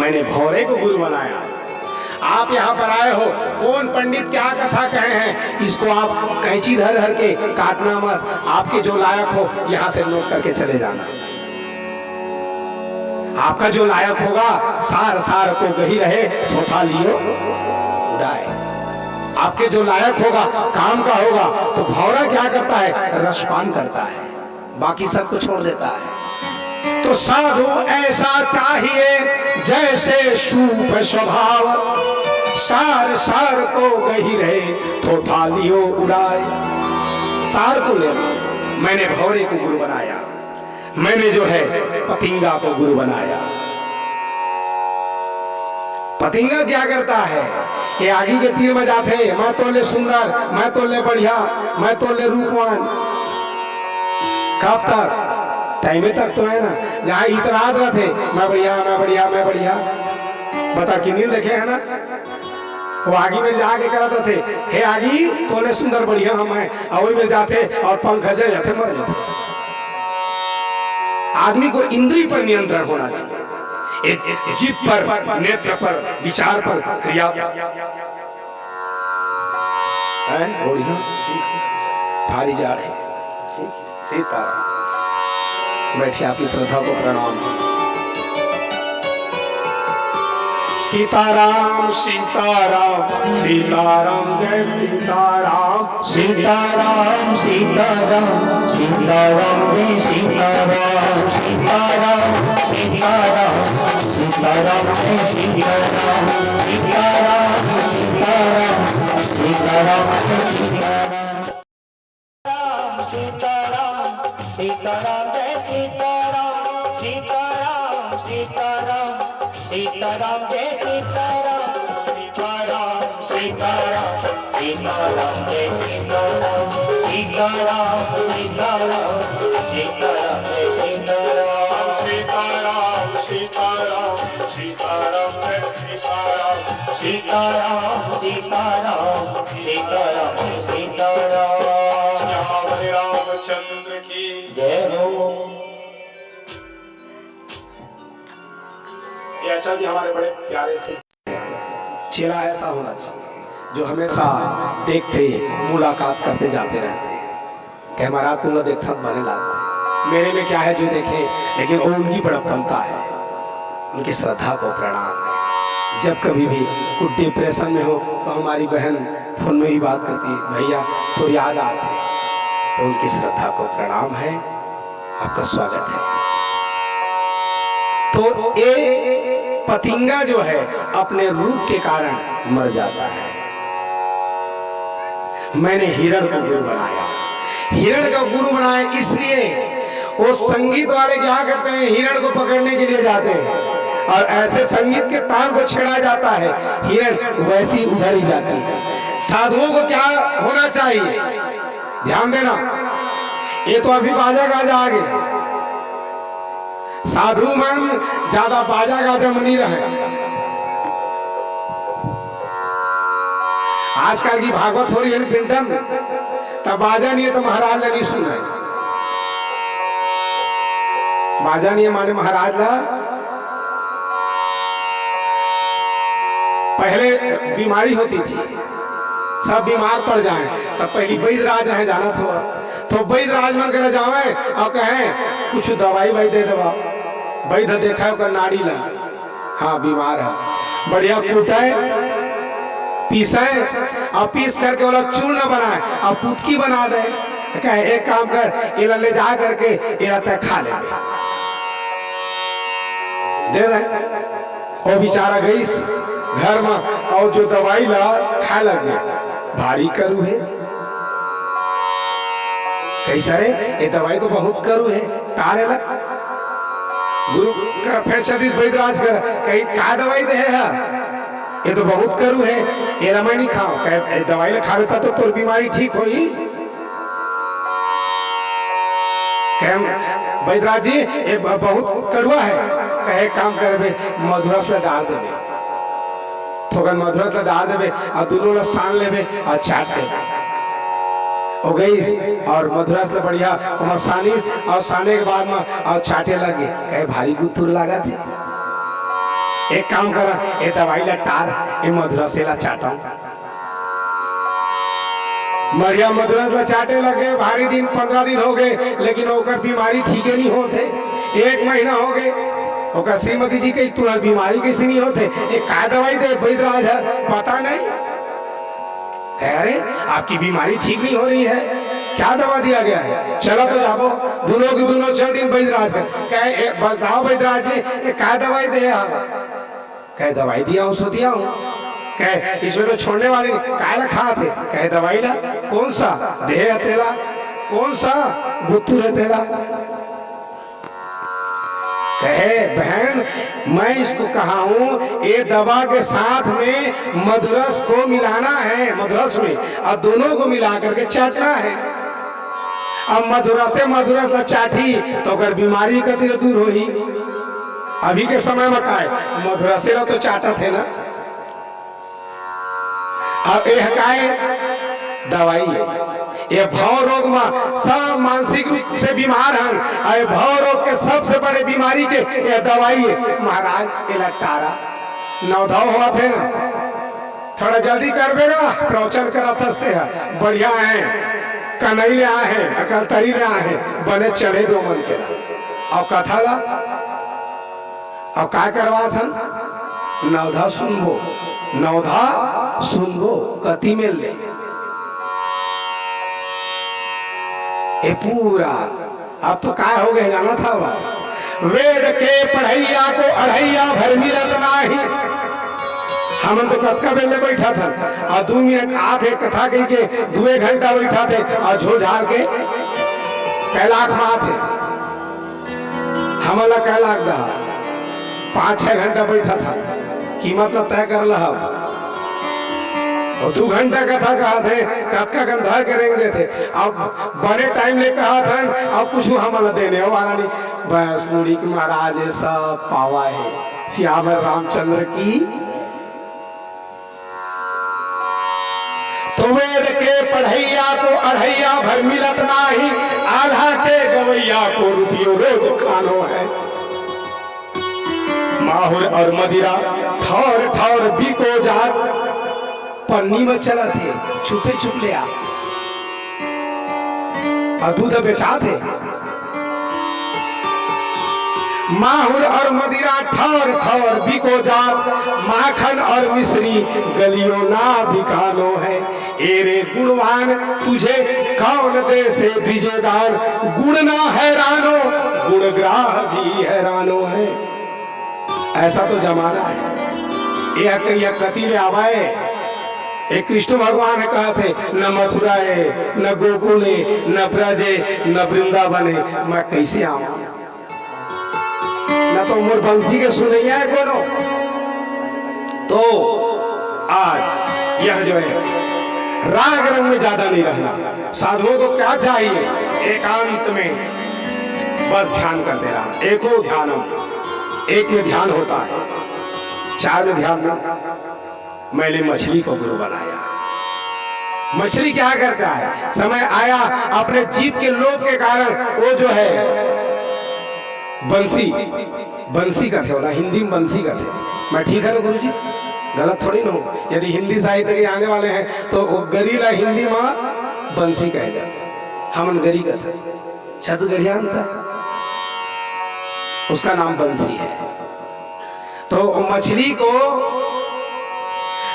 मैंने भौरे को गुरु बनाया। आप यहाँ पर आए हो, कौन पंडित क्या कथा कहे हैं, इसको आप कैंची धर धर के काटना मत। आपके जो लायक हो यहाँ से नोट करके चले जाना। आपका जो लायक होगा, सार सार को गही रहे, थोथा लियो उड़ाए। आपके जो लायक होगा, काम का होगा, तो भौरा क्या करता है? रसपान करता है, बाकी सबको छोड़ देता है। तो साधु ऐसा चाहिए जैसे शुभ स्वभाव, सार सार को गहिरे तो थालियों उड़ाए। सार को लेना, मैंने भौरे को गुरु बनाया, मैंने जो है पतिंगा को गुरु बनाया। पतिंगा क्या करता है, ये आगे के तीर में जाते हैं, मैं तोले सुंदर, मैं तोले बढ़िया, मैं तोले रूपवान। कब तक? टाइम तक तो है ना, जहाँ इतराज रहते मैं बढ़िया मैं बढ़िया मैं बढ़िया। बता किन्हीं देखे है ना, वो आगे में जाके करते थे, हे आगी तोले सुंदर बढ़िया हम हैं, अवई में जाते और पंख जल जाते, मर जाते। आदमी को इंद्रिय पर नियंत्रण होना चाहिए, जीभ पर, नेत्र पर, विचार पर, क्रिया बढ़िया भारी जा रहे सीता। बैठिए, आपकी श्रद्धा को प्रणाम। सीताराम सीताराम सीताराम जय सीताराम, सीताराम सीताराम सीताराम जय सीताराम, सीताराम सीताराम सीताराम जय सीताराम, सीताराम सीताराम सीताराम जय सीताराम, सीताराम सीताराम जय सीताराम, सीताराम सीताराम सीताराम जय सीताराम, सीताराम सीताराम सीताराम जय सीताराम, सीताराम सीताराम सीताराम जय सीताराम, सीताराम सीताराम सीताराम जय सीताराम, सीताराम सीताराम सीताराम जय सीताराम। श्री रामचंद्र की जय हो। ये अच्छा जी, हमारे बड़े प्यारे से चेहरा ऐसा होना चाहिए जो हमेशा देखते मुलाकात करते जाते रहते हैं कि हमारा तुम लोग देखता बने लाते, मेरे में क्या है जो देखे, लेकिन वो उनकी बड़प्पनता है, उनकी श्रद्धा को प्रणाम है। जब कभी भी कुछ डिप्रेशन में हो तो हमारी बहन फोन में ही बात करती है, भैया तो याद आते हैं, तो उनकी श्रद्धा को प्रणाम है, आपका स्वागत है। तो ये पतिंगा जो है अपने रूप के कारण मर जाता है। मैंने हिरण को गुरु बनाया, हिरण का गुरु बनाया इसलिए वो संगीत वाले क्या करते हैं, हिरण को पकड़ने के लिए जाते हैं और ऐसे संगीत के तान को छेड़ा जाता है, हिरण वैसी उधर ही जाती है। साधुओं को क्या होना चाहिए, ध्यान देना, ये तो अभी बाजा गाजा आ गए, साधु मन ज्यादा बाजा गाजा में नहीं रहे। आजकल की भागवत हो रही है पिंटन, तब बाजा नहीं है तो महाराज नहीं सुन रहे, बाजा नहीं है माने महाराज ला पहले बीमारी होती थी, सब बीमार पड़ जाएं, तब पहली वैद्य राज है जाना तो वैद्य राज मन कर जावे और कहे कुछ दवाई भाई दे दवा, वैद्य देखा का नाड़ी ला, हाँ बीमार है, बढ़िया कूटे पीसे और पीस करके वाला चूर्ण बनाए और पुतकी बना दे, कहे एक काम कर ये ले जा करके ये तय खा ले, दे दे। वो बेचारा गई घर में और जो दवाई ला खा लगे, भारी करू है, कैसा रे ये दवाई तो बहुत करू है, काले लग गुरु कर फिर छत्तीस वैद्यराज कर कहीं का दवाई दे है, ये तो बहुत करू है, ये रमाई नहीं खाओ, कहे दवाई ले खावे तो तोर बीमारी ठीक होई। वैद्यराज जी ये बहुत कड़वा है, कहे काम करबे मधुरस ला डाल देबे, थोड़ा मधुरस ला डाल देबे और दोनों ला सान लेबे और चाट देबे, हो गई और मधुरस ला बढ़िया सानिस और साने के बाद में और चाटे लगे, कहे भारी गुथुर लगा थे, एक काम करा ये दवाई ला टार ये मधुरस ला चाटा, बढ़िया मधुरस ला चाटे लगे, भारी दिन 15 दिन हो गए लेकिन ओकर बीमारी ठीक नहीं होते, 1 महीना हो गए, ओकर श्रीमती जी कही तुरंत बीमारी कैसे नहीं होते, एक का दवाई दे वैद्यराज है पता नहीं, अरे आपकी बीमारी ठीक नहीं हो रही है, क्या दवा दिया गया है? चलो तो जाओ दोनों की दोनों 6 दिन बैदराज है। कहे बताओ बैदराज जी ये क्या दवाई दे आप? कहे दवाई दिया हूँ, सो दिया हूँ। कहे इसमें तो छोड़ने वाले नहीं, काला खा थे। कहे दवाई ला, कौन सा? देह तेला, कौन सा? गुत्तू है तेला। कहे बहन मैं इसको कहा हूं ये दवा के साथ में मधुरस को मिलाना है, मधुरस में, और दोनों को मिला करके चाटना है। अब मधुरस से मधुरस ला चाटी तो अगर बीमारी कति दूर होही। अभी के समय में का है मधुरस से तो चाटा थे ना। अब यह का दवाई है। ये भाव रोग में सब मानसिक रूप से बीमार हैं। ये भाव रोग के सबसे बड़े बीमारी के ये दवाई है। महाराज ये लटारा नवधाव हुआ थे ना, थोड़ा जल्दी कर बेगा प्रवचन करा थसते हैं बढ़िया है, कनैले आए हैं, अकलतरी ले आए हैं, बने चढ़े दो मन के ला और कथा ला और क्या करवा था? नवधा सुनबो, नवधा सुनबो कति में ले ये पूरा। अब तो क्या हो गया जाना था वह वेद के पढ़ैया को अढ़ैया भर मिलत नाही। हम तो कतका बेले बैठा था और 2 मिनट आधे कथा कही के 2 घंटा बैठा थे और झोझाल के कैलाश में आते हमला कैलाश दा 5-6 घंटा बैठा था। कीमत तय कर ला और 2 घंटा कथा कहा थे कथा गंधा करेंगे थे। अब बड़े टाइम ले कहा था अब कुछ हमला देने वाला नहीं। बस पूरी की महाराज सब पावा है सियावर रामचंद्र की। तो वेद के पढ़ैया को अढ़ैया भर मिलत नाही, आल्हा के गवैया को रुपयो रोज खानो है। माहुर और मदिरा ठौर ठौर बिको जात, पन्नी में चला थे छुपे छुप ले आ और दूध बेचा थे। माहुर और मदिरा ठौर ठौर बिको जात, माखन और मिश्री गलियों ना बिकानो है। एरे गुणवान तुझे कौन दे से द्विजेदार, गुण ना हैरानो गुणग्राह भी हैरानो है। ऐसा तो जमाना है। यह कति ले आवाए एक कृष्ण भगवान ने कहा थे न मथुराए न गोकुले न ब्रजे न वृंदावने, मैं कैसे आऊं? न तो मोर बंसी के सुनैया है कोनो। तो आज यह जो है राग रंग में ज्यादा नहीं रहना। साधुओं को क्या चाहिए? एकांत में बस ध्यान करते रहा। एको ध्यानम, एक में ध्यान होता है, 4 में ध्यान में। मैंने मछली को गुरु बनाया। मछली क्या करता है? समय आया अपने जीव के लोभ के कारण वो जो है बंसी का थे ना, हिंदी में बंसी का थे। मैं ठीक है ना गुरुजी? गलत थोड़ी ना हो। यदि हिंदी साहित्य के आने वाले हैं तो गरीला हिंदी में बंसी कहे जाते। हम गरी का था छत गढ़ियान था, उसका नाम बंसी है। तो मछली को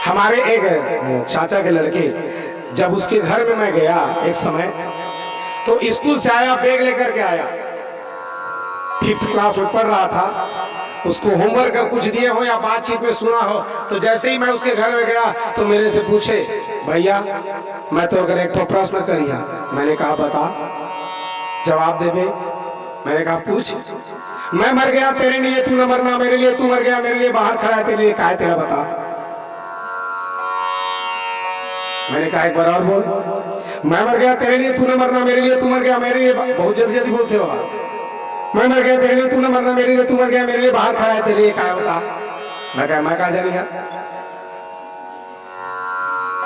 हमारे एक चाचा के लड़के, जब उसके घर में मैं गया एक समय, तो स्कूल से आया, बैग लेकर के आया, 5th क्लास में पढ़ रहा था। उसको होमवर्क का कुछ दिए हो या बातचीत में सुना हो, तो जैसे ही मैं उसके घर में गया तो मेरे से पूछे भैया मैं तो अगर एक तो प्रश्न करिया। मैंने कहा बता, जवाब देवे। मैंने कहा पूछ। मैं मर गया तेरे लिए तू न मरना, मेरे लिए तू मर गया मेरे लिए बाहर खड़ा है तेरे लिए क्या है तेरा बता। मैंने कहा एक बार और बोल। मैं मर गया तेरे लिए तू न मरना, मेरे लिए तू मर गया मेरे लिए, बहुत जल्दी जल्दी बोलते हो। मैं मर गया तेरे लिए तू न मरना, मेरे लिए तू मर गया मेरे लिए बाहर खड़ा है तेरे लिए क्या बता। मैं कहा जानिए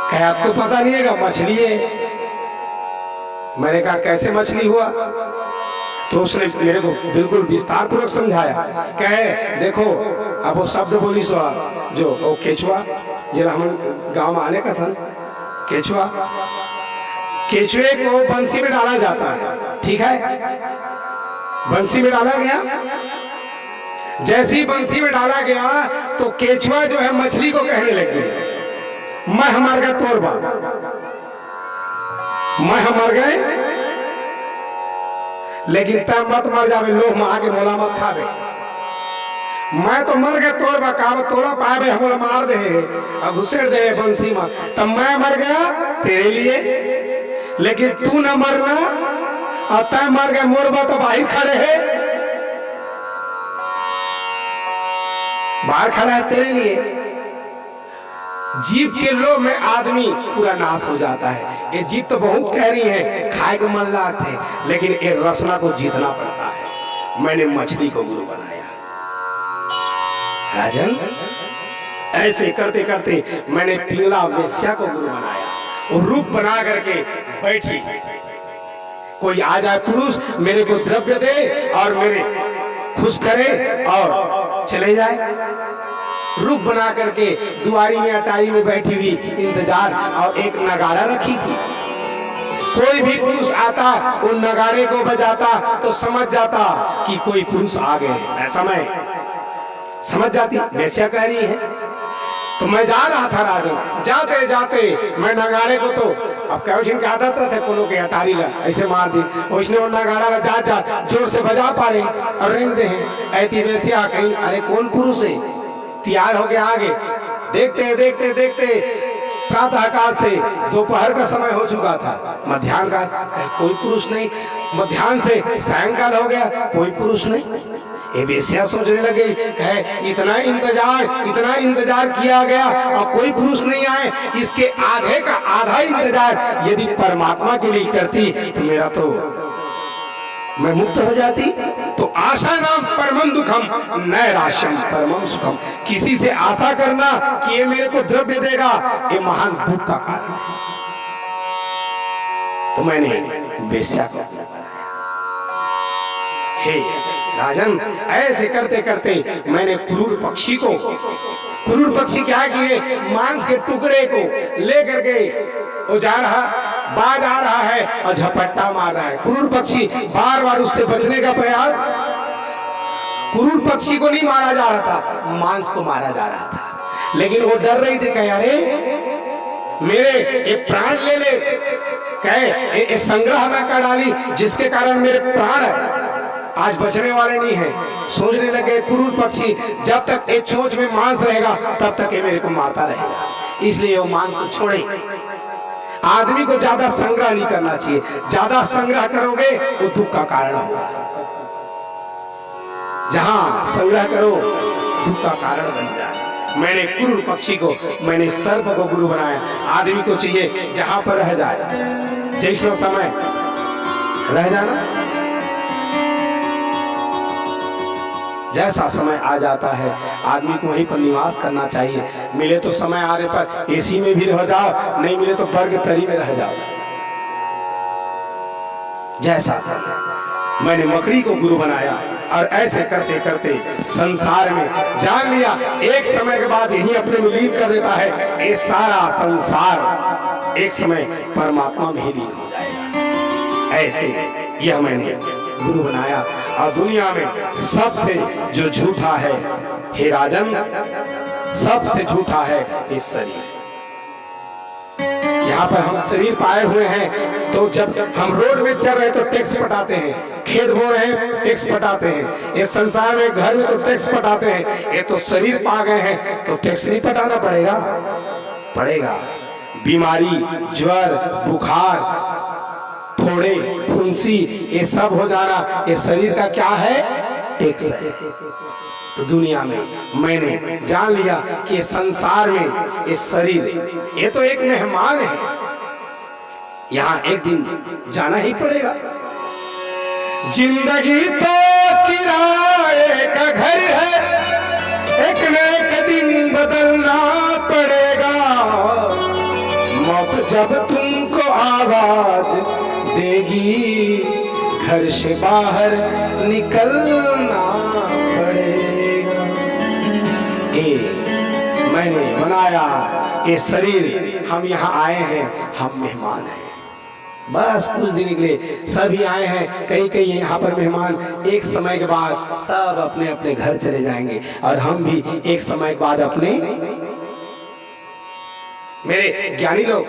क्या आपको पता नहीं है मछली है। मैंने कहा कैसे मछली हुआ? तो उसने मेरे को बिल्कुल विस्तार पूर्वक समझाया। कहे देखो अब वो शब्द बोली सो जो वो केचुआ, जरा हम गांव में आने का था, केचुआ, केचुए को बंसी में डाला जाता है, ठीक है? बंसी में डाला गया, जैसे ही बंसी में डाला गया तो केचुआ जो है मछली को कहने लग गया मैं हमारे का तोड़बा। मैं हम मर गए, लेकिन तय मत मर जावे, लोग में आके मोला मत खावे। मैं तो मर गए, तोड़ बकावत तोड़ा पावे हमरा मार दे अब घुसेड़ दे बंसी में, तब मैं मर गया तेरे लिए, लेकिन तू न मरना और तय मर गए मोरबा तो बाहर खड़े है, बाहर खड़ा है तेरे लिए। जीव के लोभ में आदमी पूरा नाश हो जाता है। ये जीव तो बहुत कह रही है, खाए को मन लागते, लेकिन एक रसना को जीतना पड़ता है। मैंने मछली को गुरु बनाया राजन, ऐसे करते करते मैंने पिंगला वेश्या को गुरु बनाया, और रूप बना करके बैठी। कोई आ जाए पुरुष मेरे को द्रव्य दे और मेरे खुश करे और चले जाए, रूप बना करके दुआरी में अटारी में बैठी हुई इंतजार, और एक नगाड़ा रखी थी। कोई भी पुरुष आता उन नगाड़े को बजाता तो समझ जाता कि कोई पुरुष आ गए, ऐसा मैं समझ जाती वेश्या कह रही है। तो मैं जा रहा था राजन, जाते जाते मैं नगाड़े को, तो अब कहो जिनकी आदत रहते कोनो के अटारी ला ऐसे मार दी, उसने वो नगाड़ा ला जा जा जोर से बजा पा रहे और रेंग दे ऐती वेश्या कहीं, अरे कौन पुरुष है, तैयार हो गया आगे। देखते देखते देखते प्रातः काल से दोपहर का समय हो चुका था, मध्याह्न का कोई पुरुष नहीं, मध्याह्न से सायंकाल हो गया कोई पुरुष नहीं। ये वेश्या सोचने लगे है इतना इंतजार किया गया और कोई पुरुष नहीं आए, इसके आधे का आधा इंतजार यदि परमात्मा के लिए करती तो मेरा तो मैं मुक्त हो जाती। तो आशा नाम परमम दुखम नैराश्यम परमम सुखम, किसी से आशा करना कि ये मेरे को द्रव्य देगा, ये महान दुख का कारण है। तो मैंने वेश्या को हे राजन, ऐसे करते करते मैंने क्रूर पक्षी को, क्रूर पक्षी क्या किए, मांस के टुकड़े को लेकर के वो जा रहा, बाज आ रहा है और झपट्टा मार रहा है। क्रूर पक्षी बार बार उससे बचने का प्रयास, क्रूर पक्षी को नहीं मारा जा रहा था, मांस को मारा जा रहा था, लेकिन वो डर रही थी, कहे अरे मेरे ये प्राण ले ले, कहे संग्रह में कर डाली जिसके कारण मेरे प्राण आज बचने वाले नहीं है। सोचने लगे क्रूर पक्षी जब तक एक चोंच में मांस रहेगा तब तक ये मेरे को मारता रहेगा, इसलिए वो मांस को छोड़े। आदमी को ज्यादा संग्रह नहीं करना चाहिए, ज्यादा संग्रह करोगे वो दुख का कारण होगा। जहां संग्रह करो दुख का कारण बन जाए। मैंने क्रूर पक्षी को, मैंने सर्प को गुरु बनाया। आदमी को चाहिए जहां पर रह जाए, जैसा समय रह जाना, जैसा समय आ जाता है आदमी को वहीं पर निवास करना चाहिए। मिले तो समय आने पर एसी में भी रह जाओ, नहीं मिले तो बर्ग तरी में रह जाओ। जैसा समय मैंने मकड़ी को गुरु बनाया, और ऐसे करते करते संसार में जान लिया, एक समय के बाद यही अपने में लीन कर देता है। ये सारा संसार एक समय परमात्मा में ही लीन हो जाएगा। ऐसे यह मैंने गुरु बनाया। और दुनिया में सबसे जो झूठा है हे राजन, सबसे झूठा है इस शरीर। यहाँ पर हम शरीर पाए हुए हैं, तो जब हम रोड में चल रहे तो टैक्स पटाते हैं, खेत बो रहे हैं टैक्स पटाते हैं, इस संसार में घर में तो टैक्स पटाते हैं, ये तो शरीर पा गए हैं तो टैक्स नहीं पटाना पड़ेगा, पड़ेगा। बीमारी, ज्वर, बुखार, फोड़े, फुंसी, ये सब हो जाना ये शरीर का क्या है, टैक्स है। तो दुनिया में मैंने जान लिया कि ये संसार में ये शरीर ये तो एक मेहमान है, यहाँ एक दिन जाना ही पड़ेगा। जिंदगी तो किराए का घर है, एक न एक दिन बदलना पड़ेगा। मौत जब तुमको आवाज देगी, घर से बाहर निकलना पड़ेगा। मैंने बनाया ये शरीर, हम यहाँ आए हैं, हम मेहमान हैं। बस कुछ दिन के लिए सभी आए हैं, कहीं कहीं यहाँ पर मेहमान, एक समय के बाद सब अपने अपने घर चले जाएंगे और हम भी एक समय के बाद अपने मेरे ज्ञानी लोग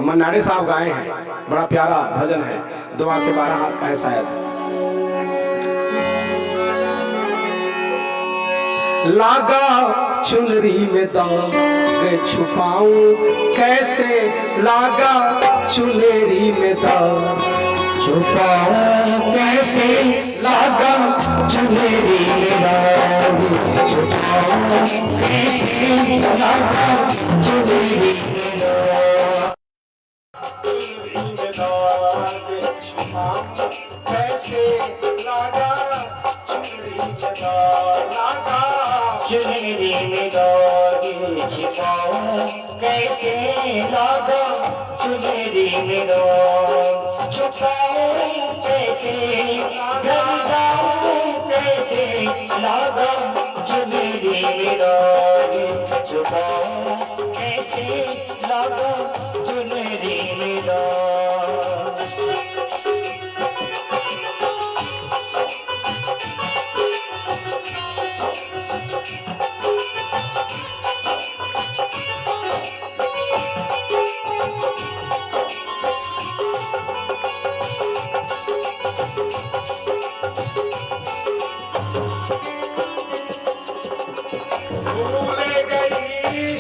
मन्नाडे साहब गाए हैं, बड़ा प्यारा भजन है, दुआ के 12 हाथ का है शायद। लागा चुनरी में दाग छुपाऊं कैसे, लागा चुनरी में दाग छुपाऊं कैसे, लागा चुनरी में दाग छुपाऊं कैसे, लागा चुनरी में दाग कैसे, लागा चुनरी में दाग, चुनरी में दाग छिपाऊं कैसे, लागा चुनरी में दाग छुपाऊं कैसे, घर जाऊं कैसे, लागा चुनरी में दाग छुपाऊं कैसे, लागा चुनरी में दाग।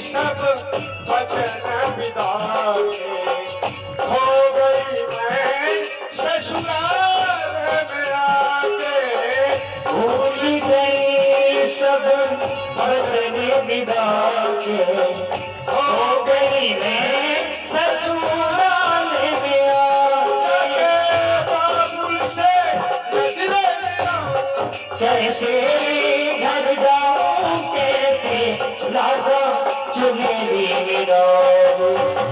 सब वचन विदा हो गई मैं ससुराल में आके, भूल गई सब वचन विदा के, हो गई मैं ससुराल में आके, बाबुल से नजरें मिलाऊं कैसे घर जाऊं कैसे, लागा चुनरी में दाग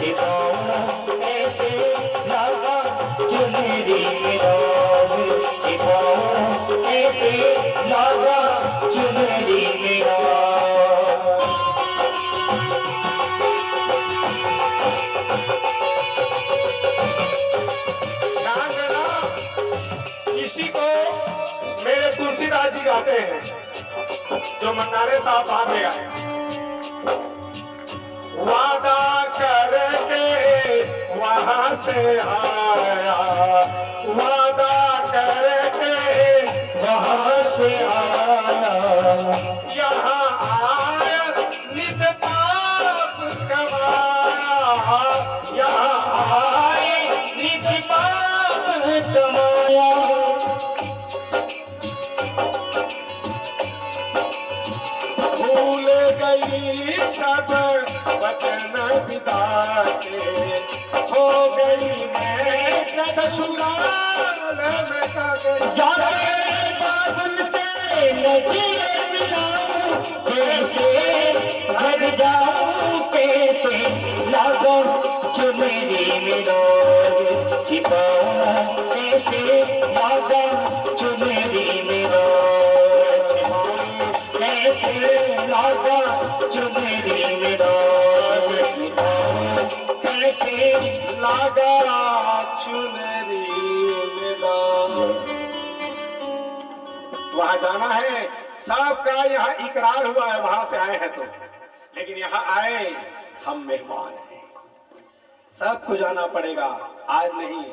छिपाऊं कैसे, लागा चुनरी में दाग छिपाऊं कैसे, लागा चुनरी में दाग। ध्यान देना, इसी को मेरे तुलसीदास जी गाते हैं, जो मन्नाडे साहब बाद में आए। वादा करके वहां से आया, वादा करके वहाँ से आया, यहाँ आया नित पाप कमाया, यहाँ आए निज पाप कमाया, भूल गई सब वचन विदा के, हो गई मैं ससुराल में जाके बाबुल से नजरें मिलाऊं कैसे, घर जाऊं कैसे, लागा चुनरी में दाग छिपाऊं कैसे, लागा चुनरी में दाग कैसे, लागा चुनरी में दाग छिपाऊं कैसे, लागा चुनरी में दाग। वहां जाना है, सबका यहाँ इकरार हुआ है, वहां से आए हैं तो, लेकिन यहाँ आए हम मेहमान हैं, सबको जाना पड़ेगा, आज नहीं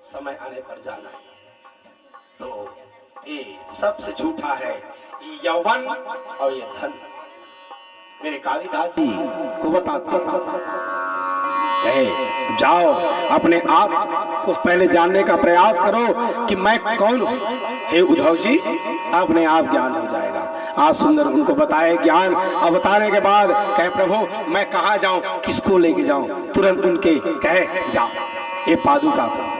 समय आने पर जाना है। तो ये सबसे झूठा है ये यौवन और ये धन। मेरे कालिदास जी को बताता कहे, जाओ अपने आप को पहले जानने का प्रयास करो कि मैं कौन हूं। हे उद्धव जी, अपने आप ज्ञान हो जाएगा। आज सुंदर उनको बताए ज्ञान, और बताने के बाद कहे, प्रभु मैं कहाँ जाऊं, किसको लेके जाऊं। तुरंत उनके कहे, जाओ ये पादुका को।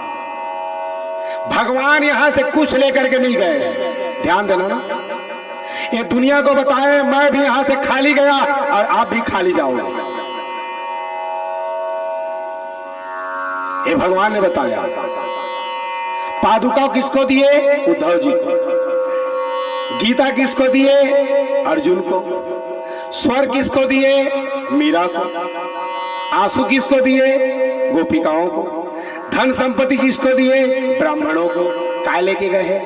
भगवान यहां से कुछ लेकर के नहीं गए, ध्यान देना ना, ये दुनिया को बताए मैं भी यहां से खाली गया और आप भी खाली जाओगे। ये भगवान ने बताया। पादुका किसको दिए? उद्धव जी को। गीता किसको दिए? अर्जुन को। स्वर किसको दिए? मीरा को। आंसू किसको दिए? गोपिकाओं को। धन संपत्ति किसको दिए? ब्राह्मणों को। काय लेके गए?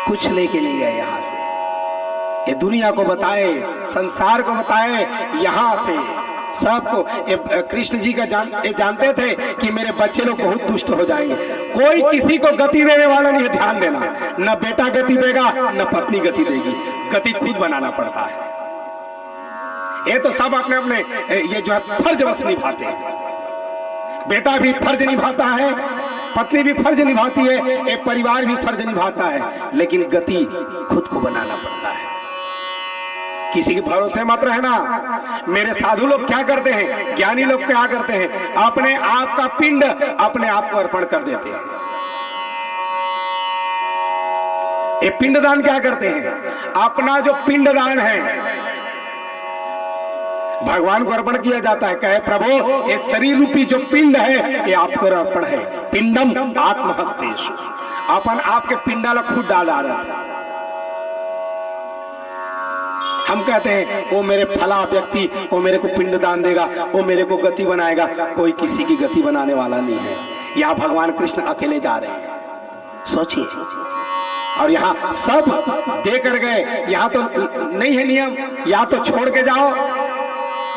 कुछ लेके नहीं गए यहां से। ये दुनिया को बताए, संसार को बताए, यहाँ से सबको। कृष्ण जी का जानते थे कि मेरे बच्चे लोग बहुत दुष्ट हो जाएंगे। कोई किसी को गति देने वाला नहीं है, ध्यान देना। न बेटा गति देगा, न पत्नी गति देगी, गति खुद बनाना पड़ता है। ये तो सब अपने अपने ये जो है फर्ज बस निभाते हैं। बेटा भी फर्ज निभाता है, पत्नी भी फर्ज निभाती है, एक परिवार भी फर्ज निभाता है, लेकिन गति खुद को बनाना पड़ता है। किसी के भरोसे मत रहना। मेरे साधु लोग क्या करते हैं, ज्ञानी लोग क्या करते हैं, अपने आप का पिंड अपने आप को अर्पण कर देते हैं। ये पिंडदान क्या करते हैं, अपना जो पिंडदान है भगवान को अर्पण किया जाता है। कहे प्रभु ये शरीर रूपी जो पिंड है ये आपको अर्पण है। पिंडम आत्महस्तेषु, अपन आपके पिंडाला खुद डाला रहा था। हम कहते हैं वो मेरे फला व्यक्ति वो मेरे को पिंड दान देगा, वो मेरे को गति बनाएगा। कोई किसी की गति बनाने वाला नहीं है। यहाँ भगवान कृष्ण अकेले जा रहे हैं, सोचिए। और यहाँ सब दे कर गए। यहाँ तो नहीं है नियम, या तो छोड़ के जाओ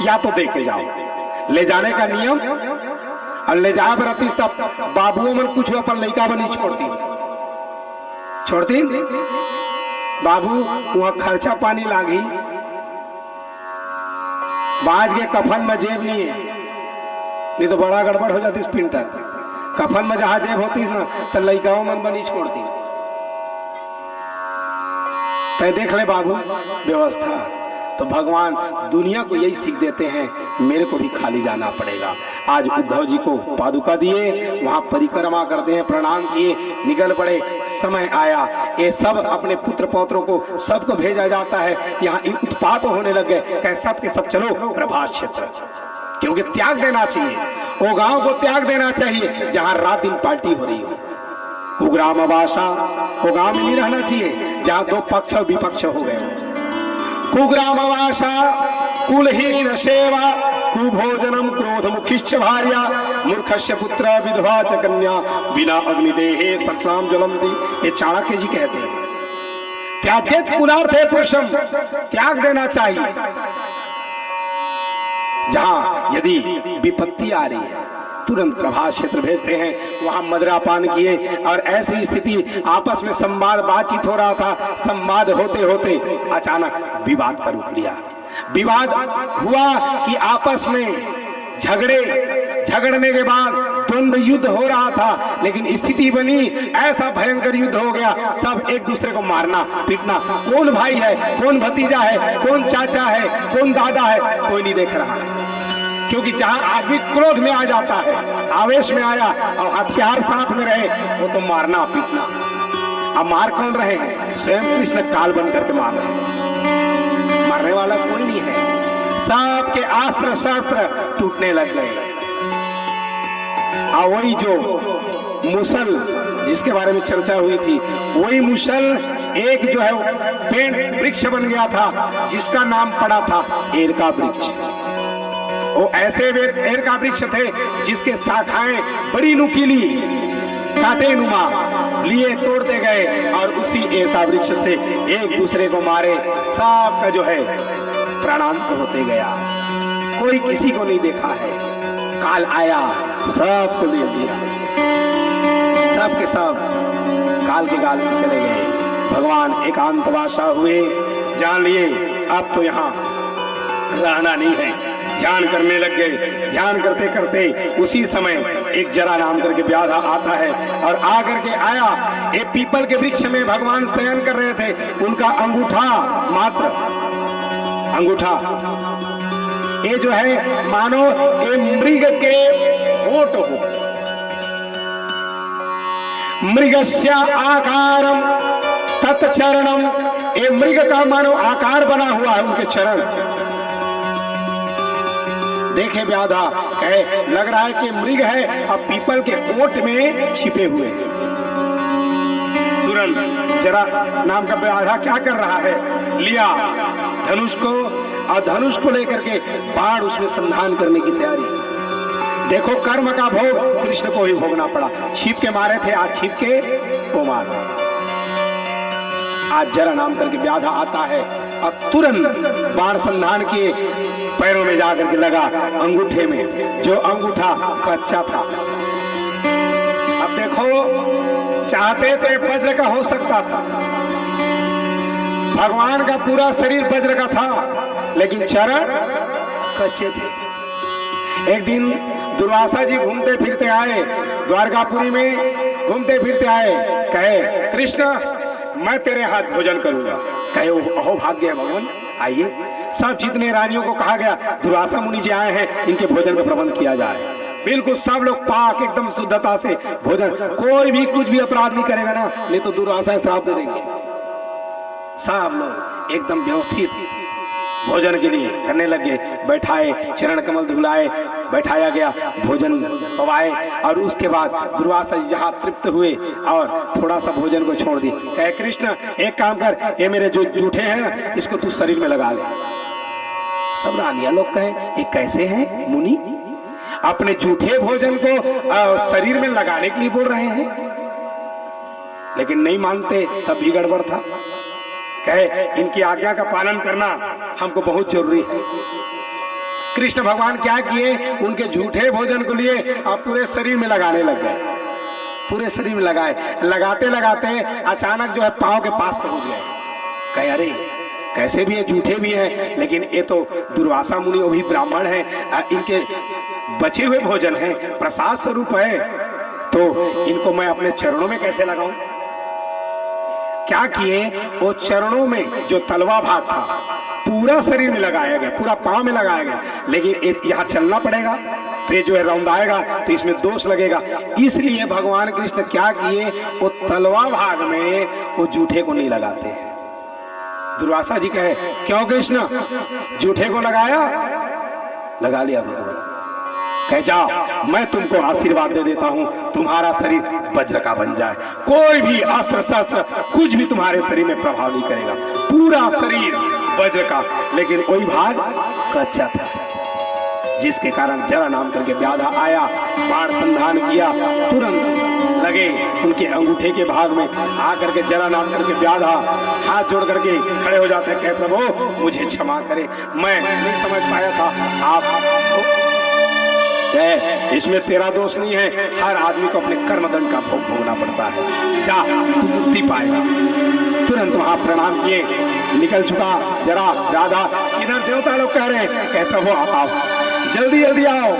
या तो दे के जाओ। ले जाने का नियम और ले जाए बरती तब बाबुओं मन कुछ अपन लड़का बनी छोड़ती बाबू वहां खर्चा पानी लागी, बाज के कफन में जेब नहीं है, नहीं तो बड़ा गड़बड़ हो जाती इस पिंटर। कफन में जहां जेब होती ना तो लड़काओं मन बनी छोड़ती। तय देख ले बाबू व्यवस्था। तो भगवान दुनिया को यही सीख देते हैं, मेरे को भी खाली जाना पड़ेगा। आज उद्धव जी को पादुका दिए, वहां परिक्रमा करते हैं, प्रणाम किए, निकल पड़े। समय आया ये सब अपने पुत्र पौत्रों को सबको भेजा जाता है। यहाँ उत्पात होने लग गए, कहे सब के सब चलो प्रभास क्षेत्र, क्योंकि त्याग देना चाहिए। वो गांव को त्याग देना चाहिए जहां रात दिन पार्टी हो रही हो। कुग्राम आवासा, वो गांव में नहीं रहना चाहिए जहां दो पक्ष विपक्ष हो गए। कुग्रामवासा कुलहीन सेवा कुभोजनम क्रोध मुखिश्च भार्या मूर्खस्य पुत्र विधवा च कन्या बिना अग्निदेहे सत्साम ज्वलंती। ये चाणक्य जी कहते हैं। त्याजेत कुलार्थे पुरुषम, त्याग देना चाहिए। जहां यदि विपत्ति आ रही है तुरंत प्रभास क्षेत्र भेजते हैं। वहां मदरा पान किए और ऐसी स्थिति आपस में संवाद बातचीत हो रहा था। संवाद होते होते अचानक विवाद का रूप लिया। विवाद हुआ कि आपस में झगड़ने के बाद द्वंद्व युद्ध हो रहा था। लेकिन स्थिति बनी ऐसा भयंकर युद्ध हो गया, सब एक दूसरे को मारना पीटना। कौन भाई है, कौन भतीजा है, कौन चाचा है, कौन दादा है, कोई नहीं देख रहा है। क्योंकि जहां आदमी क्रोध में आ जाता है, आवेश में आया और हथियार साथ में रहे, वो तो मारना पीटना। अब मार कौन रहे हैं, स्वयं कृष्ण काल बन करके मार रहे हैं। मारने वाला कोई नहीं है। सबके अस्त्र शस्त्र टूटने लग गए। और वही जो मुसल जिसके बारे में चर्चा हुई थी, वही मुसल एक जो है पेड़ वृक्ष बन गया था, जिसका नाम पड़ा था एर का वृक्ष। वो ऐसे एर का वृक्ष थे जिसके शाखाएं बड़ी नुकीली कांटे नुमा लिए तोड़ते गए और उसी एर का वृक्ष से एक दूसरे को मारे। सबका जो है प्राणांत होते गया। कोई किसी को नहीं देखा है। काल आया सबको ले लिया, सब के सब काल के गाल में चले गए। भगवान एकांतवासा हुए, जान लिए अब तो यहाँ रहना नहीं है। ध्यान करने लग गए। ध्यान करते करते उसी समय एक जरा नाम करके व्याधा आता है और आकर के आया। एक पीपल के वृक्ष में भगवान शयन कर रहे थे। उनका अंगूठा मात्र अंगूठा ये जो है मानो ये मृग के होठ हो। मृगस्य आकारम तत्चरणम, ये मृग का मानो आकार बना हुआ है उनके चरण। देखे व्याधा कहे लग रहा है कि मृग है और पीपल के ओट में छिपे हुए। तुरंत जरा नाम का व्याधा क्या कर रहा है, लिया धनुष को और धनुष को लेकर के बाण उसमें संधान करने की तैयारी। देखो कर्म का भोग कृष्ण को ही भोगना पड़ा। छिप के मारे थे, आज छिप के वो मार। आज जरा नाम करके व्याधा आता है, और तुरंत बाण संधान किए, पैरों में जाकर के लगा अंगूठे में, जो अंगूठा कच्चा था। अब देखो, चाहते तो वज्र का हो सकता था, भगवान का पूरा शरीर वज्र का था, लेकिन चरण कच्चे थे। एक दिन दुर्वासा जी घूमते फिरते आए, द्वारकापुरी में घूमते फिरते आए, कहे कृष्ण मैं तेरे हाथ भोजन करूंगा। कहे अहो भाग्य है भगवान, आइए। सब जितने रानियों को कहा गया दुर्वासा मुनि जी आए हैं, इनके भोजन का प्रबंध किया जाए। बिल्कुल सब लोग पाक एकदम शुद्धता से भोजन, कोई भी कुछ भी अपराध नहीं करेगा ना, नहीं तो दुर्वासा श्राप दे देंगे। सब लोग एकदम व्यवस्थित भोजन के लिए करने लगे, बैठाए, चरण कमल धुलाए, बैठाया गया, भोजन पवाए, और उसके बाद दुर्वासा जी जहाँ तृप्त हुए और थोड़ा सा भोजन को छोड़ दिए। कहे कृष्ण एक काम कर, ये मेरे जो जूठे हैं ना, इसको तू शरीर में लगा ले। सब रानियां लोग कहे ये कैसे हैं मुनि, अपने जूठे भोजन को शरीर में लगाने के लिए बोल रहे हैं, लेकिन नहीं मानते, तब भी गड़बड़ था। कहे इनकी आज्ञा का पालन करना हमको बहुत जरूरी है। कृष्ण भगवान क्या किए, उनके झूठे भोजन को लिए और पूरे शरीर में लगाने लग गए। पूरे शरीर में लगाए, लगाते लगाते अचानक जो है पांव के पास पहुंच गए। कहे अरे कैसे भी है, झूठे भी हैं, लेकिन ये तो दुर्वासा मुनि, वो भी ब्राह्मण है, इनके बचे हुए भोजन है, प्रसाद स्वरूप है, तो इनको मैं अपने चरणों में कैसे लगाऊं। क्या किए, वो चरणों में जो तलवा भाग था पूरा शरीर में लगाया गया, पूरा पांव में लगाया गया, लेकिन यहाँ चलना पड़ेगा तो ये जो है रौंदाएगा तो इसमें दोष लगेगा। इसलिए भगवान कृष्ण क्या किए, वो तलवा भाग में वो जूठे को नहीं लगाते हैं। दुर्वासा जी कहे क्यों कृष्ण, जूठे को लगाया, लगा लिया भगवान। कह जाओ, मैं तुमको आशीर्वाद दे देता हूं, तुम्हारा शरीर वज्र का बन जाए, कोई भी अस्त्र शस्त्र कुछ भी तुम्हारे शरीर में प्रभाव नहीं करेगा, पूरा शरीर वज्र का। लेकिन वही भाग कच्चा था, जिसके कारण जरा नाम करके व्याधा आया, बाण संधान किया, तुरंत लगे उनके अंगूठे के भाग में आकर के जरा नाम करके व्याधा हाथ जोड़ करके खड़े हो जाते हैं। कहे प्रभु मुझे क्षमा करे, मैं नहीं समझ पाया था, आप इसमें तेरा दोष नहीं है, हर आदमी को अपने कर्मदंड का भोग भोगना पड़ता है, जा तू मुक्ति पाएगा। तुरंत वहां प्रणाम किए, निकल चुका जरा राधा, इधर देवता लोग कह रहे हैं, कहे प्रभु आप आओ, जल्दी जल्दी आओ।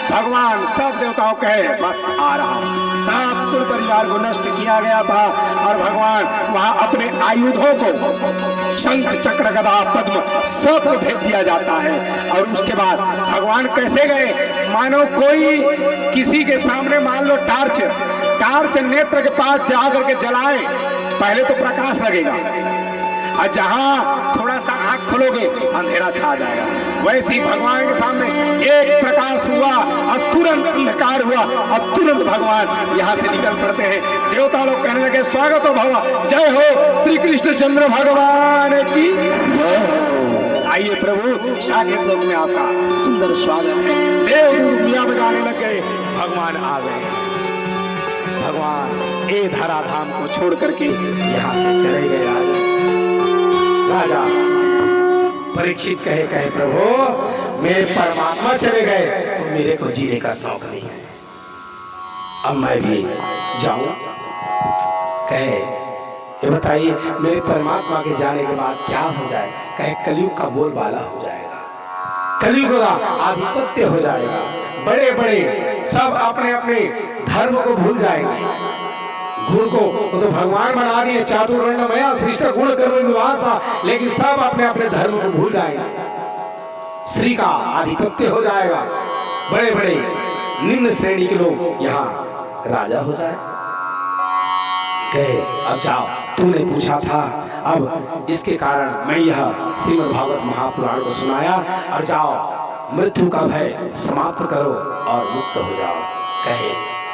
भगवान सब देवताओं कहे बस आ रहा। सब कुल परिवार को नष्ट किया गया था और भगवान वहां अपने आयुधों को, शंख चक्र गदा पद्म सब को भेज दिया जाता है। और उसके बाद भगवान कैसे गए, मानो कोई किसी के सामने मान लो टार्च नेत्र के पास जाकर के जलाए, पहले तो प्रकाश लगेगा और जहां थोड़ा सा आंख खोलोगे अंधेरा छा जाएगा। वैसे ही भगवान के सामने एक प्रकाश हुआ और तुरंत अंधकार हुआ और तुरंत भगवान यहाँ से निकल पड़ते हैं। देवता लोग कहने लगे स्वागत हो भगवान, जय हो श्री कृष्ण चंद्र भगवान की जय हो। आइए प्रभु, साकेत लोक में आपका सुंदर स्वागत है। देवदूत मियां बजाने लग गए, भगवान आ गए। भगवान ए धराधाम को छोड़ करके यहाँ से चले गए। राजा परीक्षित कहे प्रभु मेरे परमात्मा चले गए तो मेरे को जीने का शौक नहीं है, अब मैं भी जाऊं। कहे ये बताइए मेरे परमात्मा के जाने के बाद क्या हो जाए। कहे कलयुग का बोलबाला हो जाएगा, कलयुग का आधिपत्य हो जाएगा, बड़े बड़े सब अपने अपने धर्म को भूल जाएंगे, गुण को वो तो भगवान बना दिए, चातुर्वर्ण्यमय सृष्ट गुण कर्म विभाषा, लेकिन सब अपने अपने धर्म को भूल जाएंगे, स्त्री का आधिपत्य हो जाएगा, बड़े बड़े निम्न श्रेणी के लोग यहाँ राजा हो जाए। कहे अब जाओ, तूने पूछा था, अब इसके कारण मैं यह श्रीमद् भागवत महापुराण को सुनाया, और जाओ मृत्यु का भय समाप्त करो और मुक्त हो जाओ। कहे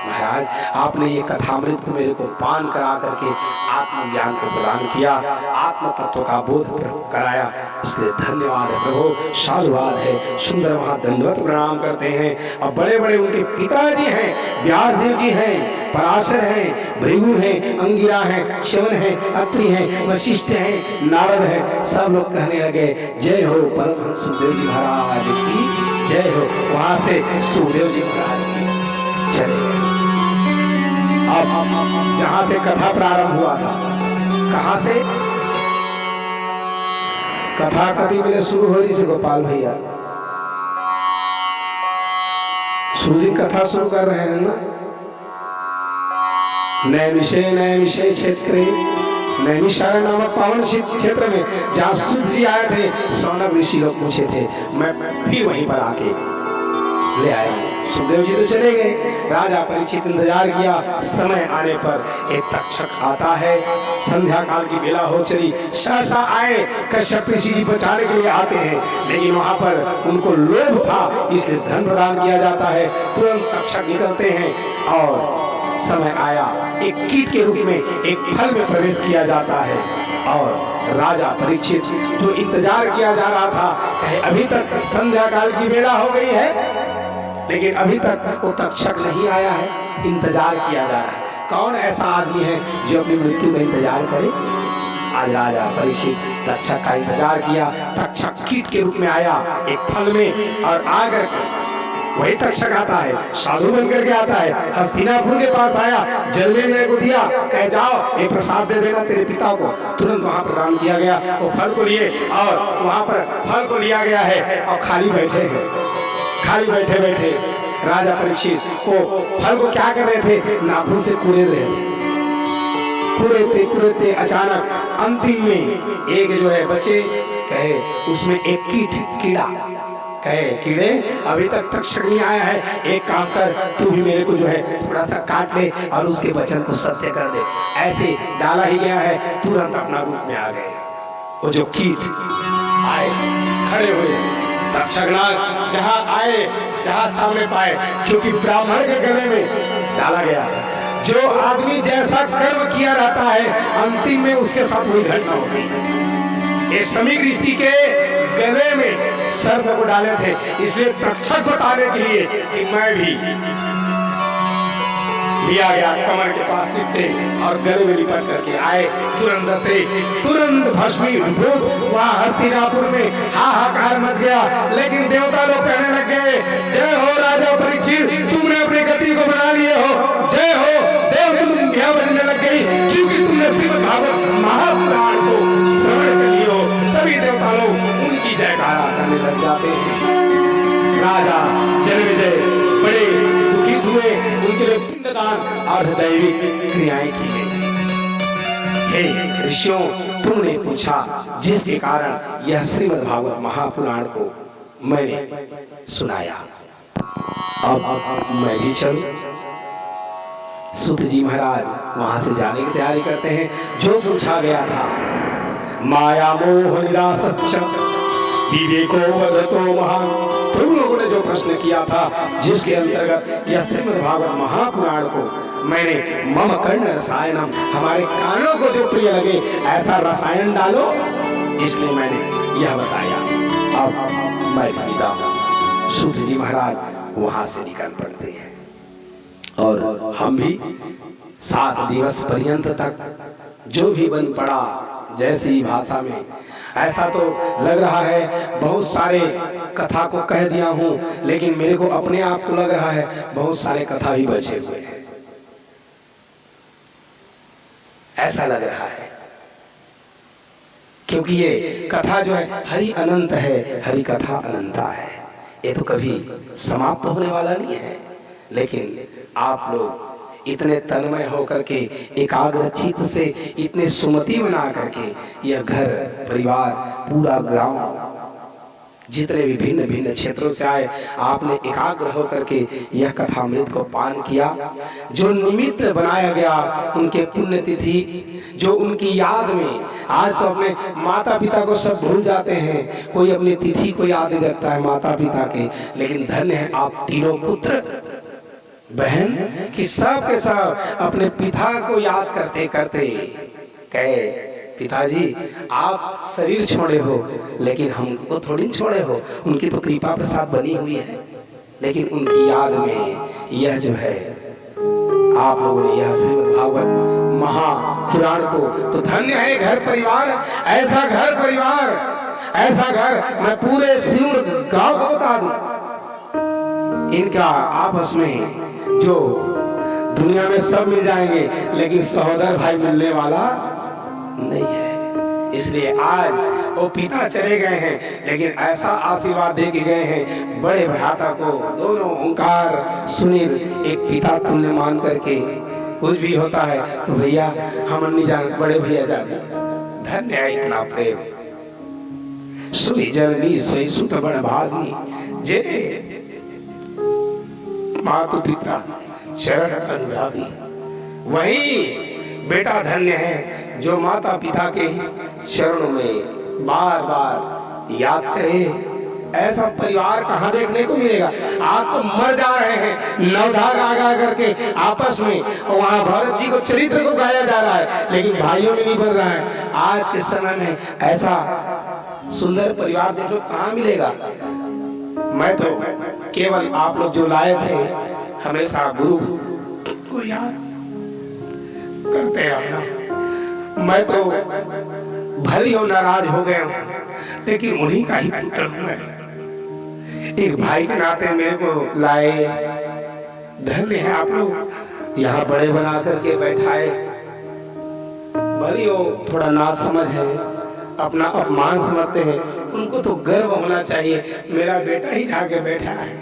महाराज आपने ये कथामृत को मेरे को पान करा करके आत्मज्ञान को प्रदान किया, आत्म तत्व का बोध कराया, उसके धन्यवाद है प्रभु, साधुवाद है। सुंदर वहाँ दंडवत प्रणाम करते हैं। और बड़े बड़े उनके पिताजी हैं, व्यासदेव जी हैं, पराशर हैं, भृगु हैं, अंगिरा हैं, च्यवन हैं, अत्रि हैं, वशिष्ठ हैं, नारद हैं। सब लोग कहने लगे जय हो परमहंस सुखदेव जी महाराज की जय हो। वहां से सुखदेव जी महाराज की चले गए। अब जहां से कथा प्रारंभ हुआ था, कहां से कथा कथी मेरे शुरू हो रही से गोपाल भैया शुरू कथा शुरू कर रहे हैं ना। नए विषय क्षेत्र नैमिषारण्य नामक पावन क्षेत्र में जहाँ सूत जी आए थे, सौनक ऋषि लोग पूछे थे, मैं फिर वहीं पर आके ले आया हूँ। सुखदेव जी तो चले गए, राजा परीक्षित इंतजार किया। समय आने पर एक तक्षक आता है, संध्या काल की बेला हो चली, सहसा आए कश्यप ऋषि जी बचाने के लिए आते हैं, लेकिन वहां पर उनको लोभ था इसलिए धन प्रदान किया जाता है। तुरंत तक्षक निकलते हैं और समय आया एक कीट के रूप में एक फल में प्रवेश किया जाता है। और राजा परीक्षित जो इंतजार किया जा रहा था, कहे अभी तक संध्या काल की बेला हो गई है लेकिन अभी तक वो तक्षक नहीं आया है, इंतजार किया जा रहा है। कौन ऐसा आदमी है जो अपनी मृत्यु का इंतजार करे? आज राजा परीक्षित तक्षक का इंतजार किया। तक्षक कीट के रूप में आया एक फल में, और आकर वही तक्षक आता है, साधु बनकर के आता है, हस्तिनापुर के पास आया, जल लेने को दिया, कह जाओ एक प्रसाद दे देना तेरे पिता को। तुरंत वहां प्रदान किया गया, वो फल को लिए और वहां पर फल को लिया गया है और खाली बैठे हैं। खाली बैठे बैठे राजा परीक्षित को फल को क्या कर रहे थे, नाखून से कुरेद रहे थे। कुरेदते अचानक अंतिम में एक जो है बचे, कहे उसमें एक कीड़ा, कहे कीड़े अभी तक तक्षक नहीं आया है, एक काम कर तू भी मेरे को जो है थोड़ा सा काट ले और उसके वचन को सत्य कर दे। ऐसे डाला ही गया है, तुरंत अपना रूप में आ गए। वो जो कीट आए खड़े हुए, तक्षकनाग जहाँ आए जहाँ सामने पाए, क्योंकि ब्राह्मण के गले में डाला गया, जो आदमी जैसा कर्म किया रहता है अंतिम में उसके साथ वही घटना हो गई। ये समीक ऋषि के गले में सर्प को डाले थे, इसलिए तक्षक बताने के लिए कि मैं भी लिया गया, कमर के पास लिपटे और गले में लिपट करके आए। तुरंत भस्मीभूत वहाँ हस्तिनापुर में हाहाकार मच गया। लेकिन देवता लोग कहने लग गए जय हो राजा परीक्षित, तुमने अपनी गति को बना लिए हो, जय हो। देव तुम क्या बनने लग गई क्योंकि तुमने श्रीमद् भागवत महापुराण को श्रवण कर लिए हो। सभी देवता लोग उनकी जयकारा करने लग जाते हैं। राजा जन्मेजय बड़े दुखित हुए, उनके लिए पिंडदान और दैविक क्रियाएं की गई। हे ऋषियों, तुमने पूछा जिसके कारण यह श्रीमद् भागवत महापुराण को मैंने सुनाया। अब मैं भी चलूं। सूत जी महाराज वहां से जाने की तैयारी करते हैं। जो पूछा गया था, माया मोह निरासश्च विवेको वदतो महान, तुम लोगों ने जो प्रश्न किया था, जिसके अंतर्गत यह श्रीमद् भागवत महापुराण को मैंने मम कर्ण रसायनम, हमारे कानों को जो प्रिय लगे ऐसा रसायन डालो, इसलिए मैंने यह बताया। अब मैं विदा हूं। सूत जी महाराज वहां से निकल पड़ते हैं और हम भी 7 दिवस पर्यंत तक जो भी बन पड़ा जैसी भाषा में, ऐसा तो लग रहा है बहुत सारे कथा को कह दिया हूं, लेकिन मेरे को अपने आप को लग रहा है बहुत सारे कथा भी बचे हुए हैं, ऐसा लग रहा है। क्योंकि ये कथा जो है हरि अनंत है, हरि कथा अनंता है, ये तो कभी समाप्त होने वाला नहीं है। लेकिन आप लोग इतने तन्मय होकर के एकाग्र चित्त से इतने सुमति बना करके यह घर परिवार पूरा ग्राम जितने भी भिन्न भिन्न क्षेत्रों से आए, आपने एकाग्र होकर के यह कथामृत को पान किया। जो निमित्त बनाया गया उनके पुण्यतिथि, जो उनकी याद में, आज तो अपने माता पिता को सब भूल जाते हैं, कोई अपनी तिथि को याद नहीं रखता है माता पिता के, लेकिन धन्य है आप तीनों पुत्र बहन कि सब के सब अपने पिता को याद करते करते कहे, पिताजी आप शरीर छोड़े हो लेकिन हमको थोड़ी छोड़े हो, उनकी तो कृपा प्रसाद बनी हुई है, लेकिन उनकी याद में यह जो है आप लोगों ने यह श्रीमद् भागवत महापुराण को, तो धन्य है घर परिवार, ऐसा घर परिवार, ऐसा घर मैं पूरे सिउड़ गांव को बता दूं, इनका आपस में जो दुनिया में सब मिल जाएंगे लेकिन सहोदर भाई मिलने वाला नहीं है। इसलिए आज वो पिता चले गए हैं लेकिन ऐसा आशीर्वाद दे के गए हैं, बड़े भ्राता को दोनों ओंकार सुनील एक पिता तुल्य मान करके, कुछ भी होता है तो भैया हम नहीं जान, बड़े भैया जाने, धन्य है इतना प्रेम। सुई जननी सोई सुत बड़ भागी, जे मातु पिता चरण अनुरागी, वही बेटा धन्य है जो माता पिता के चरणों में बार बार याद करे। ऐसा परिवार कहाँ देखने को मिलेगा। आप तो मर जा रहे हैं नवधाग आगा करके आपस में, और वहाँ भरत जी को चरित्र को गाया जा रहा है लेकिन भाइयों में नहीं बन रहा है। आज के समय में ऐसा सुंदर परिवार देखो कहाँ मिलेगा। मैं तो केवल आप लोग जो लाए थे हमेशा गुरु को याद करते रहना। मैं तो भले ही नाराज हो गया हूं लेकिन उन्हीं का ही पुत्र हूं मैं। एक भाई के नाते मेरे को लाए, धन्य है आप लोग यहाँ बड़े बना करके बैठाए। भले हो थोड़ा नाज समझ है, अपना अपमान समझते हैं, उनको तो गर्व होना चाहिए मेरा बेटा ही जाके बैठा है।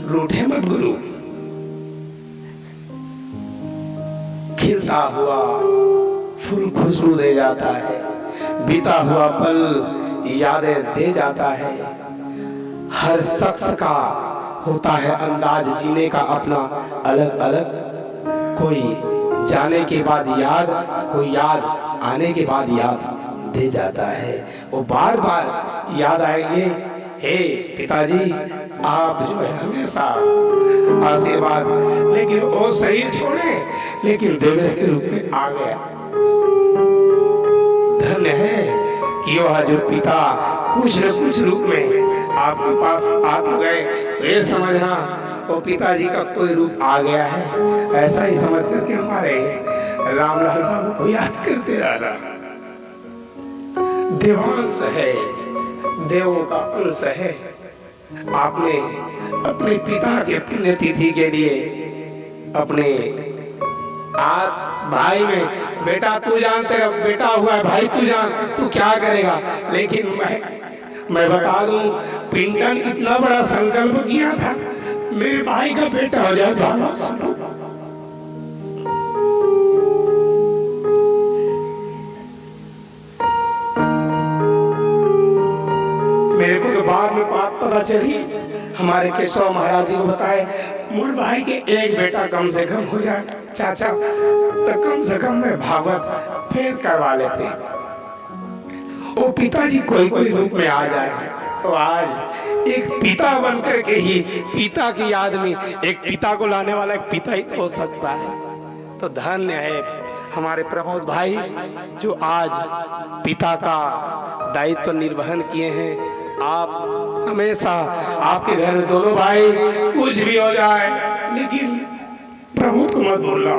रूठे मत गुरु, खिलता हुआ फूल खुशबू दे जाता है, बीता हुआ पल यादें दे जाता है। हर शख्स का होता है अंदाज जीने का अपना अलग अलग, कोई जाने के बाद याद, कोई याद आने के बाद याद दे जाता है। वो बार बार याद आएंगे, हे पिताजी आप जो है हमेशा आशीर्वाद, लेकिन वो शरीर छोड़े लेकिन देवेश के रूप में आ गया। धन्य है कि वह जो पिता कुछ न कुछ रूप में आपके पास आ तो गए, तो ये समझना वो पिताजी का कोई रूप आ गया है। ऐसा ही समझ करके हमारे रामलाल बाबू को याद करते रहना। देवांश है, देवों का अंश है। आपने अपने पिता के पुण्यतिथि के लिए अपने भाई में, बेटा तू जान, तेरा बेटा हुआ है भाई तू जान, तू क्या करेगा। लेकिन मैं बता दूं, पिंटन इतना बड़ा संकल्प किया था मेरे भाई का बेटा हो जाए। मेरे को तो बाद में बात पता चली, हमारे केशव महाराज जी को बताए, मोर भाई के एक बेटा कम से कम हो जाए चाचा, तो कम से कम मैं भागवत फिर करवा लेते। वो पिताजी कोई कोई रूप में आ जाए, तो आज एक पिता बनकर के ही पिता की याद में एक पिता को लाने वाला एक पिता ही तो हो सकता है। तो धन्य है हमारे प्रमोद भाई जो आज पिता का दायित्व निर्वहन किए हैं। आप हमेशा, आपके घर में दोनों भाई कुछ भी हो जाए लेकिन प्रमोद को मत बोलना।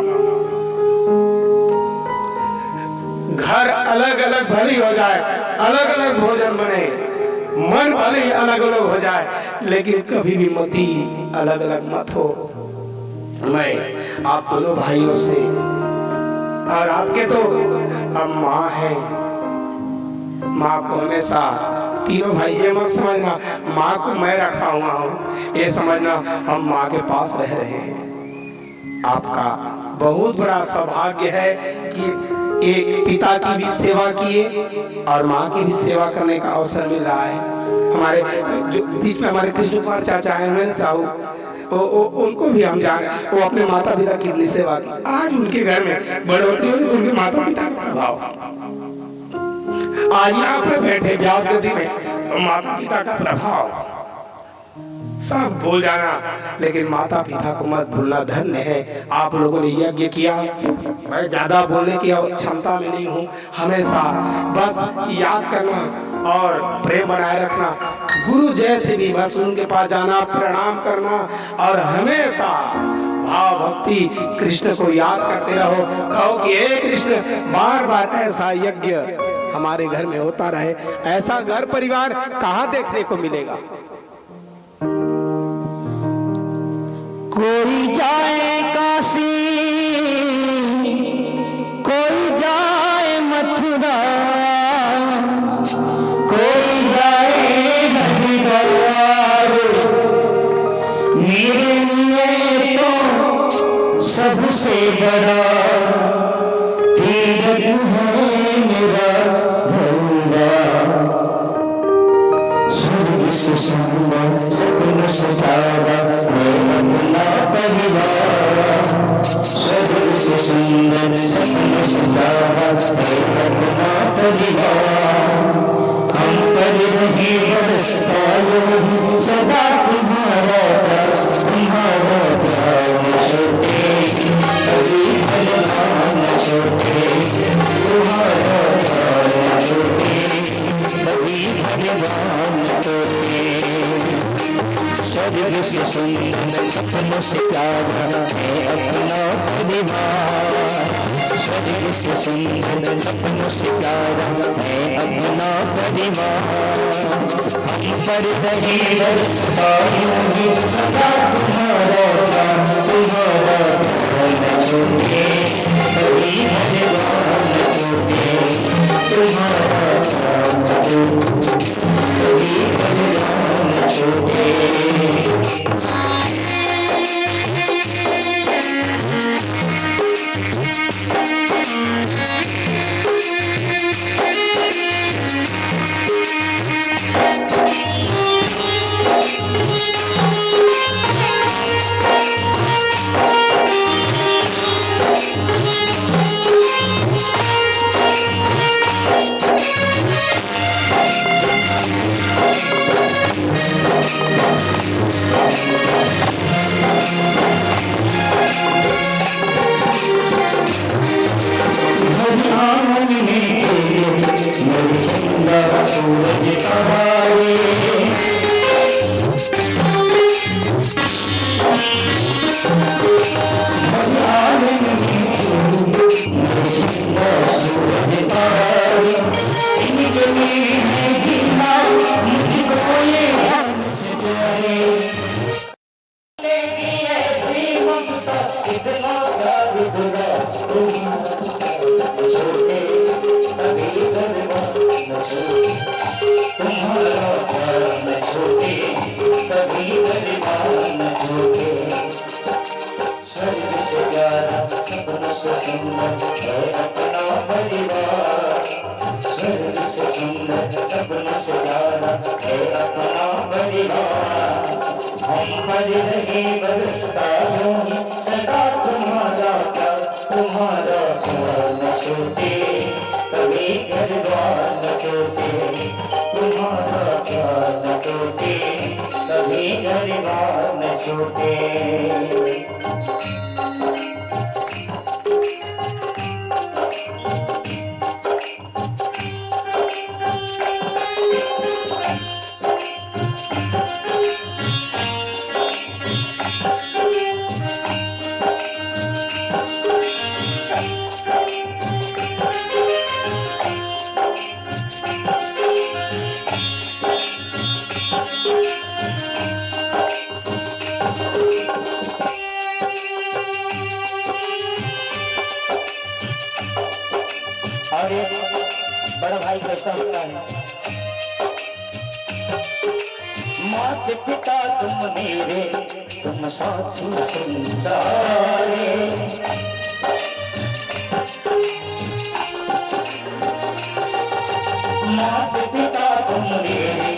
घर अलग अलग भली हो जाए, अलग अलग भोजन बने, मन भले ही अलग अलग हो जाए, लेकिन कभी भी मती अलग अलग मत हो। मैं आप दोनों भाइयों से, और आपके तो अब माँ है, माँ को हमेशा तीनों भाई ये मत समझना माँ को मैं रखा हुआ हूँ, ये समझना हम माँ के पास रह रहे हैं। आपका बहुत बड़ा सौभाग्य है कि एक पिता की भी सेवा किए और माँ की भी सेवा करने का अवसर मिल रहा है। हमारे जो बीच में हमारे कृष्ण कुमार चाचा हैं साहू, उनको भी हम जाने, वो अपने माता पिता की कितनी सेवा की। आज उनके घर में बढ़ोतरी होगी तो उनके माता पिता का प्रभाव, आज यहाँ पर बैठे व्यास गद्दी में तो माता पिता का प्रभाव। सब भूल जाना, लेकिन माता पिता को मत भूलना। धन्य है आप लोगों ने यज्ञ किया। मैं ज्यादा बोलने की क्षमता में नहीं हूँ। हमेशा बस याद करना और प्रेम बनाए रखना। गुरु जैसे भी बस उनके पास जाना, प्रणाम करना और हमेशा भाव भक्ति कृष्ण को याद करते रहो। कहो कि हे कृष्ण, बार बार ऐसा यज्ञ हमारे घर में होता रहे। ऐसा घर परिवार कहाँ देखने को मिलेगा। कोई जाए काशी, कोई जाए मथुरा, कोई जाए हरिद्वार, मेरे लिए तो सबसे बड़ा तीर्थ है मेरा गंगा। स्वर्ग से सुंदर सपनों से प्यारा है अपना परिवार। स्वर्ग से सुंदर सपनों से प्यारा है अपना परिवार। हम पर रहे बरसता यूं सदा तुम्हारा प्यार, तुम्हारा प्यार न छोटे, कभी भगवान न छोटे, तुम्हारा प्यार न छोटे, कभी भगवान न छोटे। स्वर्ग से सुंदर सपनों से प्यारा है अपना परिवार। स्वर्ग से सुंदर सपनों से प्यारा है अपना परिवार। हम पर नहीं बरसता यूं सदा तुम्हारा प्यार, तुम्हारा प्यार न छोटे, कभी भगवान न छोटे, तुम्हारा प्यार न छोटे, कभी भगवान न छोटे। सूरज तारे सूरज तारे इनके लिए जीना मुझको ये हमसे प्यारे। लेकिन ऐसी ममता कितना प्यार दूंगा छोटे, कभी धन्यवाद न छोटे, तुम्हारा प्यार न छोटे, कभी धन्यवाद न छोटे। स्वर्ग से प्यारा सपनों से सुंदर है अपना परिवार। स्वर्ग से सुंदर सपनों से प्यारा है अपना परिवार। हम पर नहीं बरसता यूं ही सदा तुम्हारा प्यार, तुम्हारा प्यार न छोटे, कभी गरबार न छोटे, तुम्हारा प्यार न छोटे, कभी गरबार न छोटे। और एक बड़ा भाई कैसा होता है, माता पिता तुम मेरे, तुम साथी संसारे। माता पिता तुम मेरे,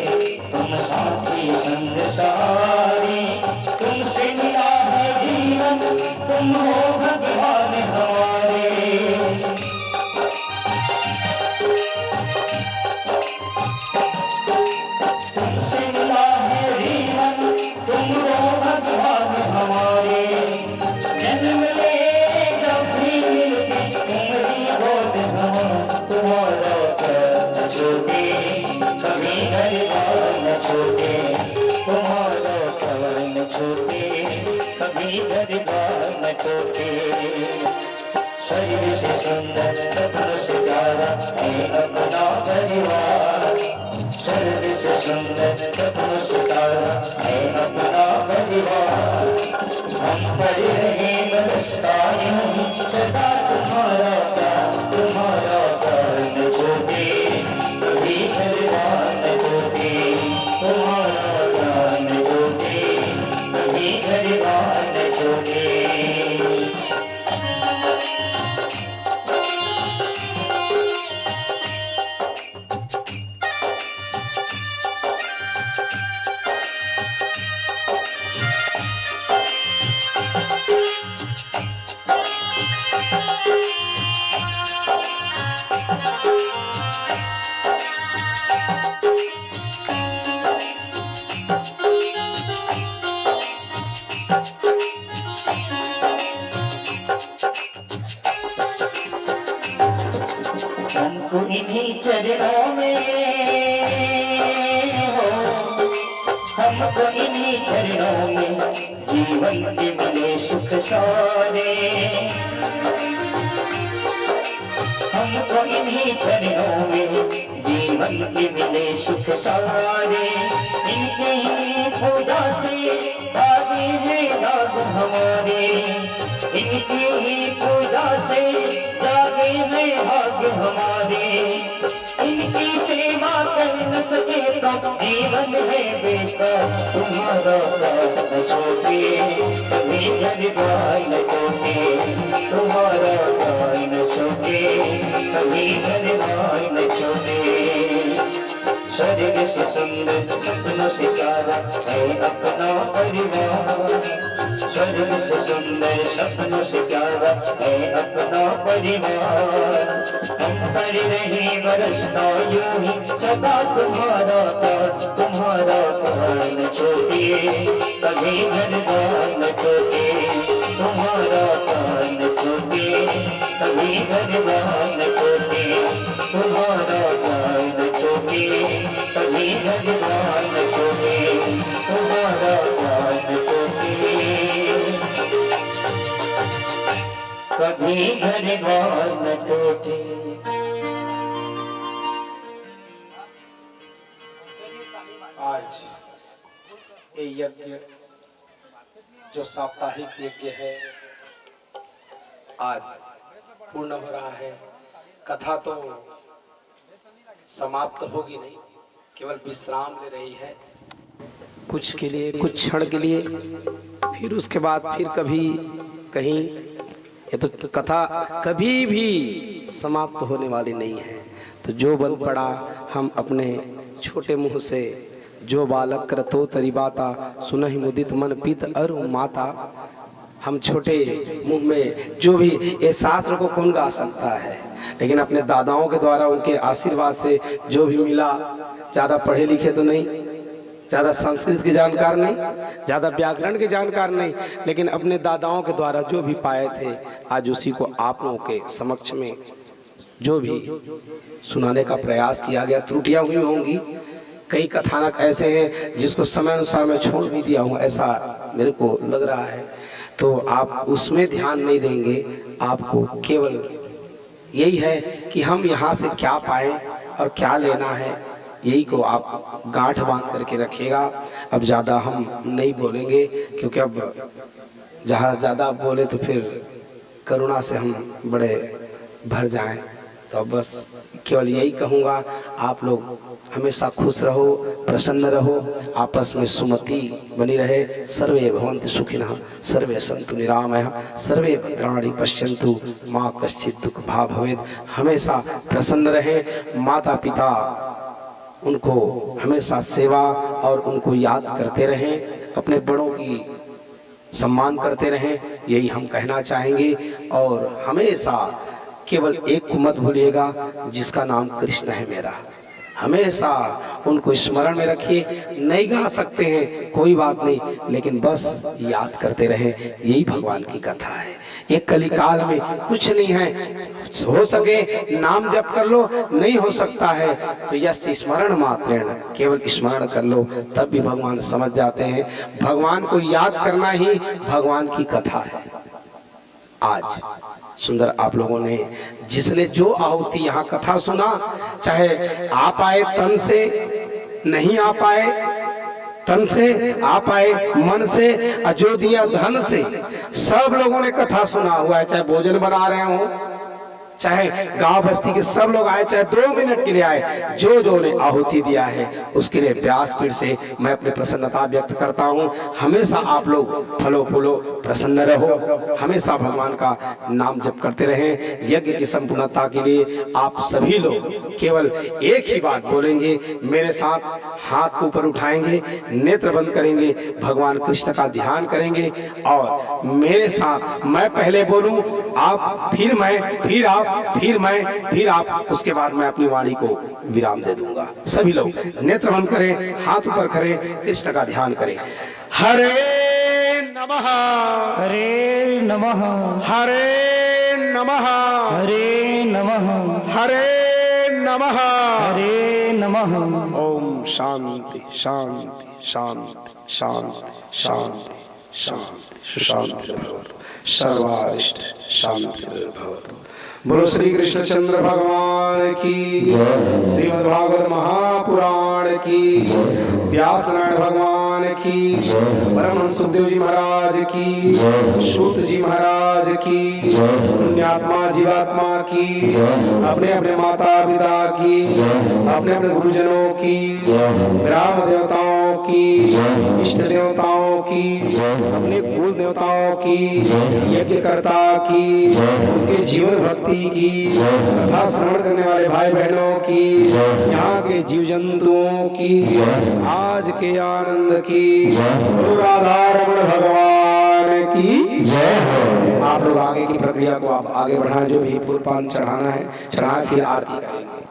तुम साथी संसारे। तुमसे मिला है जीवन, तुम हो भगवान हमारे। तुमसे मिला है जीवन, हमारे जन्म ले कभी मिलके तुम्हारी गोद हम तुम्हारा कर छोटे कभी घर बार न छोटे तुम्हारा कर न छोटे कभी घर बार न छोटे स्वर्ग से सुंदर सपनों से प्यारा है अपना परिवार स्वर्ग से सुंदर सपनों से प्यारा है अपना परिवार हम पर रहे बरसता यूं सदा तुम्हारा न छोटे कभी परिवार न छोटे तुम्हारा न छोटे कभी परिवार न छोटे हमको इन्हीं चरणों में हो हमको इन्हीं चरणों में जीवन के मिले सुख सारे हमको इन्हीं चरणों में जीवन के मिले सुख सारे इनकी ही पूजा से आगे हैं दाग हमारे इनकी ही पूजा से जागे हैं भाग्य हमारे इनकी सेवा कर न सके तो जीवन है बेटा तुम्हारा न छोटे कभी घर बार न छोटे तुम्हारा न छोटे कभी घर बार न छोटे स्वर्ग से सुंदर सपनों से प्यारा है अपना परिवार स्वर्ग से सुंदर सपनों से प्यारा है अपना परिवार हम पर नहीं बरसता यूं ही सदा तुम्हारा न छोटे कभी घर बार न छोटे तुम्हारा न छोटे कभी घर बार न छोटे तुम्हारा न छोटे कभी घर बार न छोटे तुम्हारा न छोटे कभी घर बार न टूटे। आज ये यज्ञ जो साप्ताहिक यज्ञ है आज पूर्ण हो रहा है। कथा तो समाप्त होगी नहीं, केवल विश्राम ले रही है कुछ के लिए, कुछ क्षण के लिए, फिर उसके बाद फिर कभी कहीं। ये तो कथा कभी भी समाप्त होने वाली नहीं है। तो जो बल पड़ा हम अपने छोटे मुंह से जो बालक करतो तरीबाता सुनहि मुदित मन पित अरु माता। हम छोटे मुंह में जो भी, ये शास्त्र को कौन गा सकता है, लेकिन अपने दादाओं के द्वारा उनके आशीर्वाद से जो भी मिला, ज़्यादा पढ़े लिखे तो नहीं, ज़्यादा संस्कृत की जानकार नहीं, ज़्यादा व्याकरण की जानकार नहीं, लेकिन अपने दादाओं के द्वारा जो भी पाए थे आज उसी को आप लोगों के समक्ष में जो भी सुनाने का प्रयास किया गया। त्रुटियां हुई होंगी, कई कथानक ऐसे हैं जिसको समय अनुसार मैं छोड़ भी दिया हूँ, ऐसा मेरे को लग रहा है। तो आप उसमें ध्यान नहीं देंगे, आपको केवल यही है कि हम यहाँ से क्या पाएं और क्या लेना है, यही को आप गांठ बांध करके रखिएगा। अब ज़्यादा हम नहीं बोलेंगे, क्योंकि अब जहाँ ज़्यादा बोले तो फिर करुणा से हम बड़े भर जाएं। तो अब बस केवल यही कहूँगा, आप लोग हमेशा खुश रहो, प्रसन्न रहो, आपस में सुमति बनी रहे। सर्वे भवन्तु सुखिनः, सर्वे सन्तु निरामयः, सर्वे भद्राणि पश्यन्तु माँ कश्चित् दुःख भाग् भवेत्। हमेशा प्रसन्न रहे, माता पिता उनको हमेशा सेवा और उनको याद करते रहें, अपने बड़ों की सम्मान करते रहें, यही हम कहना चाहेंगे। और हमेशा केवल एक को मत भूलिएगा, जिसका नाम कृष्ण है मेरा। हमेशा उनको स्मरण में रखिए। नहीं गा सकते हैं कोई बात नहीं, लेकिन बस याद करते रहे, यही भगवान की कथा है। एक कलिकाल में कुछ नहीं है, हो सके नाम जप कर लो, नहीं हो सकता है तो यस स्मरण मात्रेण, केवल स्मरण कर लो, तब भी भगवान समझ जाते हैं। भगवान को याद करना ही भगवान की कथा है। आज सुंदर आप लोगों ने जिसने जो आहुति यहाँ कथा सुना, चाहे आप आए तन से, नहीं आ पाए तन से, आ पाए मन से, अयोध्या धन से, सब लोगों ने कथा सुना हुआ है। चाहे भोजन बना रहे हो, चाहे गांव बस्ती के सब लोग आए, चाहे 2 मिनट के लिए आए, जो जो ने आहुति दिया है उसके लिए व्यासपीठ से मैं अपनी प्रसन्नता व्यक्त करता हूं। हमेशा आप लोग फलो फूलो प्रसन्न रहो, हमेशा भगवान का नाम जप करते रहें। यज्ञ की संपूर्णता के लिए आप सभी लोग केवल एक ही बात बोलेंगे, मेरे साथ हाथ ऊपर उठाएंगे, नेत्र बंद करेंगे, भगवान कृष्ण का ध्यान करेंगे और मेरे साथ मैं पहले बोलूं, आप, फिर मैं, फिर आप, फिर मैं, फिर आप, उसके बाद मैं अपनी वाणी को विराम दे दूंगा। सभी लोग नेत्र बंद करें, हाथ ऊपर करें, कृष्ण का ध्यान करें। हरे नमः, हरे नमः, हरे नमः, हरे नमः, हरे नमः, हरे नमः। ओम शांति शांति शांति शांति शांति शांति सुशांति भवतु, सर्वारिष्ट शांति भवतु। बोलो श्री कृष्णचंद्र भगवान की, श्रीमद् भागवत महापुराण की, व्यास नारायण भगवान की, परमहंस सुखदेव जी महाराज की, सूत जी महाराज की, पुण्यात्मा जीवात्मा की, अपने अपने माता पिता की, अपने अपने गुरुजनों की, ग्राम देवताओं की, इष्ट देवताओं की, अपने कुल देवताओं की, यज्ञकर्ता की, उनके जीवन भक्ति की, कथा श्रवण करने वाले भाई बहनों की, यहाँ के जीव जंतुओं की, आज के आनंद की, गुरु राधा रमण भगवान की जय हो। आप लोग आगे की प्रक्रिया को आप आगे बढ़ाएं, जो भी फूल पान चढ़ाना है चढ़ाएं, फिर आरती करेंगे।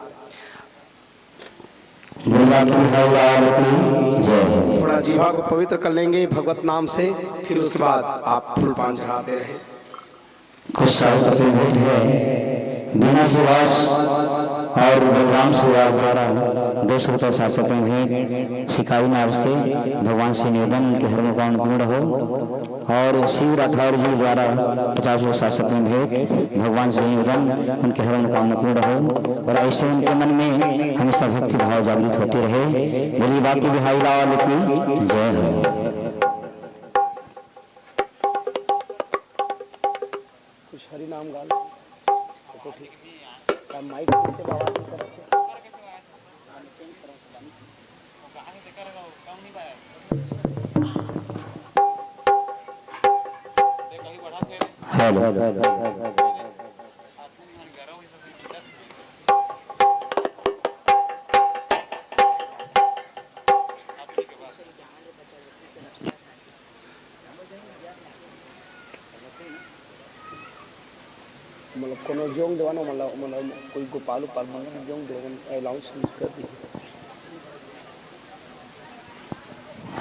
थोड़ा जीवा को पवित्र कर लेंगे भगवत नाम से, फिर उसके बाद आप फूल पान चढ़ाते रहे। कुछ सरस्वती भेंट है बिना सुभाष और बलराम सुभाष द्वारा 200 रुपये सरस्वती भेंट शिकारी नाव से भगवान से निवेदन के हर मुकाम पूर्ण हो, और शिव राठौर जी द्वारा 50 रुपये सरस्वती भेंट भगवान से निवेदन उनके हर मुकाम पूर्ण हो, और ऐसे उनके मन में हमेशा भक्ति भाव जागृत होते रहे। बोली बाकी बिहारी लाल की जय हो। हरि नाम गाल तो ठीक है, माइक से बाबा की तरफ से हेलो मतलब कोनो जोंग देवानो मतलब कोई गोपाल उपाल मंगल जोंग देवन अलाउंस कर दी।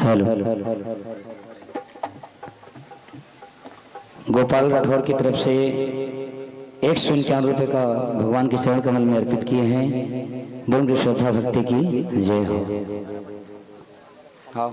हेलो गोपाल राठौर की तरफ से 151 रुपये का भगवान के चरण कमल में अर्पित किए हैं। बोल की श्रद्धा भक्ति की जय हो। हाँ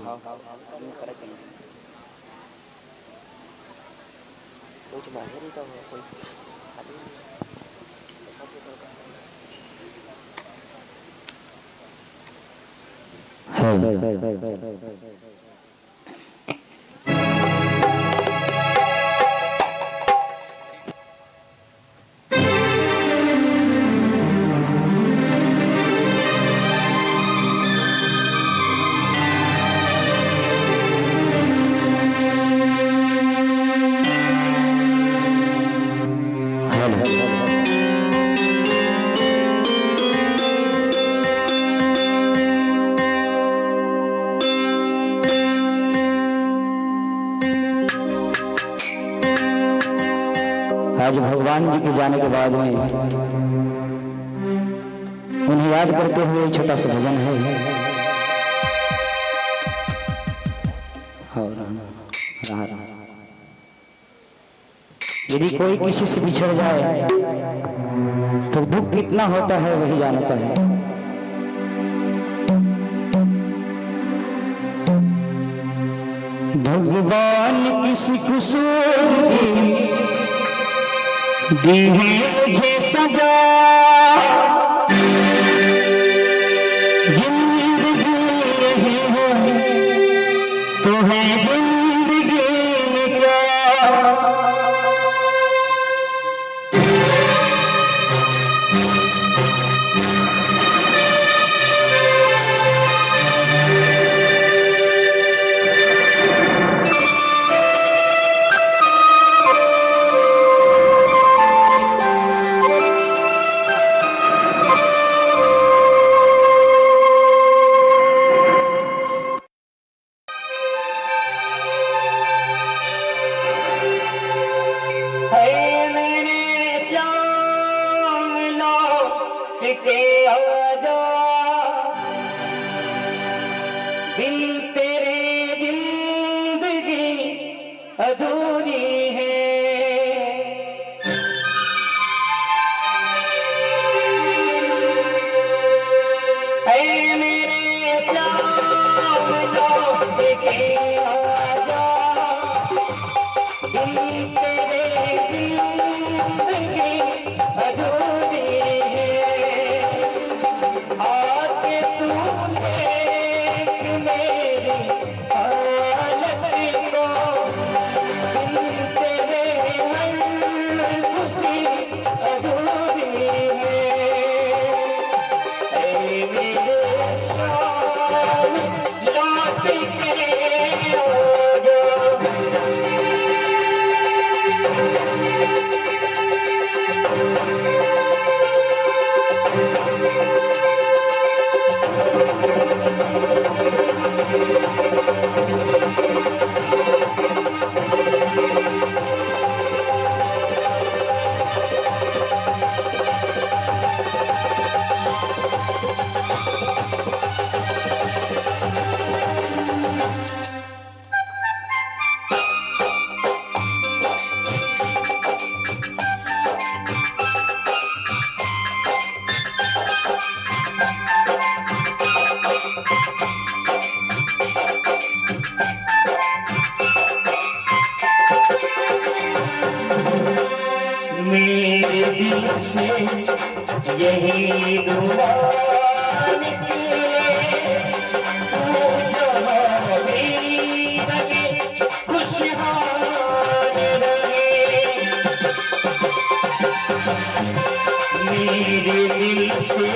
आज भगवान जी के जाने के बाद में उन्हें याद करते हुए छोटा सा भजन है। और रहा यदि कोई किसी से बिछड़ जाए तो दुख कितना होता है वही जानता है। भगवान किसी कसूर की दी है मुझे सजा, जिंदगी यही है तो है जिंदगी में क्या। बिन तेरे जिंदगी अधूरी है। ऐ मेरे श्याम लौट के आजा, बिन तेरे जिंदगी अधूरी है। आके तू देख मेरी हालत को, बिन तेरे हर खुशी अधूरी है। ऐ मेरे श्याम लौट के आजा। मेरे दिल से यही दुआ निकले, तू जहाँ भी रहे खुशहाल रहे। मेरे दिल से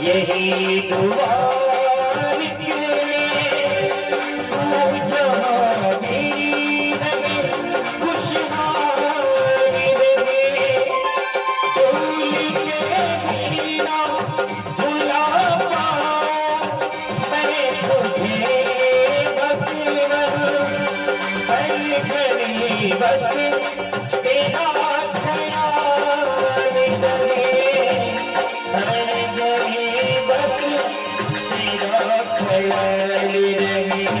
यही दुआ निकले, तू जहाँ भी रहे खुशहाल। बस तेरा ख्याल रहे, हर घड़ी बस तेरा ख्याल रहे।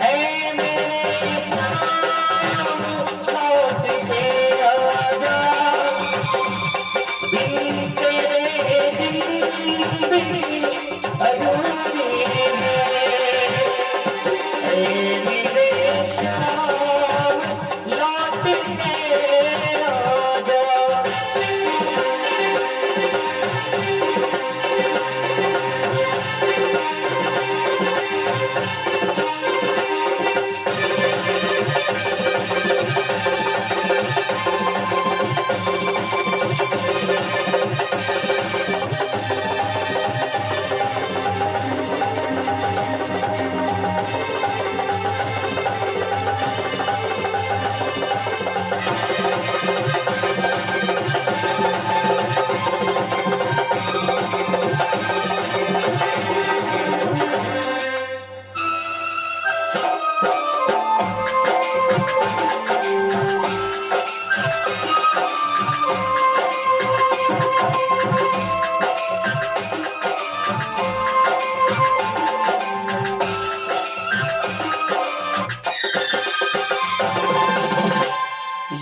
ऐ मेरे श्याम लौट के आजा, बिन तेरे जिंदगी अधूरी है। ऐ मेरे श्याम लौट के आजा।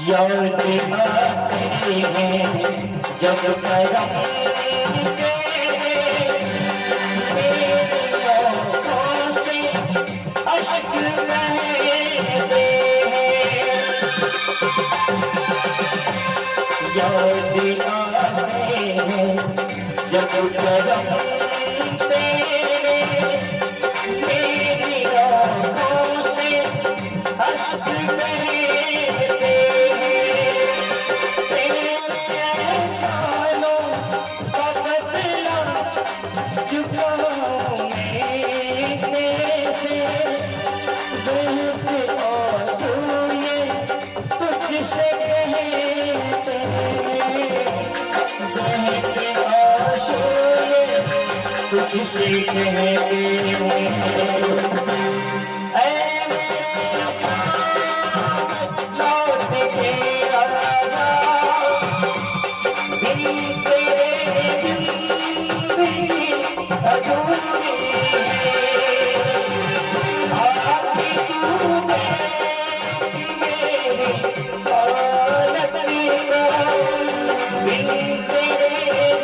याद आते हैं जब करम मेरी आँखों से अश्क बहते हैं। याद आते हैं जब करम तेरे मेरी आँखों से अश्क बहते हैं। तेरे एहसानों का बदला चुकाऊं मैं कैसे, बहते आंसू ये तुझसे कहते हैं, बहते आंसू ये तुझसे कहते हैं। ऐ मेरे साथ लौट के आजा, बिन तेरे जिंदगी अधूरी है। आके तू देख मेरी हालत का, बिन तेरे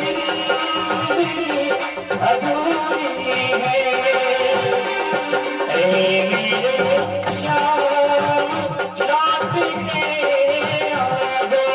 जिंदगी अधूरी है। ऐ मेरे श्याम लौट के आजा।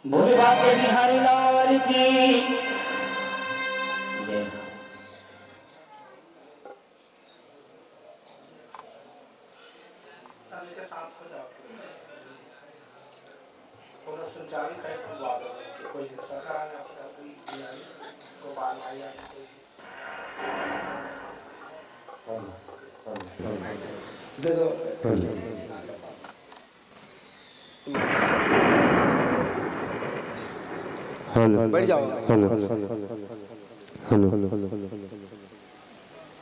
भोले बाबा बिहारी लाल की जय। सभी के साथ हो जाओ। थोड़ा संचालित है कोई बात नहीं, कोई सखा है आपका, कोई बिहारी गोपाल भाई है कोई दे दो। बैठ जाओ।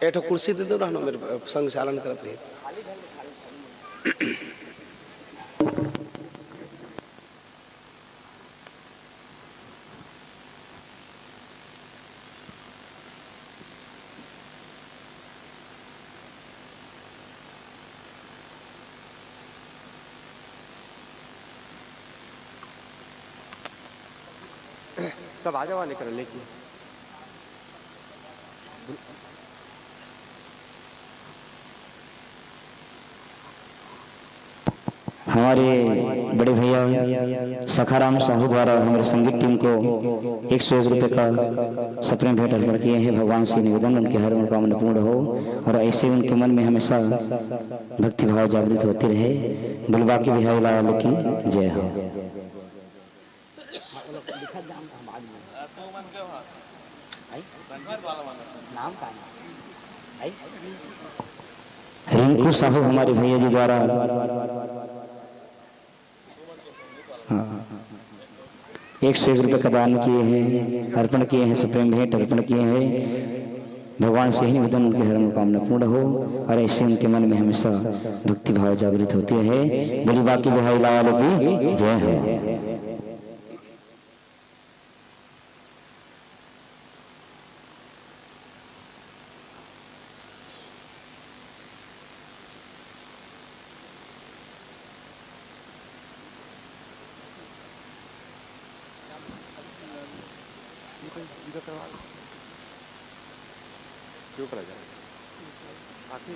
एठो कुर्सी दे दो रहना, मेरे संग चालन करत रही। सब आ जाओ लेकर लेके। हमारे बड़े भैया सखाराम साहू द्वारा हमारे संगीत टीम को 101 रुपये का सप्रेम भेंट अर्पण किए हैं। भगवान से निवेदन उनके हर मनोकामना पूर्ण हो और ऐसे उनके मन में हमेशा भक्ति भाव जागृत होते रहे। बुलबा के बिहारी लाल की जय हो। रिंकू साहू हमारे भैया जी द्वारा 101 रुपये का दान किए हैं, अर्पण किए हैं, सप्रेम भेंट अर्पण किए हैं। भगवान से ही निवेदन उनकी हर मनोकामना पूर्ण हो और ऐसे उनके मन में हमेशा भक्ति भाव जागृत होती है। बोली बाकी बिहारी लाल की जय हो। क्यों करा जाए आखिर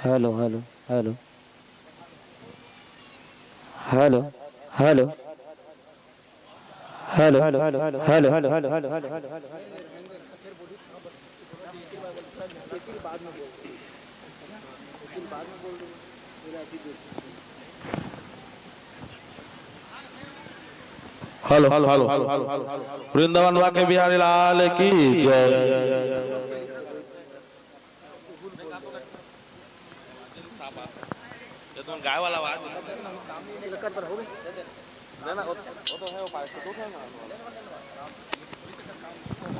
hello hello hello hello hello hello hello hello hello hello hello hello Vrindavan वाके बिहारी लाल की जय। गाय वाला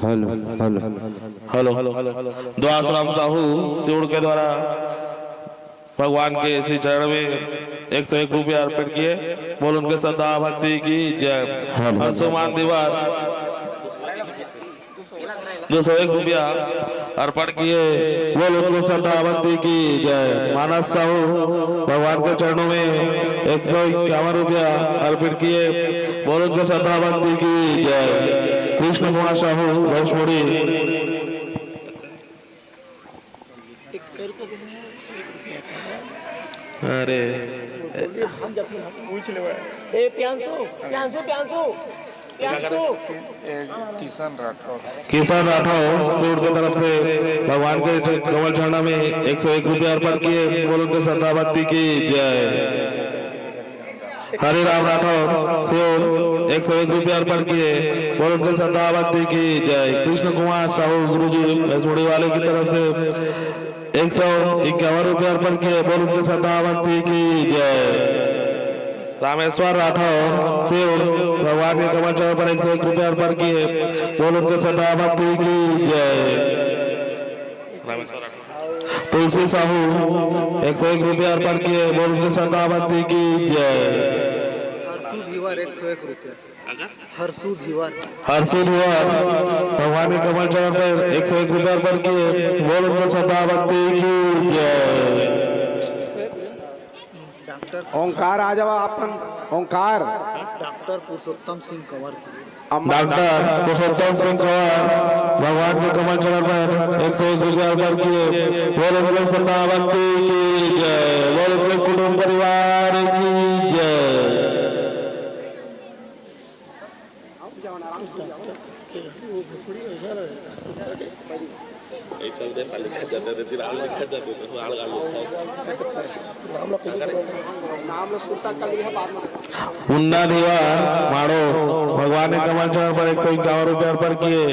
हेलो हेलो हेलो हेलो द्वासराम साहू सिउड़ के द्वारा भगवान के इसी चरण में 101 रुपया अर्पित किए। बोल उनके श्रद्धा भक्ति की जय। हंसुमान दीवार 201 रुपया अर्पण किए। बोल उनके श्रद्धा भक्ति की जय। मानस साहू भगवान के चरणों में 151 रुपया अर्पित किए। बोल उनके श्रद्धा भक्ति की जय। कृष्ण कुमार साहू भैंसमुड़ी अरे पूछ ले किसान राठौर सूट की तरफ से भगवान के कमल चरणा में 101 रुपया अर्पण किए। बोल उनके श्रद्धा भक्ति की जय। हरिराम राठौर सूट 101 रुपया अर्पण किए। बोल उनके श्रद्धा भक्ति की जय। कृष्ण कुमार साहू गुरुजी भैंसमुड़ी वाले की तरफ से 151 रुपया अर्पण किए। बोल उनके श्रद्धा भक्ति की जय। रामेश्वर राठौर शिव भगवान के कमल चरण पर 101 रुपया अर्पण किए। बोल उनके श्रद्धा भक्ति की जय। तुलसी साहू 101 रुपया अर्पण किए। बोल उनके श्रद्धा भक्ति की जय। हर्षू धीवर भगवान के कमल चरण पर 101 रुपया अर्पण किए। बोल उनके श्रद्धा भक्ति की जय। ओंकार आ जाओ अपन ओंकार। डॉक्टर पुरुषोत्तम सिंह कंवर भगवान के कमल चरण पर 101 रुपया अर्पण किए। बोल उनके श्रद्धा भक्ति की जय। बोल उनके कुटुंब परिवार की जय। मुन्ना दीवार माड़ो भगवान के कमल चरण पर 151 रुपया अर्पण किए।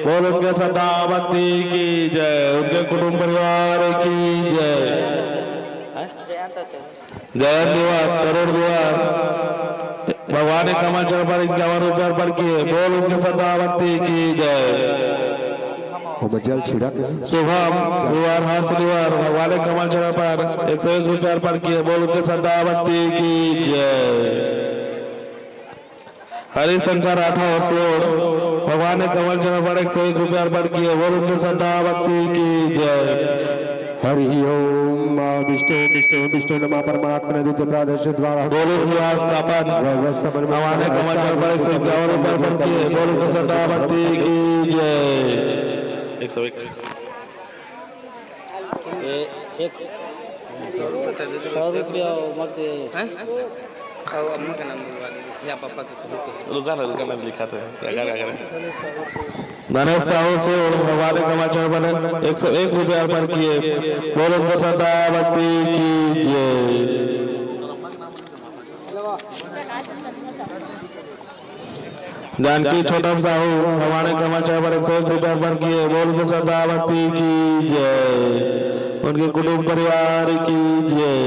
बोल उनके श्रद्धा भक्ति की जय। उनके कुटुंब परिवार की जय। जयंत दीवार करोड़ दीवार भगवान के कमल चरण पर 51 रुपया अर्पण किए। बोल उनके श्रद्धा भक्ति की जय। जल छिड़ा शुभम दीवार हर्ष दीवार भगवान के कमल चरण पर 101 रुपया अर्पण किए। बोल उनके श्रद्धा भक्ति की जय। हरिशंकर राठौर सियोड़ भगवान के कमल चरण पर 101 रुपया अर्पण किए। बोल उनके श्रद्धा भक्ति की जय। हरि ओम विष्णु विष्णु विष्णु नमा परमात्मा द्वितीय प्रादेश द्वारा बोलो सुहास कापन भगवान के कमल चरण पर 151 रुपया अर्पण किए। बोल उनके श्रद्धा भक्ति की जय। 101 100 रुपया मत रुका लिखा था नरेश साहू से भगवान के कमल चरण पर 101 रुपया अर्पण किए। बोल उनके श्रद्धा भक्ति की जय। जानकी छोटा साहू भगवान के कमल चरण पर 101 रुपया अर्पण किए। बोल उनके श्रद्धा भक्ति की जय। उनके कुटुंब परिवार की जय।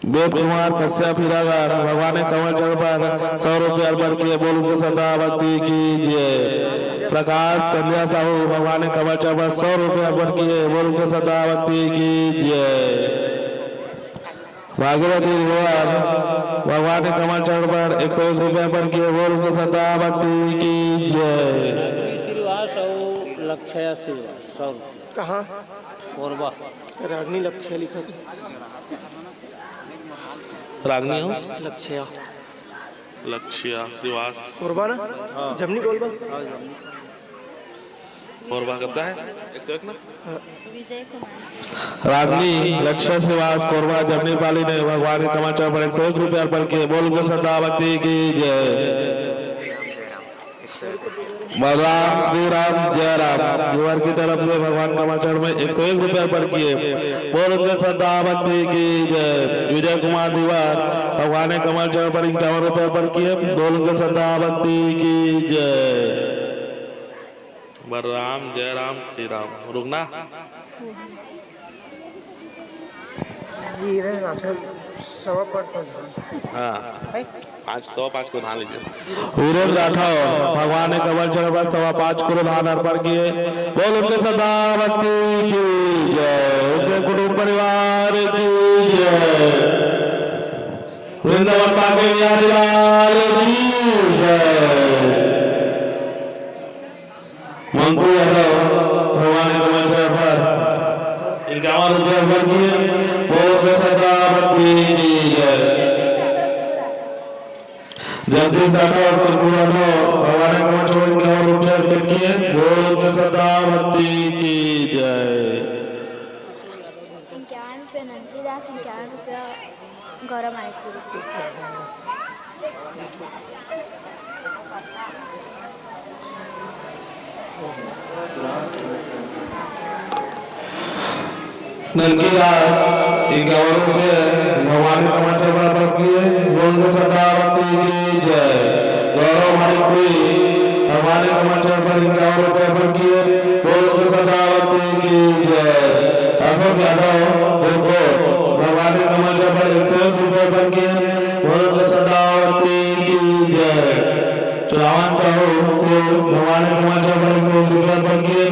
वेद कुमार कश्यप हीरागार भगवान के कमल चरण पर 100 रुपया अर्पण किए। बोल उनके श्रद्धा भक्ति की जय। प्रकाश संध्या साहू भगवान के कमल चरण पर 100 रुपया अर्पण किए। बोल उनके श्रद्धा भक्ति की जय। भागीरथी रिवार भगवान के कमल चरण पर 101 रुपया अर्पण किए। बोल उनके श्रद्धा भक्ति की जय। श्रीवास और लक्ष्य श्रीवास कहाँ कोरबा रागनी लक्ष्य लिखा रागनी हो लक्ष्य श्रीवास कोरबा ना जमनी कोरबा कोरबा करता है 101 ना। विजय कुमार। रागनी लक्ष्य श्रीवास कोरबा जमनी पाली ने भगवान के कमल चरण पर 101 रुपये अर्पण किए। बोल गो सदावती की जय। भगवान श्री राम जय राम दीवार की तरफ से भगवान कमल चरण में 101 रुपये अर्पण किए। बोल गो सदावती की जय। विजय कुमार दीवार भगवान के कमल चरण पर 51 रुपये अर्पण किए। बोल गो सदावती की जय। बलराम जय राम श्री राम रुकना। हाँ 5 को धान लीजिए। वीरेंद्र राठौर भगवान ने कमल चरण पर 5.25 किलो धान अर्पण किए। बोल उनके सदावती की जय। उनके कुटुंब परिवार की जय। वृंदावन बाके बिहारी लाल की जय। मंटू यादव भगवान के कमल चरण पर 51 रुपये अर्पण किए। बोल उनके सदावती की जय। जगदीश राठौर संपूर्ण भगवान के कमल चरण पर 51 रुपये अर्पण किए। बोल उनके सदावती की जय। 51 रुपये नंदीदास, 51 रुपये गौरव माइकपुरी। नंदीदास 51 रुपये भगवान के कमल चरण पर अर्पण किए। बोल उनके सदावती की जय। गौरव माइकपुरी भगवान के कमल चरण पर 51 रुपये अर्पण किए। बोल उनके सदावती की जय। अशोक यादव भगवान के कमल चरण पर 101 रुपये अर्पण किए। बोल उनके सदावती की जय। चुनावन साहू भगवान के कमल चरण पर 101 रुपये अर्पण किए।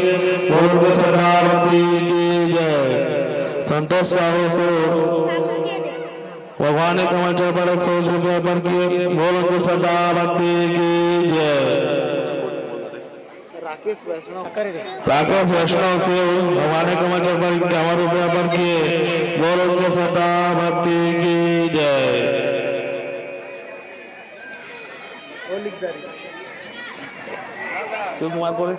बोल उनके सदावती की जय। संतोष साहू से भगवान के कमल चरण पर 101 रुपये अर्पण किए। बोल उनके सदावती की जय। राकेश वैष्णव से भगवान के कमल चरण पर 51 रुपये अर्पण किए। बोल उनके सदावती की जय। शिव कुमार बोले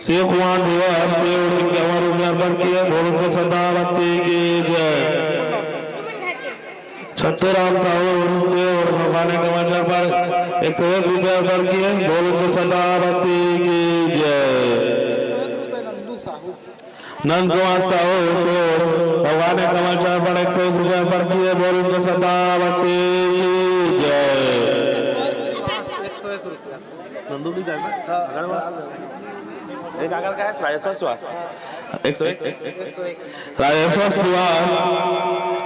शिव कुमार दीवार से 51 रुपये अर्पण किए। बोल उनके सदावती की जय। छत्तूराम साहू से भगवान के कमल चरण पर 101 रुपये अर्पण किए। बोल उनके सदावती की जय। नंद कुमार साहू से भगवान के कमल चरण पर 101 रुपये अर्पण किए। बोल उनके सदावती की जय। एक आकर का है राजेश्वर श्रीवास 101 राजेश्वर श्रीवास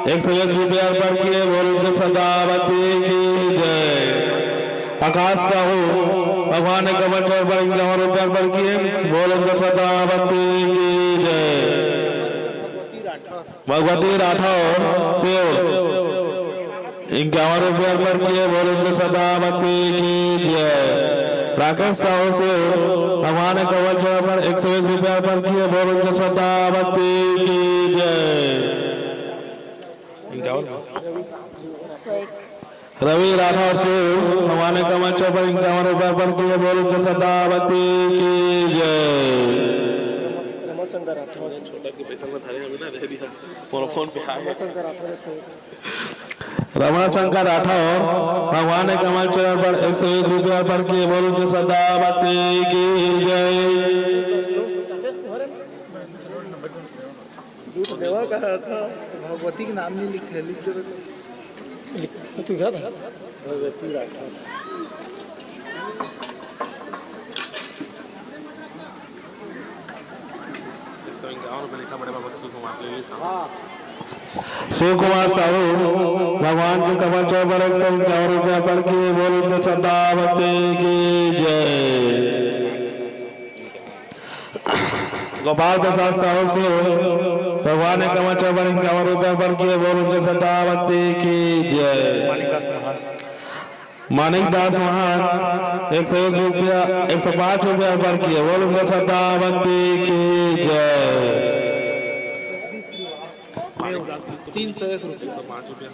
101 रुपये अर्पण किए। बोल उनके सदावती की जय। आकाश साहू भगवान के कमल चरण पर 51 रुपये अर्पण किए। बोल उनके सदावती की जय। भगवती राठौर से 51 रुपये अर्पण किए। बोल उनके सदावती की जय। राकेश साहू से भगवान के कमल चरण पर 101 रुपये अर्पण किए। बोल उनके सदावती की जय। रवि राठौर से भगवान के कमल चरण पर 51 रुपये अर्पण किए। बोल उनके सदावती की जय। रमाशंकर राठौर भगवान के कमल चरण पर 101 रुपये अर्पण किए। बोल उनके सदावती की जय। भगवती के नाम नहीं लिखे लिख क्या था भगवती राठौर। शिव कुमार साहू भगवान के कमल चरण पर 151 रुपये अर्पण किए। बोल उनके सदावती की जय। गोपाल प्रसाद साहू से भगवान के कमल चरण पर 51 रुपये अर्पण किए। बोल उनके सदावती की जय। मानिक दास महान 101 रुपया 105 रुपये अर्पण किए। बोल उनके सदावती की जय। 301 रुपये 5 रुपया।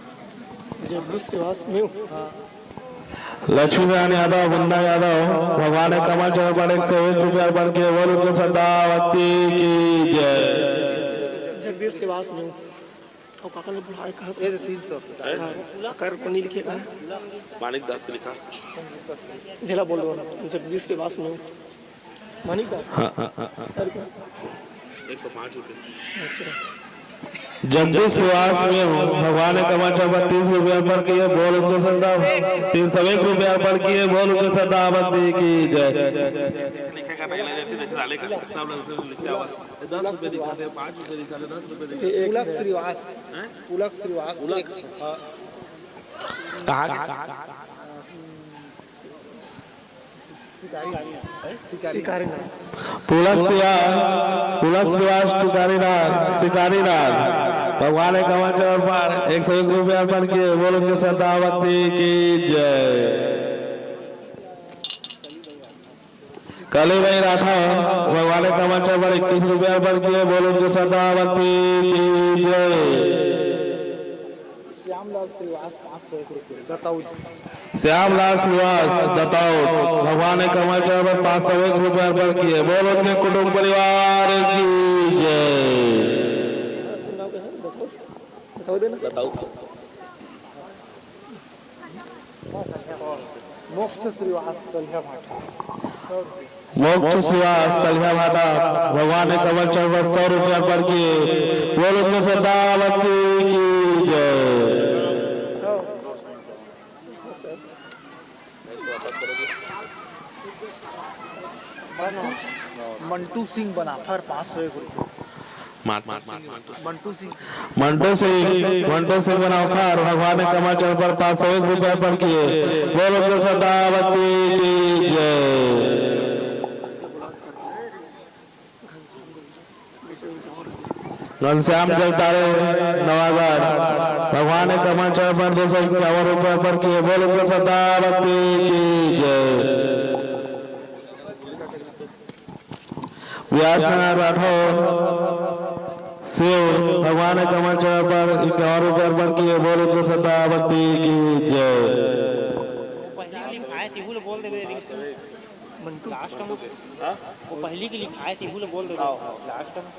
लक्ष्मीनारायण यादव, मुन्ना यादव भगवान ने कमल चरण पर 101 रुपया अर्पण किए। बोल उनके श्रद्धा भक्ति की जय। जगदीश श्रीवास में और काका ने बुलाया कहा ये 300 कर पनी लिखे कहा मानिक दास के लिखा जिला बोल रहा हूँ जगदीश श्रीवास में मानिक का 105 रुपये। जगदीश श्रीवास में भगवान ने कमल चरण पर 30 रुपया अर्पण किए। बोल उनके श्रद्धा 301 रुपया अर्पण किए। बोल उनके श्रद्धा भक्ति की जय। पुलक श्रीवास 100 शिकारी पुलक श्रीवास शिकारीनाथ भगवान ने कमल चरण पर 101 रुपया अर्पण किए। बोल उनके श्रद्धा भक्ति की जय। कली भाई राठौर भगवान ने कमल चरण पर 21 रुपया अर्पण किए। बोल उनके श्रद्धा भक्ति की जय। श्यामलाल श्रीवास 501 रुपये दताउद श्यामलाल श्रीवास दताउद भगवान ने कमल चरण पर 501 रुपया अर्पण किए। बोल उनके कुटुंब परिवार की जय। मोक्ष श्रीवास सलिया भाटा 100 रुपये मोक्ष श्रीवास सलिया भाटा भगवान ने कमल चरण पर 100 रुपया अर्पण किए। बोल उनके श्रद्धा भक्ति की जय। मंटू सिंह बनाफर 501 रुपये मंटू सिंह बनाफर भगवान ने कमल चरण पर 501 रुपया अर्पण किए। बोल उनके श्रद्धा भक्ति की जय। घनश्याम जगतारे नवागढ़ भगवान ने कमल चरण पर 251 रुपया अर्पण किए। बोल उनके श्रद्धा भक्ति की जय। व्यासनारायण राठौर शिव भगवान ने कमल चरण पर 51 रुपया अर्पण किए। बोल उनके श्रद्धा भक्ति की जय। पहली की लिखाए थी बोल दे लास्ट में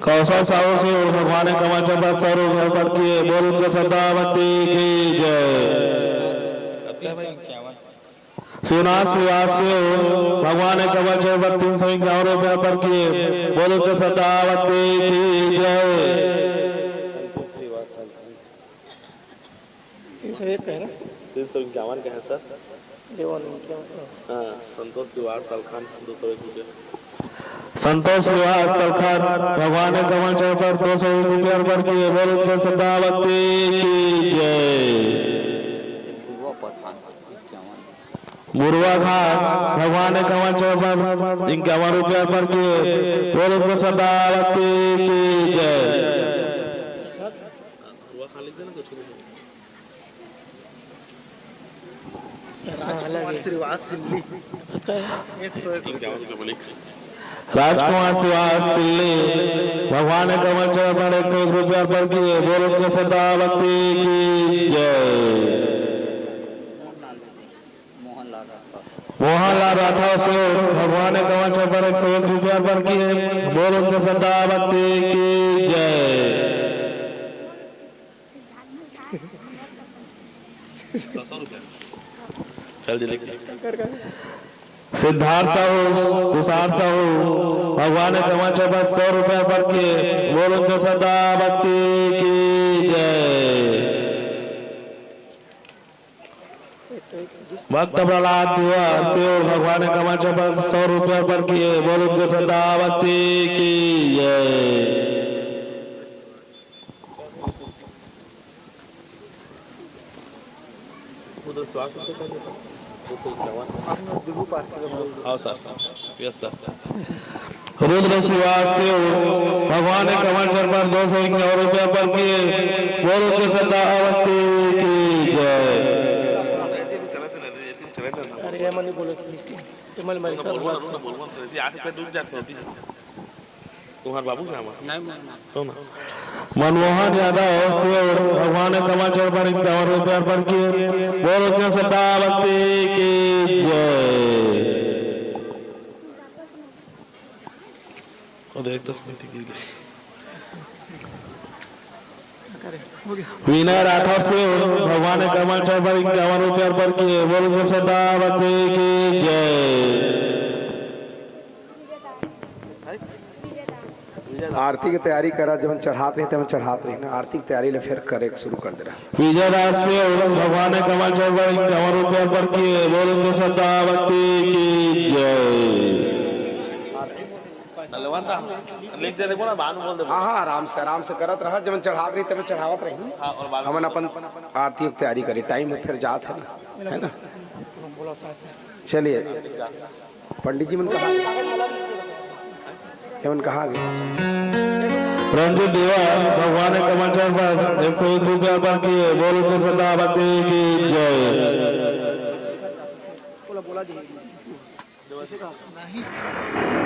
कौशल साहू से भगवान ने कमल चरण पर 100 रुपया अर्पण किए। बोल उनके श्रद्धा भक्ति की जय। शिवनाथ श्रीवास भगवान ने कमल चरण पर 351 रुपया अर्पण किए। बोल उनके श्रद्धा भक्ति की जय। 351 कह सर संतोष श्रीवास सलखान 201 रुपया। संतोष श्रीवास सलखान भगवान ने कमल चरण पर 201 रुपया अर्पण किए। बोल उनके श्रद्धा भक्ति की जय। मुरवा घाट भगवान ने कमल चरण पर 51 रुपया अर्पण किए। बोल उनके श्रद्धा भक्ति की जय। श्रीवास सिल्ली 101 रुपये राजकुमार श्रीवास सिल्ली भगवान ने कमल चरण पर 101 रुपया अर्पण किए। बोल उनके श्रद्धा भक्ति की जय। मोहनलाल राठौर से भगवान ने कमल चरण पर 101 रुपया अर्पण किए। बोल उनके श्रद्धा भक्ति की जय। सिद्धार्थ साहू तुषार साहू भगवान ने कमल चरण पर 100 रुपया अर्पण किए। बोल उनके श्रद्धा भक्ति की जय। भक्त प्रहलाद तिवारी से भगवान ने कमल चरण पर 100 रुपया अर्पण किए। बोल उनके श्रद्धा भक्ति की जय। रुद्र श्रीवास से भगवान ने कमल चरण पर 251 रुपया अर्पण किए। बोल उनके श्रद्धा भक्ति की जय। अरे मन बोले तुम्हारे बाबू नाम है तो ना मनमोहन यादव सियोर भगवान ने कमल चरण पर 51 रुपये अर्पण किए। बोलो क्या श्रद्धा भक्ति की जय। देख तो विनय राठौर से भगवान ने कमल चरण पर 51 रुपये अर्पण किए। बोलो क्या श्रद्धा भक्ति की जय। आरती की तैयारी करा, जब हम चढ़ाते हैं तब चढ़ाते हैं ना, आरती की तैयारी ले फिर करे शुरू कर दे रहा। विजय दास से भगवान ने कमल चरण पर 51 रुपये अर्पण किए। बोलो श्रद्धा भक्ति की जय। हाँ हाँ, आराम से करत रहा, जब चढ़ाते रही तब चढ़ावत रही। हमन अपन आरती की तैयारी करी, टाइम फिर जात है ना। चलिए पंडित जी मन कहा गए। रंजित देवा भगवान ने कमल चरण पर 101 रुपये अर्पण किए। बोलो श्रद्धा भक्ति की जय।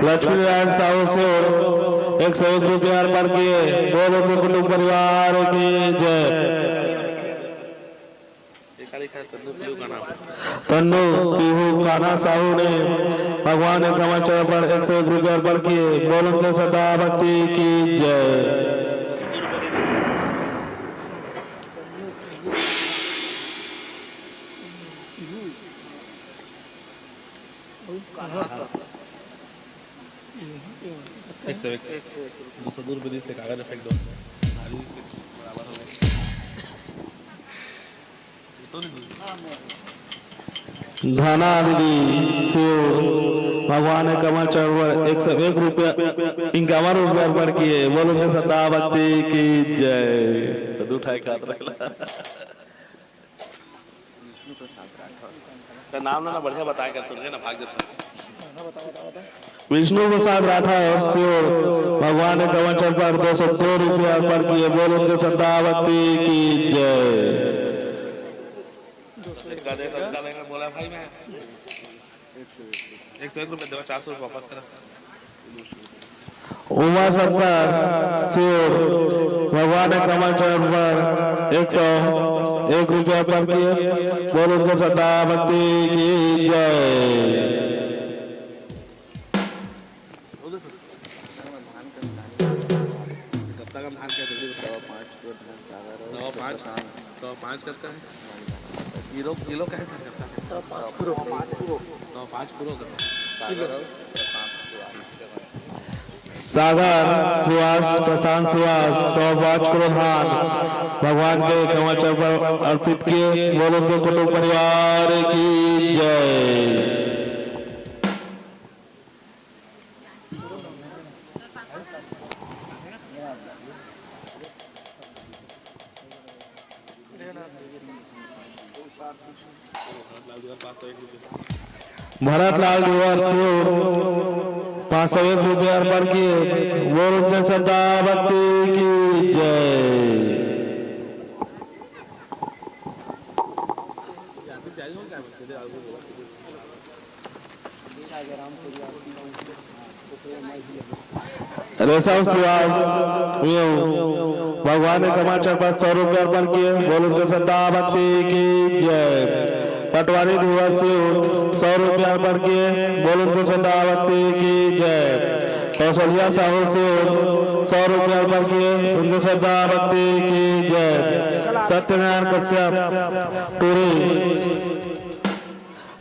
लक्ष्मी नारायण साहू से 101 रुपये अर्पण किए। बोलो कुटुंब परिवार की जय। तन्नू पीहू कान्हा साहू ने भगवान ने कमल चरण पर 101 रुपये अर्पण किए। बोलो श्रद्धा भक्ति की जय। धना दीदी सियोर भगवान ने कमल चरण पर 101 रुपये 51 रुपये अर्पण किए। बोलो श्रद्धा भक्ति की जय। नाम ना बढ़िया बताया कर सुनिए ना भाग विष्णु प्रसाद राठौर सियोर भगवान ने कमल चरण पर 202 रुपये अर्पण किए। बोलो श्रद्धा भक्ति की जय। बोला भाई मैं 101 रुपये देवा, 400 रुपये वापस करा। उमा सरकार सियोर भगवान ने कमल चरण पर 101 रुपये अर्पण किए। बोलो श्रद्धा भक्ति की जय। सौ पाँच करता है किलो कैसे करता है? 5 किलो सागर सुहास प्रशांत सुहास 105 किलो धान भगवान के कमल चरण पर अर्पित किए। बोलो कुटुंब परिवार की जय। भरत लाल दुआर सियोर 501 रुपये अर्पण किए। बोलो श्रद्धा भक्ति की जय। रेशम सुहास भगवान ने कमल चरण पर 100 रुपये अर्पण किए। बोलो श्रद्धा भक्ति की जय। पटवारी निवासी 100 रुपये अर्पण किए। बोलो श्रद्धा भक्ति की जय। कौशल्या साहू से 100 रुपये अर्पण किए। उनको श्रद्धा भक्ति की जय। सत्यनारायण कश्यप टूरी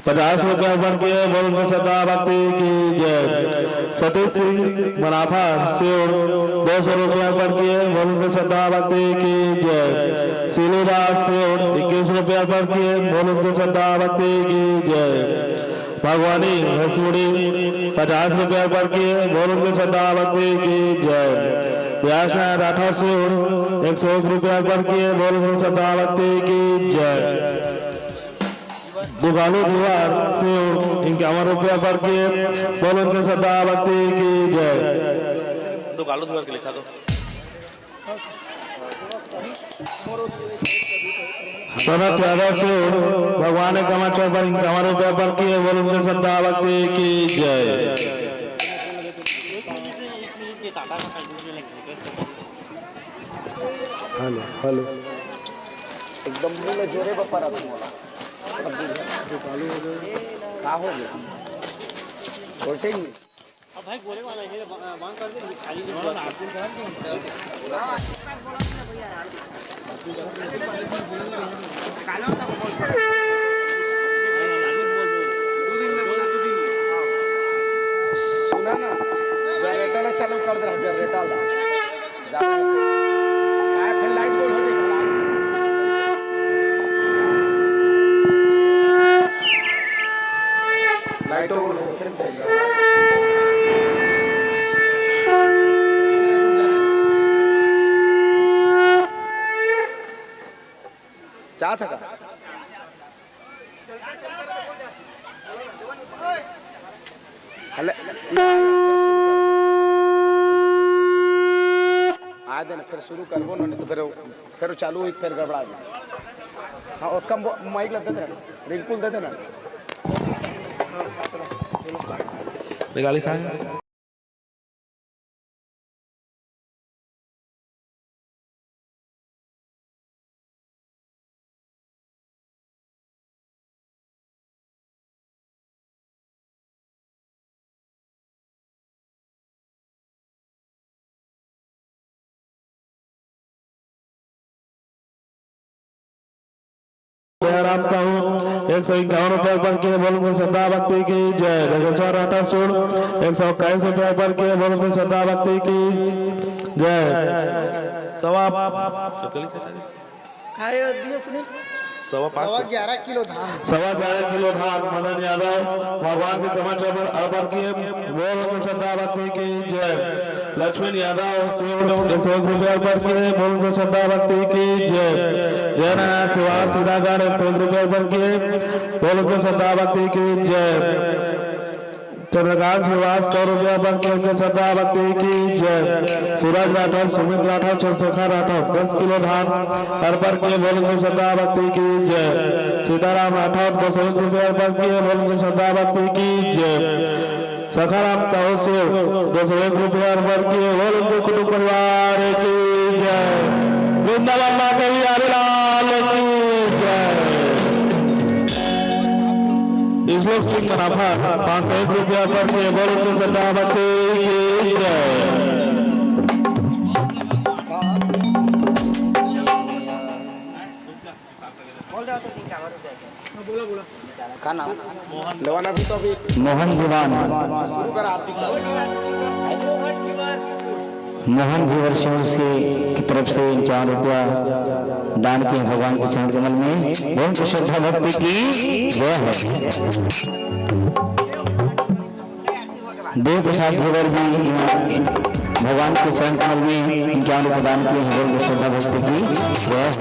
50 रुपये अर्पण किए। बोलो श्रद्धा भक्ति की जय। सतीश सिंह मुनाफा से 200 रुपये अर्पण किए। बोलो श्रद्धा भक्ति की जय। सीलूदास से 21 रुपये अर्पण किए। बोलो श्रद्धा भक्ति की जय। भगवानी भैंसुड़ी 50 रुपये अर्पण किए। बोलो श्रद्धा भक्ति की जय। व्यास राठौर से 101 रुपये अर्पण किए। बोलो श्रद्धा भक्ति की जय। दुगालू दीवार से 51 रुपये अर्पण किए। बोलो श्रद्धा भक्ति की जय। दुगालू दीवार के लिखा दो। सनत यादव से भगवान ने कमल चरण पर 51 रुपये अर्पण किए। बोलो श्रद्धा भक्ति की जय। हेलो हेलो एकदम मुंह में जोरे पर पड़ा था चालू हो गए क्या हो गया वोल्टेज में अब भाई बोले वाला है बंद कर दे खाली सुना ना जनरेटर चालू कर दे जनरेटर फिर लाइट बोल हो जाएगा लाइट चाह था आ देना फिर शुरू करबो ना नहीं तो फिर चालू हुई फिर गड़बड़ा गया हाँ उसका माइक लग देना बिल्कुल दे देना निकाली खाए राम साहू 151 रुपए पर के बोल में श्रद्धा भक्ति की जय रघुवर राठा सुन 121 रुपए पर के बोल में श्रद्धा भक्ति की जय सवा 11 किलो धान सवा 11 किलो धान मदन यादव भगवान के कमर पर अर्पण किए बोल में श्रद्धा भक्ति की जय लक्ष्मण यादव 101 रुपए अर्पण किए बोल में श्रद्धा भक्ति की जय जयनाथ शिवास सीधागर 101 रुपए अर्पण किए बोल में श्रद्धा भक्ति की जय चंद्रकांत श्रीवास 100 रुपया पर के श्रद्धा भक्ति की जय सूरज राठौर सुमित राठौर चंद्रशेखर राठौर 10 किलो धान अर्पण किए बोल में श्रद्धा भक्ति की जय सीताराम राठौर 201 रुपया अर्पण किए बोल में श्रद्धा भक्ति की जय सखाराम साहू से 201 रुपया अर्पण किए बोल उनके कुटुंब परिवार की जय वृंदावन माता के बिहारी लाल की जय ईश्वर सिंह मनाफा 501 रुपया पर के बोल के श्रद्धा भक्ति की जय लेवाना भी तो अभी मोहन दीवान शुरू कर आरती मोहन जीवर सिंह से की तरफ से 51 रुपया दान किए भगवान के चरण कमल में बोल को श्रद्धा भक्ति की जय है देव प्रसाद धोवर भी भगवान के चरण कमल में 51 रुपया दान किए हैं बोल को श्रद्धा भक्ति की जय है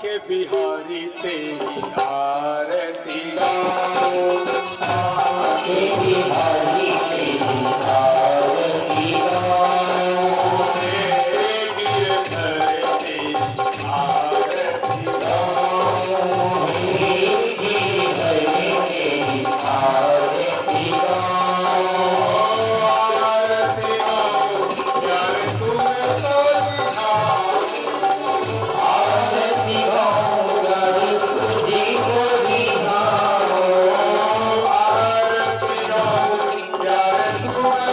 के बिहारी तेरी आरती बिहारी तेरी आरती Yeah.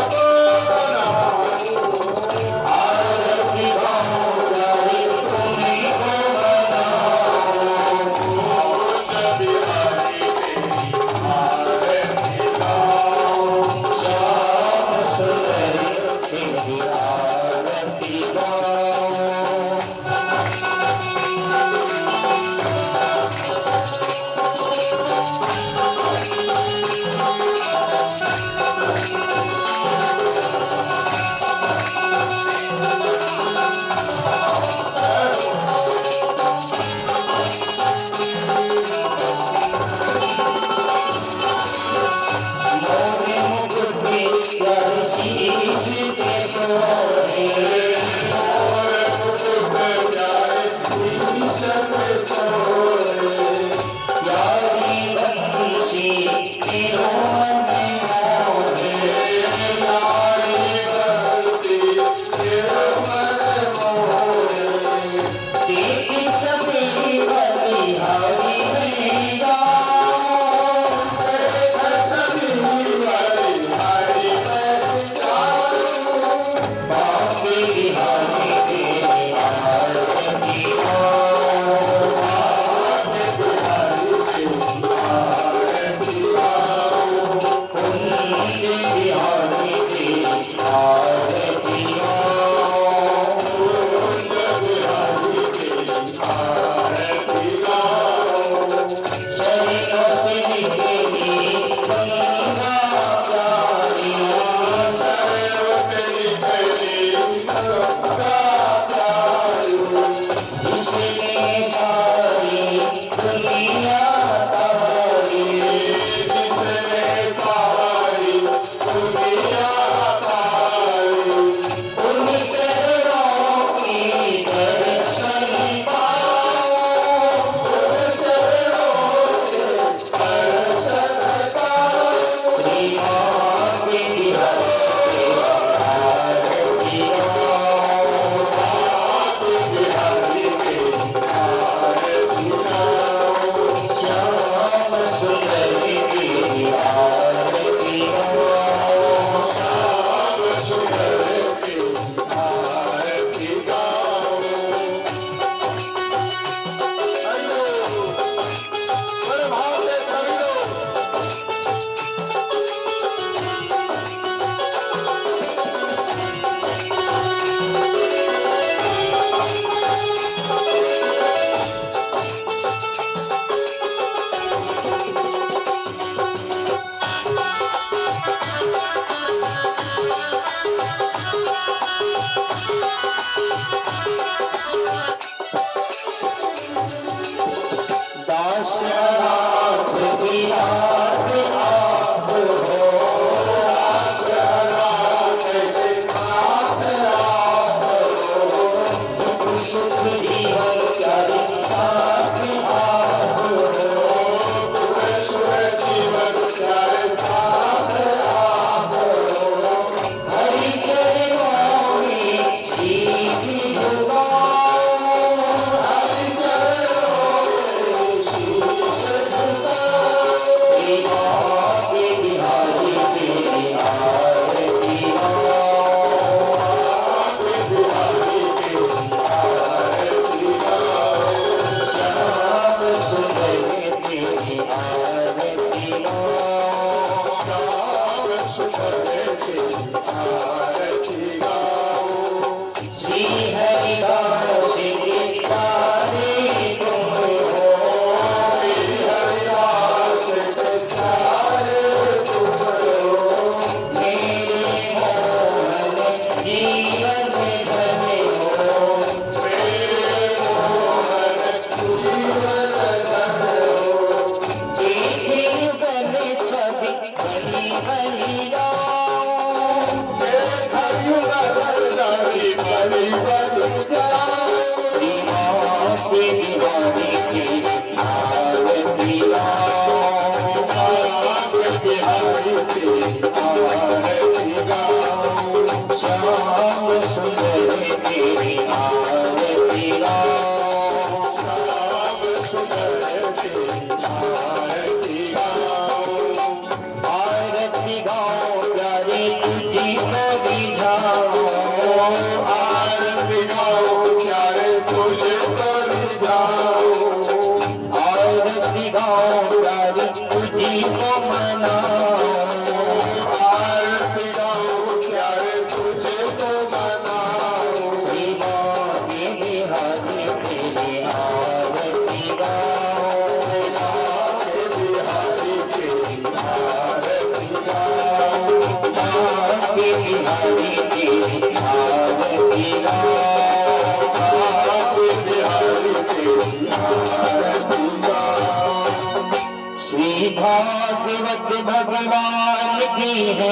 श्री भागवत भगवान की है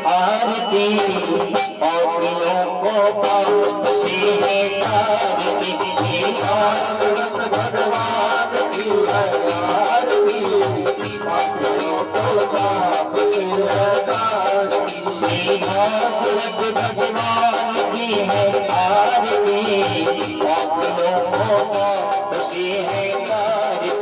आरती, पापियों को पाप से है तारती। श्री भागवत भगवान की है आरती, पापियों को पाप से है तारती। श्री भागवत भगवान की है आरती, पापियों को पाप से है तारती।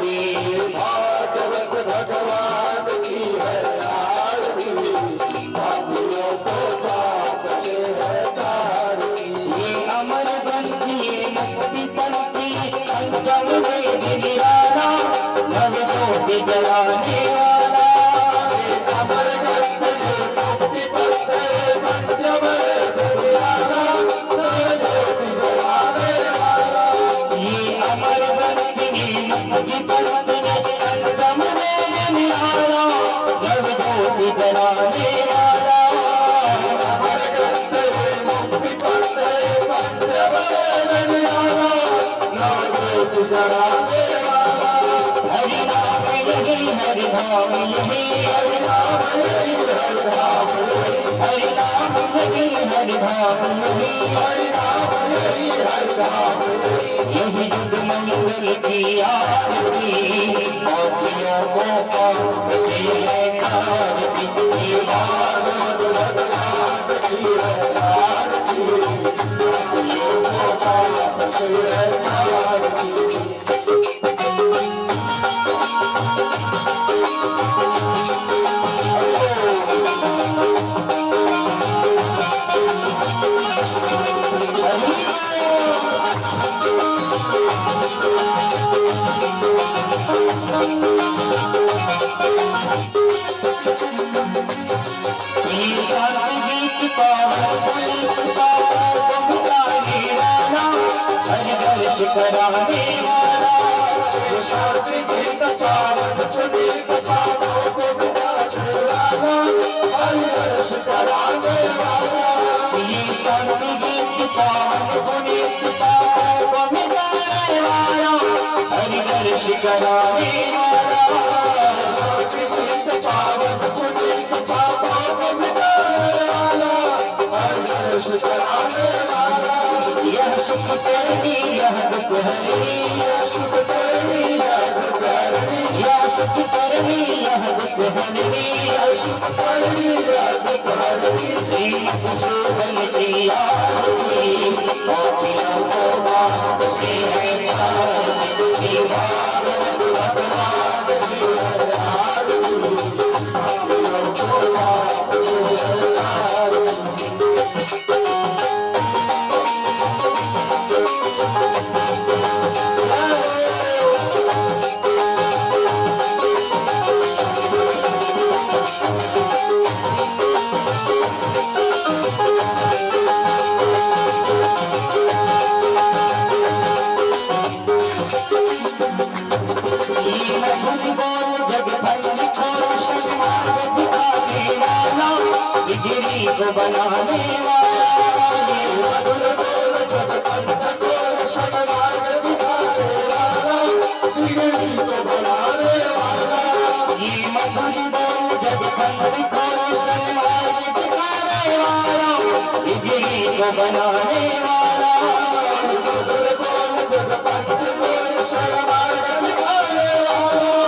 की परत में दम में निहारा नव ज्योति जलाने वाला हर ग्रस्त मुक्ति परत पंचम में निहारा नव ज्योति जलाने वाला हरि नाम यही हरि धाम यही हरि नाम यही हरि धाम हरि नाम यही हरि धाम यही हरि नाम यही हरि धाम यही युग मंगल की आरती गोपियों को पाप से है कारती दीवार भगवान की आरती गोपियों को पाप से है कारती कराने वाला जो शांति गीत पावन पुनीत पापों को मिटाने वाला हरि हर्ष कराने वाला ये शांति गीत पावन पुनीत पापों को मिटाने वाला हरि हर्ष कराने वाला शांति गीत पावन पुनीत पापों को मिटाने वाला हरि हर्ष कराने वाला यह सुख करनी यह दुख हरनी यह सुख करनी यह दुख हरनी यह सुख करनी यह दुख हरनी यह सुख करनी यह दुख हरनी श्री मधुसूदन की आरती गोपियों को पाप से है कारती दीवार भगवान की आरती गोपियों को पाप से है कारती को बनाने वाला मधुर बोल जग कंठ को समाज दिखाने वाला बिगड़ी को बनाने वाला ये मधुर बोल जग कंठ को समाज दिखाने वाला बिगड़ी को बनाने वाला मधुर बोल जग कंठ को समाज दिखाने वाला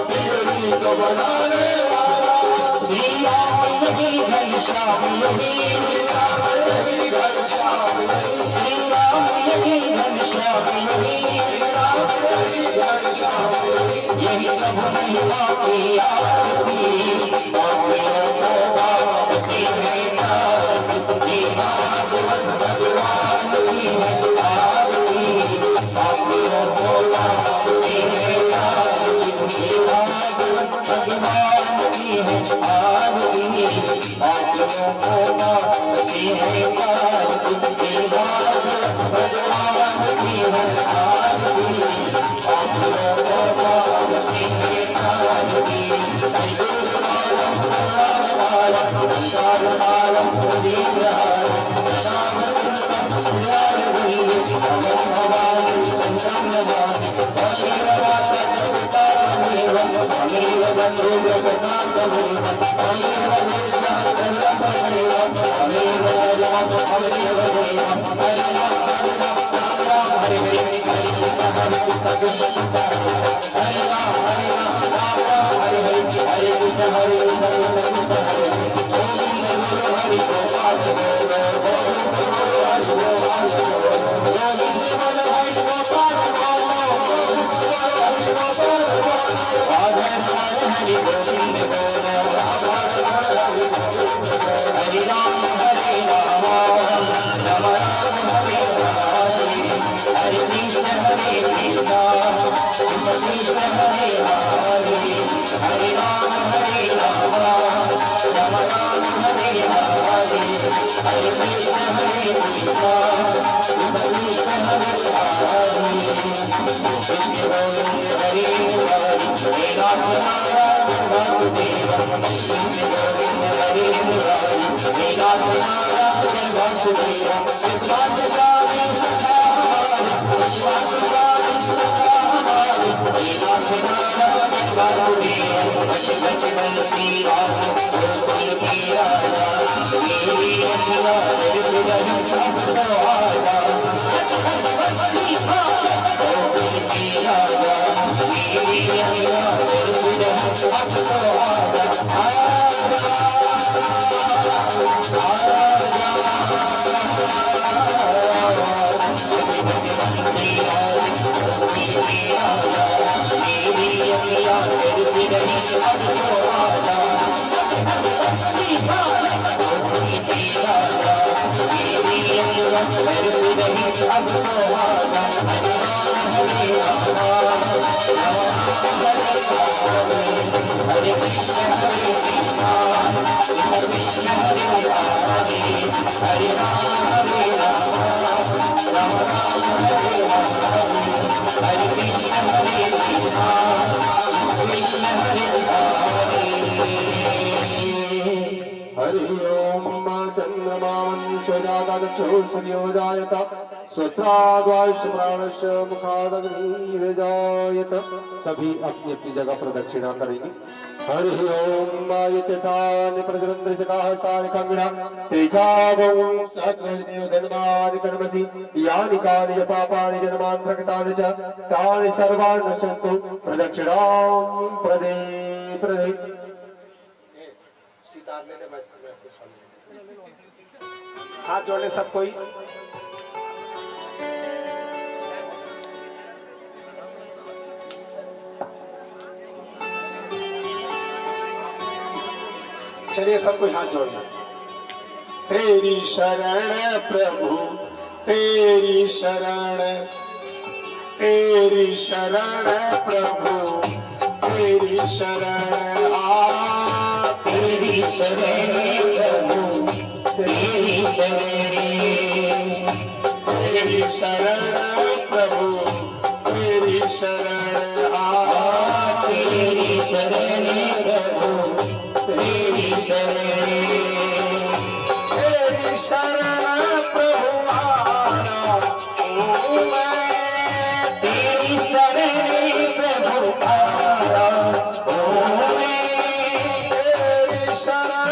बिगड़ी को बनाने वाला श्री राम यही घनश्याम यही राम यही घनश्याम श्री राम यही घनश्याम यही राम यही घनश्याम यही प्रभु महिमा की आरती गोपियों को पाप से है कारती भगवान की है आरती गोपियों को पाप से है कारती भगवान की है आरती गोपियों को पाप से है कारती भगवान की है आरती गोपियों को पाप से है कारती Hare Krishna सूर्योजायत स्वत्राद्वायुष्प्राणस्य मुखादग्निर्जायत। सभी अपनी अपनी जगह प्रदक्षिणा करेंगे। हरि ओम यथानि प्रचरन्ति सकाः सानि खङ्गिणा तेखागं सत्वनियोधनमानि कर्मसि यानि कानि च पापानि जन्मान्तरकृतानि च तानि सर्वाणि नश्यन्तु प्रदक्षिणां प्रदे प्रदे। हाथ जोड़े सब कोई। चलिए सब कोई हाथ जोड़िए। तेरी शरण प्रभु तेरी शरण प्रभु तेरी शरण आ तेरी शरण प्रभु तेरी शरण तेरी शरण प्रभु तेरी शरण आ तेरी शरण प्रभु तेरी शरण तेरी शरण प्रभु आना ओ मैं तेरी शरण प्रभु आया ओ मैं तेरी शरण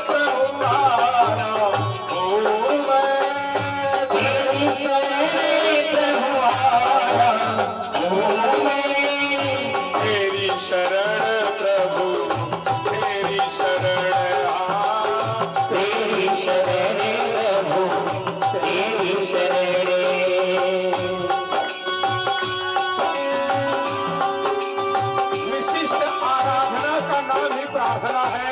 प्रभु आना ओ मैं तेरी शरण प्रभु आया ओ मैं तेरी शरण प्रभु तेरी शरण आ तेरी शरण प्रभु तेरी शरण विशिष्ट आराधना का नाम ही प्रार्थना है।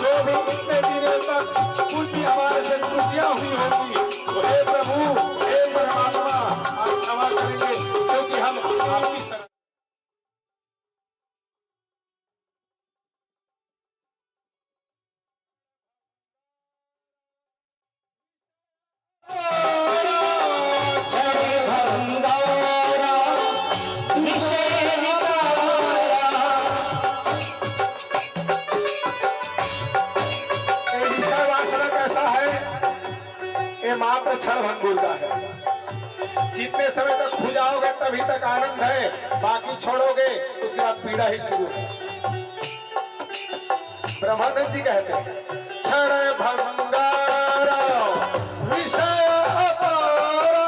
जो भी इतने दिनों तक कुछ भी हमारे से त्रुटियां हुई होगी तो हे प्रभु हे परमात्मा आप क्षमा करेंगे क्योंकि हम आपकी शरण मात्र क्षण भंगुर का है। जितने समय तक खुजाओगे तभी तक आनंद है, बाकी छोड़ोगे उसके बाद पीड़ा ही शुरू है। ब्रह्मानंद जी कहते हैं क्षण भंगारा विषय अपारा।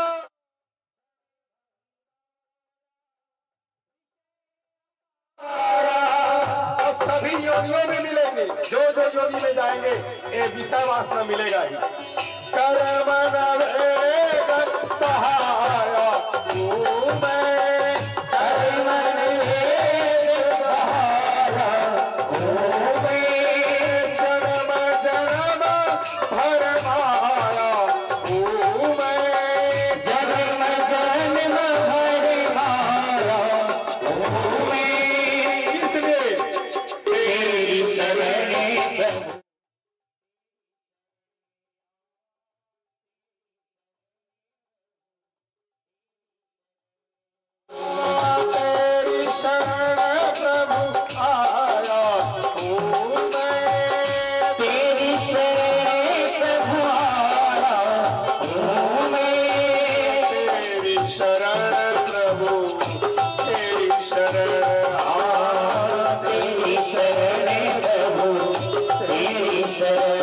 और सभी योनियों में मिलेंगे, जो जो योनि में जाएंगे ये विषय वासना मिलेगा ही। कर्म बहाया तू मैं कर्म बहाया तू मैं जन्म जन्म भर माया तू मैं जन्म जन्म भर माया ओ मैं इसलिए तेरी शरण प्रभु तेरी शरण तेरी शरण प्रभु तेरी शरण।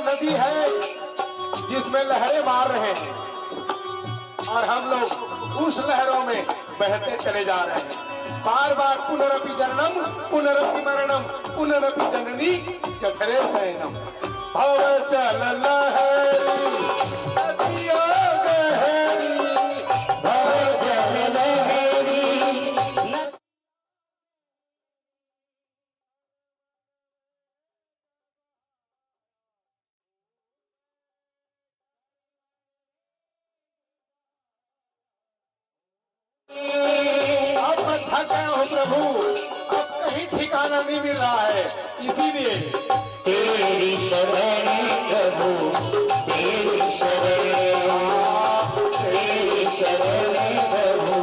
नदी है जिसमें लहरें मार रहे हैं और हम लोग उस लहरों में बहते चले जा रहे हैं। बार बार पुनरपि जननम पुनरपि मरणम पुनरपि जननी जठरे शयनम। भव चल लहरी नदिया गहरी भव चल लहरी। अब थक गए हो प्रभु, अब कहीं ठिकाना नहीं मिल रहा है, इसीलिए तेरी शरण प्रभु तेरी शरण। तेरी शरण प्रभु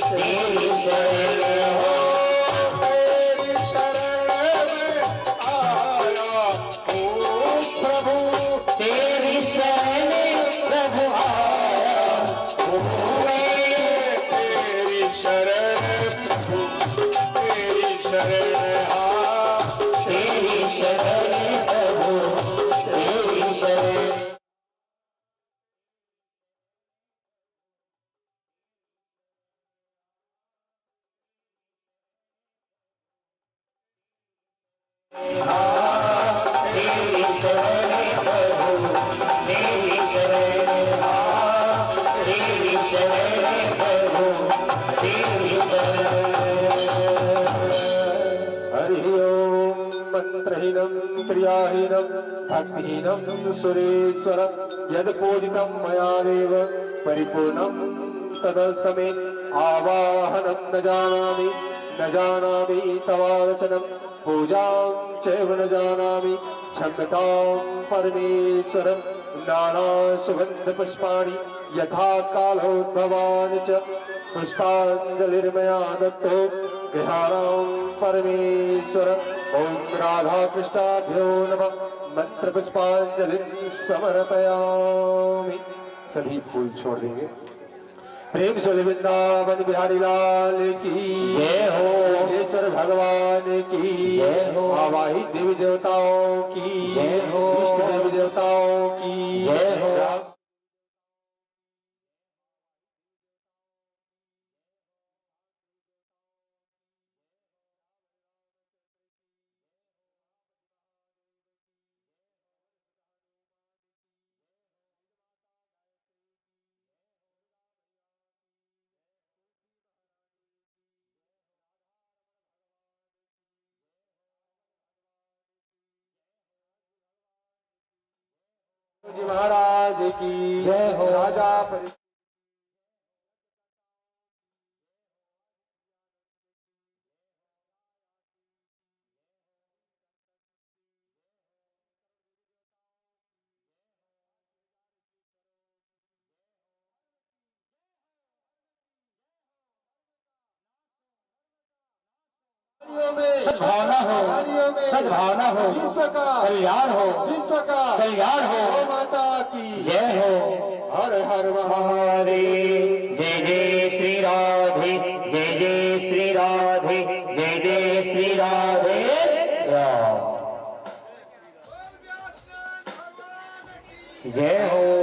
तेरी शरण। तेरी शरण में आया ओ प्रभु तेरी शरण प्रभु आया तेरी शरण प्रभु तेरी शरण तेरी शरण प्रभु तेरी शरण। तेरी शरण प्रभु तेरी शरण। तेरी शरण प्रभु तेरी शरण। हरि ओम मंत्रहीनम क्रियाहीनम भक्तिहीनम सुरेश्वरम यद पूजितम मया देव परिपूर्णम तदस्तमे। आवाहनम न जानामि तवार्चनम पूजां चैव न जानामि क्षम्यतां परमेश्वरं। नाना सुगंध पुष्पाणि यथा कालोद्भवानि च पुष्पांजलिर्मया दत्तो गृहाणां परमेश्वर। ओम राधा कृष्णाभ्यो नमः। मंत्र पुष्पांजलिं समर्पयामि। सभी फूल छोड़ देंगे। प्रेम से वृंदावन बिहारी लाल की जय हो। ईश्वर भगवान की जय हो। आवाहित देवी देवताओं की जय हो। इष्ट देवी देवताओं की जय हो। जी महाराज की जय हो। राजा सद्भावना हो, सद्भावना हो, विश्व का कल्याण हो, विश्व का कल्याण हो। गौ माता की जय हो। हर हर महादेव। जय जय श्री राधे जय जय श्री राधे जय जय श्री राधे। जय हो।